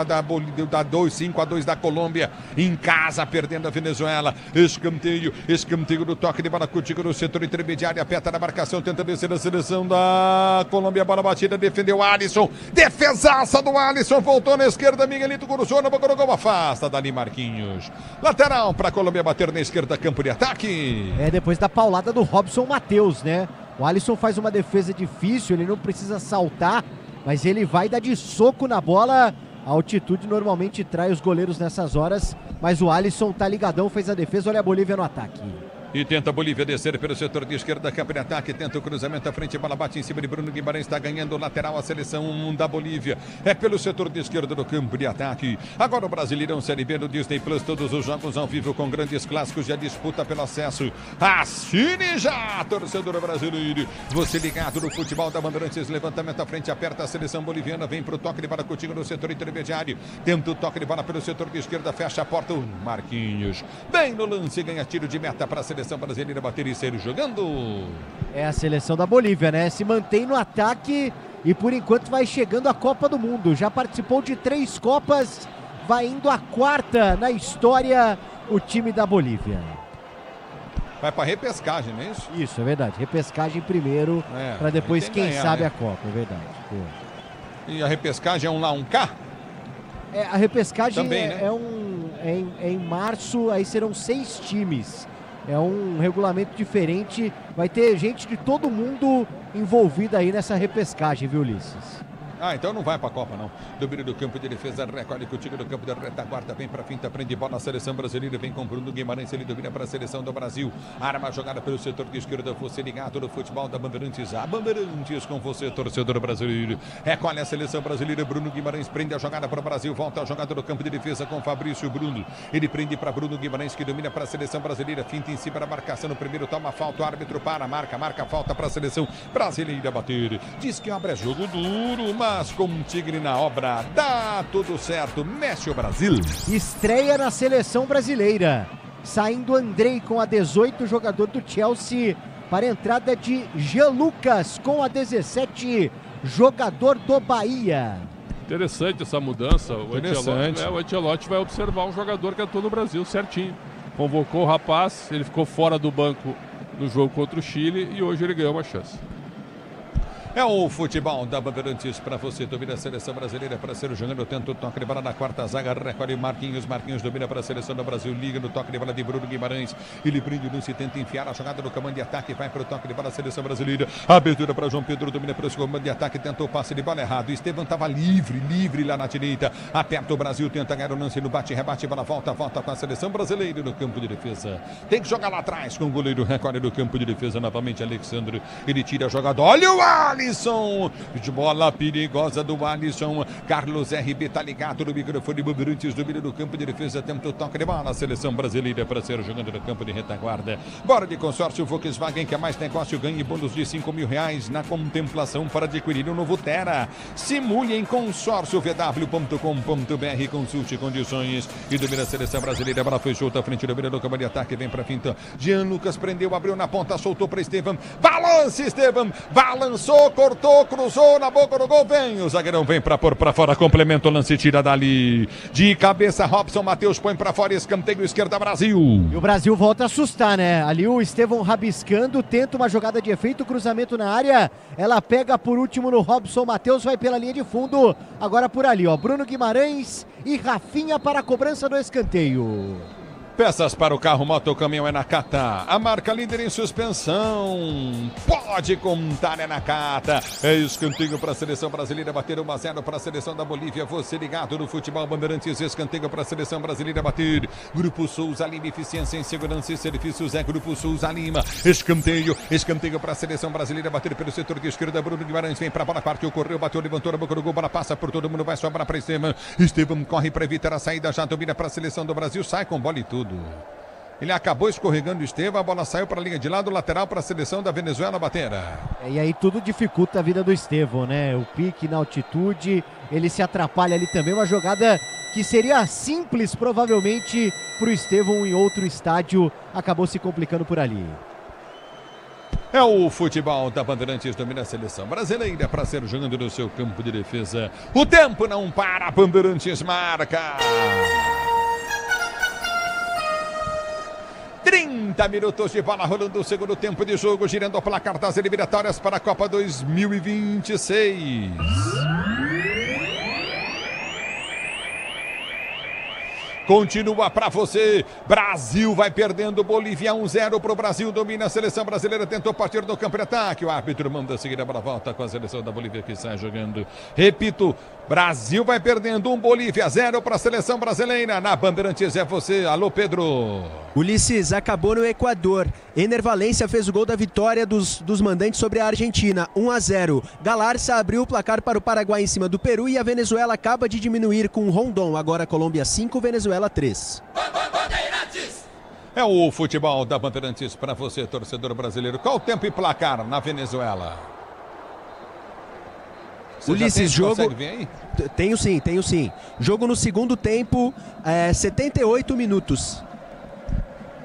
da Bolívia, 5-2 da Colômbia. Em casa, perdendo a Venezuela. Escanteio do toque de bola contigo no setor intermediário. Aperta na marcação, tenta descer a seleção da Colômbia. Bola batida, defendeu Alisson. Defesaça do Alisson. Voltou na esquerda. Miguelito cruzou no banco do gol. Afasta dali Marquinhos. Lateral para a Colômbia bater na esquerda, campo de ataque. Depois da paulada do Robson Matheus, né? O Alisson faz uma defesa difícil. Ele não precisa saltar, mas ele vai dar de soco na bola. A altitude normalmente trai os goleiros nessas horas, mas o Alisson tá ligadão, fez a defesa, olha a Bolívia no ataque. E tenta a Bolívia descer pelo setor de esquerda, campo de ataque, tenta o cruzamento à frente, bola bate em cima de Bruno Guimarães, está ganhando o lateral a seleção da Bolívia. É pelo setor de esquerda do campo de ataque. Agora o Brasileirão Série B no Disney Plus, todos os jogos ao vivo com grandes clássicos e a disputa pelo acesso. Assine já, torcedor brasileiro. Você ligado no futebol da Bandeirantes, levantamento à frente, aperta a seleção boliviana, vem pro toque de bola contigo no setor intermediário. Tenta o toque de bola pelo setor de esquerda, fecha a porta, o Marquinhos. Bem no lance, ganha tiro de meta para a seleção brasileira bater e sair jogando. É a seleção da Bolívia, né? Se mantém no ataque e por enquanto vai chegando a Copa do Mundo. Já participou de 3 Copas, vai indo a 4ª na história o time da Bolívia. Vai para repescagem, não é isso? Isso, é verdade. Repescagem primeiro, para depois quem ganhar, sabe né? a Copa, é verdade. Pô. E a repescagem é um lá, um cá? A repescagem também, né? é em março, aí serão 6 times. É um regulamento diferente, vai ter gente de todo mundo envolvida aí nessa repescagem, viu, Ulisses? Então não vai pra Copa, não. Domínio do campo de defesa, recolhe contigo do campo da retaguarda, vem pra finta, prende bola na seleção brasileira, vem com Bruno Guimarães, ele domina pra seleção do Brasil. Arma jogada pelo setor de esquerda, você ligado no futebol da Bandeirantes. A Bandeirantes com você, torcedor brasileiro. Recolhe a seleção brasileira, Bruno Guimarães prende a jogada para o Brasil, volta a jogada no campo de defesa com Fabrício Bruno. Ele prende para Bruno Guimarães, que domina para a seleção brasileira, finta em cima da marcação no primeiro, toma falta, o árbitro para, marca falta para a seleção brasileira bater. Diz que obra é jogo duro, mas com um Tigre na obra, dá tudo certo, mexe o Brasil. Estreia na seleção brasileira, saindo Andrei com a 18, jogador do Chelsea, para a entrada de Jean Lucas com a 17, jogador do Bahia. Interessante essa mudança. O Ancelotti vai observar um jogador que atuou no Brasil certinho. Convocou o rapaz, ele ficou fora do banco no jogo contra o Chile e hoje ele ganhou uma chance. É o futebol da Bandeirantes para você. Domina a seleção brasileira para ser jogando. Tenta o toque de bola na quarta zaga. Recolhe Marquinhos. Marquinhos domina para a seleção do Brasil. Liga no toque de bola de Bruno Guimarães. Ele prende o lance, tenta enfiar a jogada no comando de ataque. Vai para o toque de bola da seleção brasileira. Abertura para João Pedro. Domina para o comando de ataque. Tentou o passe de bola errado. Estevam estava livre lá na direita. Aperta o Brasil. Tenta ganhar o lance no bate-rebate. Bola volta com a seleção brasileira no campo de defesa. Tem que jogar lá atrás com o goleiro. Recolhe no campo de defesa novamente. Alexandre. Ele tira a jogada. Olha o Alisson. De bola perigosa do Alisson. Carlos RB tá ligado no microfone. Bandeirantes domina no campo de defesa. Tenta o toque de bola. A seleção brasileira para ser jogando no campo de retaguarda. Bora de consórcio Volkswagen. Quer mais negócio? Ganhe bônus de R$5.000 na contemplação para adquirir um novo Tera. Simule em consórciovw.com.br. Consulte condições. E domina a seleção brasileira. A bola foi solta à frente. Domina no campo de ataque. Vem para a finta. Jean Lucas prendeu, abriu na ponta, soltou para Estevam. Balance, Estevam. Balançou, cortou, cruzou na boca do gol, vem, o zagueirão vem pra pôr pra fora, complementa o lance, tira dali, de cabeça, Robson Matheus põe pra fora, escanteio esquerda, Brasil. E o Brasil volta a assustar, né? Ali o Estevão rabiscando, tenta uma jogada de efeito, cruzamento na área, ela pega por último no Robson Matheus, vai pela linha de fundo, agora por ali, ó, Bruno Guimarães e Rafinha para a cobrança do escanteio. Peças para o carro, moto, caminhão é Nakata. A marca líder em suspensão. Pode contar, é Nakata. É escanteio para a seleção brasileira. Bater 1-0 para a seleção da Bolívia. Você ligado no futebol Bandeirantes. Escanteio para a seleção brasileira bater. Grupo Souza Lima. Eficiência em segurança e serviços. É Grupo Souza Lima. Escanteio para a seleção brasileira bater pelo setor de esquerda. Bruno Guimarães vem para a bola. Partiu, correu, bateu, levantou na boca do gol. Bola passa por todo mundo. Vai sobrar para Estevam. Estevam corre para evitar a saída. Já domina para a seleção do Brasil. Sai com bola e tudo. Ele acabou escorregando o Estevam, a bola saiu para a linha de lado, lateral para a seleção da Venezuela bater. E aí tudo dificulta a vida do Estevam, né? O pique na altitude, ele se atrapalha ali também, uma jogada que seria simples provavelmente para o Estevam em outro estádio, acabou se complicando por ali. É o futebol da Bandeirantes, domina a seleção brasileira para ser jogando no seu campo de defesa. O tempo não para, Bandeirantes marca. 30 minutos de bola rolando o segundo tempo de jogo, girando o placar das eliminatórias para a Copa 2026. Continua para você. Brasil vai perdendo. Bolívia 1-0 para o Brasil. Domina a seleção brasileira. Tentou partir do campo de ataque. O árbitro manda seguir a bola. Volta com a seleção da Bolívia que sai jogando. Repito. Brasil vai perdendo. Bolívia 0 para a seleção brasileira. Na Bandeirantes é você. Alô, Pedro. Ulisses, acabou no Equador. Ener Valencia fez o gol da vitória dos mandantes sobre a Argentina. 1-0. Galarza abriu o placar para o Paraguai em cima do Peru e a Venezuela acaba de diminuir com Rondon. Agora Colômbia 5, Venezuela 3. É o futebol da Bandeirantes para você, torcedor brasileiro. Qual o tempo e placar na Venezuela? Você Ulisses, jogo... Tenho sim. Jogo no segundo tempo, 78 minutos.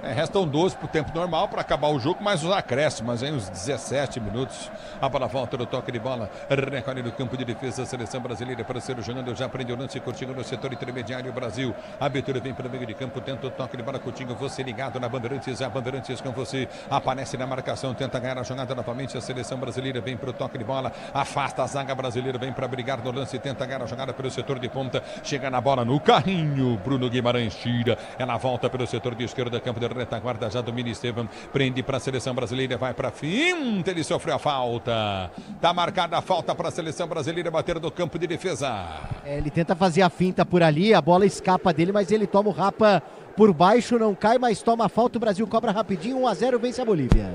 Restam 12 para o tempo normal para acabar o jogo, mais os acréscimos, aí uns 17 minutos. A bola volta no toque de bola. Recolhe no campo de defesa, a seleção brasileira para ser jogando. Já prendeu o lance, Coutinho no setor intermediário. Brasil, a abertura vem pelo meio de campo, tenta o toque de bola. Coutinho, você ligado na Bandeirantes, a Bandeirantes com você. Aparece na marcação, tenta ganhar a jogada novamente. A seleção brasileira vem para o toque de bola, afasta a zaga brasileira, vem para brigar no lance, tenta ganhar a jogada pelo setor de ponta. Chega na bola no carrinho. Bruno Guimarães tira, ela volta pelo setor de esquerda, campo de retaguarda, já domina Estevam, prende para a seleção brasileira, vai para finta, ele sofreu a falta. Tá marcada a falta para a seleção brasileira bater no campo de defesa. Ele tenta fazer a finta por ali, a bola escapa dele, mas ele toma o rapa por baixo, não cai, mas toma a falta, o Brasil cobra rapidinho, 1-0, vence a Bolívia.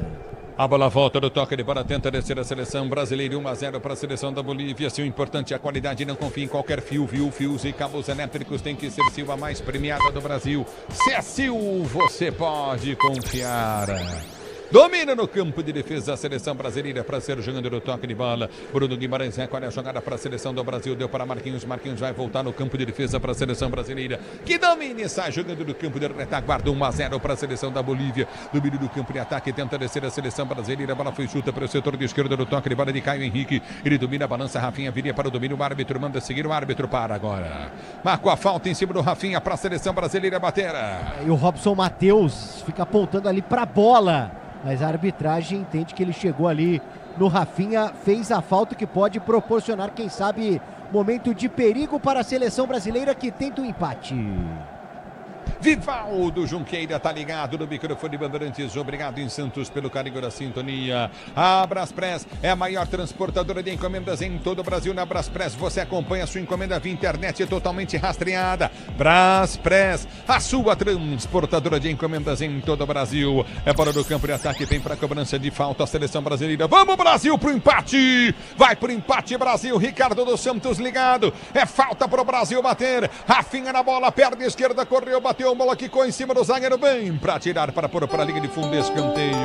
A bola volta do toque de bola, tenta descer a seleção brasileira, 1-0 para a seleção da Bolívia. Se o importante é a qualidade, não confie em qualquer fio, viu? Fios e cabos elétricos tem que ser Sil, a mais premiada do Brasil. Se é Sil, você pode confiar. Domina no campo de defesa a seleção brasileira para ser jogando no toque de bola. Bruno Guimarães recolhe a jogada para a seleção do Brasil. Deu para Marquinhos. Marquinhos vai voltar no campo de defesa para a seleção brasileira. Que domina e sai jogando no campo de retaguarda. 1-0 para a seleção da Bolívia. Domínio do campo de ataque. Tenta descer a seleção brasileira. A bola foi chuta para o setor de esquerda no toque de bola de Caio Henrique. Ele domina a balança. Rafinha viria para o domínio. O árbitro manda seguir. O árbitro para agora. Marcou a falta em cima do Rafinha para a seleção brasileira bater. E o Robson Matheus fica apontando ali para a bola. Mas a arbitragem entende que ele chegou ali no Rafinha, fez a falta que pode proporcionar, quem sabe, momento de perigo para a seleção brasileira que tenta o empate. Vivaldo Junqueira tá ligado no microfone Bandeirantes. Obrigado em Santos pelo carinho da sintonia. A Braspress é a maior transportadora de encomendas em todo o Brasil. Na Braspress você acompanha a sua encomenda via internet totalmente rastreada. Braspress, a sua transportadora de encomendas em todo o Brasil. É bola do campo de ataque, vem para a cobrança de falta a seleção brasileira. Vamos Brasil pro empate. Vai pro empate Brasil. Ricardo dos Santos ligado. É falta pro Brasil bater. Rafinha na bola, perna esquerda, correu, bateu. Bola quicou em cima do zagueiro, bem para tirar, para pôr para a linha de fundo, escanteio.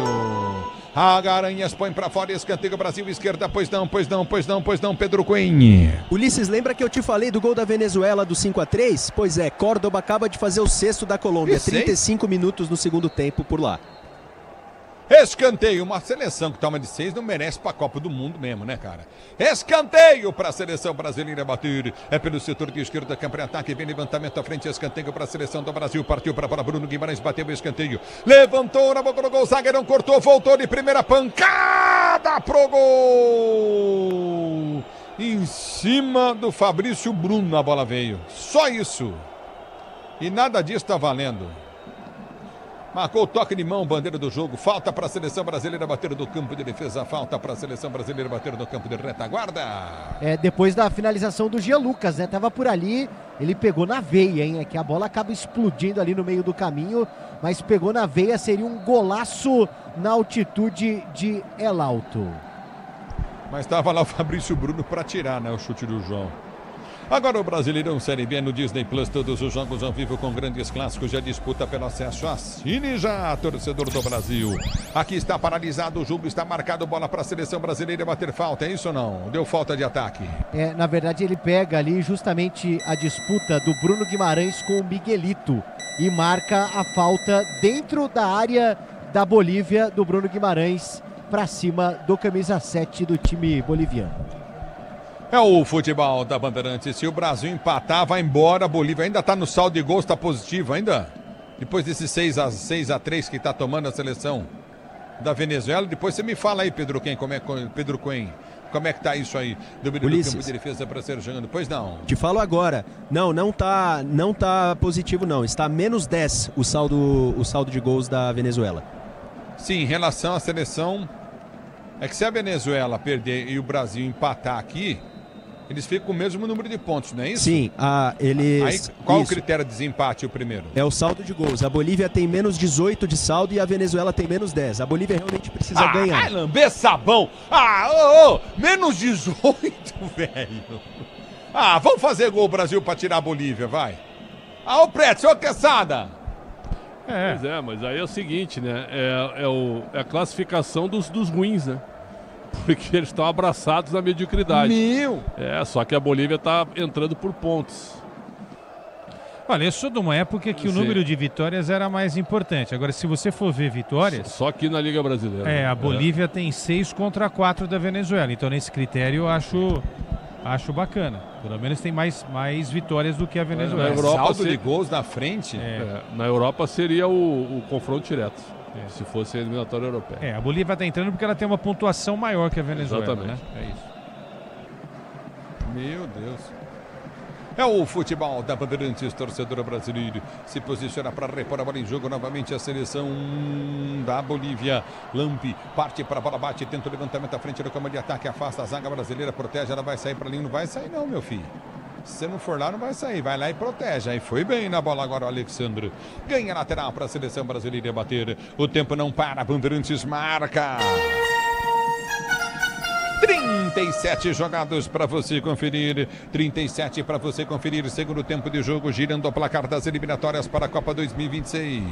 A Garanhas põe para fora, escanteio, Brasil, esquerda, pois não, Pedro Cunha. Ulisses, lembra que eu te falei do gol da Venezuela do 5-3? Pois é, Córdoba acaba de fazer o sexto da Colômbia, 35 minutos no segundo tempo por lá. Escanteio, uma seleção que toma de 6 não merece pra Copa do Mundo mesmo, né, cara? Escanteio para a seleção brasileira bater. É pelo setor de esquerda, campo de ataque, vem levantamento à frente, escanteio para a seleção do Brasil. Partiu para a bola, Bruno Guimarães bateu o escanteio. Levantou na boca do gol, zagueirão cortou, voltou de primeira pancada pro gol. Em cima do Fabrício Bruno a bola veio. Só isso. E nada disso tá valendo. Marcou o toque de mão, bandeira do jogo. Falta para a seleção brasileira bater do campo de defesa. Falta para a seleção brasileira bater no campo de retaguarda. Depois da finalização do Jean Lucas, né? Tava por ali, ele pegou na veia, hein? É que a bola acaba explodindo ali no meio do caminho, mas pegou na veia, seria um golaço na altitude de El Alto. Mas estava lá o Fabrício Bruno para tirar, né? O chute do João. Agora o Brasileirão Série B no Disney Plus, todos os jogos ao vivo com grandes clássicos, já disputa pelo acesso. Assine já, torcedor do Brasil. Aqui está paralisado o jogo, está marcado, bola para a seleção brasileira bater falta, é isso ou não? Deu falta de ataque. Na verdade ele pega ali justamente a disputa do Bruno Guimarães com o Miguelito e marca a falta dentro da área da Bolívia do Bruno Guimarães para cima do camisa 7 do time boliviano. É o futebol da Bandeirantes. Se o Brasil empatar, vai embora. A Bolívia ainda está no saldo de gols, está positivo ainda. Depois desses 6-3 que está tomando a seleção da Venezuela. Depois você me fala aí, Pedro Cunha, como é que tá isso aí? Do campo de defesa para ser jogando. Pois não. Te falo agora. Não tá positivo não. Está menos 10 o saldo de gols da Venezuela. Sim, em relação à seleção, é que se a Venezuela perder e o Brasil empatar aqui, eles ficam com o mesmo número de pontos, não é isso? Sim, Aí, qual o critério de desempate, o primeiro? É o saldo de gols. A Bolívia tem menos 18 de saldo e a Venezuela tem menos 10. A Bolívia realmente precisa ganhar. Vai lamber sabão! Menos 18, velho! Vamos fazer gol Brasil para tirar a Bolívia, vai! Ô Preto, ô Quesada! Pois é, mas aí é o seguinte, né? É a classificação dos ruins, né? Porque eles estão abraçados na mediocridade. Só que a Bolívia está entrando por pontos. Olha, eu sou de uma época que o número de vitórias era mais importante. Agora, se você for ver vitórias... Só aqui na Liga Brasileira. A Bolívia tem 6 contra 4 da Venezuela. Então, nesse critério, eu acho bacana. Pelo menos tem mais vitórias do que a Venezuela. Na Europa, saldo de gols na frente. Na Europa seria o confronto direto. Se fosse a eliminatória europeia. A Bolívia está entrando porque ela tem uma pontuação maior que a Venezuela. Exatamente. Né? É isso. Meu Deus. É o futebol da Bandeirantes, torcedor brasileiro. Se posiciona para repor a bola em jogo novamente a seleção da Bolívia. Lampi parte para a bola, bate, tenta o levantamento à frente do campo de ataque, afasta a zaga brasileira, protege, ela vai sair para ali, não vai sair não, meu filho. Se você não for lá, não vai sair. Vai lá e protege. Aí foi bem na bola agora o Alexandre. Ganha lateral para a seleção brasileira bater. O tempo não para. Bandeirantes marca. 37 jogados para você conferir. 37 para você conferir. Segundo tempo de jogo, girando o placar das eliminatórias para a Copa 2026.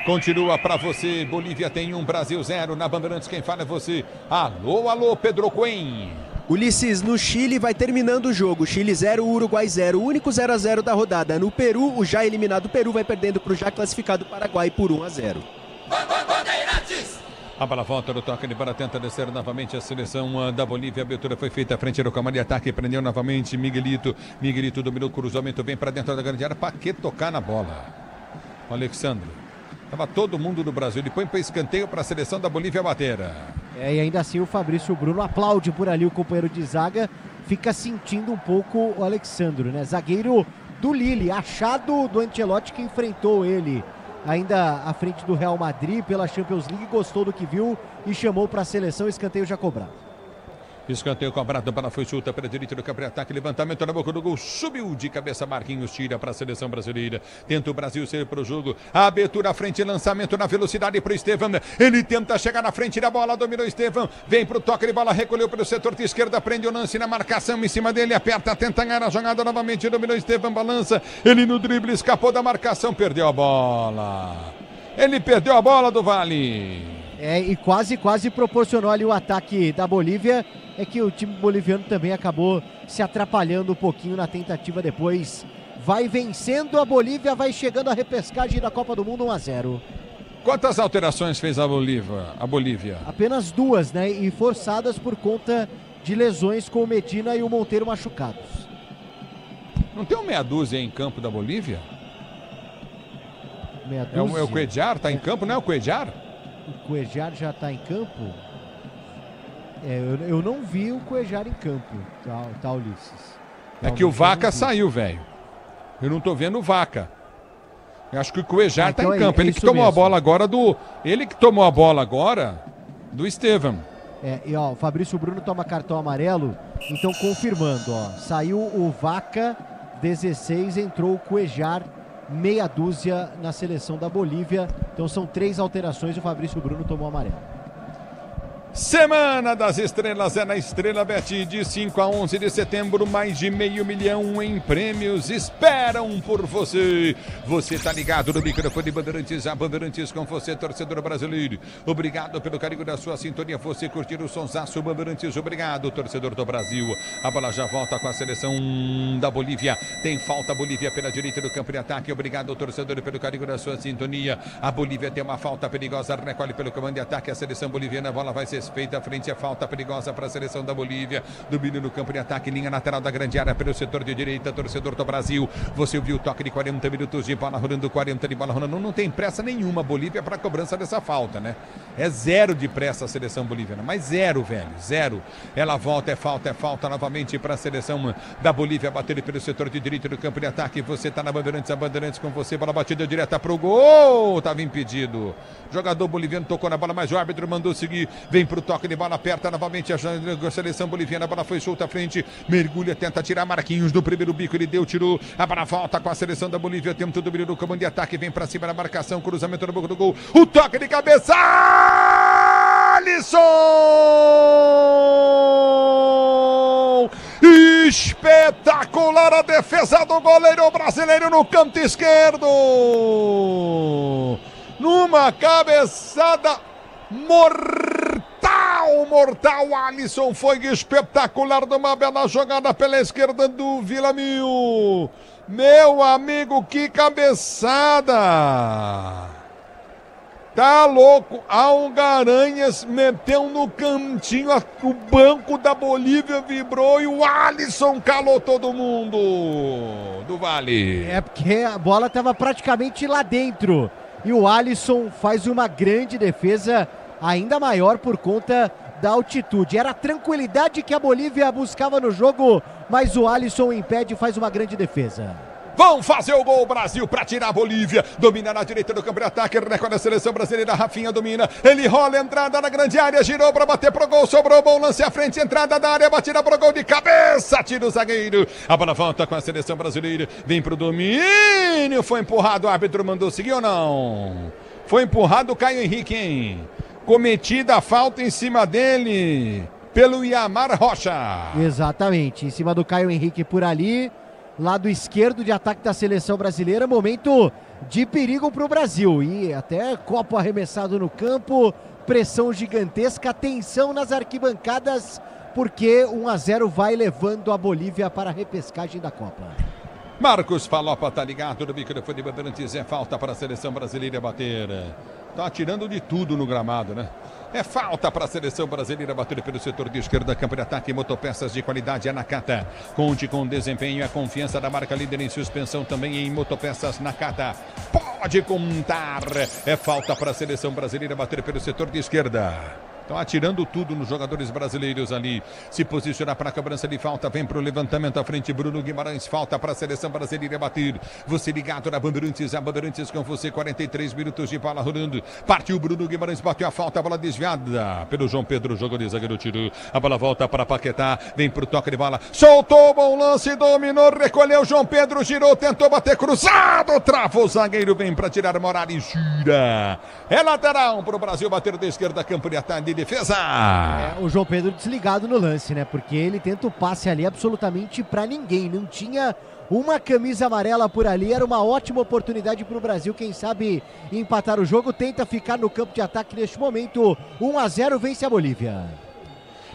Continua para você, Bolívia tem 1, Brasil 0, na Bandeirantes quem fala é você. Alô, Pedro Cunha. Ulisses, no Chile vai terminando o jogo, Chile 0, Uruguai 0, o único 0-0 da rodada. No Peru, o já eliminado Peru vai perdendo para o já classificado Paraguai por 1-0. A bola volta no toque de bola, tenta descer novamente a seleção da Bolívia. A abertura foi feita à frente do comando de ataque, prendeu novamente Miguelito. Miguelito dominou o cruzamento, vem para dentro da grande área. Para que tocar na bola? O Alexandre. Tava todo mundo do Brasil. Ele põe para escanteio para a seleção da Bolívia bater. E ainda assim o Fabrício Bruno aplaude por ali o companheiro de zaga. Fica sentindo um pouco o Alexandro, né? Zagueiro do Lille, achado do Ancelotti, que enfrentou ele ainda à frente do Real Madrid pela Champions League, gostou do que viu e chamou para a seleção. Escanteio já cobrado. Escanteio cobrado, a bola foi chuta pela direita do campo de ataque, levantamento na boca do gol, subiu de cabeça, Marquinhos tira para a seleção brasileira, tenta o Brasil ser para o jogo, a abertura à frente, lançamento na velocidade para o Estevão, ele tenta chegar na frente da bola, dominou o Estevão, vem para o toque de bola, recolheu pelo setor de esquerda, prende o lance na marcação em cima dele, aperta, tenta ganhar a jogada novamente, dominou o Estevão, balança, ele no drible, escapou da marcação, perdeu a bola, ele perdeu a bola do Vale. E quase proporcionou ali o ataque da Bolívia. É que o time boliviano também acabou se atrapalhando um pouquinho na tentativa depois. Vai vencendo a Bolívia, vai chegando a repescagem da Copa do Mundo 1-0. Quantas alterações fez a Bolívia? Apenas 2, né? E forçadas por conta de lesões com o Medina e o Monteiro machucados. Não tem um meia dúzia em campo da Bolívia? Meia dúzia? É o Cuellar, tá em campo, não é o Cuellar? O Cuellar já está em campo? Eu não vi o Cuellar em campo, tá Ulisses. É que o Vaca saiu, velho. Eu não tô vendo o Vaca. Eu acho que o Cuellar tá em campo. Ele que tomou a bola agora do... Ele que tomou a bola agora do Estevão. O Fabrício Bruno toma cartão amarelo. Então confirmando, ó. Saiu o Vaca, 16, entrou o Cuellar, meia dúzia na seleção da Bolívia. Então são 3 alterações e o Fabrício Bruno tomou amarelo. Semana das Estrelas é na Estrela Bet, de 5 a 11 de setembro, mais de $500 mil em prêmios esperam por você. Você tá ligado no microfone Bandeirantes, a Bandeirantes com você, torcedor brasileiro. Obrigado pelo carinho da sua sintonia, você curtir o sonsaço Bandeirantes, obrigado, torcedor do Brasil. A bola já volta com a seleção da Bolívia, tem falta Bolívia pela direita do campo de ataque, obrigado, torcedor, pelo carinho da sua sintonia. A Bolívia tem uma falta perigosa, recolhe pelo comando de ataque a seleção boliviana, a bola vai ser feita à frente, a falta perigosa para a seleção da Bolívia, domínio no campo de ataque, linha lateral da grande área pelo setor de direita, torcedor do Brasil, você ouviu o toque de 40 minutos de bola rolando, 40 de bola rolando, não tem pressa nenhuma Bolívia para a cobrança dessa falta, né? É 0 de pressa a seleção boliviana, mas 0, velho, 0. Ela volta, é falta novamente para a seleção da Bolívia, bater pelo setor de direita do campo de ataque, você está na Bandeirantes, a Bandeirantes com você, bola batida direta para o gol, estava impedido, jogador boliviano tocou na bola, mas o árbitro mandou seguir, vem pro toque de bola, aperta novamente a seleção boliviana, a bola foi solta à frente, mergulha, tenta tirar Marquinhos do primeiro bico, ele deu, tirou, a bola volta com a seleção da Bolívia, temos todo o brilho do comando de ataque, vem pra cima da marcação, cruzamento no boca do gol, o toque de cabeça, Alisson! Espetacular a defesa do goleiro brasileiro no canto esquerdo, numa cabeçada mortal, Alisson foi espetacular numa bela jogada pela esquerda do Vila Mil. Meu amigo, que cabeçada! Tá louco, Algaranhas meteu no cantinho, o banco da Bolívia vibrou e o Alisson calou todo mundo do Vale. É porque a bola estava praticamente lá dentro e o Alisson faz uma grande defesa, ainda maior por conta da altitude. Era a tranquilidade que a Bolívia buscava no jogo, mas o Alisson impede e faz uma grande defesa. Vão fazer o gol, Brasil, para tirar a Bolívia. Domina na direita do campo de ataque, recolhe a seleção brasileira, Rafinha domina. Ele rola, entrada na grande área, girou para bater pro gol, sobrou bom lance à frente, entrada da área, batida pro gol de cabeça, tira o zagueiro. A bola volta com a seleção brasileira, vem pro domínio, foi empurrado, o árbitro mandou seguir ou não? Foi empurrado o Caio Henrique, hein? Cometida a falta em cima dele pelo Iamar Rocha. Exatamente, em cima do Caio Henrique por ali, lado esquerdo de ataque da seleção brasileira, momento de perigo para o Brasil e até copo arremessado no campo, pressão gigantesca, tensão nas arquibancadas, porque 1-0 vai levando a Bolívia para a repescagem da Copa. Marcos Falopa tá ligado no microfone de Bandeirantes, é falta para a seleção brasileira bater. Tá atirando de tudo no gramado, né? É falta para a seleção brasileira, bater pelo setor de esquerda, campo de ataque, motopeças de qualidade, a Nakata. Conte com desempenho e a confiança da marca líder em suspensão também em motopeças Nakata. Pode contar. É falta para a seleção brasileira, bater pelo setor de esquerda. Estão atirando tudo nos jogadores brasileiros ali. Se posiciona para a cobrança de falta. Vem para o levantamento à frente. Bruno Guimarães. Falta para a seleção brasileira bater. Você ligado na Bandeirantes. A Bandeirantes com você. 43 minutos de bola rolando. Partiu Bruno Guimarães. Bateu a falta. A bola desviada pelo João Pedro. Jogou de zagueiro. Tirou. A bola volta para Paquetá. Vem para o toque de bola. Soltou. Bom lance. Dominou. Recolheu. João Pedro. Girou. Tentou bater cruzado. Travou o zagueiro. Vem para tirar Morales. Gira. É lateral para o Brasil bater da esquerda. Campo de ataque. Defesa. O João Pedro desligado no lance, né? Porque ele tenta o passe ali absolutamente pra ninguém. Não tinha uma camisa amarela por ali. Era uma ótima oportunidade pro Brasil, quem sabe empatar o jogo. Tenta ficar no campo de ataque neste momento. 1-0, vence a Bolívia.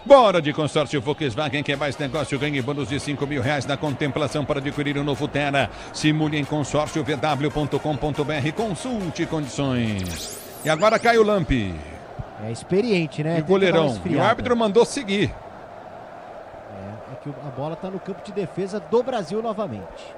Bora de consórcio Volkswagen, quer mais negócio, ganhe bônus de R$5.000 na contemplação para adquirir o novo Tera. Simule em consórcio vw.com.br, consulte condições. E agora cai o Lampi. É experiente, né? E goleirão. E o árbitro mandou seguir. É que a bola está no campo de defesa do Brasil novamente.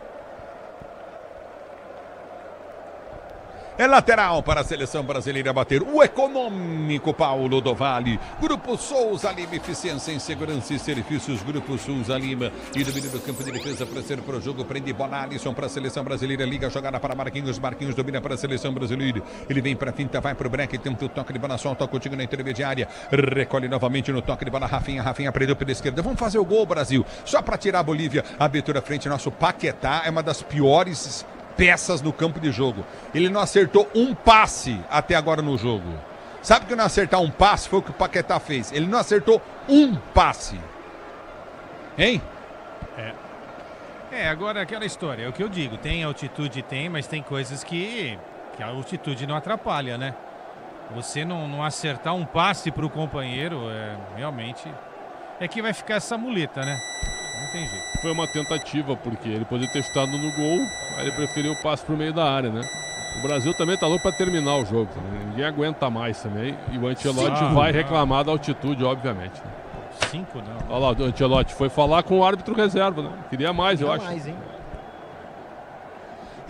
É lateral para a seleção brasileira bater. O econômico Paulo do Vale. Grupo Souza Lima, eficiência em segurança e serviços. Grupo Souza Lima. E domínio do campo de defesa para ser pro jogo. Prende bola. Alisson para a seleção brasileira. Liga a jogada para Marquinhos. Marquinhos domina para a seleção brasileira. Ele vem para a finta, vai para o break. Tenta o toque de bola. Solta contigo na intermediária. Recolhe novamente no toque de bola. Rafinha. Rafinha prendeu pela esquerda. Vamos fazer o gol, Brasil. Só para tirar a Bolívia. Abertura frente. Nosso Paquetá é uma das piores peças no campo de jogo. Ele não acertou um passe até agora no jogo. Sabe que não acertar um passe foi o que o Paquetá fez. Ele não acertou um passe. Hein? Agora aquela história, é o que eu digo, tem altitude, mas tem coisas que a altitude não atrapalha, né? Você não acertar um passe pro companheiro, realmente, é que vai ficar essa muleta, né? Não tem jeito. Foi uma tentativa, porque ele poderia ter estado no gol, aí ele preferiu o passe pro meio da área, né? O Brasil também tá louco para terminar o jogo, né? Ninguém aguenta mais também, e o Ancelotti vai reclamar da altitude, obviamente. Né? 5 não. Olha lá, o Ancelotti foi falar com o árbitro reserva, né? Queria mais, eu acho. Mais, hein?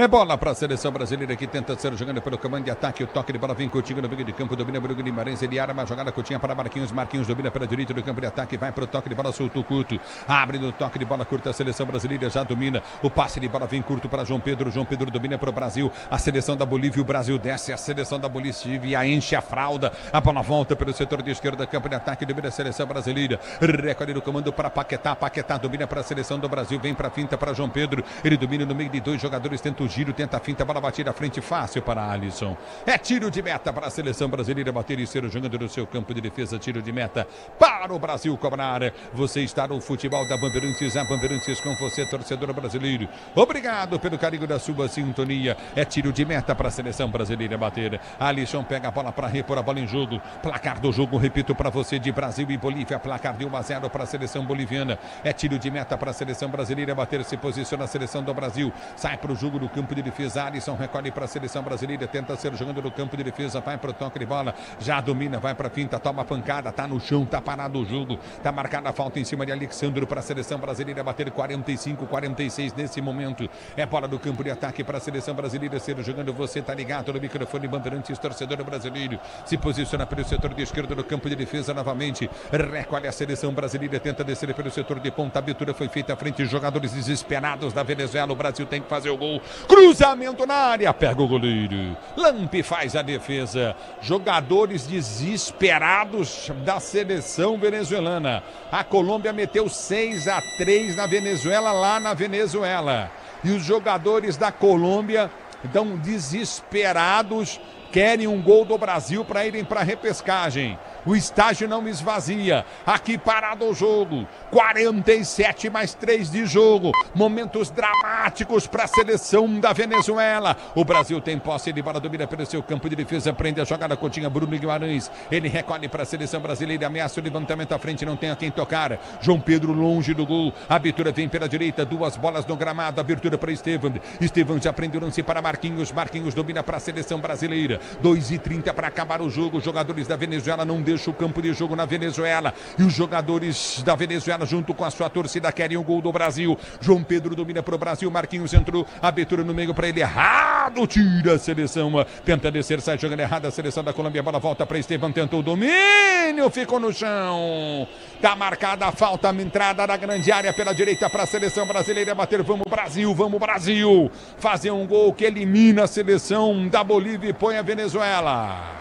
É bola para a seleção brasileira que tenta ser jogando pelo comando de ataque. O toque de bola vem Coutinho no meio de campo. Domina Bruno Guimarães. Ele arma a jogada. Coutinho para Marquinhos. Marquinhos domina pela direita do campo de ataque. Vai para o toque de bola. Solta o curto. Abre no toque de bola curto. A seleção brasileira já domina. O passe de bola vem curto para João Pedro. João Pedro domina para o Brasil. A seleção da Bolívia. O Brasil desce. A seleção da Bolívia enche a fralda. A bola volta pelo setor de esquerda. Campo de ataque. Domina a seleção brasileira. Recolhe no comando para Paquetá. Paquetá domina para a seleção do Brasil. Vem para a finta para João Pedro. Ele domina no meio de dois jogadores. Tenta o giro. Tenta a finta. Bola batida à frente fácil para Alisson. É tiro de meta para a seleção brasileira bater e ser jogando no seu campo de defesa. Tiro de meta para o Brasil cobrar. Você está no futebol da Bandeirantes. A Bandeirantes com você, torcedor brasileiro. Obrigado pelo carinho da sua sintonia. É tiro de meta para a seleção brasileira bater. Alisson pega a bola para repor a bola em jogo. Placar do jogo, repito para você, de Brasil e Bolívia. Placar de 1-0 para a seleção boliviana. É tiro de meta para a seleção brasileira bater. Se posiciona a seleção do Brasil. Sai para o jogo no campo de defesa. Alisson recolhe para a seleção brasileira, tenta ser jogando no campo de defesa, vai para o toque de bola, já domina, vai para a finta, toma pancada, tá no chão, tá parado o jogo, tá marcada a falta em cima de Alexandro para a seleção brasileira bater 45-46 nesse momento. É bola do campo de ataque para a seleção brasileira ser jogando, você tá ligado no microfone Bandeirantes, torcedor brasileiro, se posiciona pelo setor de esquerda no campo de defesa novamente, recolhe a seleção brasileira, tenta descer pelo setor de ponta, a abertura foi feita à frente, jogadores desesperados da Venezuela, o Brasil tem que fazer o gol, cruzamento na área, pega o goleiro. Lampi faz a defesa. Jogadores desesperados da seleção venezuelana. A Colômbia meteu 6-3 na Venezuela, lá na Venezuela. E os jogadores da Colômbia estão desesperados, querem um gol do Brasil para irem para a repescagem. O estágio não esvazia. Aqui parado o jogo. 47 mais 3 de jogo. Momentos dramáticos para a seleção da Venezuela. O Brasil tem posse de bola, domina pelo seu campo de defesa. Prende a jogada, Coutinho, Bruno Guimarães. Ele recolhe para a seleção brasileira. Ameaça o levantamento à frente, não tem a quem tocar. João Pedro longe do gol. A abertura vem pela direita. Duas bolas no gramado. Abertura para Estevam. Estevam já prende o lance para Marquinhos. Marquinhos domina para a seleção brasileira. 2:30 para acabar o jogo. Jogadores da Venezuela não deixam deixa o campo de jogo na Venezuela. E os jogadores da Venezuela, junto com a sua torcida, querem o gol do Brasil. João Pedro domina para o Brasil. Marquinhos entrou. Abertura no meio para ele. Errado. Tira a seleção. Tenta descer, sai jogando errado. A seleção da Colômbia. A bola volta para Estevam. Tentou o domínio. Ficou no chão. Tá marcada a falta. Entrada na grande área pela direita para a seleção brasileira bater. Vamos Brasil, vamos Brasil. Fazer um gol que elimina a seleção da Bolívia e põe a Venezuela.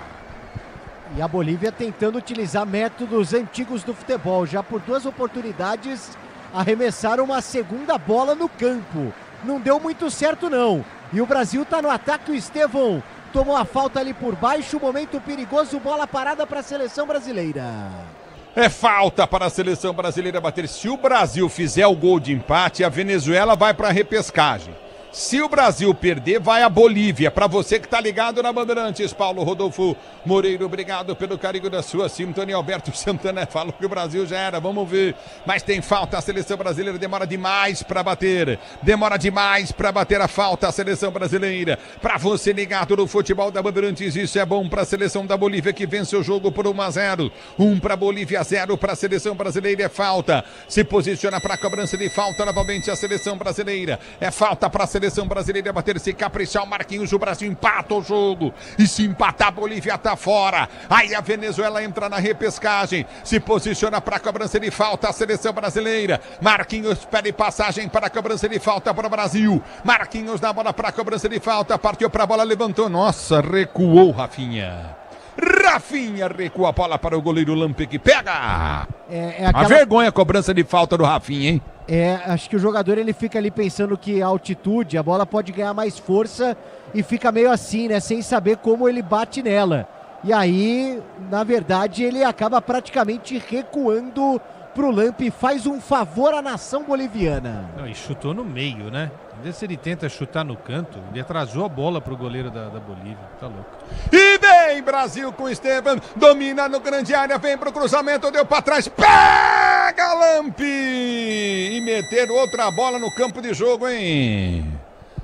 E a Bolívia tentando utilizar métodos antigos do futebol. Já por 2 oportunidades arremessaram uma segunda bola no campo. Não deu muito certo não. E o Brasil tá no ataque. O Estevam tomou a falta ali por baixo. Momento perigoso, bola parada para a seleção brasileira. É falta para a seleção brasileira bater. Se o Brasil fizer o gol de empate, a Venezuela vai para a repescagem. Se o Brasil perder, vai a Bolívia. Para você que tá ligado na Bandeirantes, Paulo Rodolfo Moreira, obrigado pelo carinho da sua sintonia. Alberto Santana falou que o Brasil já era, vamos ver. Mas tem falta, a seleção brasileira demora demais para bater. Demora demais para bater a falta, a seleção brasileira. Para você ligado no futebol da Bandeirantes, isso é bom para a seleção da Bolívia que vence o jogo por 1-0. 1 para Bolívia, 0 para a seleção brasileira. É falta. Se posiciona para a cobrança de falta novamente a seleção brasileira. É falta para a seleção brasileira bater, se caprichar o Marquinhos, o Brasil empata o jogo. E se empatar, a Bolívia tá fora. Aí a Venezuela entra na repescagem, se posiciona para a cobrança de falta a seleção brasileira. Marquinhos pede passagem para a cobrança de falta para o Brasil. Marquinhos dá bola para a cobrança de falta, partiu para a bola, levantou. Nossa, recuou Rafinha. Rafinha recua a bola para o goleiro Lampic. Pega! A vergonha a cobrança de falta do Rafinha, hein? Acho que o jogador ele fica ali pensando que a altitude, a bola pode ganhar mais força e fica meio assim, né? Sem saber como ele bate nela. E aí, na verdade, ele acaba praticamente recuando pro Lamp e faz um favor à nação boliviana. Não, e chutou no meio, né? Se ele tenta chutar no canto, ele atrasou a bola pro goleiro da Bolívia. Tá louco. E vem Brasil com Estevam, domina no grande área, vem pro cruzamento, deu pra trás, pega Lamp! E meter outra bola no campo de jogo, hein?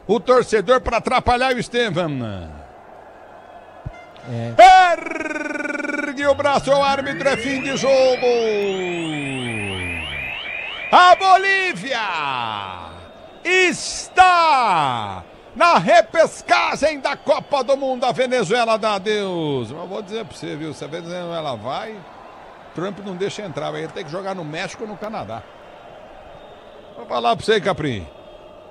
O torcedor para atrapalhar o Estevam. Ergue o braço ao árbitro, é fim de jogo. A Bolívia está na repescagem da Copa do Mundo. A Venezuela dá adeus. Mas vou dizer pra você, viu? Se a Venezuela vai, Trump não deixa entrar. Vai ter que jogar no México ou no Canadá. Vou falar pra você, Capri.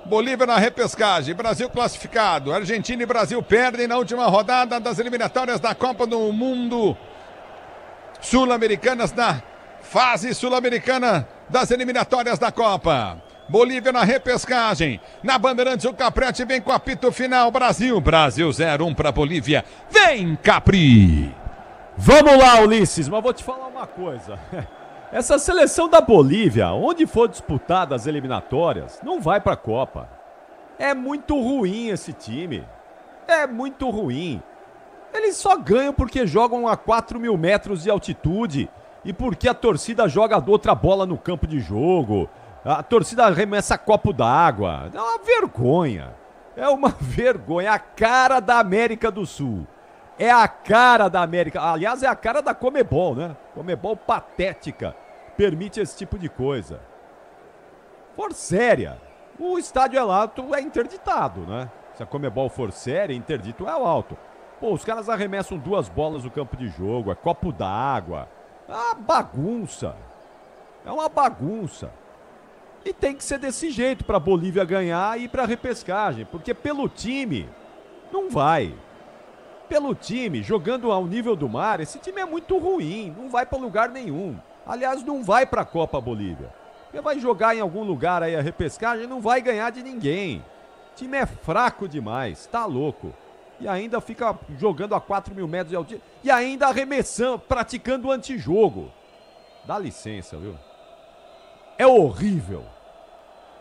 Bolívia na repescagem, Brasil classificado. Argentina e Brasil perdem na última rodada das eliminatórias da Copa do Mundo Sul-Americanas, na fase sul-americana das eliminatórias da Copa. Bolívia na repescagem. Na Bandeirantes, o Caprete vem com o apito final. Brasil 0-1 para Bolívia. Vem, Capri! Vamos lá, Ulisses, mas vou te falar uma coisa. Essa seleção da Bolívia, onde for disputada as eliminatórias, não vai para a Copa. É muito ruim esse time. É muito ruim. Eles só ganham porque jogam a 4.000 metros de altitude e porque a torcida joga outra bola no campo de jogo. A torcida arremessa copo d'água. É uma vergonha. É uma vergonha. É a cara da América do Sul. É a cara da América. Aliás, é a cara da Comebol, né? Comebol patética. Permite esse tipo de coisa. For séria. O estádio El Alto é interditado, né? Se a Comebol for séria, interdito é o Alto. Pô, os caras arremessam 2 bolas no campo de jogo. É copo d'água. É uma bagunça. É uma bagunça. E tem que ser desse jeito para a Bolívia ganhar e ir para a repescagem. Porque pelo time, não vai. Pelo time, jogando ao nível do mar, esse time é muito ruim. Não vai para lugar nenhum. Aliás, não vai para a Copa Bolívia. Porque vai jogar em algum lugar aí a repescagem, não vai ganhar de ninguém. O time é fraco demais, tá louco. E ainda fica jogando a 4.000 metros de altitude. E ainda arremessando, praticando o antijogo. Dá licença, viu? É horrível.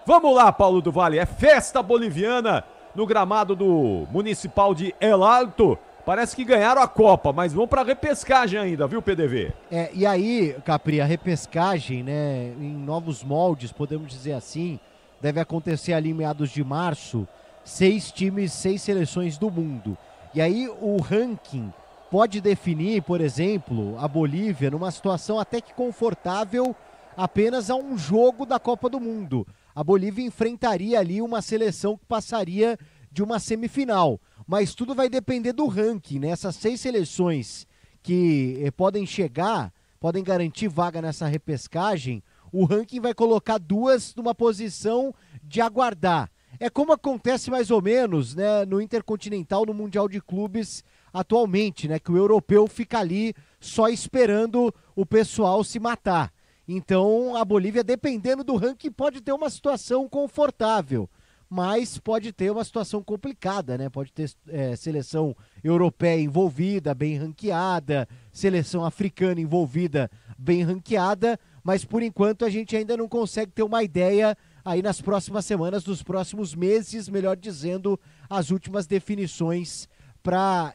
Vamos lá, Paulo do Vale. É festa boliviana no gramado do Municipal de El Alto. Parece que ganharam a Copa, mas vão para a repescagem ainda, viu, PDV? E aí, Capri, a repescagem, né, em novos moldes, podemos dizer assim, deve acontecer ali em meados de março, 6 times, 6 seleções do mundo. E aí o ranking pode definir, por exemplo, a Bolívia numa situação até que confortável apenas a um jogo da Copa do Mundo. A Bolívia enfrentaria ali uma seleção que passaria de uma semifinal, mas tudo vai depender do ranking, né? Essas 6 seleções que podem garantir vaga nessa repescagem, o ranking vai colocar 2 numa posição de aguardar. É como acontece mais ou menos, né, no Intercontinental, no Mundial de Clubes atualmente, né, que o europeu fica ali só esperando o pessoal se matar. Então a Bolívia, dependendo do ranking, pode ter uma situação confortável, mas pode ter uma situação complicada, né? Pode ter seleção europeia envolvida, bem ranqueada, seleção africana envolvida, bem ranqueada, mas por enquanto a gente ainda não consegue ter uma ideia aí nas próximas semanas, nos próximos meses, melhor dizendo, as últimas definições para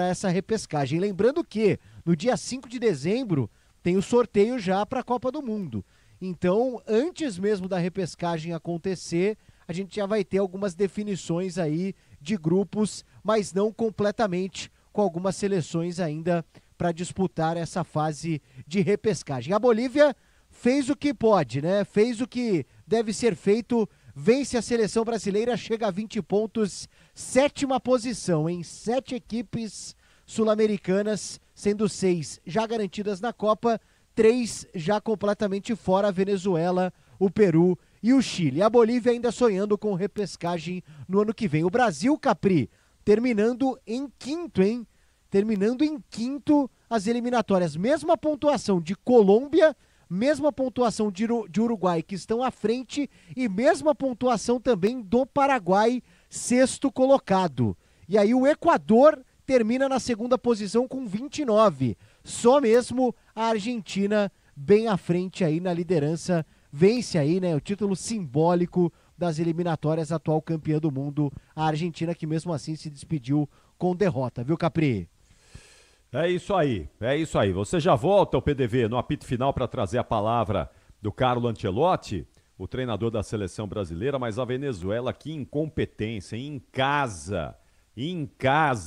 essa repescagem. Lembrando que no dia 5 de dezembro tem o sorteio já para a Copa do Mundo. Então, antes mesmo da repescagem acontecer, a gente já vai ter algumas definições aí de grupos, mas não completamente, com algumas seleções ainda para disputar essa fase de repescagem. A Bolívia fez o que pode, né? Fez o que deve ser feito, vence a seleção brasileira, chega a 20 pontos, 7ª posição em 7 equipes sul-americanas, sendo 6 já garantidas na Copa, 3 já completamente fora, a Venezuela, o Peru e o Chile. A Bolívia ainda sonhando com repescagem no ano que vem. O Brasil, Capri, terminando em 5º, hein? Terminando em 5º as eliminatórias. Mesma pontuação de Colômbia, mesma pontuação de Uruguai, que estão à frente, e mesma pontuação também do Paraguai, 6º colocado. E aí o Equador termina na 2ª posição com 29. Só mesmo a Argentina bem à frente aí na liderança, vence aí, né, o título simbólico das eliminatórias, atual campeã do mundo, a Argentina, que mesmo assim se despediu com derrota, viu, Capri? É isso aí. Você já volta, o PDV, no apito final para trazer a palavra do Carlo Ancelotti, o treinador da seleção brasileira, mas a Venezuela, que incompetência, em casa,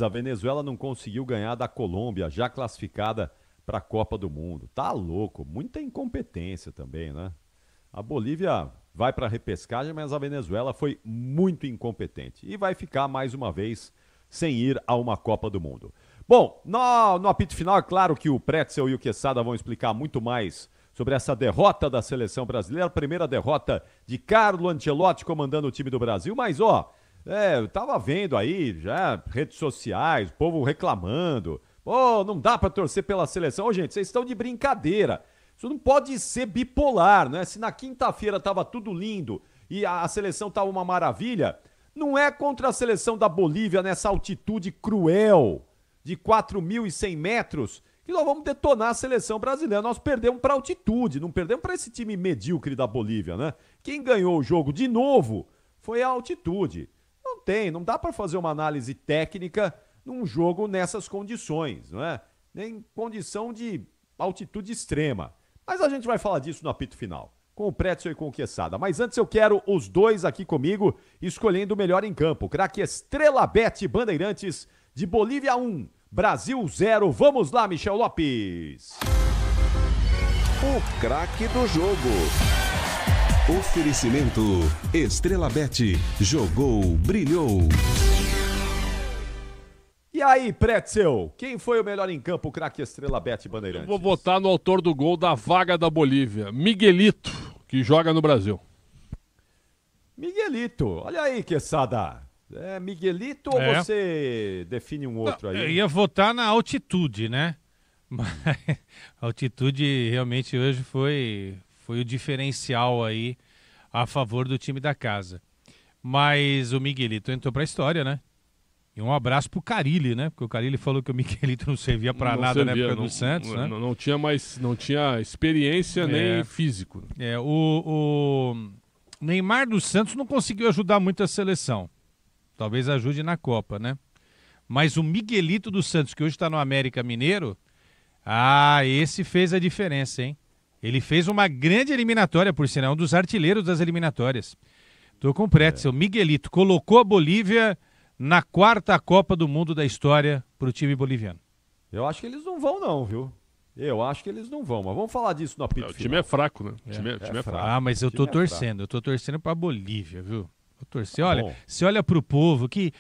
a Venezuela não conseguiu ganhar da Colômbia, já classificada para a Copa do Mundo. Tá louco, muita incompetência também, né? A Bolívia vai para a repescagem, mas a Venezuela foi muito incompetente e vai ficar mais uma vez sem ir a uma Copa do Mundo. Bom, no apito final, é claro que o Pretzel e o Quesada vão explicar muito mais sobre essa derrota da seleção brasileira, a primeira derrota de Carlo Ancelotti comandando o time do Brasil, mas eu tava vendo aí já redes sociais, o povo reclamando, não dá pra torcer pela seleção. Gente, vocês estão de brincadeira, isso não pode ser bipolar, né? Se na quinta-feira tava tudo lindo e a seleção tava uma maravilha, não é contra a seleção da Bolívia nessa altitude cruel de 4.100 metros que nós vamos detonar a seleção brasileira. Nós perdemos para altitude, não perdemos para esse time medíocre da Bolívia, né? Quem ganhou o jogo de novo foi a altitude. Não dá para fazer uma análise técnica num jogo nessas condições, não é? Nem condição de altitude extrema. Mas a gente vai falar disso no apito final, com o Pretzel e com o Quesada. Mas antes eu quero os dois aqui comigo, escolhendo o melhor em campo. Craque Estrela Bet Bandeirantes, de Bolívia 1, Brasil 0. Vamos lá, Michel Lopes. O craque do jogo. Oferecimento Estrela Bet. Jogou, brilhou. E aí, Pretzel, quem foi o melhor em campo, o craque Estrela Bet Bandeirantes? Eu vou votar no autor do gol da vaga da Bolívia, Miguelito, que joga no Brasil. Miguelito, olha aí, Quesada. É Miguelito ou você define um outro aí? Eu ia votar na altitude, né? Mas a altitude realmente hoje foi o diferencial aí a favor do time da casa. Mas o Miguelito entrou pra história, né? E um abraço pro Carille, né? Porque o Carille falou que o Miguelito não servia pra nada na época do Santos, né? Não tinha experiência nem físico. O Neymar do Santos não conseguiu ajudar muito a seleção. Talvez ajude na Copa, né? Mas o Miguelito do Santos, que hoje está no América Mineiro, esse fez a diferença, hein? Ele fez uma grande eliminatória, por sinal, um dos artilheiros das eliminatórias. Tô com o Pretzel. Miguelito colocou a Bolívia na 4ª Copa do Mundo da história para o time boliviano. Eu acho que eles não vão não, viu? Eu acho que eles não vão, mas vamos falar disso no apito O time é fraco, né? O time é fraco. Ah, mas eu tô torcendo. Eu tô torcendo pra Bolívia, viu? Eu torci. Olha, você olha pro povo, que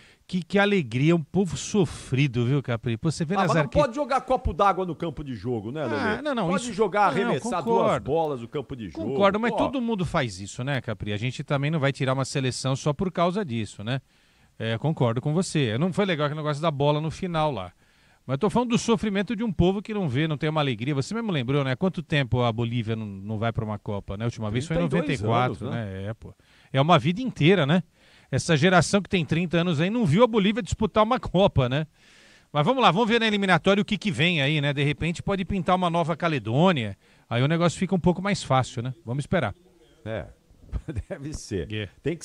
alegria, um povo sofrido, viu, Capri? Você vê nas mas não pode jogar copo d'água no campo de jogo, né, Lelê? Não, pode isso... jogar, arremessar duas bolas no campo de jogo. Concordo, mas todo mundo faz isso, né, Capri? A gente também não vai tirar uma seleção só por causa disso, né? Concordo com você. Não foi legal aquele negócio da bola no final lá. Mas eu tô falando do sofrimento de um povo que não vê, não tem uma alegria. Você mesmo lembrou, né? Quanto tempo a Bolívia não vai para uma Copa, né? A última vez foi em 94, anos, né? Pô. É uma vida inteira, né? Essa geração que tem 30 anos aí não viu a Bolívia disputar uma Copa, né? Mas vamos lá, vamos ver na eliminatória o que vem aí, né? De repente pode pintar uma Nova Caledônia. Aí o negócio fica um pouco mais fácil, né? Vamos esperar. Deve ser. Tem que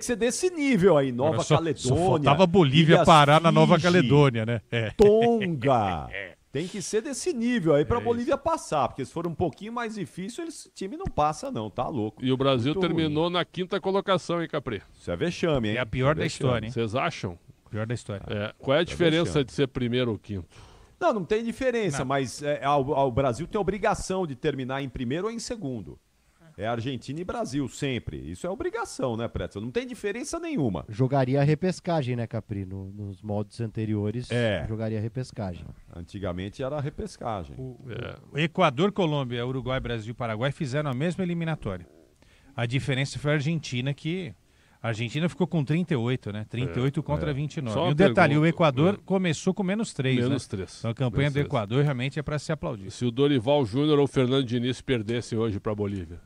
ser desse nível aí, Nova Caledônia. Só faltava a Bolívia parar na Nova Caledônia, né? Tonga. Tem que ser desse nível aí pra Bolívia passar, porque se for um pouquinho mais difícil, esse time não passa não, tá louco. E o Brasil terminou na 5ª colocação, hein, Capri? Isso é vexame, hein? É a pior da história, hein? Vocês acham? Pior da história. Qual é a diferença de ser primeiro ou quinto? Não tem diferença, mas o Brasil tem a obrigação de terminar em primeiro ou em segundo. É Argentina e Brasil, sempre. Isso é obrigação, né, Pretzel? Não tem diferença nenhuma. Jogaria a repescagem, né, Capri? Nos moldes anteriores, jogaria a repescagem. Antigamente era a repescagem. O Equador, Colômbia, Uruguai, Brasil e Paraguai fizeram a mesma eliminatória. A diferença foi a Argentina, que... A Argentina ficou com 38, né? 38 contra 29. E o detalhe, o Equador começou com -3, né? -3. Então a campanha do Equador realmente é para se aplaudir. Se o Dorival Júnior ou o Fernando Diniz perdessem hoje para a Bolívia,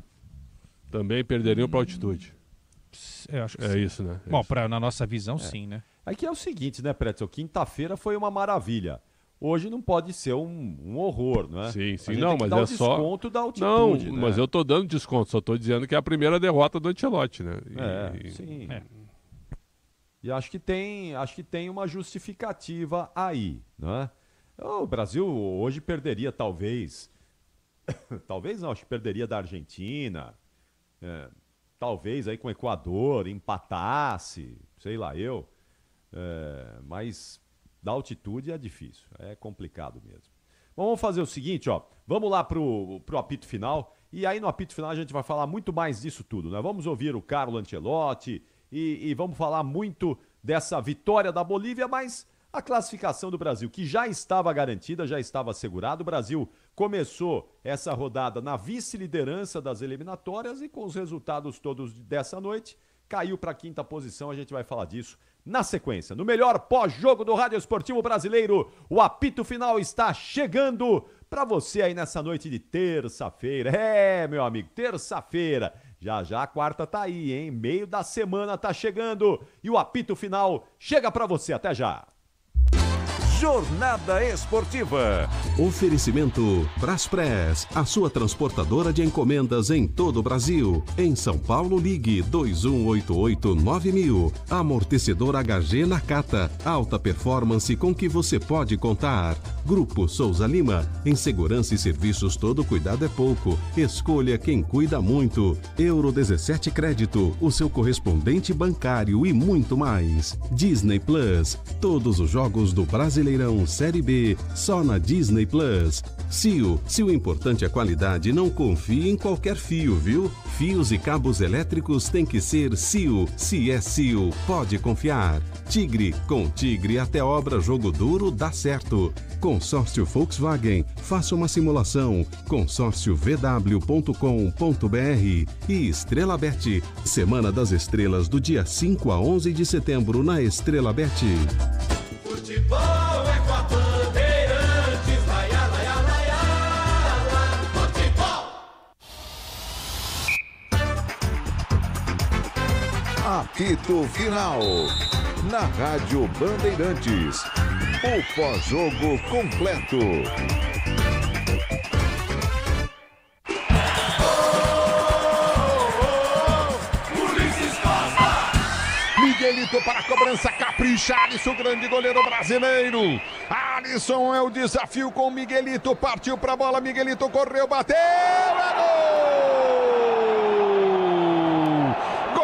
também perderiam para a altitude. Eu acho que sim. Isso, né? Bom, na nossa visão, sim, né? Aqui é o seguinte, né, Pretzel? Quinta-feira foi uma maravilha. Hoje não pode ser um horror, não é? Sim. Não, mas é só... desconto da altitude, Não, né? mas eu tô dando desconto, só tô dizendo que é a primeira derrota do Ancelotti, né? Sim. E acho que tem uma justificativa aí, né? O Brasil hoje perderia talvez não, acho que perderia da Argentina, talvez aí com o Equador empatasse, sei lá eu, mas da altitude é difícil, é complicado mesmo. Bom, vamos fazer o seguinte, vamos lá pro apito final, e aí no apito final a gente vai falar muito mais disso tudo, né? Vamos ouvir o Carlo Ancelotti e vamos falar muito dessa vitória da Bolívia, mas a classificação do Brasil, que já estava garantida, já estava assegurada. O Brasil começou essa rodada na vice-liderança das eliminatórias e com os resultados todos dessa noite, caiu para a 5ª posição. A gente vai falar disso na sequência. No melhor pós-jogo do Rádio Esportivo Brasileiro, o apito final está chegando para você aí nessa noite de terça-feira. Meu amigo, terça-feira. Já a quarta tá aí, hein? Meio da semana tá chegando e o apito final chega para você. Até já. Jornada Esportiva. Oferecimento Braspress, a sua transportadora de encomendas em todo o Brasil. Em São Paulo, ligue 2188-9000. Amortecedor HG Nakata, alta performance com que você pode contar. Grupo Souza Lima, em segurança e serviços todo cuidado é pouco. Escolha quem cuida muito. Euro 17 Crédito, o seu correspondente bancário e muito mais. Disney Plus, todos os jogos do Brasileirão Série B, só na Disney Plus. CIO, se o importante é a qualidade, não confie em qualquer fio, viu? Fios e cabos elétricos tem que ser CIO. Se é CIO, pode confiar. Tigre, com Tigre até obra jogo duro dá certo. Consórcio Volkswagen, faça uma simulação. consórciovw.com.br e Estrela Bet, Semana das Estrelas do dia 5 a 11 de setembro na Estrela Bet. Futebol é com a Bandeirantes, laia, laia, laia, futebol. Apito Final, na Rádio Bandeirantes. O pós-jogo completo. Miguelito para a cobrança, capricha, Alisson, grande goleiro brasileiro. Alisson é o desafio com o Miguelito, partiu para a bola, Miguelito correu, bateu, é gol!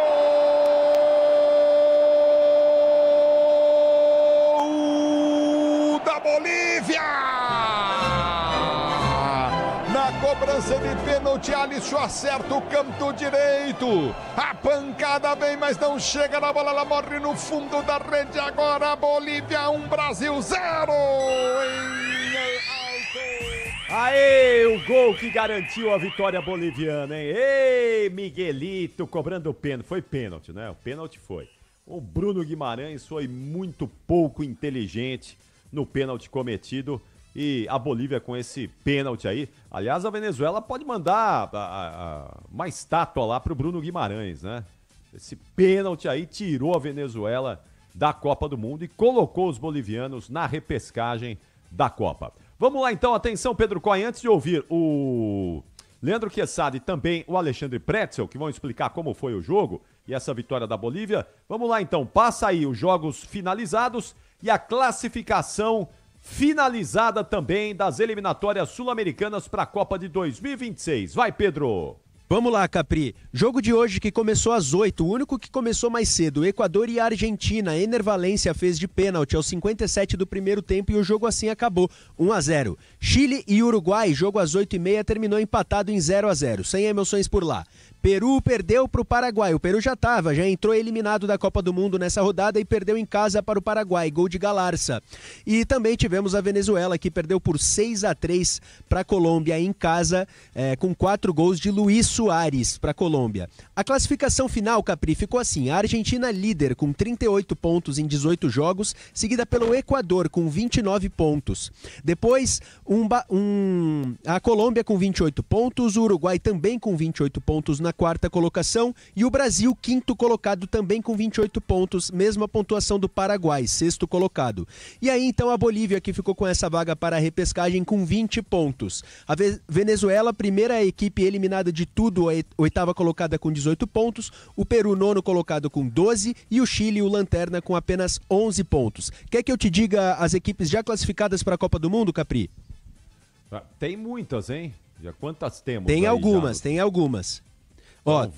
Gol da Bolívia! cobrança de pênalti, Alisson acerta o canto direito. A pancada vem, mas não chega na bola, ela morre no fundo da rede. Agora Bolívia 1, Brasil 0. Aê, o gol que garantiu a vitória boliviana, hein? Ei, Miguelito cobrando o pênalti. Foi pênalti, né? O pênalti foi. O Bruno Guimarães foi muito pouco inteligente no pênalti cometido. E a Bolívia com esse pênalti aí. Aliás, a Venezuela pode mandar uma estátua lá pro Bruno Guimarães, né? Esse pênalti aí tirou a Venezuela da Copa do Mundo e colocou os bolivianos na repescagem da Copa. Vamos lá então, atenção Pedro Coy, antes de ouvir o Leandro Quesada e também o Alexandre Pretzel, que vão explicar como foi o jogo e essa vitória da Bolívia, vamos lá então, passa aí os jogos finalizados e a classificação finalizada também das eliminatórias sul-americanas para a Copa de 2026. Vai, Pedro! Vamos lá, Capri. Jogo de hoje que começou às 8, o único que começou mais cedo, Equador e Argentina. Ener Valencia fez de pênalti aos 57 do primeiro tempo e o jogo assim acabou, 1-0. Chile e Uruguai, jogo às 8h30, terminou empatado em 0-0, sem emoções por lá. Peru perdeu para o Paraguai, o Peru já entrou eliminado da Copa do Mundo nessa rodada e perdeu em casa para o Paraguai, gol de Galarza. E também tivemos a Venezuela, que perdeu por 6-3 para a Colômbia em casa, com 4 gols de Luiz Soares para a Colômbia. A classificação final, Capri, ficou assim: a Argentina líder com 38 pontos em 18 jogos, seguida pelo Equador com 29 pontos. Depois, a Colômbia com 28 pontos, o Uruguai também com 28 pontos na quarta colocação e o Brasil, quinto colocado, também com 28 pontos, mesma pontuação do Paraguai, sexto colocado. E aí então a Bolívia, que ficou com essa vaga para a repescagem com 20 pontos. A Venezuela, primeira equipe eliminada de tudo, oitava colocada com 18 pontos, o Peru, nono colocado com 12 e o Chile, o lanterna, com apenas 11 pontos. Quer que eu te diga as equipes já classificadas para a Copa do Mundo, Capri? Tem muitas, hein? Já quantas temos? Tem algumas. Ó,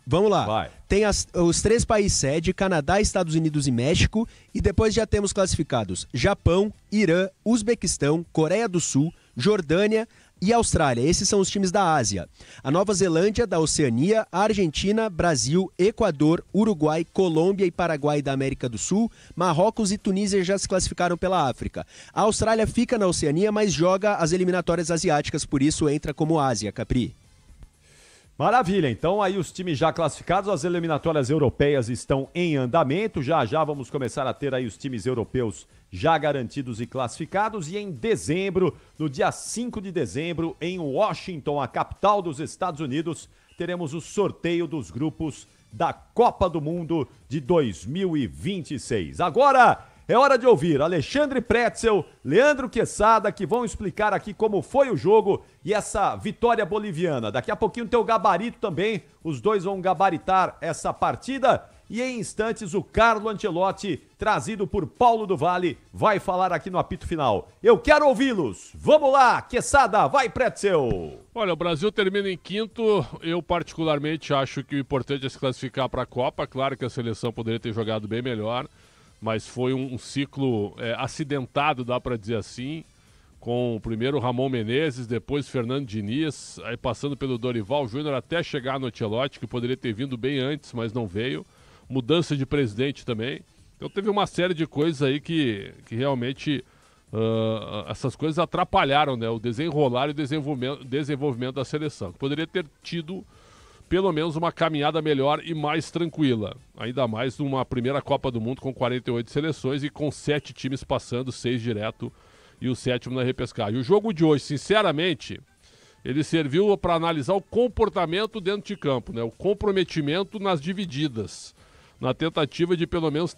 vamos lá. Vai. Tem os 3 países sede, Canadá, Estados Unidos e México, e depois já temos classificados Japão, Irã, Uzbequistão, Coreia do Sul, Jordânia e Austrália. Esses são os times da Ásia. A Nova Zelândia, da Oceania, a Argentina, Brasil, Equador, Uruguai, Colômbia e Paraguai da América do Sul, Marrocos e Tunísia já se classificaram pela África. A Austrália fica na Oceania, mas joga as eliminatórias asiáticas, por isso entra como Ásia, Capri. Maravilha, então aí os times já classificados, as eliminatórias europeias estão em andamento, já vamos começar a ter aí os times europeus já garantidos e classificados, e em dezembro, no dia 5 de dezembro, em Washington, a capital dos Estados Unidos, teremos o sorteio dos grupos da Copa do Mundo de 2026. Agora é hora de ouvir Alexandre Pretzel, Leandro Quesada, que vão explicar aqui como foi o jogo e essa vitória boliviana. Daqui a pouquinho tem o gabarito também, os dois vão gabaritar essa partida. E em instantes o Carlo Ancelotti, trazido por Paulo do Vale, vai falar aqui no apito final. Eu quero ouvi-los. Vamos lá, Quesada, vai Pretzel. Olha, o Brasil termina em quinto. Eu particularmente acho que o importante é se classificar para a Copa. Claro que a seleção poderia ter jogado bem melhor, mas foi um ciclo acidentado, dá para dizer assim, com o primeiro Ramon Menezes, depois Fernando Diniz, aí passando pelo Dorival Júnior até chegar no Ancelotti, que poderia ter vindo bem antes, mas não veio. Mudança de presidente também. Então teve uma série de coisas aí que realmente essas coisas atrapalharam, né, o desenrolar e o desenvolvimento da seleção. Poderia ter tido pelo menos uma caminhada melhor e mais tranquila. Ainda mais numa primeira Copa do Mundo com 48 seleções e com 7 times passando, 6 direto e o 7º na repescagem. O jogo de hoje, sinceramente, ele serviu para analisar o comportamento dentro de campo, né? O comprometimento nas divididas, na tentativa de pelo menos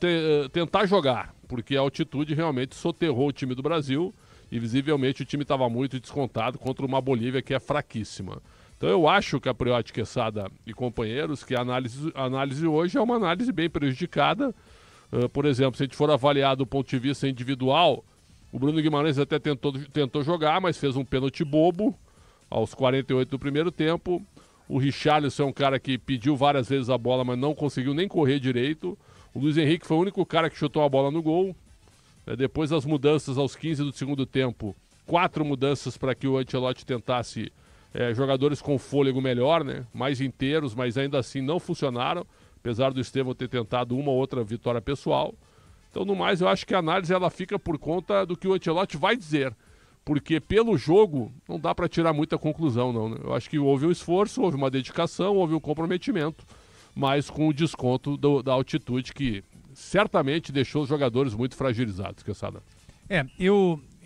tentar jogar, porque a altitude realmente soterrou o time do Brasil e visivelmente o time estava muito descontado contra uma Bolívia que é fraquíssima. Então eu acho, Capriotti, Quesada e companheiros, que a análise hoje é uma análise bem prejudicada. Por exemplo, se a gente for avaliar do ponto de vista individual, o Bruno Guimarães até tentou jogar, mas fez um pênalti bobo aos 48 do primeiro tempo. O Richarlison é um cara que pediu várias vezes a bola, mas não conseguiu nem correr direito. O Luiz Henrique foi o único cara que chutou a bola no gol. Depois das mudanças aos 15 do segundo tempo, 4 mudanças para que o Ancelotti tentasse jogadores com fôlego melhor, né? Mais inteiros, mas ainda assim não funcionaram, apesar do Estevão ter tentado uma ou outra vitória pessoal. Então, no mais, eu acho que a análise ela fica por conta do que o Ancelotti vai dizer, porque pelo jogo não dá para tirar muita conclusão, não, né? Eu acho que houve um esforço, houve uma dedicação, houve um comprometimento, mas com o desconto da altitude que certamente deixou os jogadores muito fragilizados, Quesada.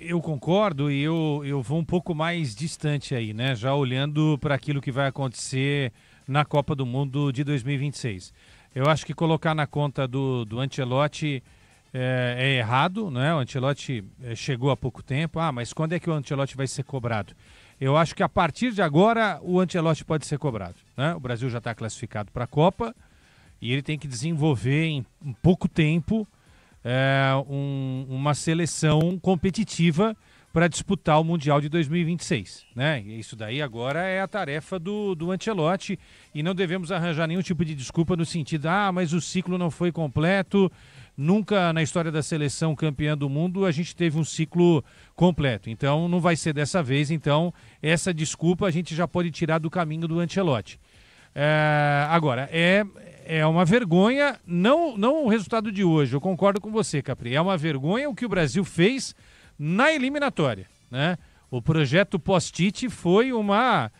Eu concordo e eu vou um pouco mais distante aí, né? Já olhando para aquilo que vai acontecer na Copa do Mundo de 2026. Eu acho que colocar na conta do Ancelotti é errado, né? O Ancelotti chegou há pouco tempo. Mas quando é que o Ancelotti vai ser cobrado? Eu acho que a partir de agora o Ancelotti pode ser cobrado, né? O Brasil já está classificado para a Copa e ele tem que desenvolver em pouco tempo uma seleção competitiva para disputar o Mundial de 2026, né? E isso daí agora é a tarefa do Ancelotti e não devemos arranjar nenhum tipo de desculpa no sentido, mas o ciclo não foi completo, nunca na história da seleção campeã do mundo a gente teve um ciclo completo, então não vai ser dessa vez, então essa desculpa a gente já pode tirar do caminho do Ancelotti. Agora, é uma vergonha, não o resultado de hoje, eu concordo com você, Capri, é uma vergonha o que o Brasil fez na eliminatória, né? O projeto Post-it foi uma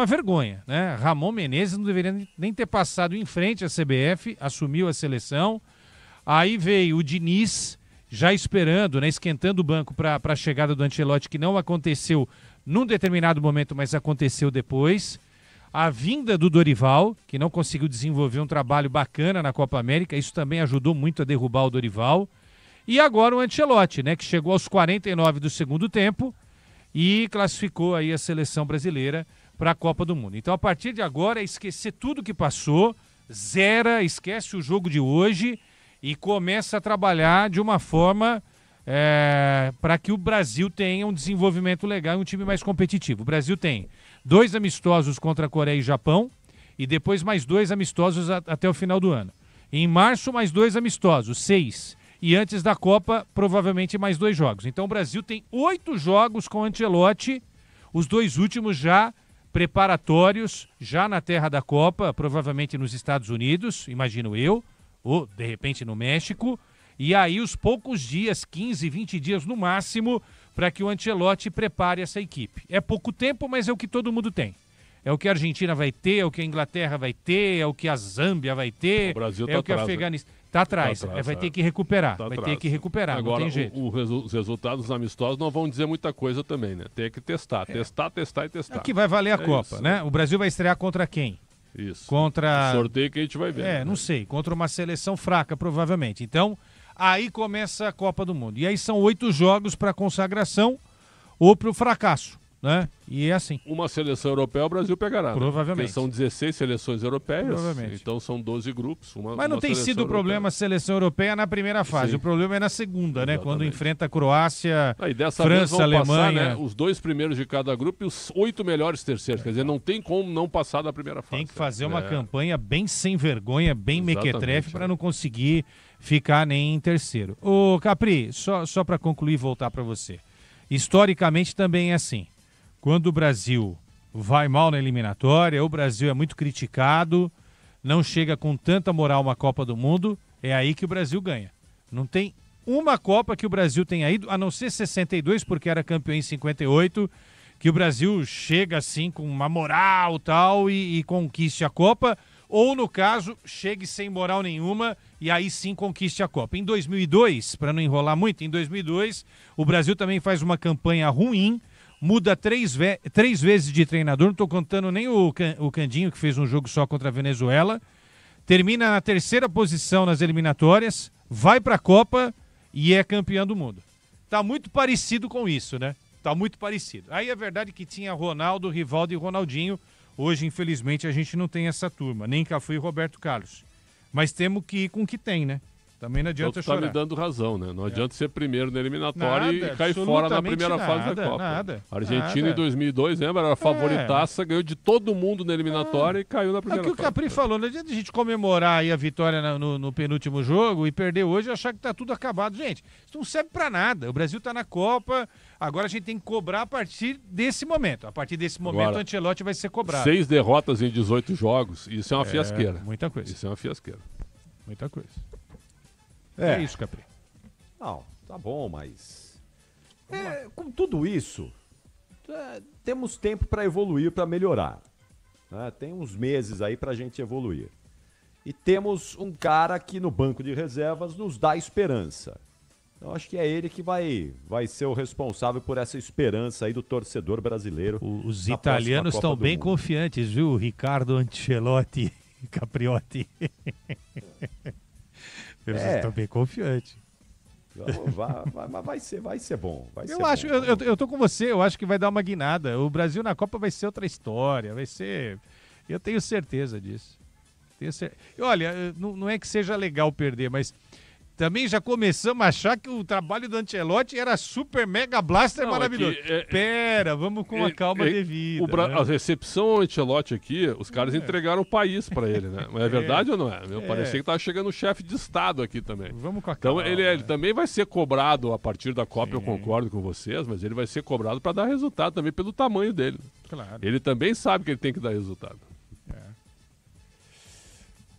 vergonha, né? Ramon Menezes não deveria nem ter passado em frente à CBF, assumiu a seleção, aí veio o Diniz já esperando, né, esquentando o banco para a chegada do Ancelotti, que não aconteceu num determinado momento, mas aconteceu depois. A vinda do Dorival, que não conseguiu desenvolver um trabalho bacana na Copa América, isso também ajudou muito a derrubar o Dorival. E agora o Ancelotti, né, que chegou aos 49 do segundo tempo e classificou aí a seleção brasileira para a Copa do Mundo. Então, a partir de agora, é esquecer tudo que passou, zera, esquece o jogo de hoje e começa a trabalhar de uma forma para que o Brasil tenha um desenvolvimento legal e um time mais competitivo. O Brasil tem 2 amistosos contra a Coreia e Japão e depois mais 2 amistosos até o final do ano. Em março, mais 2 amistosos, 6. E antes da Copa, provavelmente mais 2 jogos. Então o Brasil tem 8 jogos com o Ancelotti, os 2 últimos já preparatórios, já na terra da Copa, provavelmente nos Estados Unidos, imagino eu, ou de repente no México. E aí os poucos dias, 15, 20 dias no máximo, para que o Ancelotti prepare essa equipe. É pouco tempo, mas é o que todo mundo tem. É o que a Argentina vai ter, é o que a Inglaterra vai ter, é o que a Zâmbia vai ter, o Brasil é o que a Afeganistão... Está atrás, vai ter que recuperar, ter que recuperar, agora, não tem jeito. Os resultados amistosos não vão dizer muita coisa também, né? Tem que testar e testar. É o que vai valer a Copa, isso, né? O Brasil vai estrear contra quem? Isso. Contra... Sorteio que a gente vai ver. Não sei, contra uma seleção fraca, provavelmente. Então, aí começa a Copa do Mundo. E aí são 8 jogos para consagração ou para o fracasso, né? E é assim. Uma seleção europeia o Brasil pegará. Provavelmente. Porque são 16 seleções europeias. Provavelmente. Então são 12 grupos. Mas não tem sido o problema a seleção europeia na primeira fase. Sim. O problema é na segunda, né? Quando enfrenta a Croácia, França, Alemanha. Passar, né, os 2 primeiros de cada grupo e os 8 melhores terceiros. Quer dizer, não tem como não passar da primeira fase. Tem que fazer uma campanha bem sem vergonha, bem mequetrefe, para não conseguir ficar nem em terceiro. Ô Capri, só para concluir e voltar para você. Historicamente também é assim. Quando o Brasil vai mal na eliminatória, o Brasil é muito criticado, não chega com tanta moral uma Copa do Mundo, é aí que o Brasil ganha. Não tem uma Copa que o Brasil tenha ido, a não ser 62, porque era campeão em 58, que o Brasil chega assim com uma moral tal e conquiste a Copa, ou no caso, chegue sem moral nenhuma e aí sim conquiste a Copa. Em 2002, para não enrolar muito, em 2002, o Brasil também faz uma campanha ruim, muda 3 vezes de treinador, não estou contando nem o Candinho, que fez um jogo só contra a Venezuela, termina na 3ª posição nas eliminatórias, vai para a Copa e é campeão do mundo. Tá muito parecido com isso, né? Tá muito parecido. Aí é verdade que tinha Ronaldo, Rivaldo e Ronaldinho, hoje infelizmente a gente não tem essa turma, nem Cafu e Roberto Carlos. Mas temos que ir com o que tem, né? Também não adianta chorar. Tá me dando razão, né? Não adianta ser primeiro na eliminatória e cair fora na primeira fase da Copa. A Argentina em 2002, lembra? Era a favoritaça, ganhou de todo mundo na eliminatória e caiu na primeira fase. É o que o Capri falou, não adianta a gente comemorar aí a vitória no penúltimo jogo e perder hoje e achar que tá tudo acabado. Gente, isso não serve pra nada. O Brasil tá na Copa, agora a gente tem que cobrar a partir desse momento. A partir desse momento agora, o Ancelotti vai ser cobrado. 6 derrotas em 18 jogos, isso é uma fiasqueira. Muita coisa. Isso é uma fiasqueira. Muita coisa. É isso, Capri. Não, tá bom, mas... com tudo isso, temos tempo para evoluir, para melhorar. Né? Tem uns meses aí pra gente evoluir. E temos um cara que no banco de reservas nos dá esperança. Então acho que é ele que vai ser o responsável por essa esperança aí do torcedor brasileiro. Os italianos estão bem confiantes, viu? Ricardo Ancelotti e Capriotti. Eles estão bem confiantes. Vai ser bom. Eu tô com você, eu acho que vai dar uma guinada. O Brasil na Copa vai ser outra história, vai ser... Eu tenho certeza disso. Olha, não é que seja legal perder, mas também já começamos a achar que o trabalho do Ancelotti era super mega blaster maravilhoso. Pera, vamos com a calma devida. A recepção ao Ancelotti aqui, os caras entregaram o país pra ele, né? Mas é verdade ou não é? Parecia que tava chegando um chefe de Estado aqui também. Vamos com a calma. Então ele também vai ser cobrado a partir da Copa, eu concordo com vocês, mas ele vai ser cobrado pra dar resultado também pelo tamanho dele. Claro. Ele também sabe que ele tem que dar resultado.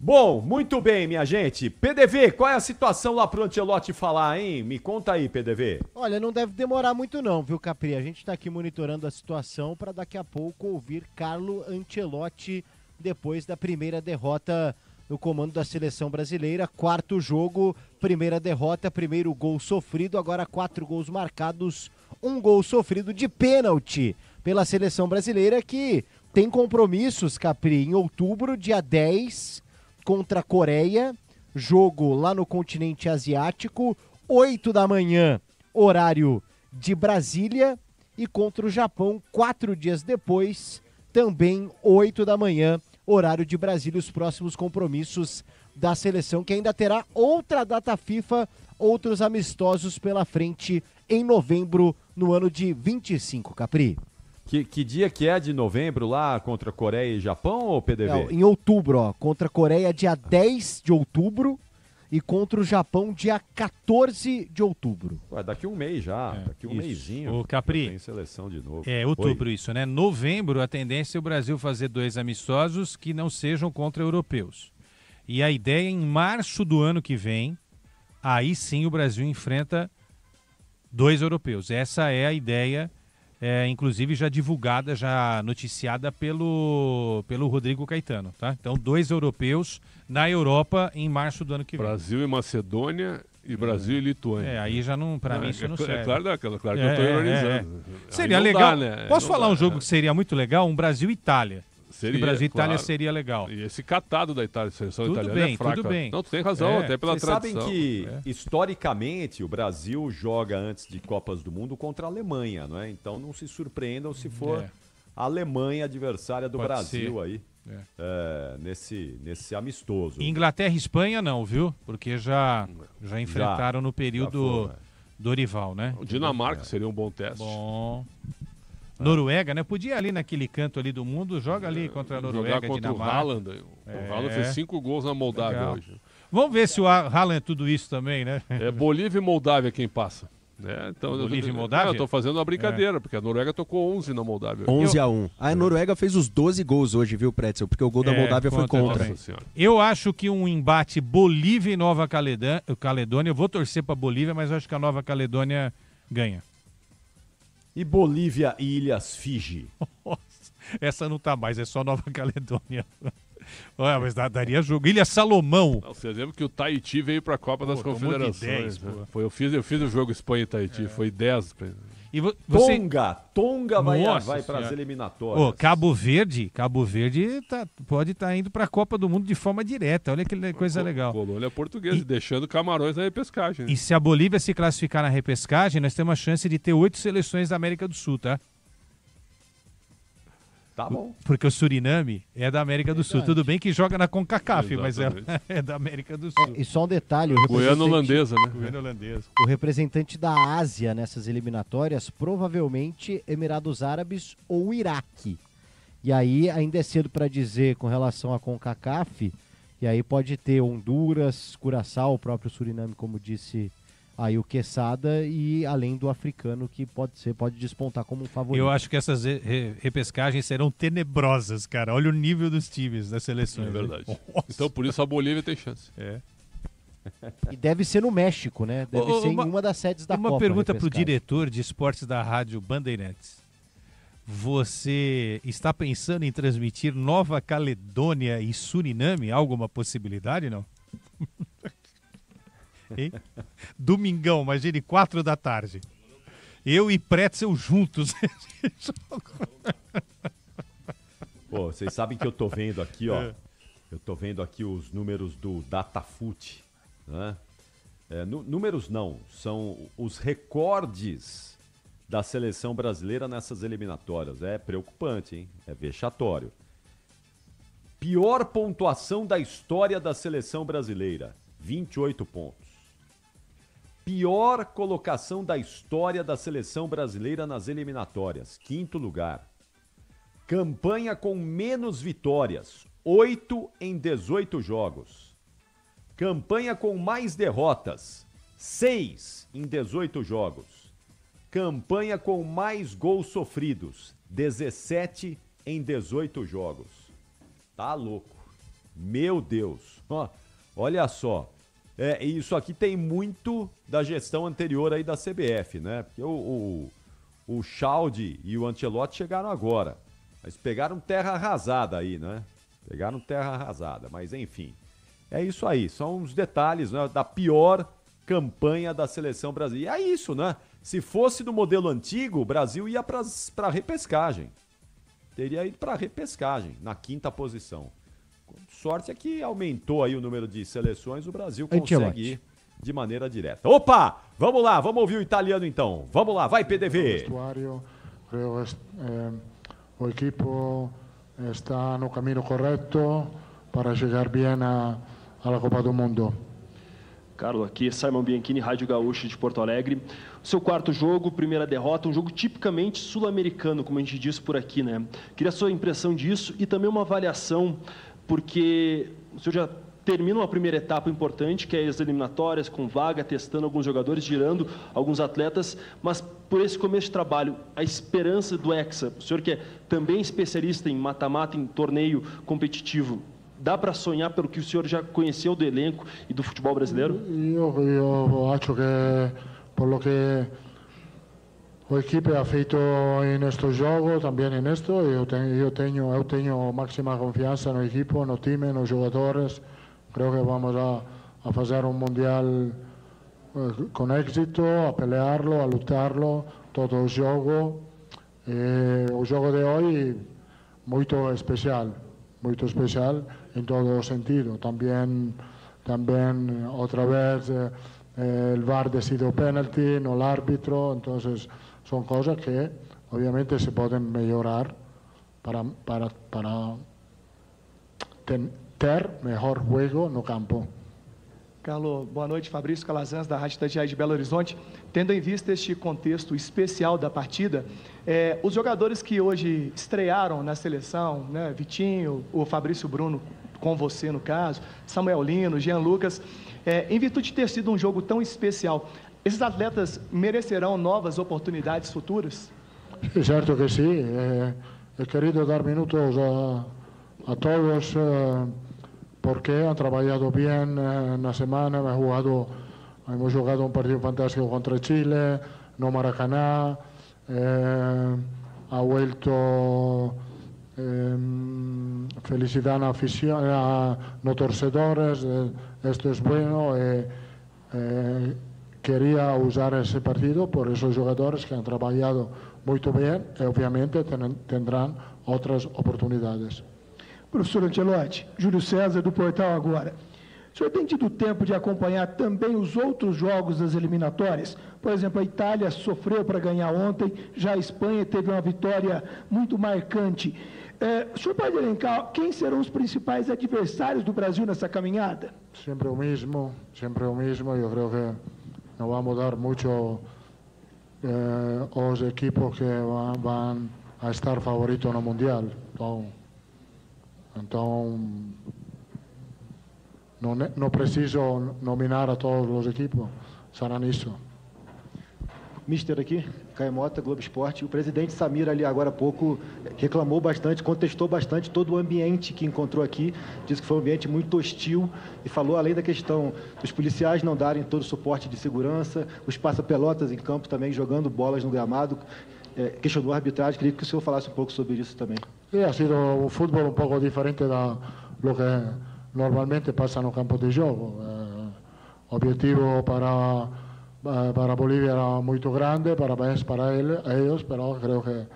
Bom, muito bem, minha gente. PDV, qual é a situação lá pro Ancelotti falar, hein? Me conta aí, PDV. Olha, não deve demorar muito não, viu, Capri? A gente tá aqui monitorando a situação para daqui a pouco ouvir Carlo Ancelotti depois da primeira derrota no comando da seleção brasileira. 4º jogo, primeira derrota, primeiro gol sofrido, agora 4 gols marcados, 1 gol sofrido de pênalti pela seleção brasileira que tem compromissos, Capri, em outubro, dia 10... contra a Coreia, jogo lá no continente asiático, 8 da manhã, horário de Brasília, e contra o Japão, 4 dias depois, também 8 da manhã, horário de Brasília, os próximos compromissos da seleção, que ainda terá outra data FIFA, outros amistosos pela frente em novembro, no ano de 25, Capri. Que dia que é de novembro lá contra Coreia e Japão, ou PDV? Em outubro, contra a Coreia dia 10 de outubro e contra o Japão dia 14 de outubro. Ué, daqui um mês já, daqui um mêsinho. O Capri, tem seleção de novo. Outubro isso, né? Novembro, a tendência é o Brasil fazer 2 amistosos que não sejam contra europeus. E a ideia é em março do ano que vem, aí sim o Brasil enfrenta 2 europeus. Essa é a ideia... inclusive já divulgada, já noticiada pelo Rodrigo Caetano, tá? Então 2 europeus na Europa em março do ano que vem. Brasil e Macedônia e Brasil e Lituânia. Aí já não, pra mim isso não serve. Claro que eu tô ironizando. Seria legal, né? Posso falar um jogo que seria muito legal? Um Brasil e Itália. Brasil e Itália seria legal. E esse catado da Itália, a seleção italiana é fraca. Tudo bem. Não, tu tem razão, até pela tradição. Vocês sabem que, historicamente, o Brasil joga antes de Copas do Mundo contra a Alemanha, não é? Então não se surpreendam se for a Alemanha adversária do Brasil aí, nesse amistoso. Inglaterra e Espanha não, viu? Porque já enfrentaram no período Dorival, né? O Dinamarca seria um bom teste. Bom... Noruega, né? Podia ir ali naquele canto ali do mundo, joga ali contra a Noruega, jogar contra Dinamarca. O Haaland. O Haaland fez 5 gols na Moldávia hoje. Vamos ver se o Haaland é tudo isso também, né? É Bolívia e Moldávia quem passa. Então, Bolívia e Moldávia? Eu tô fazendo uma brincadeira, porque a Noruega tocou 11 na Moldávia. 11-1. A Noruega fez os 12 gols hoje, viu, Pretzel? Porque o gol da Moldávia foi contra. Eu acho que um embate Bolívia e Nova Caledônia, eu vou torcer pra Bolívia, mas eu acho que a Nova Caledônia ganha. E Bolívia e Ilhas Fiji? Essa não tá mais, é só Nova Caledônia. Olha, mas daria jogo. Ilha Salomão. Você lembra que o Tahiti veio pra Copa das Confederações. 10, né? Eu fiz o jogo Espanha e Tahiti, foi 10. E Tonga vai para as eliminatórias. Cabo Verde pode estar indo para a Copa do Mundo de forma direta. Olha que coisa legal. Colônia portuguesa, deixando Camarões na repescagem. E se a Bolívia se classificar na repescagem, nós temos a chance de ter 8 seleções da América do Sul, tá? Tá bom. Porque o Suriname é da América do Sul. Tudo bem que joga na CONCACAF, mas é da América do Sul. E só um detalhe. Goiânia holandesa, né? Goiânia holandesa. O representante da Ásia nessas eliminatórias, provavelmente Emirados Árabes ou Iraque. E aí ainda é cedo para dizer com relação à CONCACAF, e aí pode ter Honduras, Curaçao, o próprio Suriname, como disse aí o Quesada, e além do africano, que pode despontar como um favorito. Eu acho que essas repescagens serão tenebrosas, cara. Olha o nível dos times das seleções. É verdade. Então por isso a Bolívia tem chance. E deve ser no México, né? Deve ser em uma das sedes da Copa. Uma pergunta para o diretor de esportes da Rádio Bandeirantes. Você está pensando em transmitir Nova Caledônia e Suriname? Alguma possibilidade, não? Hein? Domingão, imagine 4 da tarde. Eu e Pretzel juntos. Pô, vocês sabem que eu tô vendo aqui, ó. Eu tô vendo aqui os números do Datafut, né? Números não, são os recordes da seleção brasileira nessas eliminatórias. É preocupante, hein? É vexatório. Pior pontuação da história da seleção brasileira, 28 pontos. Pior colocação da história da seleção brasileira nas eliminatórias, 5º lugar. Campanha com menos vitórias, 8 em 18 jogos. Campanha com mais derrotas, 6 em 18 jogos. Campanha com mais gols sofridos, 17 em 18 jogos. Tá louco. Meu Deus. Olha só. Isso aqui tem muito da gestão anterior aí da CBF, né? Porque o Chaldi e o Ancelotti chegaram agora. Mas pegaram terra arrasada aí, né? Pegaram terra arrasada. Mas enfim, é isso aí. São os detalhes, né, da pior campanha da seleção brasileira. E é isso, né? Se fosse do modelo antigo, o Brasil ia para repescagem. Teria ido para repescagem, na 5ª posição. Sorte é que aumentou aí o número de seleções, o Brasil consegue ir de maneira direta. Opa! Vamos lá, vamos ouvir o italiano então. Vamos lá, vai PDV. O equipo está no caminho correto para chegar bem à Copa do Mundo. Carlos, aqui é Simon Bianchini, Rádio Gaúcha de Porto Alegre. O seu 4º jogo, primeira derrota, um jogo tipicamente sul-americano, como a gente disse por aqui, né? Queria a sua impressão disso e também uma avaliação, porque o senhor já termina uma primeira etapa importante, que é as eliminatórias, com vaga, testando alguns jogadores, girando alguns atletas, mas por esse começo de trabalho, a esperança do Hexa, o senhor que é também especialista em mata-mata, em torneio competitivo, dá para sonhar pelo que o senhor já conheceu do elenco e do futebol brasileiro? Eu acho que, por lo que a equipe ha feito neste jogo, também neste, eu tenho máxima confiança no equipo, no time, nos jogadores. Creo que vamos a fazer mundial com êxito, a pelearlo, a lutarlo, todo o jogo. O jogo de hoje, muito especial em todo o sentido. Também outra vez, o VAR decidiu penalti, no el árbitro, entonces son cosas que obviamente se podem melhorar para ter melhor jogo no campo. Carlos, boa noite. Fabrício Calazans, da Rádio Itatiaia de Belo Horizonte. Tendo em vista este contexto especial da partida, os jogadores que hoje estrearam na seleção, né, Vitinho, o Fabrício Bruno, com você no caso, Samuel Lino, Jean Lucas, em virtude de ter sido um jogo tão especial, esses atletas merecerão novas oportunidades futuras? Certo que sim. He querido dar minutos a todos porque han trabajado bien na semana. Hemos jugado un partido fantástico contra Chile, no Maracaná. Ha vuelto felicidad a afición, a los torcedores. Esto es bueno. Quería usar ese partido por esos jugadores que han trabajado muy bien y obviamente tendrán outras oportunidades. Professor Ancelotti, Júlio César do Portal Agora. O senhor tem tido tempo de acompanhar também os outros jogos das eliminatórias? Por exemplo, a Itália sofreu para ganhar ontem, já a Espanha teve uma vitória muito marcante. O senhor pode elencar quem serão os principais adversários do Brasil nessa caminhada? Sempre o mesmo. Eu creo que não vai mudar muito os equipos que vão a estar favoritos no Mundial. Então não preciso nominar a todos os equipos, será nisso. Mister aqui, Caio Mota, Globo Esporte. O presidente Samir ali agora há pouco reclamou bastante, contestou bastante todo o ambiente que encontrou aqui, disse que foi um ambiente muito hostil e falou além da questão dos policiais não darem todo o suporte de segurança, os passa-pelotas em campo também jogando bolas no gramado, questionou a arbitragem. Queria que o senhor falasse um pouco sobre isso também. Ha sido un football un poco diferente da lo que normalmente pasa no campo de jogo. Objetivo para Bolívia era muito grande, parabéns para eles, pero creo que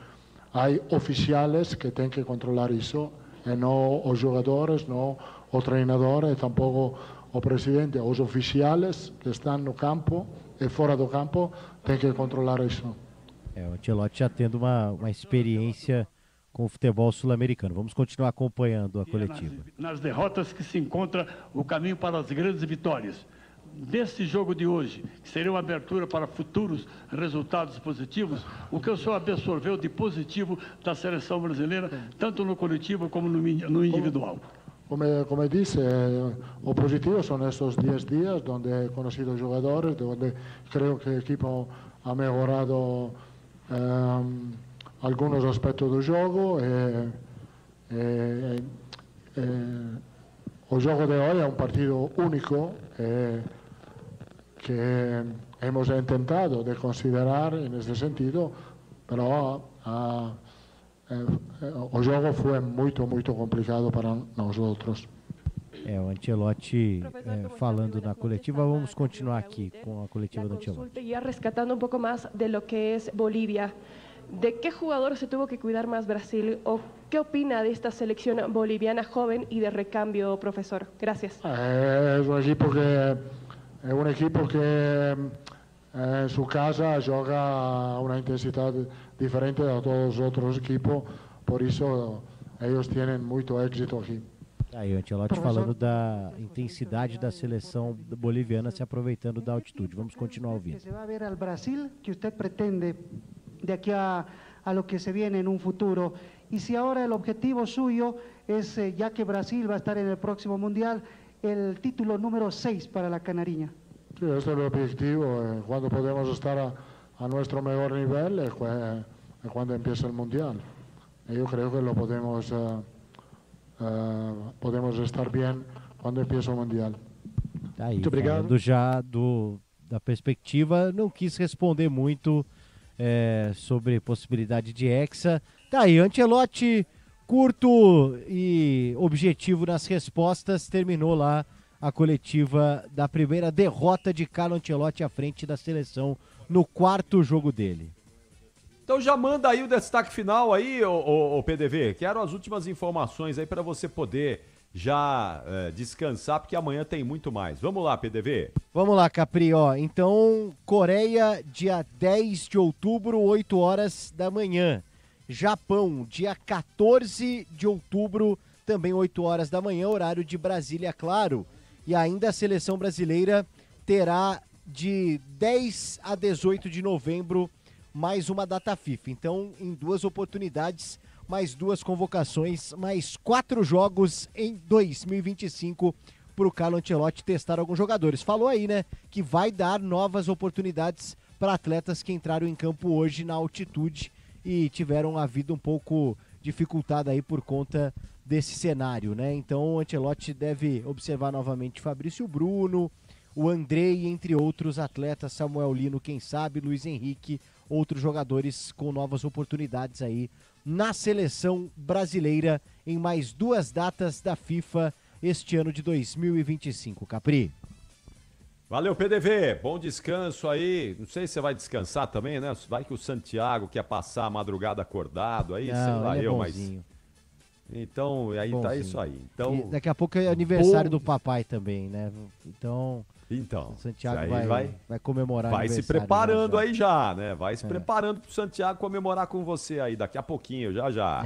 há oficiais que têm que controlar isso, e não os jogadores, não o treinador, e tampouco o presidente. Os oficiais que estão no campo e fora do campo têm que controlar isso. O Ancelotti já tendo uma experiência com o futebol sul-americano. Vamos continuar acompanhando a coletiva. Nas derrotas que se encontra o caminho para as grandes vitórias. Nesse jogo de hoje, que seria uma abertura para futuros resultados positivos, o que o senhor absorveu de positivo da seleção brasileira, tanto no coletivo como no individual? Como disse, o positivo são estes 10 dias, onde he conhecido jogadores, onde creio que o equipo ha melhorado alguns aspectos do jogo. O jogo de hoje é um partido único que hemos tentado de considerar nesse sentido, mas o jogo foi muito complicado para nós outros. O Ancelotti falando na coletiva. Vamos continuar aqui com a coletiva do Ancelotti. Ya rescatando un poco más de lo que es Bolivia, ¿de qué jugador se tuvo que cuidar más Brasil o qué opina de esta selección boliviana joven y de recambio, profesor? Gracias. Es un equipo que en su casa joga a una intensidad diferente de todos los otros equipos, por eso ellos tienen mucho éxito aquí. Aí o Ancelotti falando da intensidade da seleção boliviana, se aproveitando da altitude. Vamos continuar ouvindo. Se va a ver al Brasil que usted pretende de aquí a lo que se viene en un futuro. Y si ahora el objetivo suyo es, ya que Brasil va a estar en el próximo Mundial, el título número 6 para la Canariña. Sí, este es el objetivo. Cuando podemos estar a nuestro mejor nivel es cuando empieza el Mundial. Yo creo que lo podemos estar bien quando empieza o Mundial. Aí, muito obrigado. Falando já da perspectiva, não quis responder muito sobre possibilidade de Hexa. Tá aí, Ancelotti, curto e objetivo nas respostas, terminou lá a coletiva da primeira derrota de Carlo Ancelotti à frente da seleção no quarto jogo dele. Então já manda aí o destaque final aí, o PDV. Quero as últimas informações aí para você poder já descansar, porque amanhã tem muito mais. Vamos lá, PDV. Vamos lá, Capri. Então, Coreia, dia 10 de outubro, 8 horas da manhã. Japão, dia 14 de outubro, também 8 horas da manhã, horário de Brasília, claro. E ainda a seleção brasileira terá de 10 a 18 de novembro mais uma data FIFA. Então, em 2 oportunidades, mais 2 convocações, mais 4 jogos em 2025 para o Carlo Ancelotti testar alguns jogadores. Falou aí, né, que vai dar novas oportunidades para atletas que entraram em campo hoje na altitude e tiveram a vida um pouco dificultada aí por conta desse cenário, né? Então, o Ancelotti deve observar novamente Fabrício Bruno, o Andrei, entre outros atletas, Samuel Lino, quem sabe, Luiz Henrique, outros jogadores com novas oportunidades aí na seleção brasileira em mais 2 datas da FIFA este ano de 2025. Capri. Valeu, PDV. Bom descanso aí. Não sei se você vai descansar também, né? Vai que o Santiago quer passar a madrugada acordado aí, sei lá eu, mas Então, aí Bonzinho. tá isso aí. Então, E daqui a pouco é aniversário do papai também, né? Então, o Santiago vai comemorar Vai se aniversário preparando já. aí já, né? Vai se preparando pro Santiago comemorar com você aí daqui a pouquinho, já.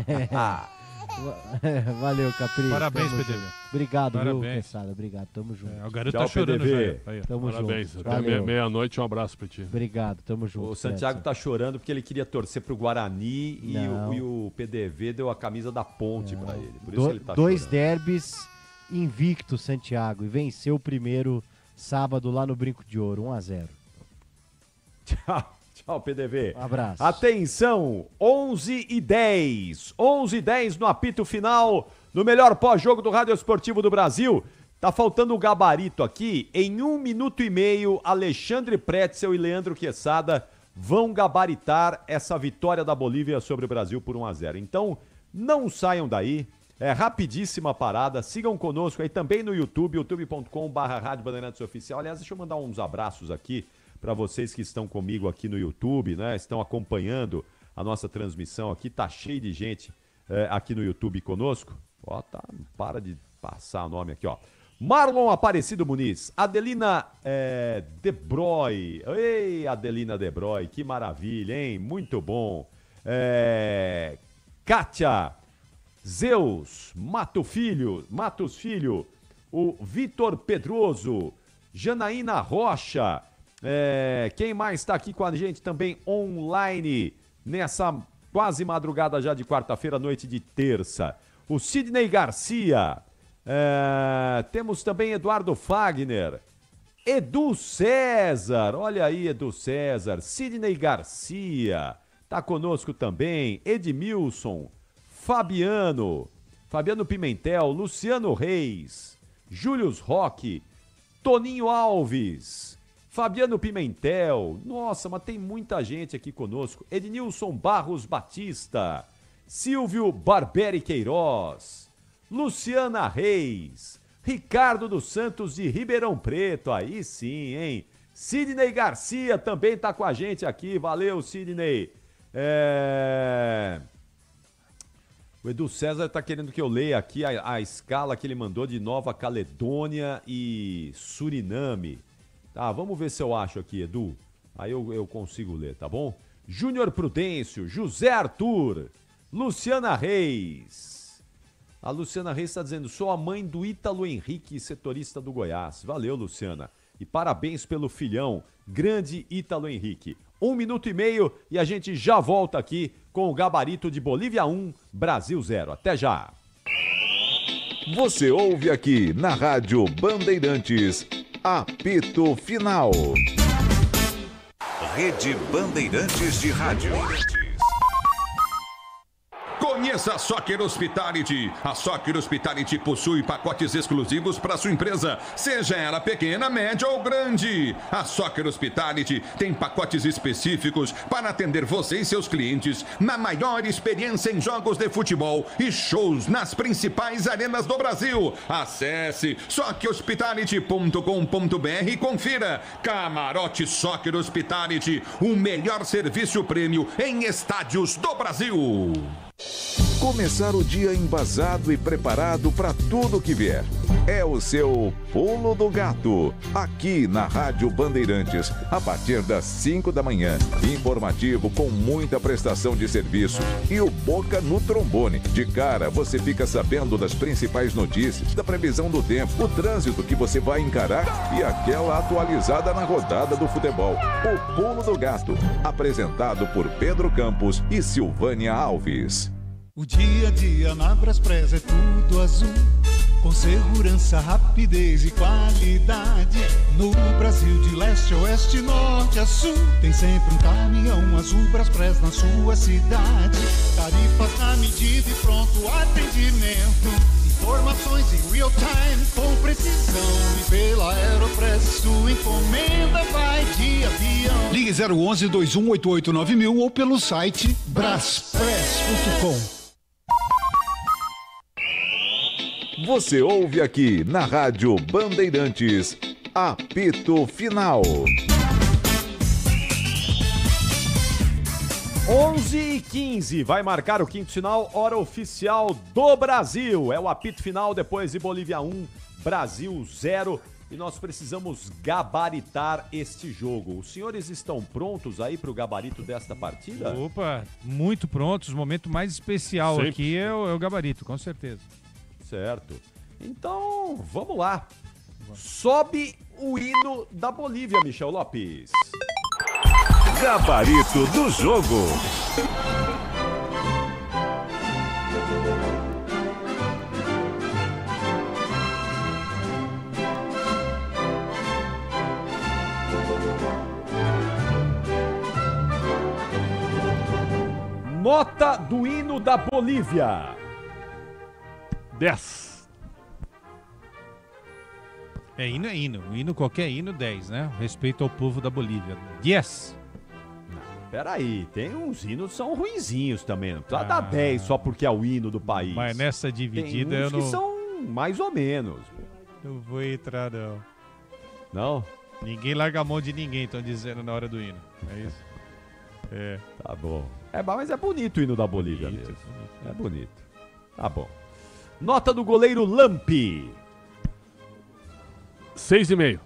Valeu, Capri. Parabéns, Tamo PDV. junto. Obrigado, Parabéns. viu, Quesada? Obrigado, tamo junto. O garoto tá chorando, velho. Tamo Parabéns. junto. Até Valeu. meia-noite, um abraço pra ti. Obrigado, tamo junto. O Santiago tá chorando porque ele queria torcer pro Guarani e o PDV deu a camisa da Ponte pra ele. Por isso que ele tá Dois chorando. derbys invictos, Santiago, e venceu o primeiro sábado lá no Brinco de Ouro, 1-0. Tchau, PDV. Um abraço. Atenção, 11h10. 11h10 no apito final, no melhor pós-jogo do Rádio Esportivo do Brasil. Tá faltando um gabarito aqui. Em 1 minuto e meio, Alexandre Pretzel e Leandro Quesada vão gabaritar essa vitória da Bolívia sobre o Brasil por 1-0. Então, não saiam daí. É rapidíssima parada. Sigam conosco aí também no YouTube, youtube.com/Rádio Bandeirantes Oficial. Aliás, deixa eu mandar uns abraços aqui para vocês que estão comigo aqui no YouTube, né? Estão acompanhando a nossa transmissão aqui. Tá cheio de gente aqui no YouTube conosco. Ó, tá, para de passar o nome aqui, ó. Marlon Aparecido Muniz, Adelina Debroy. Ei, Adelina Debroy, que maravilha, hein? Muito bom. Kátia Zeus, Matos Filho, o Vitor Pedroso, Janaína Rocha, quem mais está aqui com a gente também online nessa quase madrugada já de quarta-feira, noite de terça? O Sidney Garcia, temos também Eduardo Fagner, Edu César, olha aí Edu César, Sidney Garcia, tá conosco também, Edmilson, Fabiano Pimentel, Luciano Reis, Július Roque, Toninho Alves, Fabiano Pimentel, nossa, mas tem muita gente aqui conosco, Ednilson Barros Batista, Silvio Barberi Queiroz, Luciana Reis, Ricardo dos Santos de Ribeirão Preto, aí sim, hein? Sidney Garcia também tá com a gente aqui, valeu Sidney. O Edu César tá querendo que eu leia aqui a escala que ele mandou de Nova Caledônia e Suriname. Tá, vamos ver se eu acho aqui, Edu. Aí eu consigo ler, tá bom? Júnior Prudêncio, José Arthur, Luciana Reis. A Luciana Reis está dizendo, sou a mãe do Ítalo Henrique, setorista do Goiás. Valeu, Luciana. E parabéns pelo filhão, grande Ítalo Henrique. 1 minuto e meio e a gente já volta aqui com o gabarito de Bolívia 1, Brasil 0. Até já. Você ouve aqui na Rádio Bandeirantes, apito final. Rede Bandeirantes de Rádio. Conheça a Soccer Hospitality. A Soccer Hospitality possui pacotes exclusivos para sua empresa, seja ela pequena, média ou grande. A Soccer Hospitality tem pacotes específicos para atender você e seus clientes na maior experiência em jogos de futebol e shows nas principais arenas do Brasil. Acesse soccerhospitality.com.br e confira. Camarote Soccer Hospitality, o melhor serviço prêmio em estádios do Brasil. Começar o dia embasado e preparado para tudo que vier. É o seu Pulo do Gato, aqui na Rádio Bandeirantes, a partir das 5 da manhã. Informativo com muita prestação de serviço e o Boca no trombone. De cara, você fica sabendo das principais notícias, da previsão do tempo, o trânsito que você vai encarar e aquela atualizada na rodada do futebol. O Pulo do Gato, apresentado por Pedro Campos e Silvânia Alves. O dia a dia na Braspress é tudo azul, com segurança, rapidez e qualidade. No Brasil de leste a oeste, norte a sul, tem sempre um caminhão azul Braspress na sua cidade. Tarifas na medida e pronto atendimento, informações em real time com precisão. E pela Aeropress sua encomenda vai de avião. Ligue 011 2188 9000 ou pelo site braspress.com. Você ouve aqui na Rádio Bandeirantes, apito final. 11h15, vai marcar o quinto sinal, hora oficial do Brasil. É o apito final depois de Bolívia 1, Brasil 0. E nós precisamos gabaritar este jogo. Os senhores estão prontos aí para o gabarito desta partida? Opa, muito prontos. O momento mais especial Sempre. aqui é o gabarito, com certeza. Certo. Então, vamos lá. Sobe o hino da Bolívia, Michel Lopes. Gabarito do jogo. Nota do hino da Bolívia. 10. Hino é hino. Qualquer hino, 10, né? Respeito ao povo da Bolívia. 10. Peraí, tem uns hinos que são ruinzinhos também. Não precisa dar 10 só porque é o hino do país. Mas nessa dividida tem uns eu não... que são mais ou menos. Não vou entrar, não. Não? Ninguém larga a mão de ninguém, estão dizendo na hora do hino. É isso? É. Tá bom. Mas é bonito o hino da Bolívia mesmo. É bonito. Tá bom. Nota do goleiro Lampi. 6,5.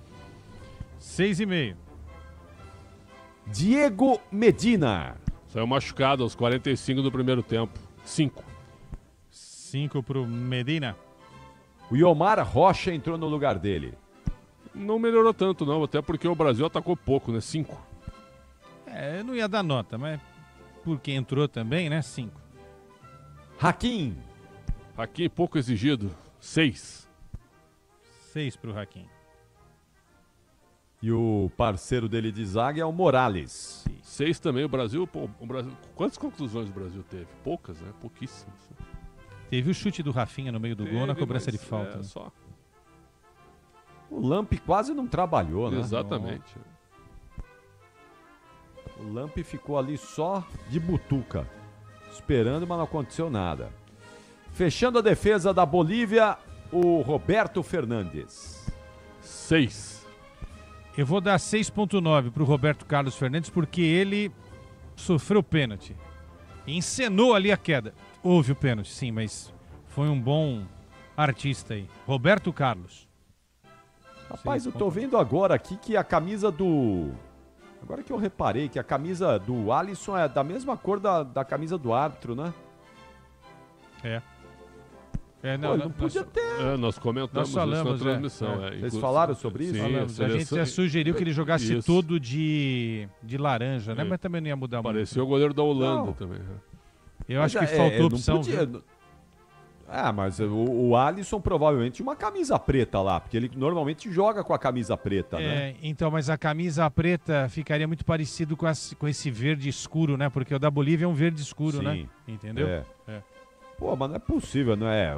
6,5. Diego Medina. Saiu machucado aos 45 do primeiro tempo. 5. 5 pro Medina. O Yomar Rocha entrou no lugar dele. Não melhorou tanto, não. Até porque o Brasil atacou pouco, né? 5. Eu não ia dar nota, mas porque entrou também, né? 5. Hakim. Hakim pouco exigido. 6. 6 pro Hakim. E o parceiro dele de zaga é o Morales. 6 também. O Brasil... Quantas conclusões o Brasil teve? Poucas, né? Pouquíssimas. Teve o chute do Rafinha no meio do gol na cobrança de falta. Né? Só. O Lampi quase não trabalhou, né? Exatamente. O Lampi ficou ali só de butuca, esperando, mas não aconteceu nada. Fechando a defesa da Bolívia, o Roberto Fernandes. 6. Eu vou dar 6,9 pro Roberto Carlos Fernandes, porque ele sofreu pênalti. Encenou ali a queda. Houve o pênalti, sim, mas foi um bom artista aí. Roberto Carlos. Rapaz, eu tô vendo agora aqui que a camisa do... Agora que eu reparei que a camisa do Alisson é da mesma cor da camisa do árbitro, né? Não podia ter. Nós comentamos isso na transmissão. Vocês falaram sobre isso? Sim, a gente já sugeriu que ele jogasse todo de laranja, né? Mas também não ia mudar muito. Pareceu o goleiro da Holanda também. Eu acho que faltou opção. Mas o Alisson provavelmente tinha uma camisa preta lá, porque ele normalmente joga com a camisa preta, né? Então, mas a camisa preta ficaria muito parecido com esse verde escuro, né? Porque o da Bolívia é um verde escuro, né? Entendeu? Pô, mas não é possível, não é?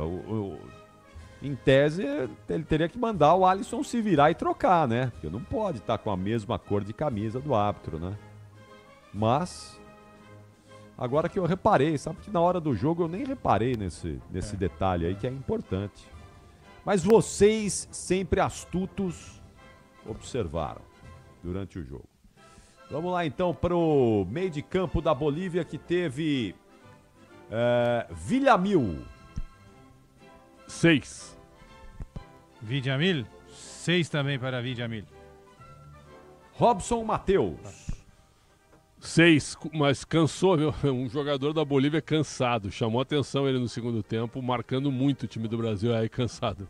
Em tese, ele teria que mandar o Alisson se virar e trocar, né? Porque não pode estar com a mesma cor de camisa do árbitro, né? Mas... Agora que eu reparei, sabe que na hora do jogo eu nem reparei nesse detalhe aí que é importante. Mas vocês, sempre astutos, observaram durante o jogo. Vamos lá então para o meio de campo da Bolívia que teve Villamil. 6. Villamil? 6 também para Villamil. Robson Mateus. 6, mas cansou, viu? Um jogador da Bolívia cansado. Chamou atenção ele no segundo tempo, marcando muito o time do Brasil aí cansado.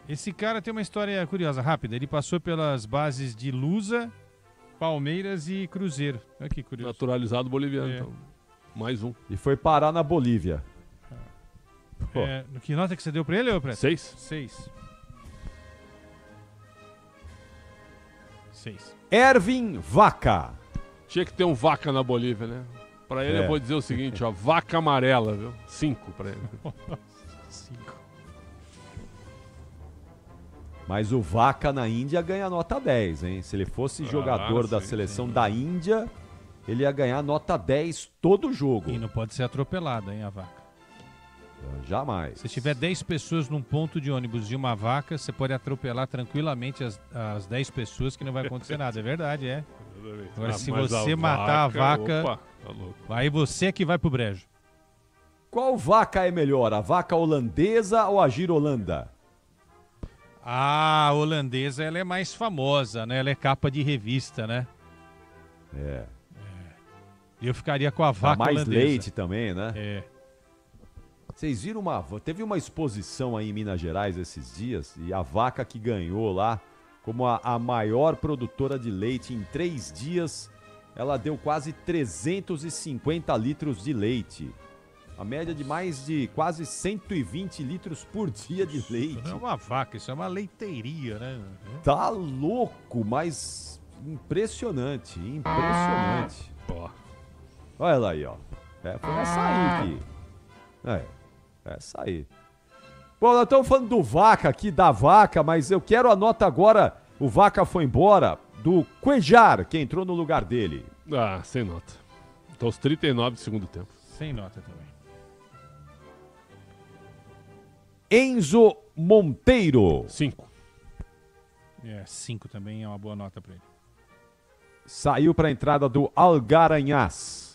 Esse cara tem uma história curiosa, rápida. Ele passou pelas bases de Lusa, Palmeiras e Cruzeiro. Olha que curioso. Naturalizado boliviano, então. Mais um. E foi parar na Bolívia. Que nota que você deu pra ele, ô Preto? 6. 6. Ervin Vaca. Tinha que ter um Vaca na Bolívia, né? Pra ele eu vou dizer o seguinte, ó, Vaca amarela, viu? 5 pra ele. 5. Mas o Vaca na Índia ganha nota 10, hein? Se ele fosse jogador da seleção da Índia, ele ia ganhar nota 10 todo jogo. E não pode ser atropelada, hein, a vaca. Jamais. Se tiver 10 pessoas num ponto de ônibus de uma vaca, você pode atropelar tranquilamente as 10 pessoas que não vai acontecer nada. É verdade, Agora, se você matar a vaca, opa, tá louco. aí você é que vai pro brejo. Qual vaca é melhor, a vaca holandesa ou a girolanda? A holandesa, ela é mais famosa, né? Ela é capa de revista, né? É. Eu ficaria com a Dá vaca mais holandesa. leite também, né? É. Vocês viram teve uma exposição aí em Minas Gerais esses dias e a vaca que ganhou lá como a maior produtora de leite em 3 dias, ela deu quase 350 litros de leite. A média de mais de quase 120 litros por dia de leite. Isso não é uma vaca, isso é uma leiteiria, né? Tá louco, mas impressionante, impressionante. Olha lá aí, ó. Foi essa aí que... essa aí. Bom, nós estamos falando do Vaca aqui, da vaca, mas eu quero a nota agora, o Vaca foi embora, do Cuejar, que entrou no lugar dele. Ah, sem nota. Então os 39 do segundo tempo. Sem nota também. Enzo Monteiro. 5. 5 também é uma boa nota pra ele. Saiu para a entrada do Algaranhas.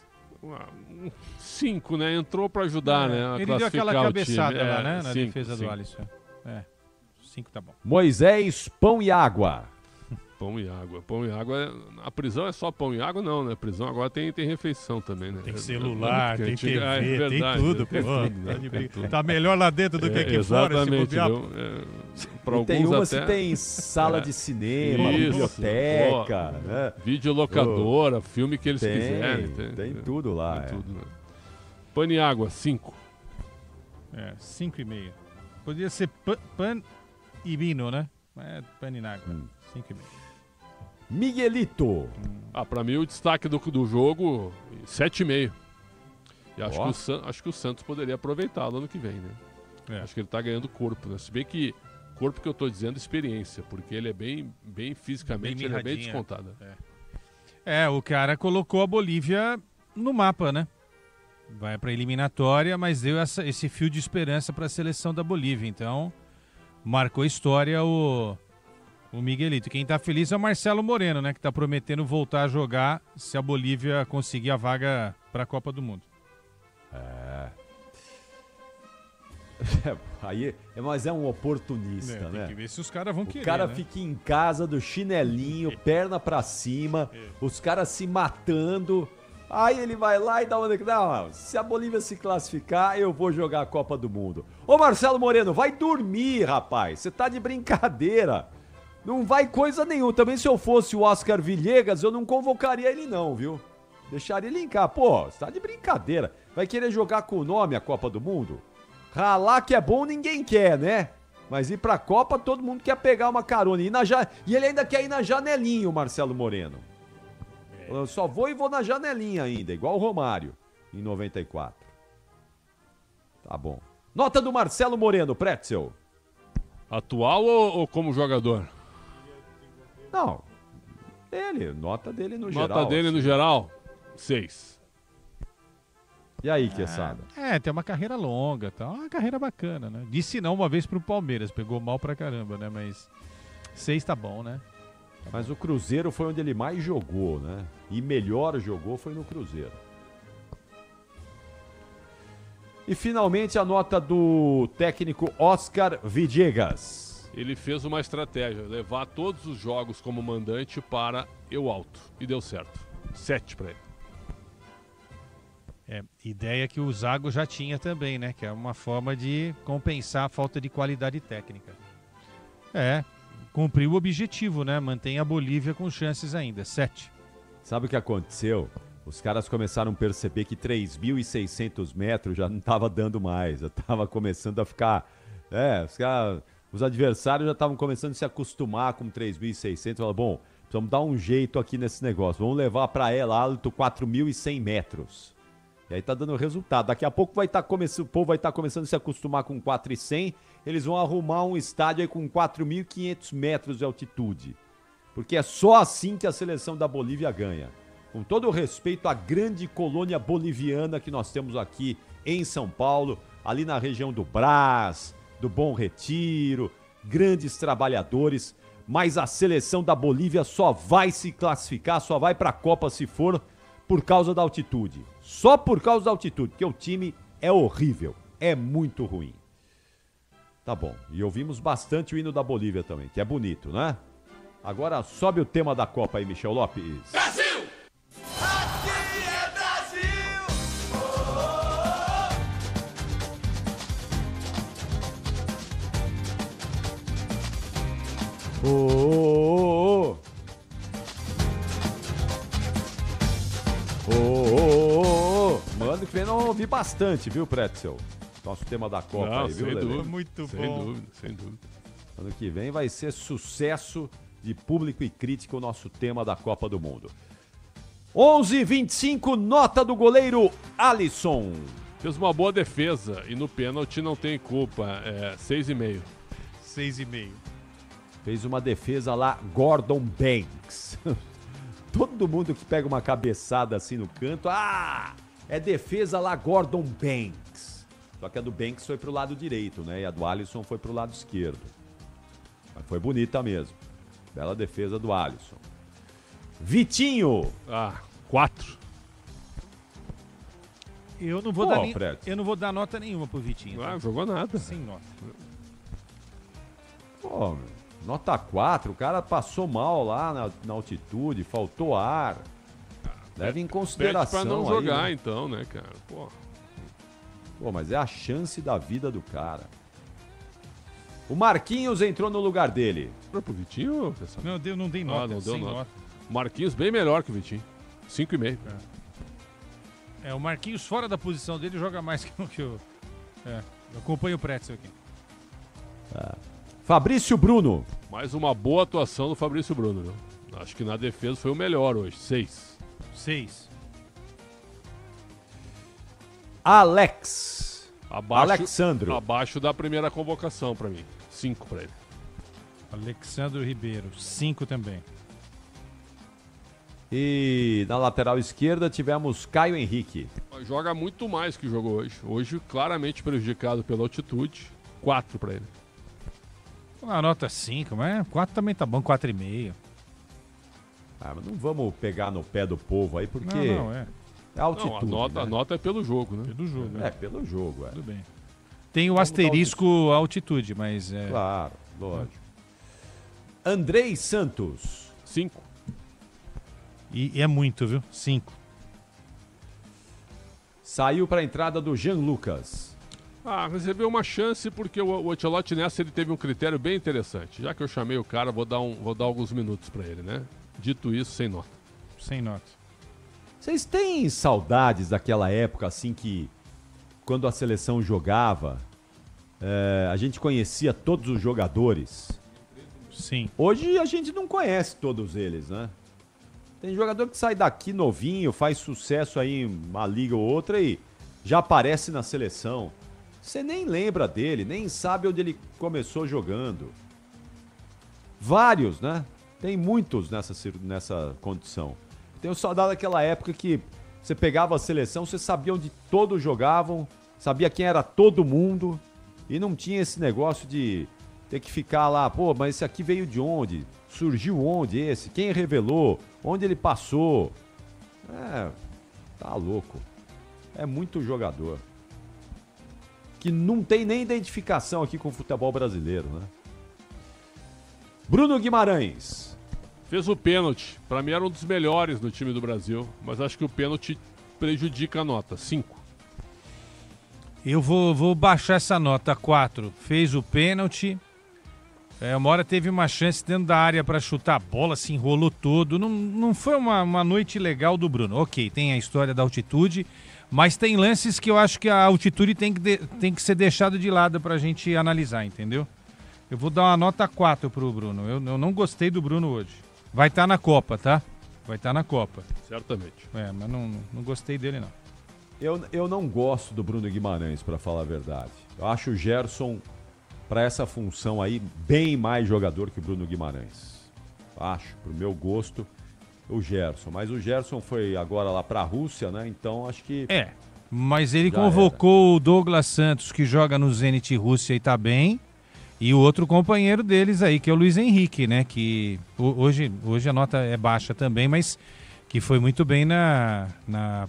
5, né? Entrou para ajudar, né? Ele deu aquela cabeçada lá, né? Na defesa do Alisson. 5 tá bom. Moisés Pão e Água. Pão e água. Pão e água. A prisão é só pão e água, não, né? A prisão agora tem refeição também, né? Tem celular, tem TV, verdade, tem tudo. Tem Pô, tudo, né? Tem tudo. Tá melhor lá dentro do que aqui fora, se bobear. Pra tem alguns umas até... que tem sala de cinema, Isso, biblioteca, né? Videolocadora, filme que eles tem, quiserem. Tem tudo lá. Tem tudo, né? Pão e água, 5. 5,5. Podia ser pan e vino, né? Mas pan e água. 5,5. Miguelito. Pra mim o destaque do jogo, 7,5. E acho que o Santos poderia aproveitá-lo ano que vem, né? Acho que ele tá ganhando corpo, né? Se bem que corpo que eu tô dizendo experiência, porque ele é bem fisicamente, ele é bem descontado. O cara colocou a Bolívia no mapa, né? Vai pra eliminatória, mas deu esse fio de esperança pra seleção da Bolívia. Então, marcou história o Miguelito. Quem tá feliz é o Marcelo Moreno, né? Que tá prometendo voltar a jogar se a Bolívia conseguir a vaga pra Copa do Mundo. Aí, mas é um oportunista, né? Tem que ver se os caras vão querer, O cara né? fica em casa do chinelinho, perna pra cima, os caras se matando. Aí ele vai lá e dá uma... Não, se a Bolívia se classificar, eu vou jogar a Copa do Mundo. Ô Marcelo Moreno, vai dormir, rapaz. Você tá de brincadeira. Não vai coisa nenhuma. Também se eu fosse o Oscar Villegas, eu não convocaria ele não, viu? Deixaria ele em cá. Pô, você tá de brincadeira. Vai querer jogar com o nome a Copa do Mundo? Ralar que é bom ninguém quer, né? Mas ir pra Copa todo mundo quer pegar uma carona. E ele ainda quer ir na janelinha, o Marcelo Moreno. Eu só vou na janelinha ainda, igual o Romário, em 94. Tá bom. Nota do Marcelo Moreno, Pretzel. Atual ou como jogador? Não. Nota dele no geral. Nota dele no geral, 6. E aí, Quesada? Tem uma carreira longa, tá? Uma carreira bacana, né? Disse não uma vez pro Palmeiras, pegou mal pra caramba, né? Mas 6 tá bom, né? Mas o Cruzeiro foi onde ele mais jogou, né? E melhor jogou foi no Cruzeiro. E finalmente a nota do técnico Oscar Villegas. Ele fez uma estratégia, levar todos os jogos como mandante para Eu Alto. E deu certo. 7 para ele. Ideia que o Zago já tinha também, né? Que é uma forma de compensar a falta de qualidade técnica. Cumpriu o objetivo, né? Mantém a Bolívia com chances ainda. 7. Sabe o que aconteceu? Os caras começaram a perceber que 3.600 metros já não estava dando mais. Já estava começando a ficar... os adversários já estavam começando a se acostumar com 3.600. Falaram, bom, precisamos dar um jeito aqui nesse negócio. Vamos levar para El Alto 4.100 metros. E aí tá dando resultado. Daqui a pouco o povo vai estar começando a se acostumar com 4.100. Eles vão arrumar um estádio aí com 4.500 metros de altitude. Porque é só assim que a seleção da Bolívia ganha. Com todo o respeito à grande colônia boliviana que nós temos aqui em São Paulo, ali na região do Brás, do Bom Retiro, grandes trabalhadores. mas a seleção da Bolívia só vai se classificar, só vai para a Copa se for por causa da altitude. Só por causa da altitude, porque o time é horrível, é muito ruim. Tá bom, e ouvimos bastante o hino da Bolívia também, que é bonito, né? Agora sobe o tema da Copa aí, Michel Lopes. Brasil! Aqui é Brasil! Oh, oh, oh. Oh, oh, oh, oh. Mano, que vem não ouvi bastante, viu, Pretzel? Nosso tema da Copa Não, aí, viu, sem Lelê? dúvida, Muito sem bom. dúvida, sem dúvida. Ano que vem vai ser sucesso de público e crítica o nosso tema da Copa do Mundo. 11:25, nota do goleiro Alisson. Fez uma boa defesa e no pênalti não tem culpa. 6,5. 6,5. Fez uma defesa lá, Gordon Banks. Todo mundo que pega uma cabeçada assim no canto, é defesa lá, Gordon Banks. Só que a do Banks foi pro lado direito, né? E a do Alisson foi pro lado esquerdo. Mas foi bonita mesmo. Bela defesa do Alisson. Vitinho. 4. Eu não vou, eu não vou dar nota nenhuma pro Vitinho. Não jogou nada. Sem nota. Pô, nota 4, o cara passou mal lá na altitude, faltou ar. Leva em consideração. Pede pra não aí, jogar, né? então, né, cara? Pô, mas é a chance da vida do cara. O Marquinhos entrou no lugar dele. Pro Vitinho? Não, não dei nota. Não deu sem nota. Marquinhos bem melhor que o Vitinho. 5,5. O Marquinhos fora da posição dele joga mais que o... eu acompanho o Pretzel aqui. Fabrício Bruno. Mais uma boa atuação do Fabrício Bruno, viu? Acho que na defesa foi o melhor hoje. 6. 6. Alex. Alexandro. Abaixo da primeira convocação pra mim. 5 pra ele. Alexandro Ribeiro. 5 também. E na lateral esquerda tivemos Caio Henrique. Joga muito mais que jogou hoje. Hoje claramente prejudicado pela altitude. 4 pra ele. Uma nota 5, mas 4 também tá bom. 4,5. Mas não vamos pegar no pé do povo aí, porque... Não, é altitude. Não, a nota é pelo jogo, né? Pelo jogo. Pelo jogo, Tudo bem. Tem o asterisco altitude, mas é... Claro, lógico. Andrei Santos. 5. E é muito, viu? 5. Saiu para a entrada do Jean Lucas. Recebeu uma chance porque o Ancelotti nessa ele teve um critério bem interessante. Já que eu chamei o cara, vou dar alguns minutos para ele, né? Dito isso, sem nota. Sem nota. Vocês têm saudades daquela época, assim, que quando a seleção jogava, a gente conhecia todos os jogadores? Sim. Hoje a gente não conhece todos eles, né? Tem jogador que sai daqui novinho, faz sucesso aí em uma liga ou outra e já aparece na seleção. Você nem lembra dele, nem sabe onde ele começou jogando. Vários, né? Tem muitos nessa condição. Tenho saudade daquela época que você pegava a seleção, você sabia onde todos jogavam, sabia quem era todo mundo e não tinha esse negócio de ter que ficar lá, pô, mas esse aqui veio de onde? Surgiu onde esse? Quem revelou? Onde ele passou? Tá louco. É muito jogador. Que não tem nem identificação aqui com o futebol brasileiro, né? Bruno Guimarães. Fez o pênalti. Pra mim era um dos melhores do time do Brasil, mas acho que o pênalti prejudica a nota. 5. Eu vou baixar essa nota. 4. Fez o pênalti. Uma hora teve uma chance dentro da área para chutar a bola, se enrolou todo. Não foi uma noite legal do Bruno. Ok, tem a história da altitude, mas tem lances que eu acho que a altitude tem que ser deixado de lado pra gente analisar, entendeu? Eu vou dar uma nota 4 pro Bruno. Eu não gostei do Bruno hoje. Vai estar na Copa, tá? Vai estar na Copa. Certamente. Mas não gostei dele, não. Eu não gosto do Bruno Guimarães, pra falar a verdade. Eu acho o Gerson, pra essa função aí, bem mais jogador que o Bruno Guimarães. Acho, pro meu gosto, o Gerson. Mas o Gerson foi agora lá pra Rússia, né? Então acho que... mas ele convocou o Douglas Santos, que joga no Zenit Rússia e tá bem. E o outro companheiro deles aí, que é o Luiz Henrique, né? Que hoje a nota é baixa também, mas que foi muito bem na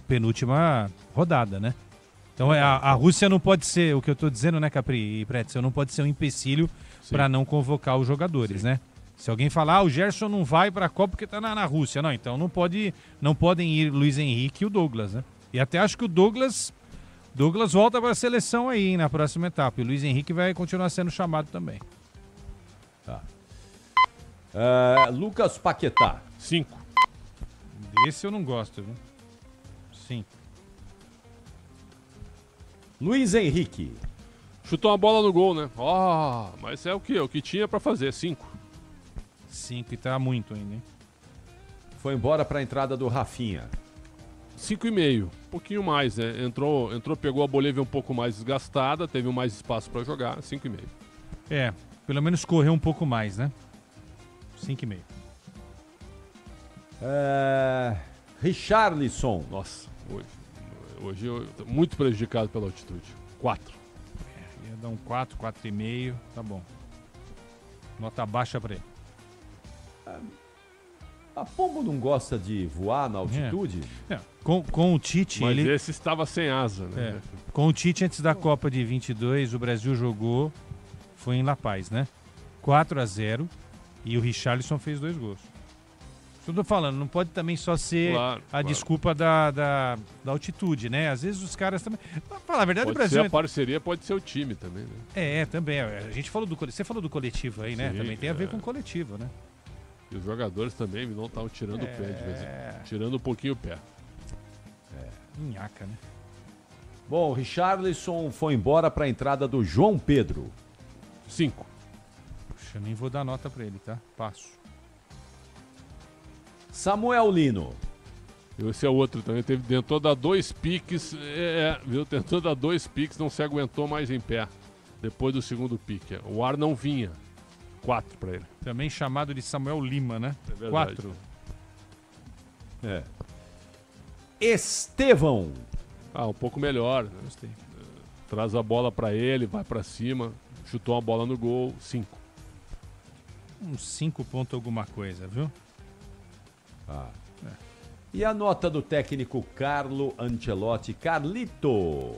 penúltima rodada, né? Então a Rússia não pode ser, o que eu tô dizendo, né, Capri e Pretzel, não pode ser um empecilho para não convocar os jogadores, né? Se alguém falar, o Gerson não vai para a Copa porque tá na Rússia. Não, então não podem ir Luiz Henrique e o Douglas, né? E até acho que o Douglas volta para a seleção aí, hein, na próxima etapa. E o Luiz Henrique vai continuar sendo chamado também. Tá. Lucas Paquetá. 5. Esse eu não gosto, viu? 5. Luiz Henrique. Chutou uma bola no gol, né? Mas é o que? O que tinha para fazer, 5. 5 e tá muito ainda, hein? Foi embora para a entrada do Rafinha. 5,5. Um pouquinho mais, né? Entrou, pegou a Bolívia um pouco mais desgastada, teve mais espaço para jogar, 5,5. Pelo menos correu um pouco mais, né? 5,5. Richarlison. Nossa, hoje eu tô muito prejudicado pela altitude. 4. Ia dar um 4, 4,5, tá bom. Nota baixa para ele. A Pombo não gosta de voar na altitude? Com o Tite... Mas esse estava sem asa, né? Com o Tite, antes da Copa de 22, o Brasil jogou, foi em La Paz, né? 4-0, e o Richarlison fez 2 gols. Isso eu tô falando, não pode também só ser a desculpa da altitude, né? Às vezes os caras também... Pra falar a verdade, pode o Brasil... ser a parceria, pode ser o time também, né? Também. A gente falou você falou do coletivo aí, né? Sim, Também tem a ver com o coletivo, né? E os jogadores também não estavam tirando o pé de vez em quando. Tirando um pouquinho o pé. Minhaca, né? Bom, Richarlison foi embora para a entrada do João Pedro. 5. Puxa, eu nem vou dar nota para ele, tá? Passo. Samuel Lino. Esse é outro também. Tentou dar 2 piques. Viu? Tentou dar 2 piques, não se aguentou mais em pé. Depois do segundo pique. O ar não vinha. 4 para ele. Também chamado de Samuel Lima, né? É verdade. 4. Estevão. Um pouco melhor. Né? Gostei. Traz a bola para ele, vai para cima. Chutou uma bola no gol. 5. Uns 5 pontos alguma coisa, viu? E a nota do técnico Carlo Ancelotti, Carlito?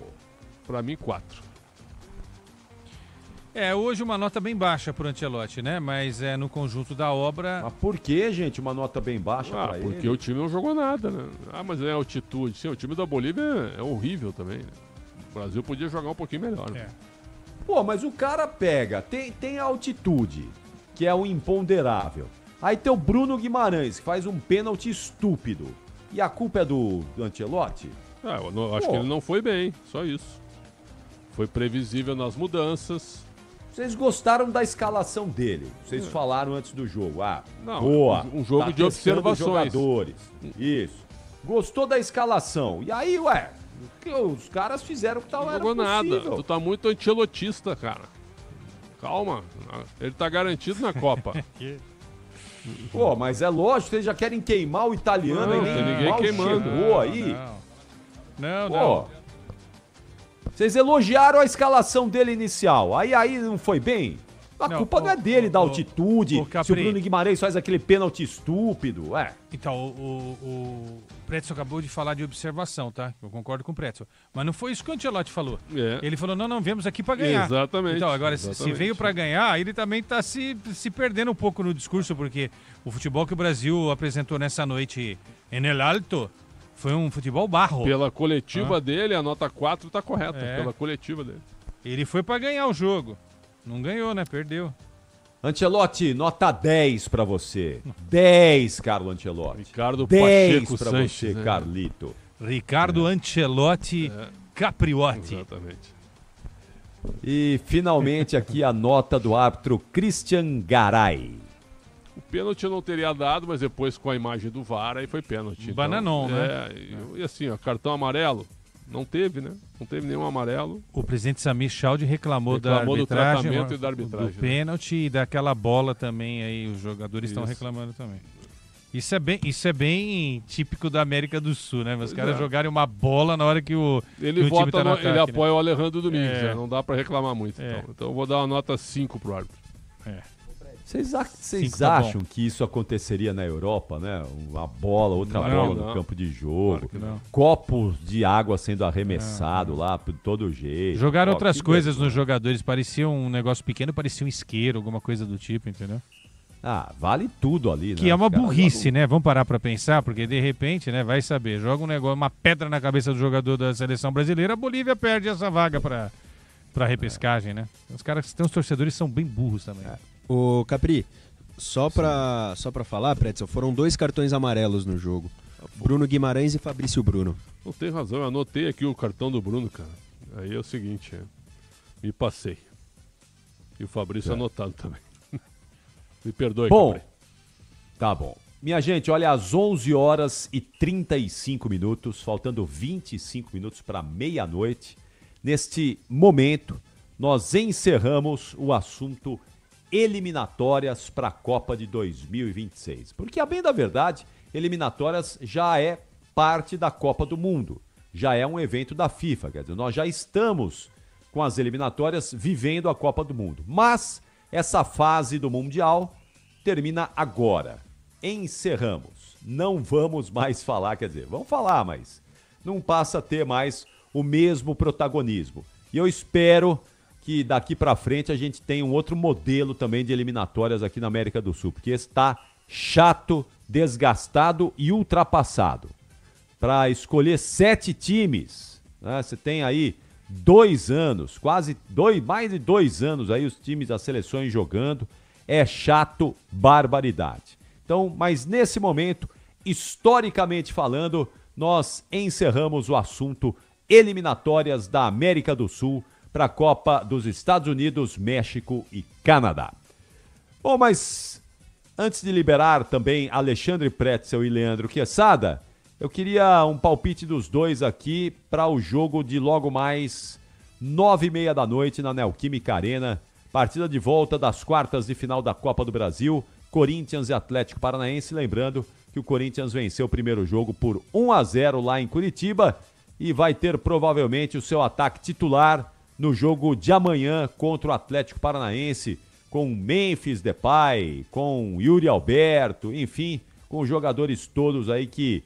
Para mim, 4. Hoje uma nota bem baixa pro Ancelotti, né? Mas no conjunto da obra... Mas por que, gente, uma nota bem baixa pra ele? Porque o time não jogou nada, né? Mas é altitude. Sim, o time da Bolívia é horrível também, né? O Brasil podia jogar um pouquinho melhor, né? Pô, mas o cara pega, tem a altitude, que é o imponderável. Aí tem o Bruno Guimarães, que faz um pênalti estúpido. E a culpa é do Ancelotti? Eu acho que ele não foi bem, só isso. Foi previsível nas mudanças. Vocês gostaram da escalação dele? Vocês falaram antes do jogo. Boa. Um jogo de observações. Jogadores. Isso. Gostou da escalação. E aí, os caras fizeram o que não era jogou possível. Nada. Tu tá muito ancelotista, cara. Calma. Ele tá garantido na Copa. Pô, mas é lógico, vocês já querem queimar o italiano. Não, tem ninguém queimando. Chegou aí. Não. Vocês elogiaram a escalação dele inicial. Aí não foi bem? A culpa não é dele, da altitude. Se o Bruno Guimarães faz aquele pênalti estúpido. Então, o Pretzel acabou de falar de observação, tá? Eu concordo com o Pretzel. Mas não foi isso que o Ancelotti falou. Ele falou, não, viemos aqui para ganhar. Exatamente. Então, agora, se veio para ganhar, ele também tá se perdendo um pouco no discurso, porque o futebol que o Brasil apresentou nessa noite em El Alto foi um futebol barro. Pela coletiva dele, a nota 4 tá correta. Pela coletiva dele. Ele foi para ganhar o jogo. Não ganhou, né? Perdeu. Ancelotti, nota 10 pra você. 10, Carlo Ancelotti. Ricardo 10 Pacheco pra Sanches, você, né? Carlito. Ricardo Ancelotti Capriotti. Exatamente. E finalmente aqui a nota do árbitro Christian Garay. O pênalti eu não teria dado, mas depois com a imagem do VAR aí foi pênalti. Bananon, então, né? E assim, cartão amarelo. Não teve, né? Não teve nenhum amarelo. O presidente Samir Chaldi reclamou da arbitragem, do tratamento e da arbitragem. Do pênalti e daquela bola também aí, os jogadores estão reclamando também. Isso é bem típico da América do Sul, né? Os caras é. jogarem uma bola na hora que o Ele que o time vota tá no ataque, ele né? apoia o Alejandro Domingues, É. né? Não dá pra reclamar muito. Então eu vou dar uma nota 5 pro árbitro. Vocês Cinco tá acham bom. que isso aconteceria na Europa, né? Uma bola, outra Não, bola não. no campo de jogo, Claro que não. copos de água sendo arremessado lá por todo jeito. Jogaram Ó, outras que coisas vergonha. nos jogadores, parecia um negócio pequeno, parecia um isqueiro, alguma coisa do tipo, entendeu? Ah, vale tudo ali, né? Que é uma Os caras burrice, jogam- né? Vamos parar pra pensar, porque de repente, né, vai saber, joga um negócio, uma pedra na cabeça do jogador da seleção brasileira, a Bolívia perde essa vaga pra repescagem, né? Os caras, tem os torcedores que são bem burros também. Ô, Capri, só pra falar, Pretzel, foram 2 cartões amarelos no jogo. Bruno Guimarães e Fabrício Bruno. Não tem razão, eu anotei aqui o cartão do Bruno, cara. Aí é o seguinte, me passei. E o Fabrício anotado também. Me perdoe, Bom, Capri. tá bom. Minha gente, olha, às 11 horas e 35 minutos, faltando 25 minutos para meia-noite, neste momento, nós encerramos o assunto eliminatórias para a Copa de 2026. Porque, a bem da verdade, eliminatórias já é parte da Copa do Mundo, já é um evento da FIFA, quer dizer, nós já estamos com as eliminatórias vivendo a Copa do Mundo. Mas essa fase do Mundial termina agora. Encerramos. Não vamos mais falar, quer dizer, vamos falar, mas não passa a ter mais o mesmo protagonismo. E eu espero que daqui pra frente a gente tenha um outro modelo também de eliminatórias aqui na América do Sul, porque está chato, desgastado e ultrapassado. Para escolher 7 times, né? Você tem aí 2 anos, mais de 2 anos aí os times, as seleções jogando. É chato, barbaridade. Então, mas nesse momento, historicamente falando, nós encerramos o assunto eliminatórias da América do Sul para a Copa dos Estados Unidos, México e Canadá. Bom, mas antes de liberar também Alexandre Pretzel e Leandro Quesada, eu queria um palpite dos dois aqui para o jogo de logo mais 9h30 da noite na Neoquímica Arena. Partida de volta das quartas de final da Copa do Brasil, Corinthians e Atlético Paranaense. Lembrando que o Corinthians venceu o primeiro jogo por 1-0 lá em Curitiba e vai ter provavelmente o seu ataque titular no jogo de amanhã contra o Atlético Paranaense, com Memphis Depay, com Yuri Alberto, enfim, com os jogadores todos aí que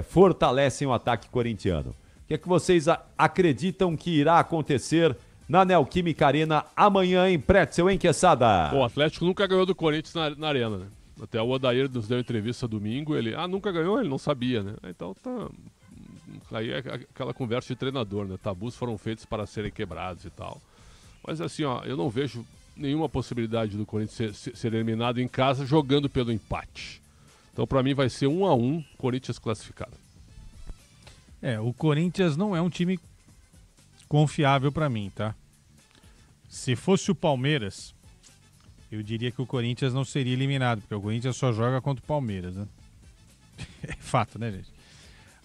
fortalecem o ataque corintiano. O que é que vocês acreditam que irá acontecer na Neoquímica Arena amanhã em Pretzel, hein, Quesada? O Atlético nunca ganhou do Corinthians na Arena, né? Até o Odair nos deu entrevista domingo, ele, nunca ganhou, ele não sabia, né? Então tá... Aí é aquela conversa de treinador, né? Tabus foram feitos para serem quebrados e tal. Mas assim, ó, eu não vejo nenhuma possibilidade do Corinthians ser eliminado em casa jogando pelo empate. Então pra mim vai ser 1-1, Corinthians classificado. O Corinthians não é um time confiável pra mim, tá? Se fosse o Palmeiras, eu diria que o Corinthians não seria eliminado, porque o Corinthians só joga contra o Palmeiras, né? É fato, né, gente?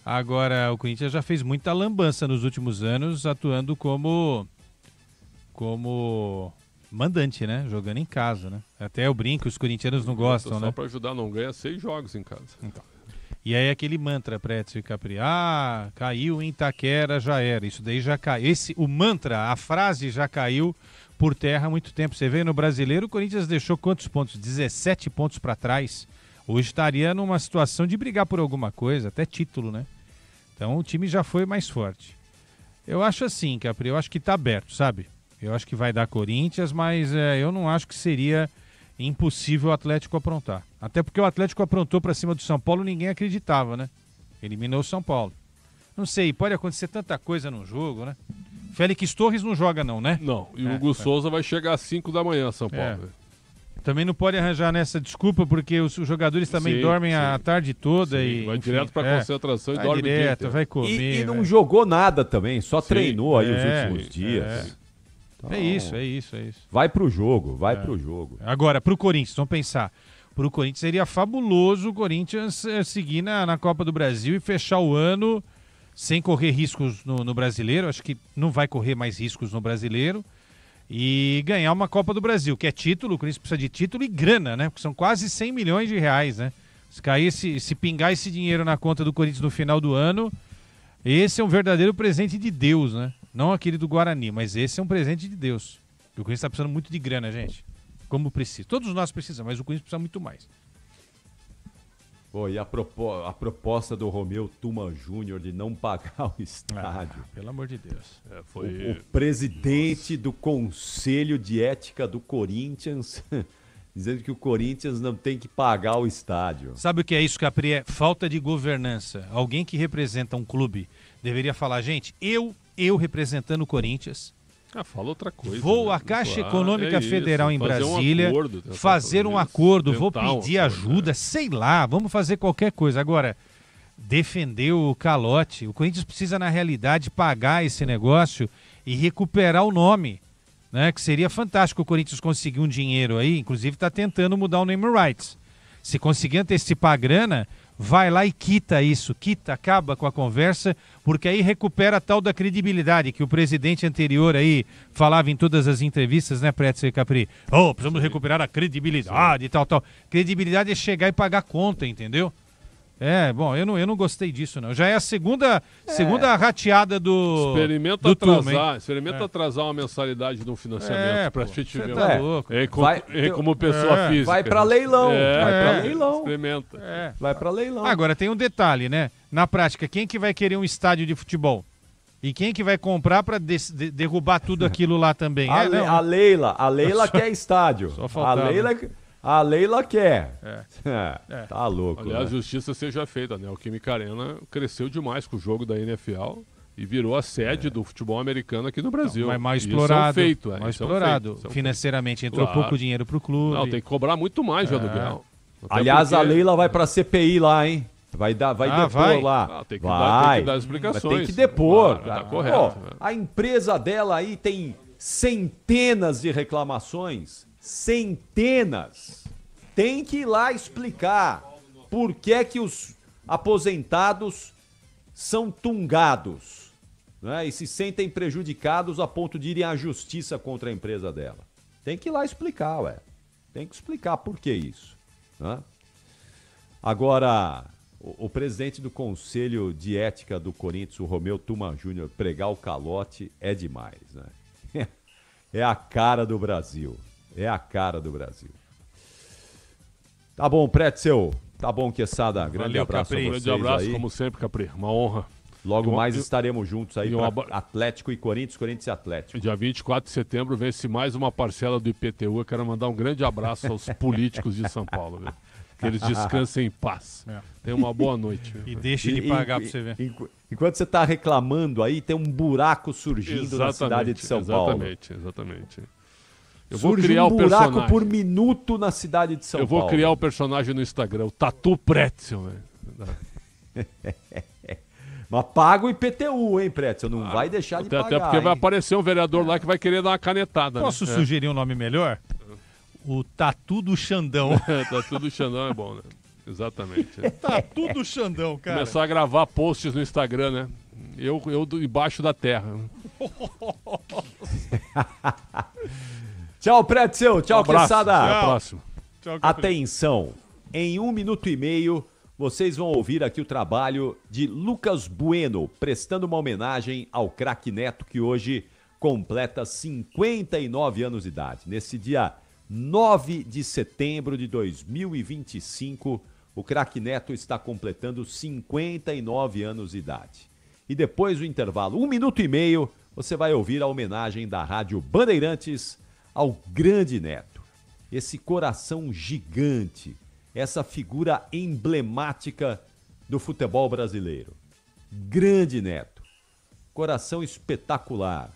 Agora, o Corinthians já fez muita lambança nos últimos anos, atuando como mandante, né? Jogando em casa, né? Até eu brinco, os corintianos não gostam, né? Só pra ajudar, não ganha 6 jogos em casa. Então. E aí aquele mantra, Pretzel e Capri, caiu em Itaquera, já era. Isso daí já caiu. O mantra, a frase já caiu por terra há muito tempo. Você vê no Brasileiro, o Corinthians deixou quantos pontos? 17 pontos para trás. Hoje estaria numa situação de brigar por alguma coisa, até título, né? Então o time já foi mais forte. Eu acho assim, Capri, eu acho que tá aberto, sabe? Eu acho que vai dar Corinthians, mas eu não acho que seria impossível o Atlético aprontar. Até porque o Atlético aprontou para cima do São Paulo, ninguém acreditava, né? Eliminou o São Paulo. Não sei, pode acontecer tanta coisa no jogo, né? Félix Torres não joga não, né? Não, e o Hugo Souza vai chegar às 5 da manhã, São Paulo. Também não pode arranjar nessa desculpa, porque os jogadores também dormem a tarde toda. E vai enfim, direto pra concentração e vai dorme direto, inteiro. vai comer. E não jogou nada também, só treinou aí os últimos dias. Então, é isso. Vai pro jogo, pro jogo. Agora, pro Corinthians, vamos pensar. Pro Corinthians seria fabuloso o Corinthians seguir na Copa do Brasil e fechar o ano sem correr riscos no Brasileiro. Acho que não vai correr mais riscos no Brasileiro. E ganhar uma Copa do Brasil, que é título, o Corinthians precisa de título e grana, né? Porque são quase 100 milhões de reais, né? Se pingar esse dinheiro na conta do Corinthians no final do ano, esse é um verdadeiro presente de Deus, né? Não aquele do Guarani, mas esse é um presente de Deus. O Corinthians está precisando muito de grana, gente. Como precisa. Todos nós precisamos, mas o Corinthians precisa muito mais. Pô, e a proposta do Romeu Tuma Júnior de não pagar o estádio. Pelo amor de Deus. O presidente do Conselho de Ética do Corinthians dizendo que o Corinthians não tem que pagar o estádio. Sabe o que é isso, Capri? É falta de governança. Alguém que representa um clube deveria falar, gente, eu representando o Corinthians... fala outra coisa. Vou à Caixa Econômica Federal em Brasília, fazer um acordo, vou pedir ajuda, sei lá, vamos fazer qualquer coisa. Agora, defender o calote, o Corinthians precisa, na realidade, pagar esse negócio e recuperar o nome, né? Que seria fantástico o Corinthians conseguir um dinheiro aí, inclusive está tentando mudar o name rights. Se conseguir antecipar a grana, vai lá e quita isso, acaba com a conversa, porque aí recupera a tal da credibilidade que o presidente anterior aí falava em todas as entrevistas, né, Pretzel e Capri? Precisamos recuperar a credibilidade e tal. Credibilidade é chegar e pagar conta, entendeu? Bom, eu não gostei disso, não. Já é a segunda rateada do Experimenta atrasar uma mensalidade de um financiamento pra gente ver. Tá louco. Como pessoa física. Vai pra leilão. Vai pra leilão. Experimenta. Vai pra leilão. Agora, tem um detalhe, né? Na prática, quem que vai querer um estádio de futebol? E quem que vai comprar pra derrubar tudo aquilo lá também? A Leila quer estádio. Só faltava. A Leila quer. Tá louco. Aliás, justiça seja feita, né? O Química Arena cresceu demais com o jogo da NFL e virou a sede do futebol americano aqui no Brasil. Mas mal explorado. Mais explorado. Financeiramente, entrou pouco dinheiro pro clube. Não, tem que cobrar muito mais de aluguel. Aliás, a Leila vai pra CPI lá, hein? Vai depor lá. Tem que dar explicações. Tem que depor. Tá correto. A empresa dela aí tem centenas de reclamações. Centenas. Tem que ir lá explicar por que os aposentados são tungados, né? E se sentem prejudicados a ponto de irem à justiça contra a empresa dela. Tem que ir lá explicar, Tem que explicar por que isso, né? Agora, o presidente do Conselho de Ética do Corinthians, o Romeu Tuma Júnior, pregar o calote é demais, né? É a cara do Brasil. É a cara do Brasil. Tá bom, Pretzel. Tá bom, Quesada. Grande abraço Capri. a vocês. Grande abraço, aí. como sempre, Capri. Uma honra. Logo mais estaremos juntos aí para Atlético e Corinthians, Corinthians e Atlético. Dia 24 de setembro vence mais uma parcela do IPTU. Eu quero mandar um grande abraço aos políticos de São Paulo, viu? Que eles descansem em paz. Tenham uma boa noite. E deixe de pagar para você ver. Enquanto você está reclamando aí, tem um buraco surgindo na cidade de São Paulo. Exatamente. Eu vou criar um buraco por minuto na cidade de São Paulo. Eu vou criar o personagem no Instagram, o Tatu Pretzel, né? Mas paga o IPTU, hein, Pretzel? Não vai deixar de pagar. Até porque vai aparecer um vereador lá que vai querer dar uma canetada. Posso sugerir um nome melhor? O Tatu do Xandão. Tatu do Xandão é bom, né? Exatamente. Tatu do Xandão, cara. Começar a gravar posts no Instagram, né? Eu embaixo da terra. Tchau, Pretzel. Tchau, Quesada. Até a próxima. Tchau, atenção. Em 1 minuto e meio, vocês vão ouvir aqui o trabalho de Lucas Bueno, prestando uma homenagem ao craque Neto, que hoje completa 59 anos de idade. Nesse dia 9 de setembro de 2025, o craque Neto está completando 59 anos de idade. E depois do intervalo, 1 minuto e meio, você vai ouvir a homenagem da Rádio Bandeirantes ao grande Neto. Esse coração gigante, essa figura emblemática do futebol brasileiro. Grande Neto, coração espetacular,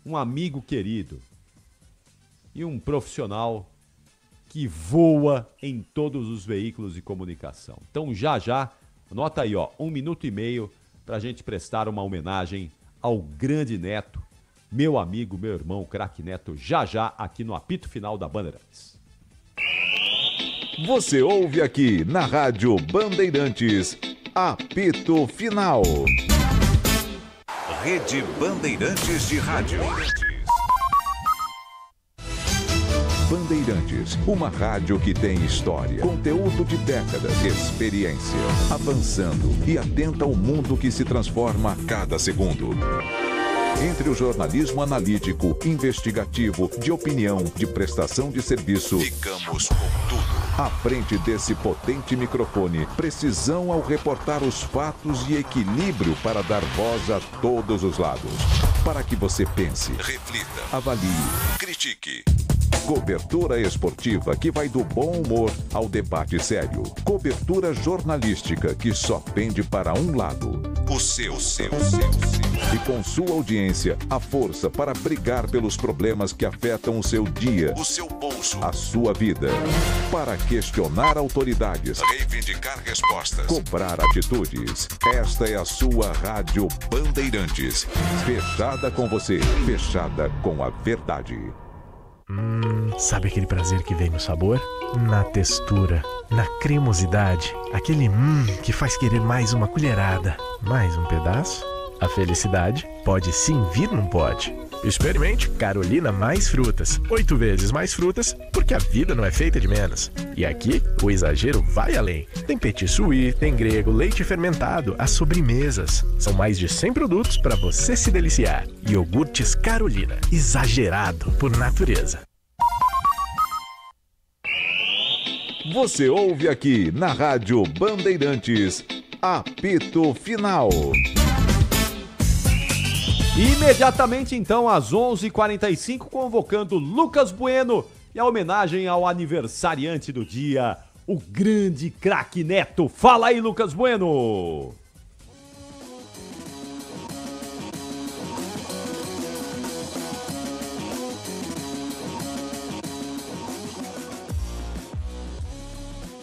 um amigo querido e um profissional que voa em todos os veículos de comunicação. Então já, anota aí, 1 minuto e meio para a gente prestar uma homenagem ao grande Neto, meu amigo, meu irmão, o craque Neto, já aqui no apito final da Bandeirantes. Você ouve aqui na Rádio Bandeirantes, apito final. Rede Bandeirantes de Rádio. Bandeirantes, uma rádio que tem história, conteúdo de décadas, experiência, avançando e atenta ao mundo que se transforma a cada segundo. Entre o jornalismo analítico, investigativo, de opinião, de prestação de serviço, ficamos com tudo. À frente desse potente microfone, precisão ao reportar os fatos e equilíbrio para dar voz a todos os lados. Para que você pense, reflita, avalie, critique. Cobertura esportiva que vai do bom humor ao debate sério. Cobertura jornalística que só pende para um lado. O seu. E com sua audiência, a força para brigar pelos problemas que afetam o seu dia, o seu bolso, a sua vida. Para questionar autoridades, reivindicar respostas, cobrar atitudes. Esta é a sua Rádio Bandeirantes. Fechada com você, fechada com a verdade. Sabe aquele prazer que vem no sabor? Na textura, na cremosidade, aquele que faz querer mais uma colherada, mais um pedaço? A felicidade pode sim vir num pote. Experimente Carolina Mais Frutas. 8 vezes mais frutas, porque a vida não é feita de menos. E aqui, o exagero vai além. Tem petit suí, tem grego, leite fermentado, as sobremesas. São mais de 100 produtos para você se deliciar. Iogurtes Carolina, exagerado por natureza. Você ouve aqui na Rádio Bandeirantes, apito final. Imediatamente então, às 11h45, convocando Lucas Bueno e a homenagem ao aniversariante do dia, o grande craque Neto. Fala aí, Lucas Bueno!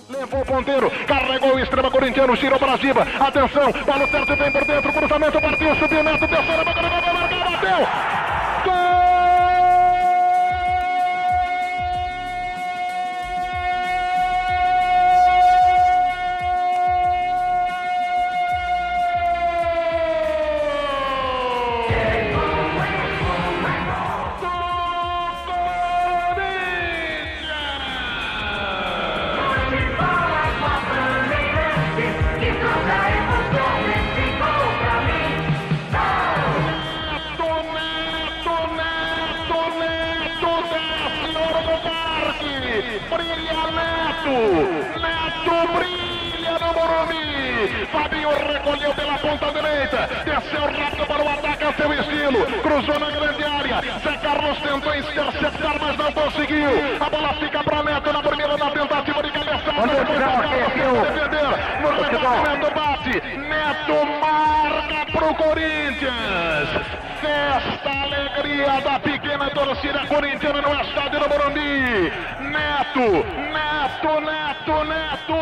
Levou o ponteiro, carregou o extremo corintiano, girou para cima. Atenção, bola certa, vem por dentro, cruzamento, partiu, subiu, Neto, desceu na boca, bateu! Gol! Neto brilha no Morumbi. Fabinho recolheu pela ponta direita, desceu rápido para o ataque a seu estilo, cruzou na grande área. Zé Carlos tentou interceptar, mas não conseguiu. A bola fica para Neto na primeira na tentativa de cabeçada. Depois defender. No rebatimento bate. Neto marca pro Corinthians. Festa, alegria da pequena torcida corintiana no estádio do Morumbi. Neto,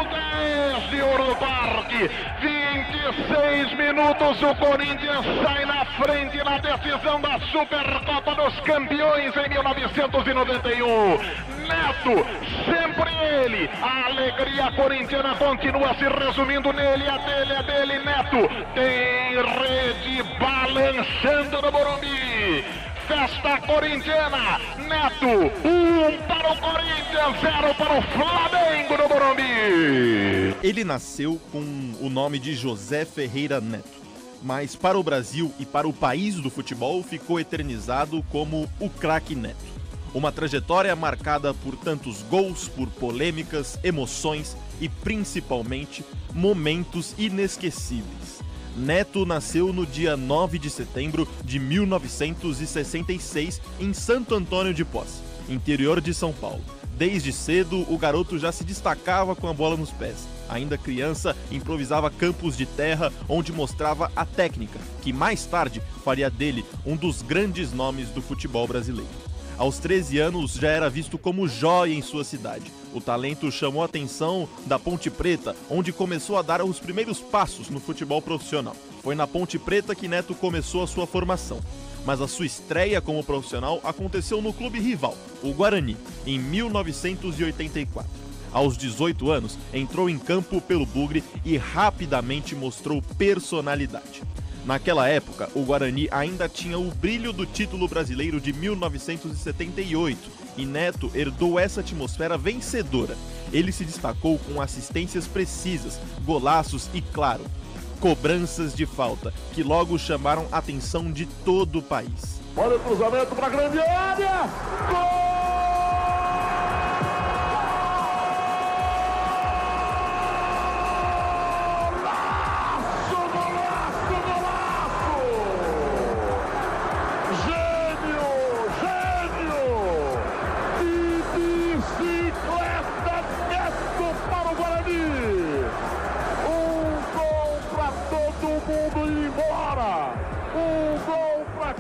desde o Parque. 26 minutos, o Corinthians sai na frente na decisão da Supercopa dos Campeões em 1991. Neto, sempre ele. A alegria corintiana continua se resumindo nele. É dele, Neto. Tem rede balançando no Morumbi. Festa corintiana. Neto, 1 para o Corinthians, 0 para o Flamengo no Morumbi. Ele nasceu com o nome de José Ferreira Neto, mas para o Brasil e para o país do futebol ficou eternizado como o craque Neto. Uma trajetória marcada por tantos gols, por polêmicas, emoções e principalmente momentos inesquecíveis. Neto nasceu no dia 9 de setembro de 1966 em Santo Antônio de Posse, interior de São Paulo. Desde cedo, o garoto já se destacava com a bola nos pés. Ainda criança, improvisava campos de terra onde mostrava a técnica, que mais tarde faria dele um dos grandes nomes do futebol brasileiro. Aos 13 anos já era visto como jóia em sua cidade. O talento chamou a atenção da Ponte Preta, onde começou a dar os primeiros passos no futebol profissional. Foi na Ponte Preta que Neto começou a sua formação. Mas a sua estreia como profissional aconteceu no clube rival, o Guarani, em 1984. Aos 18 anos, entrou em campo pelo Bugre e rapidamente mostrou personalidade. Naquela época, o Guarani ainda tinha o brilho do título brasileiro de 1978 e Neto herdou essa atmosfera vencedora. Ele se destacou com assistências precisas, golaços e, claro, cobranças de falta, que logo chamaram a atenção de todo o país. Olha o cruzamento para a grande área! Gol!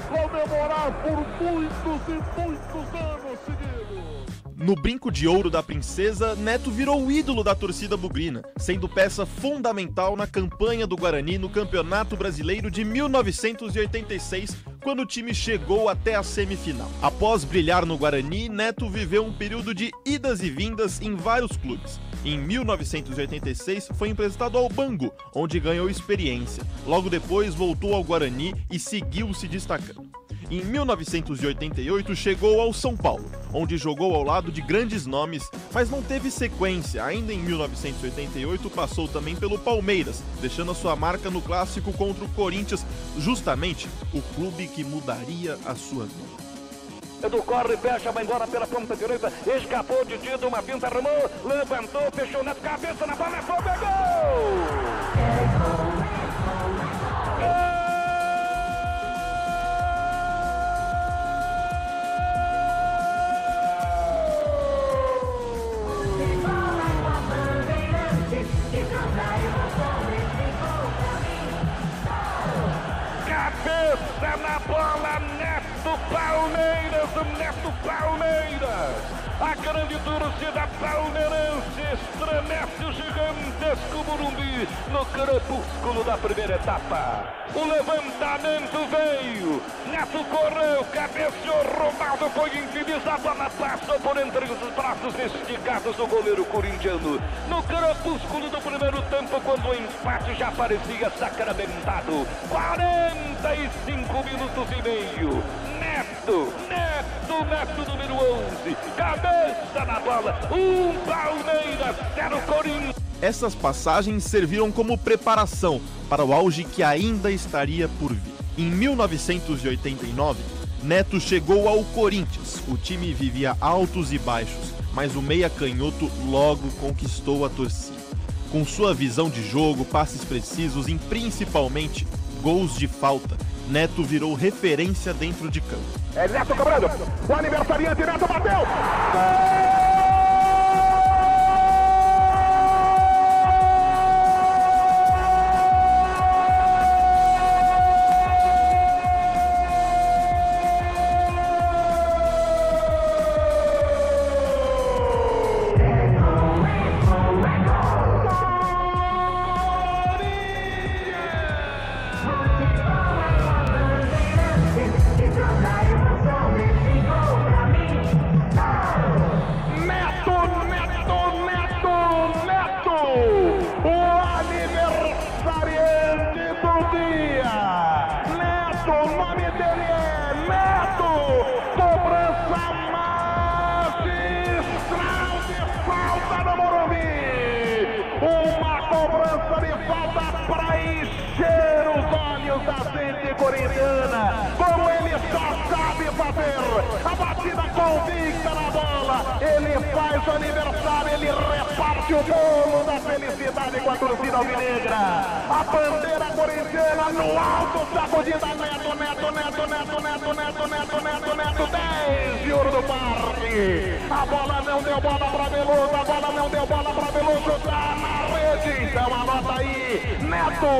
Comemorar por muitos e muitos anos seguidos. No brinco de ouro da princesa, Neto virou o ídolo da torcida bugrina, sendo peça fundamental na campanha do Guarani no Campeonato Brasileiro de 1986, quando o time chegou até a semifinal. Após brilhar no Guarani, Neto viveu um período de idas e vindas em vários clubes. Em 1986, foi emprestado ao Bangu, onde ganhou experiência. Logo depois, voltou ao Guarani e seguiu se destacando. Em 1988, chegou ao São Paulo, onde jogou ao lado de grandes nomes, mas não teve sequência. Ainda em 1988, passou também pelo Palmeiras, deixando a sua marca no clássico contra o Corinthians, justamente o clube que mudaria a sua vida. Edu corre, fecha, vai embora pela ponta direita, escapou de Dido, uma pinta, arrumou, levantou, fechou na cabeça, na bola, foi, pegou! Cabeça na bola, Neto Palmeiras. A grande torcida palmeirense estremece o gigantesco Morumbi no crepúsculo da primeira etapa. O levantamento veio, Neto correu, cabeceou, Ronaldo foi infeliz, a bola passou por entre os braços esticados do goleiro corintiano. No crepúsculo do primeiro tempo, quando o empate já parecia sacramentado. 45 minutos e meio. Neto, número 11, cabeça na bola, Palmeiras, 0 Corinthians. Essas passagens serviram como preparação para o auge que ainda estaria por vir. Em 1989, Neto chegou ao Corinthians. O time vivia altos e baixos, mas o meia canhoto logo conquistou a torcida. Com sua visão de jogo, passes precisos e principalmente gols de falta, Neto virou referência dentro de campo. É Neto cobrando, o aniversariante Neto bateu! Gol! Corintiana, como ele só sabe fazer, a batida convicta na bola, ele faz o aniversário, ele reparte o bolo da felicidade com a torcida alvinegra, a bandeira corintiana no alto, sacudida, Neto, 10 de Ouro do Parque, a bola não deu bola pra Veloso, tá na rede, então anota aí, Neto,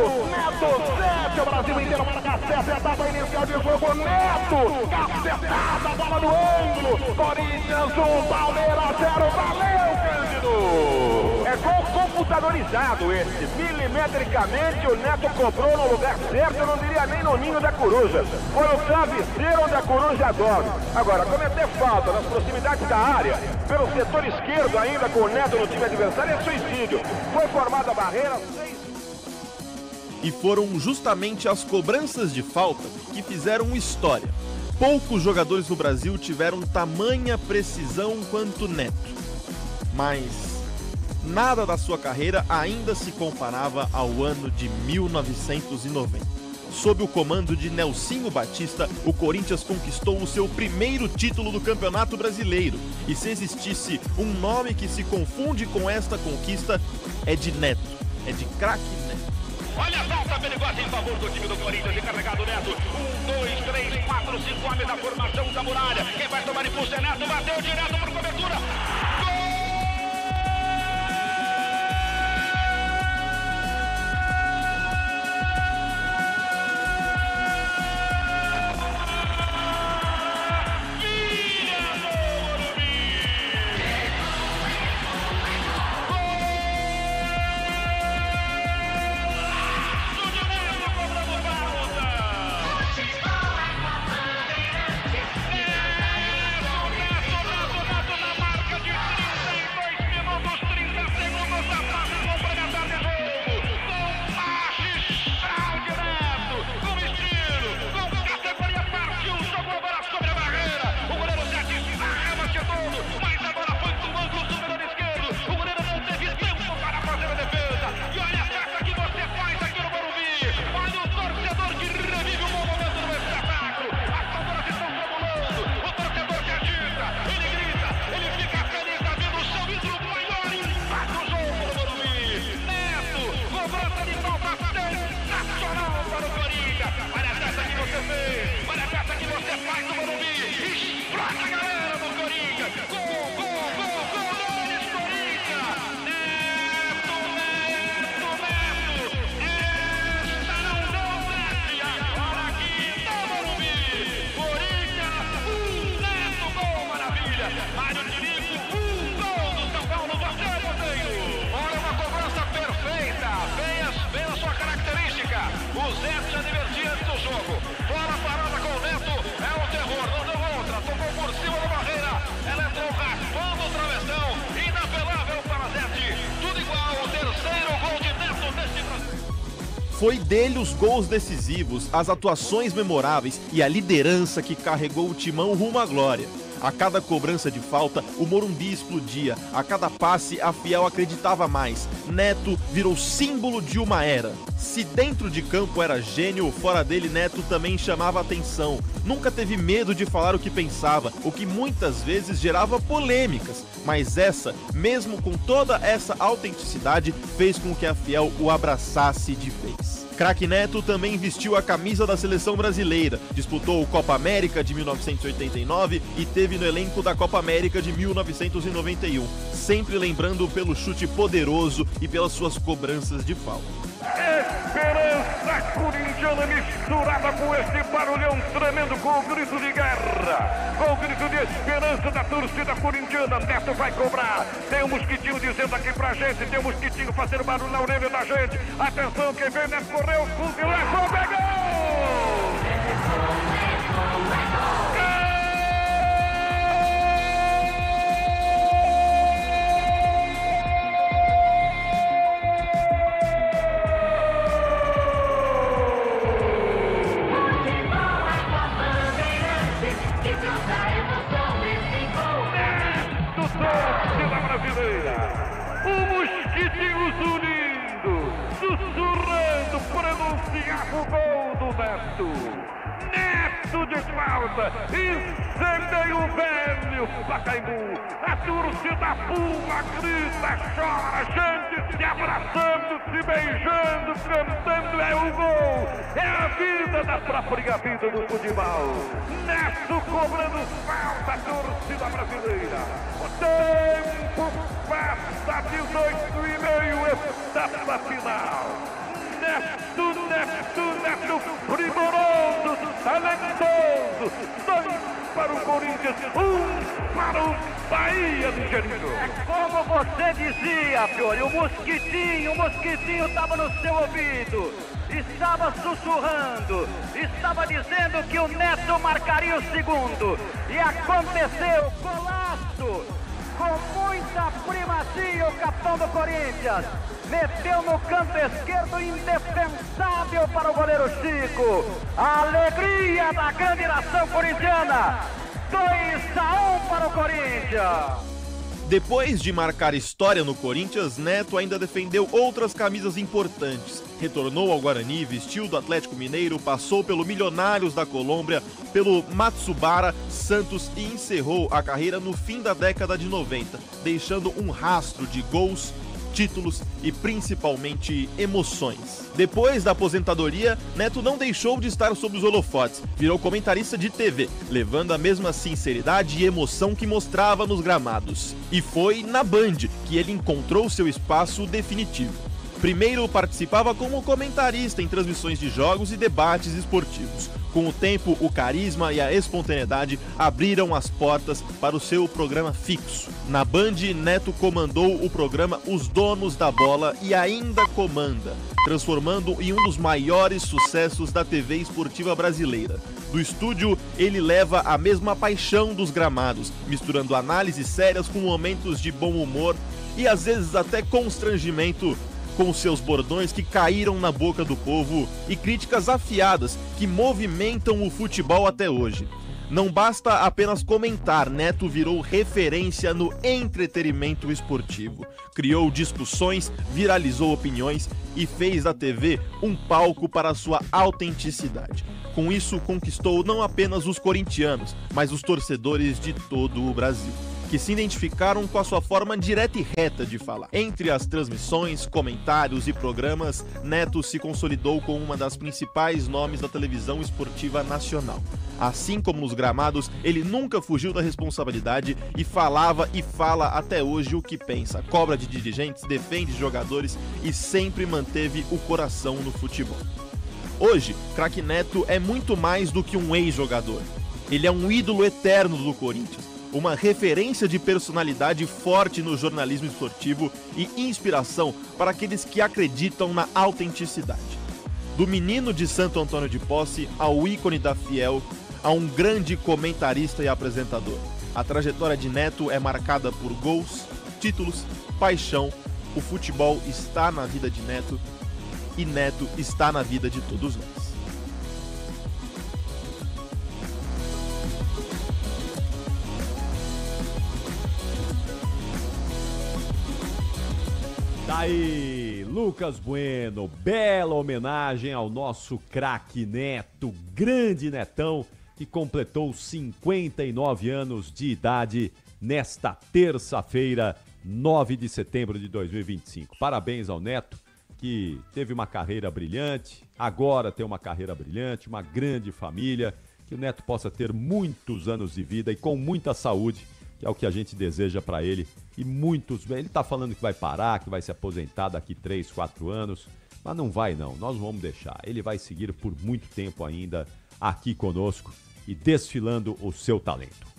7, o Brasil inteiro marca 7, etapa inicial de jogo, Neto, cacetada, bola no ângulo, Corinthians 1, Palmeiras 0, valeu, Cândido! É gol computadorizado esse, milimetricamente o Neto cobrou no lugar certo, eu não diria nem no ninho da coruja, foi o travesseiro onde a coruja dorme. Agora, cometer falta nas proximidades da área, pelo setor esquerdo ainda com o Neto no time adversário é suicídio, foi formada a barreira, 6... E foram justamente as cobranças de falta que fizeram história. Poucos jogadores no Brasil tiveram tamanha precisão quanto Neto. Mas nada da sua carreira ainda se comparava ao ano de 1990. Sob o comando de Nelsinho Batista, o Corinthians conquistou o seu primeiro título do Campeonato Brasileiro. E se existisse um nome que se confunde com esta conquista, é de Neto. É de craque Neto. Olha a falta perigosa em favor do time do Corinthians, encarregado Neto. 1, 2, 3, 4, 5 homens da formação da muralha. Quem vai tomar impulso é Neto, bateu direto por cobertura. Foi dele os gols decisivos, as atuações memoráveis e a liderança que carregou o timão rumo à glória. A cada cobrança de falta, o Morumbi explodia. A cada passe, a Fiel acreditava mais. Neto virou símbolo de uma era. Se dentro de campo era gênio, fora dele Neto também chamava atenção. Nunca teve medo de falar o que pensava, o que muitas vezes gerava polêmicas. Mas essa, mesmo com toda essa autenticidade, fez com que a Fiel o abraçasse de vez. Craque Neto também vestiu a camisa da seleção brasileira, disputou o Copa América de 1989 e teve no elenco da Copa América de 1991, sempre lembrando pelo chute poderoso e pelas suas cobranças de falta. Esperança corintiana misturada com esse barulhão tremendo, com o grito de guerra, com o grito de esperança da torcida corintiana. Neto vai cobrar, tem um mosquitinho dizendo aqui pra gente, tem um mosquitinho fazendo barulho na orelha da gente. Atenção, quem vem, Neto correu, levou, pegou! O mosquitinho zunindo, sussurrando, pronunciava o gol do Neto. Neto de falta, incendeia o velho Pacaembu. A torcida pula, grita, chora, gente se abraçando, se beijando, cantando, é o gol. É a vida da própria vida do futebol. Neto cobrando falta, torcida brasileira. O tempo passa, 18,5, etapa final. Neto, primoroso, talentoso. 2 para o Corinthians, 1 para o Bahia de Janeiro. É como você dizia, Fiore, o mosquitinho estava no seu ouvido. Estava sussurrando, estava dizendo que o Neto marcaria o segundo. E aconteceu, golaço, com muita primacia o capitão do Corinthians. meteu no canto esquerdo, indefensável para o goleiro Chico. A alegria da grande nação corintiana. 2-1 para o Corinthians. Depois de marcar história no Corinthians, Neto ainda defendeu outras camisas importantes. Retornou ao Guarani, vestiu do Atlético Mineiro, passou pelo Milionários da Colômbia, pelo Matsubara, Santos e encerrou a carreira no fim da década de 90, deixando um rastro de gols, títulos e principalmente emoções. Depois da aposentadoria, Neto não deixou de estar sob os holofotes, virou comentarista de TV, levando a mesma sinceridade e emoção que mostrava nos gramados. E foi na Band que ele encontrou seu espaço definitivo. Primeiro participava como comentarista em transmissões de jogos e debates esportivos. Com o tempo, o carisma e a espontaneidade abriram as portas para o seu programa fixo. Na Band, Neto comandou o programa Os Donos da Bola e ainda comanda, transformando em um dos maiores sucessos da TV esportiva brasileira. Do estúdio, ele leva a mesma paixão dos gramados, misturando análises sérias com momentos de bom humor e às vezes até constrangimento, com seus bordões que caíram na boca do povo e críticas afiadas que movimentam o futebol até hoje. Não basta apenas comentar, Neto virou referência no entretenimento esportivo. Criou discussões, viralizou opiniões e fez da TV um palco para sua autenticidade. Com isso, conquistou não apenas os corintianos, mas os torcedores de todo o Brasil, que se identificaram com a sua forma direta e reta de falar. Entre as transmissões, comentários e programas, Neto se consolidou como uma das principais nomes da televisão esportiva nacional. Assim como nos gramados, ele nunca fugiu da responsabilidade e falava e fala até hoje o que pensa. Cobra de dirigentes, defende jogadores e sempre manteve o coração no futebol. Hoje, craque Neto é muito mais do que um ex-jogador. Ele é um ídolo eterno do Corinthians, uma referência de personalidade forte no jornalismo esportivo e inspiração para aqueles que acreditam na autenticidade. Do menino de Santo Antônio de Posse ao ícone da Fiel, a um grande comentarista e apresentador. A trajetória de Neto é marcada por gols, títulos, paixão. O futebol está na vida de Neto e Neto está na vida de todos nós. Daí, Lucas Bueno, bela homenagem ao nosso craque Neto, grande Netão, que completou 59 anos de idade nesta terça-feira, 9 de setembro de 2025. Parabéns ao Neto, que teve uma carreira brilhante, agora tem uma carreira brilhante, uma grande família, que o Neto possa ter muitos anos de vida e com muita saúde, que é o que a gente deseja para ele. E muitos, ele tá falando que vai parar, que vai se aposentar daqui 3, 4 anos, mas não vai não, nós não vamos deixar. Ele vai seguir por muito tempo ainda aqui conosco e desfilando o seu talento.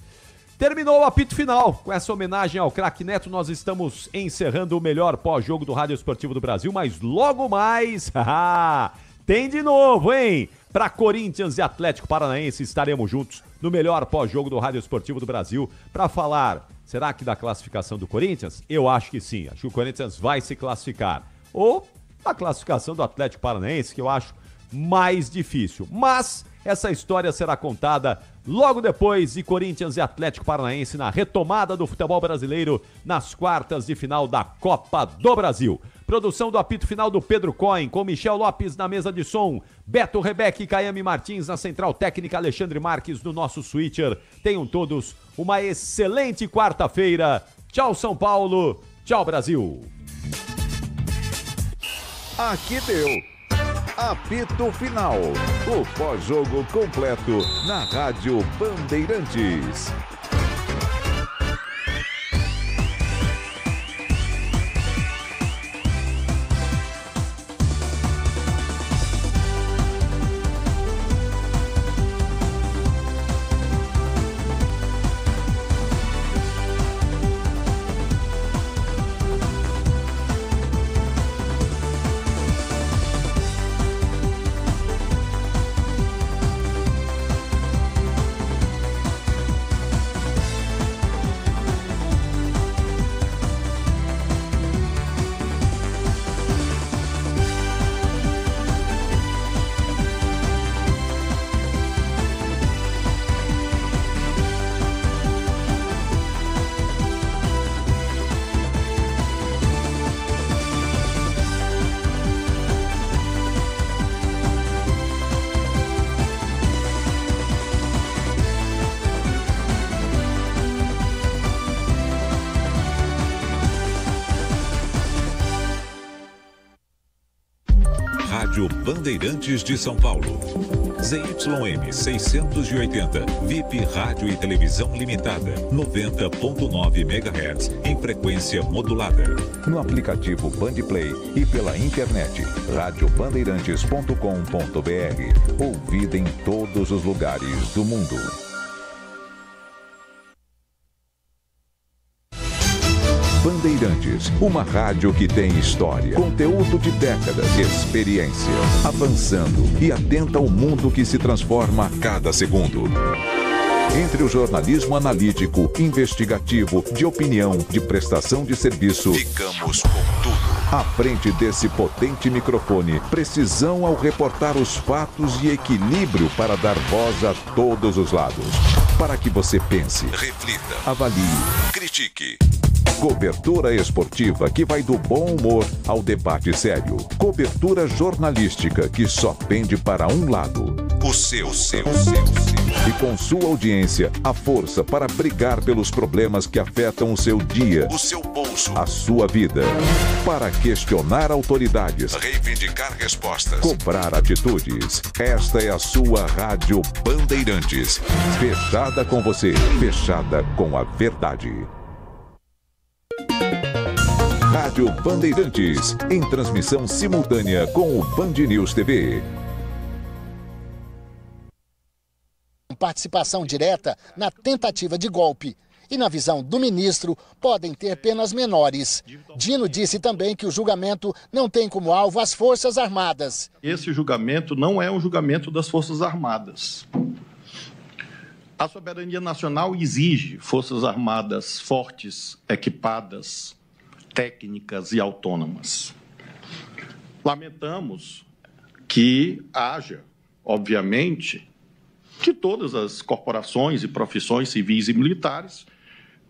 Terminou o apito final. Com essa homenagem ao craque Neto, nós estamos encerrando o melhor pós-jogo do Rádio Esportivo do Brasil, mas logo mais, tem de novo, hein? Para Corinthians e Atlético Paranaense, estaremos juntos no melhor pós-jogo do Rádio Esportivo do Brasil para falar, será que da classificação do Corinthians? Eu acho que sim, acho que o Corinthians vai se classificar. Ou a classificação do Atlético Paranaense, que eu acho mais difícil. Mas essa história será contada logo depois de Corinthians e Atlético Paranaense na retomada do futebol brasileiro nas quartas de final da Copa do Brasil. Produção do apito final do Pedro Cohen, com Michel Lopes na mesa de som, Beto Rebeque e Caiame Martins na central técnica, Alexandre Marques no nosso switcher. Tenham todos uma excelente quarta-feira. Tchau, São Paulo. Tchau, Brasil. Aqui deu. Apito Final. O pós-jogo completo na Rádio Bandeirantes. Rádio Bandeirantes de São Paulo. ZYM 680, VIP Rádio e Televisão Limitada, 90.9 MHz, em frequência modulada. No aplicativo Bandplay e pela internet, radiobandeirantes.com.br. Ouvida em todos os lugares do mundo. Bandeirantes, uma rádio que tem história, conteúdo de décadas, experiência, avançando e atenta ao mundo que se transforma a cada segundo. Entre o jornalismo analítico, investigativo, de opinião, de prestação de serviço, ficamos com tudo. À frente desse potente microfone, precisão ao reportar os fatos e equilíbrio para dar voz a todos os lados. Para que você pense, reflita, avalie, critique. Cobertura esportiva que vai do bom humor ao debate sério. Cobertura jornalística que só pende para um lado. O seu. E com sua audiência, a força para brigar pelos problemas que afetam o seu dia, o seu bolso, a sua vida. Para questionar autoridades, reivindicar respostas, cobrar atitudes. Esta é a sua Rádio Bandeirantes. Fechada com você, fechada com a verdade. Rádio Bandeirantes, em transmissão simultânea com o Band News TV. Participação direta na tentativa de golpe. E na visão do ministro, podem ter penas menores. Dino disse também que o julgamento não tem como alvo as Forças Armadas. Esse julgamento não é um julgamento das Forças Armadas. A soberania nacional exige Forças Armadas fortes, equipadas, técnicas e autônomas. Lamentamos que haja, obviamente, de todas as corporações e profissões civis e militares,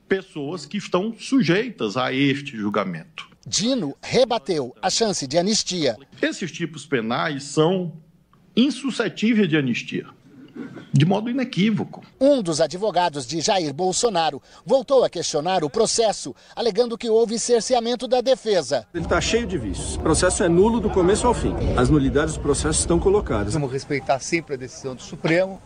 pessoas que estão sujeitas a este julgamento. Dino rebateu a chance de anistia. Esses tipos penais são insuscetíveis de anistia, de modo inequívoco. Um dos advogados de Jair Bolsonaro voltou a questionar o processo, alegando que houve cerceamento da defesa. Ele está cheio de vícios. O processo é nulo do começo ao fim. As nulidades do processo estão colocadas. Vamos respeitar sempre a decisão do Supremo,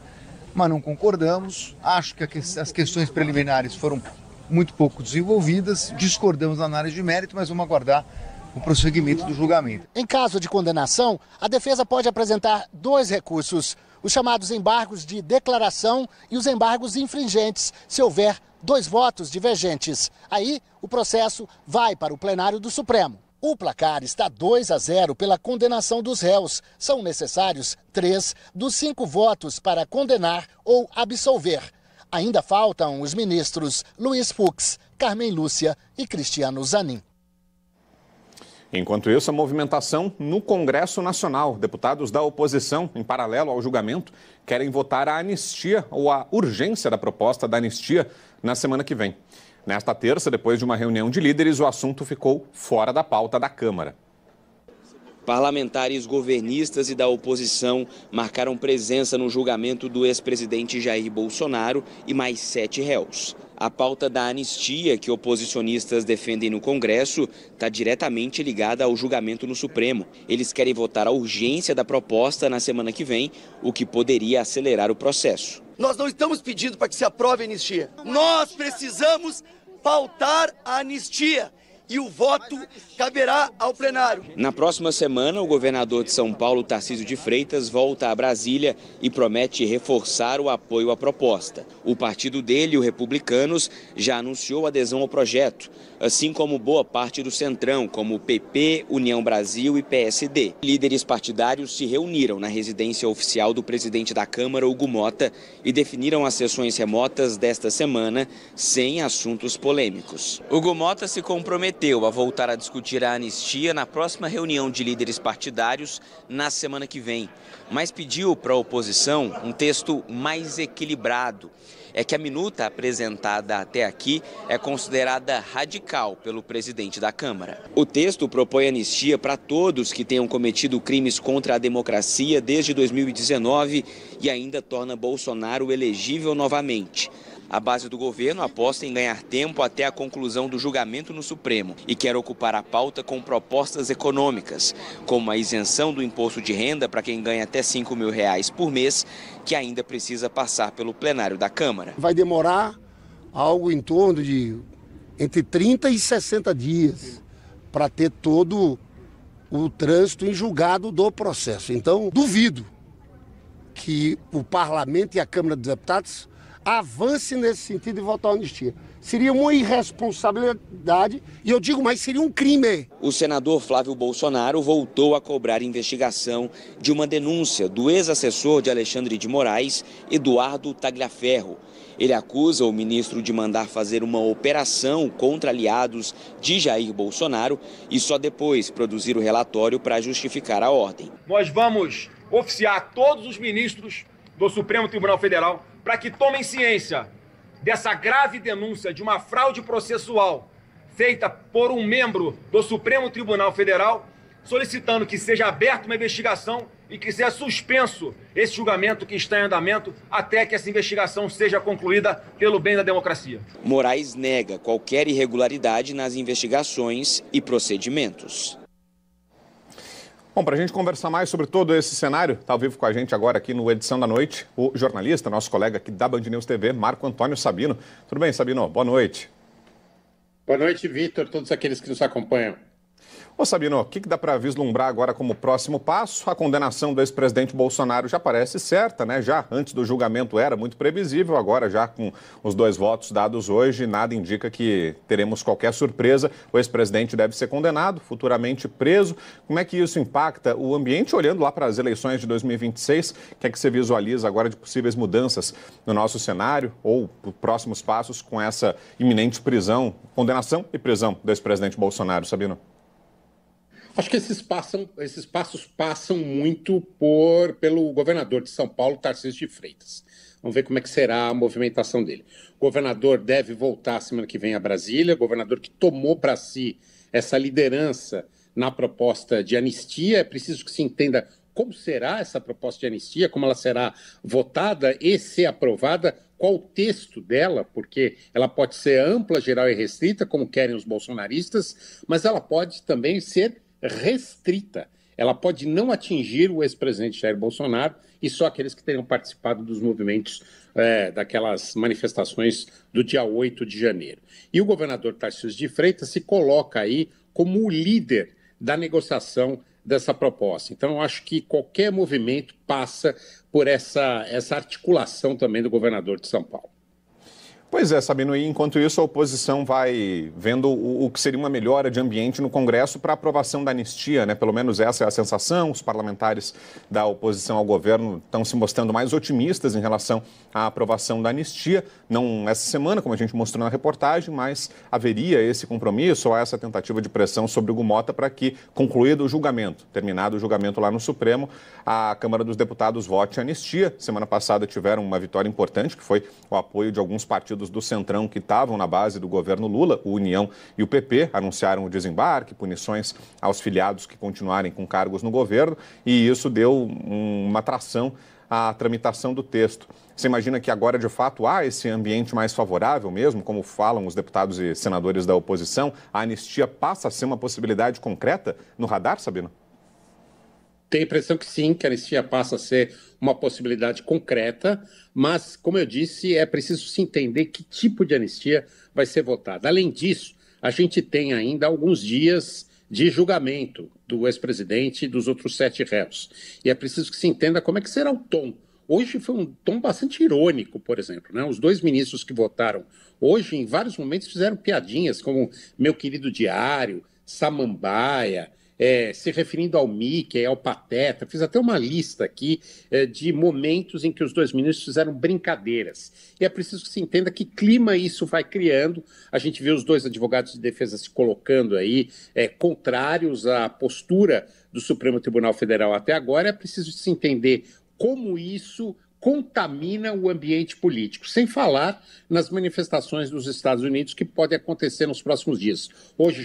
mas não concordamos. Acho que as questões preliminares foram muito pouco desenvolvidas. Discordamos na análise de mérito, mas vamos aguardar o prosseguimento do julgamento. Em caso de condenação, a defesa pode apresentar 2 recursos: os chamados embargos de declaração e os embargos infringentes, se houver 2 votos divergentes. Aí, o processo vai para o plenário do Supremo. O placar está 2-0 pela condenação dos réus. São necessários 3 dos 5 votos para condenar ou absolver. Ainda faltam os ministros Luiz Fux, Carmen Lúcia e Cristiano Zanin. Enquanto isso, a movimentação no Congresso Nacional. Deputados da oposição, em paralelo ao julgamento, querem votar a anistia ou a urgência da proposta da anistia na semana que vem. Nesta terça, depois de uma reunião de líderes, o assunto ficou fora da pauta da Câmara. Parlamentares governistas e da oposição marcaram presença no julgamento do ex-presidente Jair Bolsonaro e mais 7 réus. A pauta da anistia que oposicionistas defendem no Congresso está diretamente ligada ao julgamento no Supremo. Eles querem votar a urgência da proposta na semana que vem, o que poderia acelerar o processo. Nós não estamos pedindo para que se aprove a anistia. Nós precisamos pautar a anistia. E o voto caberá ao plenário. Na próxima semana, o governador de São Paulo, Tarcísio de Freitas, volta a Brasília e promete reforçar o apoio à proposta. O partido dele, o Republicanos, já anunciou adesão ao projeto, assim como boa parte do Centrão, como o PP, União Brasil e PSD. Líderes partidários se reuniram na residência oficial do presidente da Câmara, Hugo Mota, e definiram as sessões remotas desta semana sem assuntos polêmicos. Hugo Mota se comprometeu a voltar a discutir a anistia na próxima reunião de líderes partidários na semana que vem, mas pediu para a oposição um texto mais equilibrado. É que a minuta apresentada até aqui é considerada radical pelo presidente da Câmara. O texto propõe anistia para todos que tenham cometido crimes contra a democracia desde 2019 e ainda torna Bolsonaro elegível novamente. A base do governo aposta em ganhar tempo até a conclusão do julgamento no Supremo e quer ocupar a pauta com propostas econômicas, como a isenção do imposto de renda para quem ganha até R$5 mil por mês, que ainda precisa passar pelo plenário da Câmara. Vai demorar algo em torno de entre 30 e 60 dias para ter todo o trânsito em julgado do processo. Então, duvido que o Parlamento e a Câmara dos Deputados avance nesse sentido de votar a anistia. Seria uma irresponsabilidade e eu digo mais, seria um crime. O senador Flávio Bolsonaro voltou a cobrar investigação de uma denúncia do ex-assessor de Alexandre de Moraes, Eduardo Tagliaferro. Ele acusa o ministro de mandar fazer uma operação contra aliados de Jair Bolsonaro e só depois produzir o relatório para justificar a ordem. Nós vamos oficiar todos os ministros do Supremo Tribunal Federal para que tomem ciência dessa grave denúncia de uma fraude processual feita por um membro do Supremo Tribunal Federal, solicitando que seja aberta uma investigação e que seja suspenso esse julgamento que está em andamento até que essa investigação seja concluída pelo bem da democracia. Moraes nega qualquer irregularidade nas investigações e procedimentos. Bom, para a gente conversar mais sobre todo esse cenário, está ao vivo com a gente agora aqui no Edição da Noite, o jornalista, nosso colega aqui da Band News TV, Marco Antônio Sabino. Tudo bem, Sabino? Boa noite. Boa noite, Vitor, todos aqueles que nos acompanham. Ô Sabino, o que dá para vislumbrar agora como próximo passo? A condenação do ex-presidente Bolsonaro já parece certa, né? Já antes do julgamento era muito previsível, agora já com os 2 votos dados hoje, nada indica que teremos qualquer surpresa. O ex-presidente deve ser condenado, futuramente preso. Como é que isso impacta o ambiente? Olhando lá para as eleições de 2026, o que é que você visualiza agora de possíveis mudanças no nosso cenário ou próximos passos com essa iminente prisão, condenação e prisão do ex-presidente Bolsonaro, Sabino? Acho que esses passos passam muito pelo governador de São Paulo, Tarcísio de Freitas. Vamos ver como é que será a movimentação dele. O governador deve voltar semana que vem a Brasília, governador que tomou para si essa liderança na proposta de anistia. É preciso que se entenda como será essa proposta de anistia, como ela será votada e ser aprovada, qual o texto dela, porque ela pode ser ampla, geral e restrita, como querem os bolsonaristas, mas ela pode também ser restrita. Ela pode não atingir o ex-presidente Jair Bolsonaro e só aqueles que tenham participado dos movimentos daquelas manifestações do dia 8 de janeiro. E o governador Tarcísio de Freitas se coloca aí como o líder da negociação dessa proposta. Então, eu acho que qualquer movimento passa por essa articulação também do governador de São Paulo. Pois é, Sabino, e enquanto isso a oposição vai vendo o que seria uma melhora de ambiente no Congresso para a aprovação da anistia, né? Pelo menos essa é a sensação. Os parlamentares da oposição ao governo estão se mostrando mais otimistas em relação à aprovação da anistia. Não essa semana, como a gente mostrou na reportagem, mas haveria esse compromisso ou essa tentativa de pressão sobre o Hugo Mota para que, concluído o julgamento, terminado o julgamento lá no Supremo, a Câmara dos Deputados vote a anistia. Semana passada tiveram uma vitória importante, que foi o apoio de alguns partidos do Centrão que estavam na base do governo Lula, o União e o PP, anunciaram o desembarque, punições aos filiados que continuarem com cargos no governo, e isso deu uma tração à tramitação do texto. Você imagina que agora, de fato, há esse ambiente mais favorável mesmo, como falam os deputados e senadores da oposição? A anistia passa a ser uma possibilidade concreta no radar, Sabino? Tenho a impressão que sim, que a anistia passa a ser uma possibilidade concreta, mas, como eu disse, é preciso se entender que tipo de anistia vai ser votada. Além disso, a gente tem ainda alguns dias de julgamento do ex-presidente e dos outros 7 réus. E é preciso que se entenda como é que será o tom. Hoje foi um tom bastante irônico, por exemplo, né? Os 2 ministros que votaram hoje, em vários momentos, fizeram piadinhas como meu querido diário, samambaia, se referindo ao Mickey, ao Pateta. Fiz até uma lista aqui de momentos em que os 2 ministros fizeram brincadeiras. E é preciso que se entenda que clima isso vai criando. A gente vê os 2 advogados de defesa se colocando aí contrários à postura do Supremo Tribunal Federal até agora. É preciso se entender como isso contamina o ambiente político, sem falar nas manifestações dos Estados Unidos que podem acontecer nos próximos dias. Hoje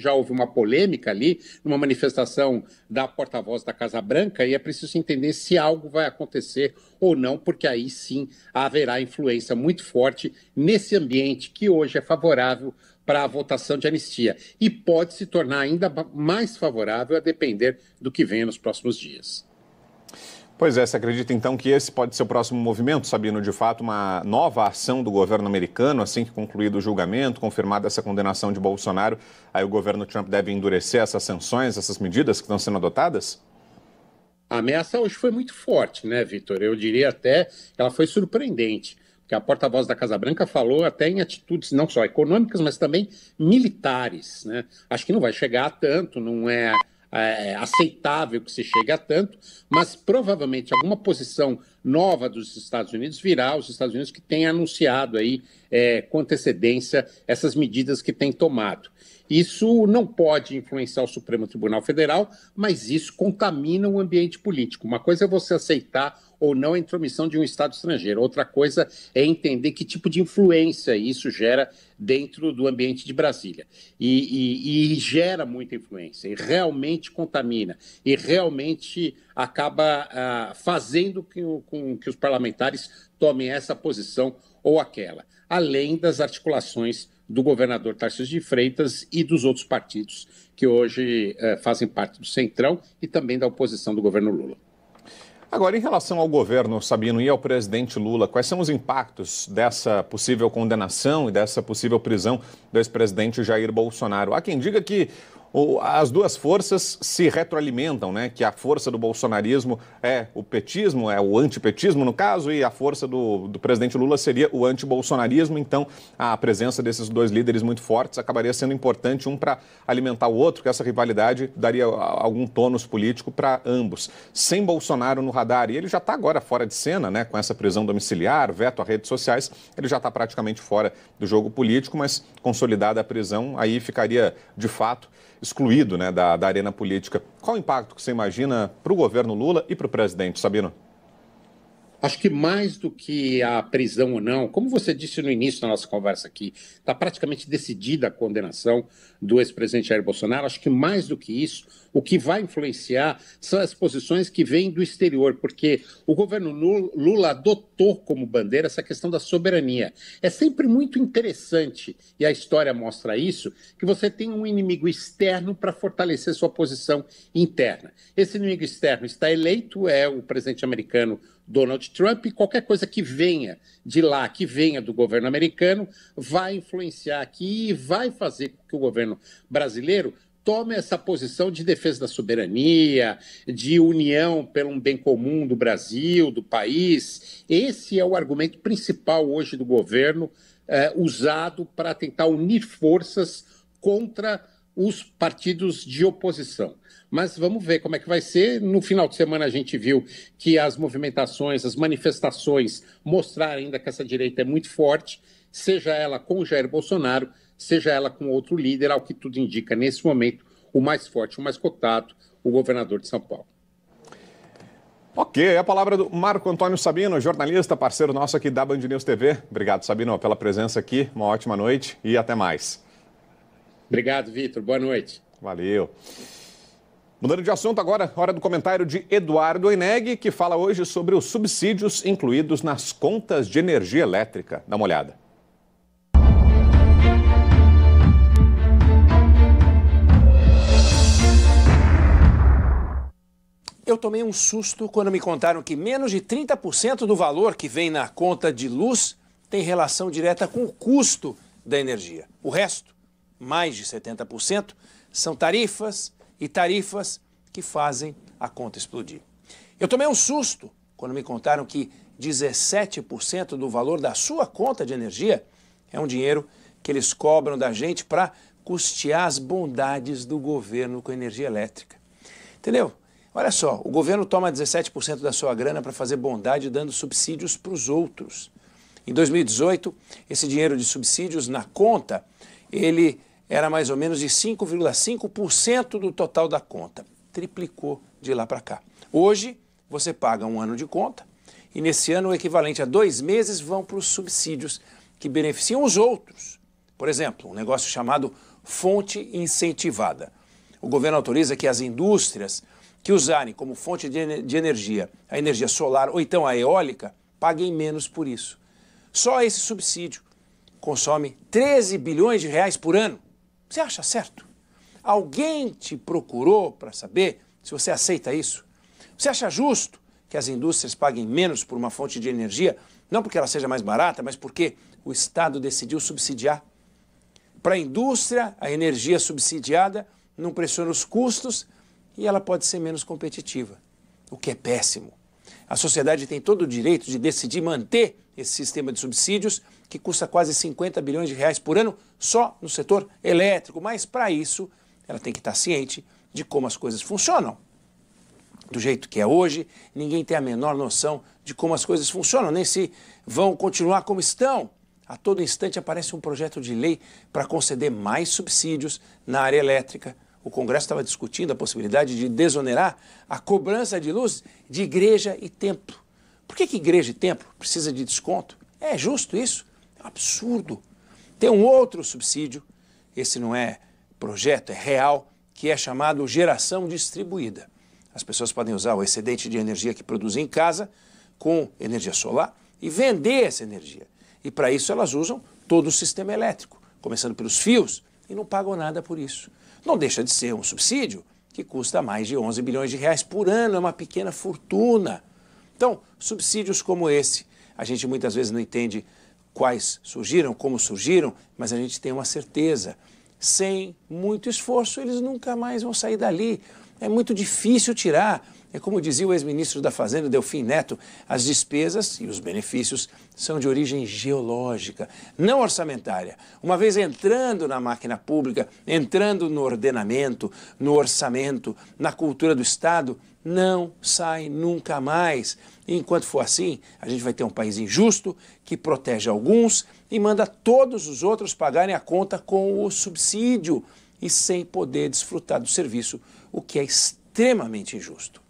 já houve uma polêmica ali, numa manifestação da porta-voz da Casa Branca, e é preciso entender se algo vai acontecer ou não, porque aí sim haverá influência muito forte nesse ambiente que hoje é favorável para a votação de anistia e pode se tornar ainda mais favorável a depender do que venha nos próximos dias. Pois é, você acredita então que esse pode ser o próximo movimento, Sabino, de fato uma nova ação do governo americano, assim que concluído o julgamento, confirmada essa condenação de Bolsonaro, aí o governo Trump deve endurecer essas sanções, essas medidas que estão sendo adotadas? A ameaça hoje foi muito forte, né, Vitor? Eu diria até que ela foi surpreendente, porque a porta-voz da Casa Branca falou até em atitudes não só econômicas, mas também militares, né? Acho que não vai chegar a tanto, não é aceitável que se chegue a tanto, mas provavelmente alguma posição nova dos Estados Unidos virá, os Estados Unidos que têm anunciado aí com antecedência essas medidas que têm tomado. Isso não pode influenciar o Supremo Tribunal Federal, mas isso contamina o ambiente político. Uma coisa é você aceitar ou não a intromissão de um Estado estrangeiro. Outra coisa é entender que tipo de influência isso gera dentro do ambiente de Brasília. E gera muita influência, e realmente contamina, e realmente acaba fazendo com que os parlamentares tomem essa posição ou aquela, além das articulações do governador Tarcísio de Freitas e dos outros partidos que hoje fazem parte do Centrão e também da oposição do governo Lula. Agora, em relação ao governo, Sabino, e ao presidente Lula, quais são os impactos dessa possível condenação e dessa possível prisão do ex-presidente Jair Bolsonaro? Há quem diga que as duas forças se retroalimentam, né? Que a força do bolsonarismo é o petismo, é o antipetismo no caso, e a força do presidente Lula seria o antibolsonarismo. Então, a presença desses dois líderes muito fortes acabaria sendo importante, um para alimentar o outro, que essa rivalidade daria algum tônus político para ambos. Sem Bolsonaro no radar, e ele já está agora fora de cena, né? Com essa prisão domiciliar, veto a redes sociais, ele já está praticamente fora do jogo político, mas consolidada a prisão, aí ficaria, de fato, excluído, né, da arena política. Qual o impacto que você imagina para o governo Lula e para o presidente, Sabino? Acho que mais do que a prisão ou não, como você disse no início da nossa conversa aqui, está praticamente decidida a condenação do ex-presidente Jair Bolsonaro. Acho que mais do que isso, o que vai influenciar são as posições que vêm do exterior, porque o governo Lula adotou como bandeira essa questão da soberania. É sempre muito interessante, e a história mostra isso, que você tem um inimigo externo para fortalecer sua posição interna. Esse inimigo externo está eleito, é o presidente americano Donald Trump, e qualquer coisa que venha de lá, que venha do governo americano, vai influenciar aqui e vai fazer com que o governo brasileiro tome essa posição de defesa da soberania, de união pelo um bem comum do Brasil, do país. Esse é o argumento principal hoje do governo, usado para tentar unir forças contra os partidos de oposição. Mas vamos ver como é que vai ser. No final de semana a gente viu que as movimentações, as manifestações mostraram ainda que essa direita é muito forte, seja ela com o Jair Bolsonaro, seja ela com outro líder, ao que tudo indica nesse momento, o mais forte, o mais cotado, o governador de São Paulo. Ok, a palavra do Marco Antônio Sabino, jornalista, parceiro nosso aqui da Band News TV. Obrigado, Sabino, pela presença aqui. Uma ótima noite e até mais. Obrigado, Vitor. Boa noite. Valeu. Mudando de assunto agora, hora do comentário de Eduardo Oineg, que fala hoje sobre os subsídios incluídos nas contas de energia elétrica. Dá uma olhada. Eu tomei um susto quando me contaram que menos de 30% do valor que vem na conta de luz tem relação direta com o custo da energia. O resto, mais de 70%, são tarifas e tarifas que fazem a conta explodir. Eu tomei um susto quando me contaram que 17% do valor da sua conta de energia é um dinheiro que eles cobram da gente para custear as bondades do governo com energia elétrica. Entendeu? Olha só, o governo toma 17% da sua grana para fazer bondade dando subsídios para os outros. Em 2018, esse dinheiro de subsídios na conta, ele era mais ou menos de 5,5% do total da conta. Triplicou de lá para cá. Hoje, você paga um ano de conta e nesse ano o equivalente a 2 meses vão para os subsídios que beneficiam os outros. Por exemplo, um negócio chamado fonte incentivada. O governo autoriza que as indústrias que usarem como fonte de energia a energia solar ou então a eólica paguem menos por isso. Só esse subsídio consome 13 bilhões de reais por ano. Você acha certo? Alguém te procurou para saber se você aceita isso? Você acha justo que as indústrias paguem menos por uma fonte de energia, não porque ela seja mais barata, mas porque o Estado decidiu subsidiar? Para a indústria, a energia subsidiada não pressiona os custos e ela pode ser menos competitiva, o que é péssimo. A sociedade tem todo o direito de decidir manter esse sistema de subsídios que custa quase 50 bilhões de reais por ano só no setor elétrico, mas para isso ela tem que estar ciente de como as coisas funcionam. Do jeito que é hoje, ninguém tem a menor noção de como as coisas funcionam, nem se vão continuar como estão. A todo instante aparece um projeto de lei para conceder mais subsídios na área elétrica. O Congresso estava discutindo a possibilidade de desonerar a cobrança de luz de igreja e templo. Por que igreja e templo precisa de desconto? É justo isso? É um absurdo. Tem um outro subsídio, esse não é projeto, é real, que é chamado geração distribuída. As pessoas podem usar o excedente de energia que produzem em casa com energia solar e vender essa energia. E para isso elas usam todo o sistema elétrico, começando pelos fios, e não pagam nada por isso. Não deixa de ser um subsídio que custa mais de 11 bilhões de reais por ano, é uma pequena fortuna. Então, subsídios como esse, a gente muitas vezes não entende quais surgiram, como surgiram, mas a gente tem uma certeza. Sem muito esforço, eles nunca mais vão sair dali. É muito difícil tirar. É como dizia o ex-ministro da Fazenda, Delfim Neto, as despesas e os benefícios são de origem geológica, não orçamentária. Uma vez entrando na máquina pública, entrando no ordenamento, no orçamento, na cultura do Estado, não sai nunca mais. E enquanto for assim, a gente vai ter um país injusto que protege alguns e manda todos os outros pagarem a conta com o subsídio e sem poder desfrutar do serviço, o que é extremamente injusto.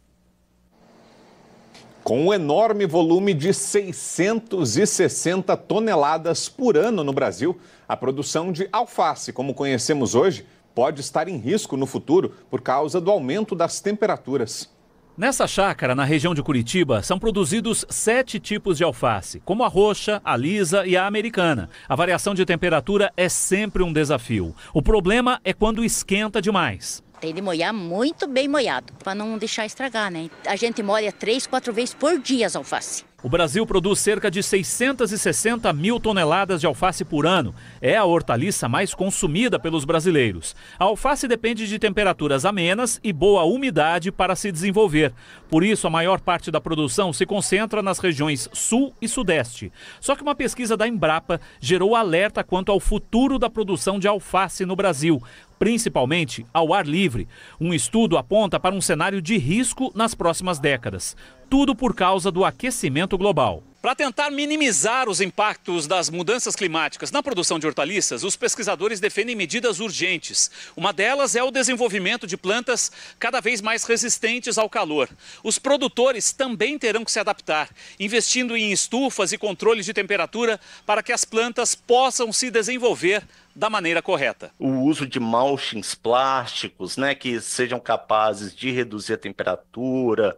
Com um enorme volume de 660 toneladas por ano no Brasil, a produção de alface, como conhecemos hoje, pode estar em risco no futuro por causa do aumento das temperaturas. Nessa chácara, na região de Curitiba, são produzidos 7 tipos de alface, como a roxa, a lisa e a americana. A variação de temperatura é sempre um desafio. O problema é quando esquenta demais. Tem de molhar muito bem molhado, para não deixar estragar, né? A gente molha 3, 4 vezes por dia as alface. O Brasil produz cerca de 660 mil toneladas de alface por ano. É a hortaliça mais consumida pelos brasileiros. A alface depende de temperaturas amenas e boa umidade para se desenvolver. Por isso, a maior parte da produção se concentra nas regiões sul e sudeste. Só que uma pesquisa da Embrapa gerou alerta quanto ao futuro da produção de alface no Brasil, principalmente ao ar livre. Um estudo aponta para um cenário de risco nas próximas décadas. Tudo por causa do aquecimento global. Para tentar minimizar os impactos das mudanças climáticas na produção de hortaliças, os pesquisadores defendem medidas urgentes. Uma delas é o desenvolvimento de plantas cada vez mais resistentes ao calor. Os produtores também terão que se adaptar, investindo em estufas e controles de temperatura para que as plantas possam se desenvolver da maneira correta. O uso de mulchings plásticos, que sejam capazes de reduzir a temperatura,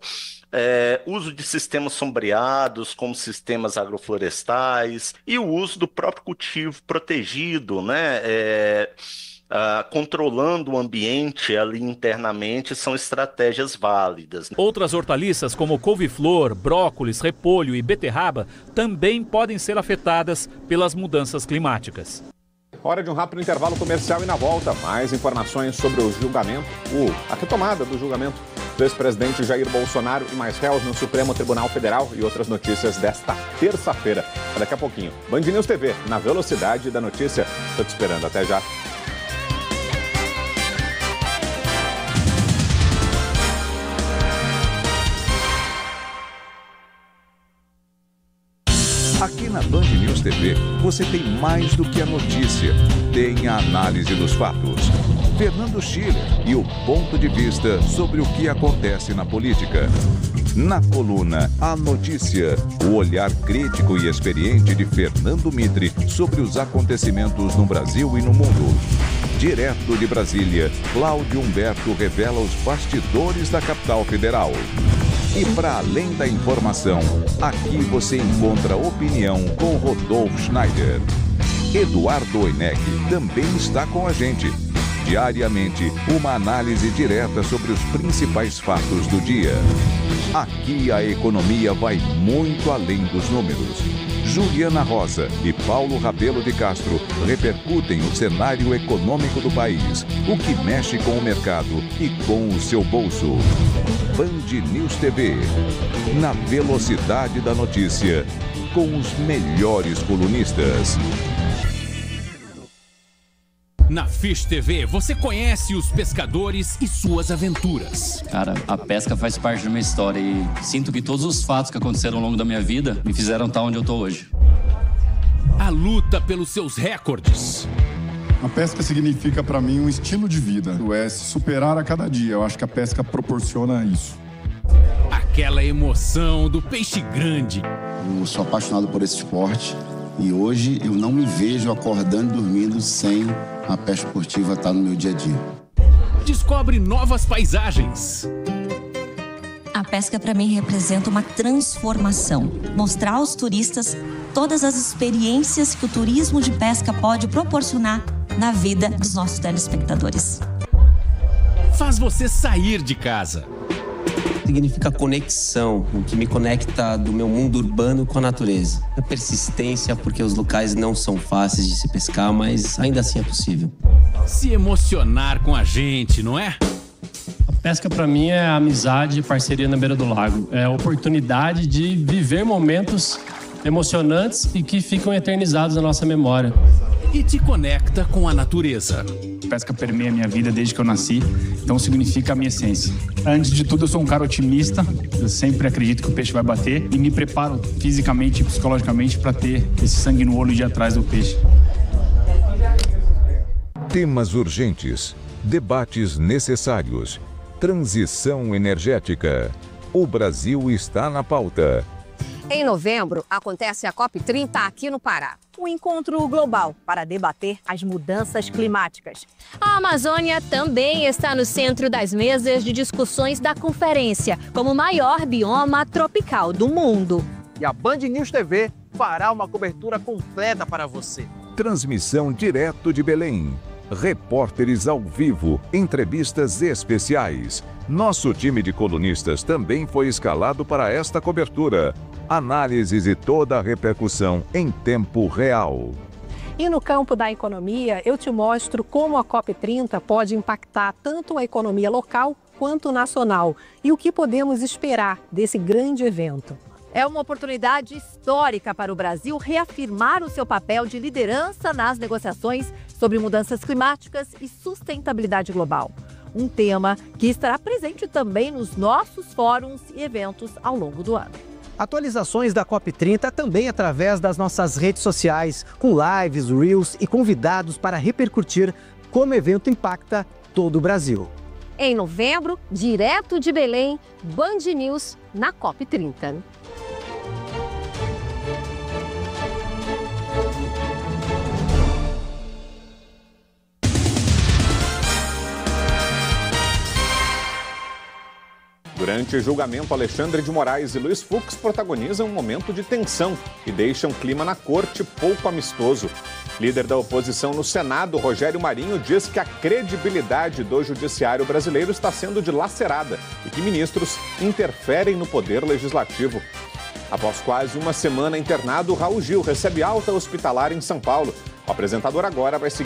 uso de sistemas sombreados, como sistemas agroflorestais, e o uso do próprio cultivo protegido, controlando o ambiente ali internamente, são estratégias válidas. Outras hortaliças como couve-flor, brócolis, repolho e beterraba também podem ser afetadas pelas mudanças climáticas. Hora de um rápido intervalo comercial e na volta, mais informações sobre o julgamento, a retomada do julgamento do ex-presidente Jair Bolsonaro e mais réus no Supremo Tribunal Federal e outras notícias desta terça-feira. Daqui a pouquinho, Band News TV, na velocidade da notícia. Estou te esperando, até já. Aqui na Band News TV, você tem mais do que a notícia. Tem a análise dos fatos. Fernando Schiller e o ponto de vista sobre o que acontece na política. Na coluna A Notícia, o olhar crítico e experiente de Fernando Mitre sobre os acontecimentos no Brasil e no mundo. Direto de Brasília, Cláudio Humberto revela os bastidores da capital federal. E para além da informação, aqui você encontra opinião com Rodolfo Schneider. Eduardo Oineg também está com a gente. Diariamente, uma análise direta sobre os principais fatos do dia. Aqui a economia vai muito além dos números. Juliana Rosa e Paulo Rabelo de Castro repercutem o cenário econômico do país, o que mexe com o mercado e com o seu bolso. Band News TV, na velocidade da notícia, com os melhores colunistas. Na Fish TV, você conhece os pescadores e suas aventuras. Cara, a pesca faz parte da minha história e sinto que todos os fatos que aconteceram ao longo da minha vida me fizeram estar onde eu tô hoje. A luta pelos seus recordes. A pesca significa para mim um estilo de vida. É se superar a cada dia. Eu acho que a pesca proporciona isso. Aquela emoção do peixe grande. Eu sou apaixonado por esse esporte e hoje eu não me vejo acordando e dormindo sem a pesca esportiva estar no meu dia a dia. Descobre novas paisagens. A pesca para mim representa uma transformação. Mostrar aos turistas todas as experiências que o turismo de pesca pode proporcionar na vida dos nossos telespectadores. Faz você sair de casa. Significa conexão, o que me conecta do meu mundo urbano com a natureza. A persistência, porque os locais não são fáceis de se pescar, mas ainda assim é possível. Se emocionar com a gente, não é? A pesca para mim é amizade e parceria na beira do lago. É a oportunidade de viver momentos emocionantes e que ficam eternizados na nossa memória. E te conecta com a natureza. A pesca permeia a minha vida desde que eu nasci, então significa a minha essência. Antes de tudo, eu sou um cara otimista, eu sempre acredito que o peixe vai bater e me preparo fisicamente e psicologicamente para ter esse sangue no olho de ir atrás do peixe. Temas urgentes, debates necessários, transição energética. O Brasil está na pauta. Em novembro, acontece a COP30 aqui no Pará. Um encontro global para debater as mudanças climáticas. A Amazônia também está no centro das mesas de discussões da conferência, como o maior bioma tropical do mundo. E a Band News TV fará uma cobertura completa para você. Transmissão direto de Belém. Repórteres ao vivo, entrevistas especiais. Nosso time de colunistas também foi escalado para esta cobertura. Análises e toda a repercussão em tempo real. E no campo da economia, eu te mostro como a COP30 pode impactar tanto a economia local quanto nacional e o que podemos esperar desse grande evento. É uma oportunidade histórica para o Brasil reafirmar o seu papel de liderança nas negociações sobre mudanças climáticas e sustentabilidade global. Um tema que estará presente também nos nossos fóruns e eventos ao longo do ano. Atualizações da COP30 também através das nossas redes sociais, com lives, reels e convidados para repercutir como o evento impacta todo o Brasil. Em novembro, direto de Belém, Band News na COP30. Durante o julgamento, Alexandre de Moraes e Luiz Fux protagonizam um momento de tensão e deixam o clima na corte pouco amistoso. Líder da oposição no Senado, Rogério Marinho, diz que a credibilidade do judiciário brasileiro está sendo dilacerada e que ministros interferem no poder legislativo. Após quase uma semana internado, Raul Gil recebe alta hospitalar em São Paulo. O apresentador agora vai seguir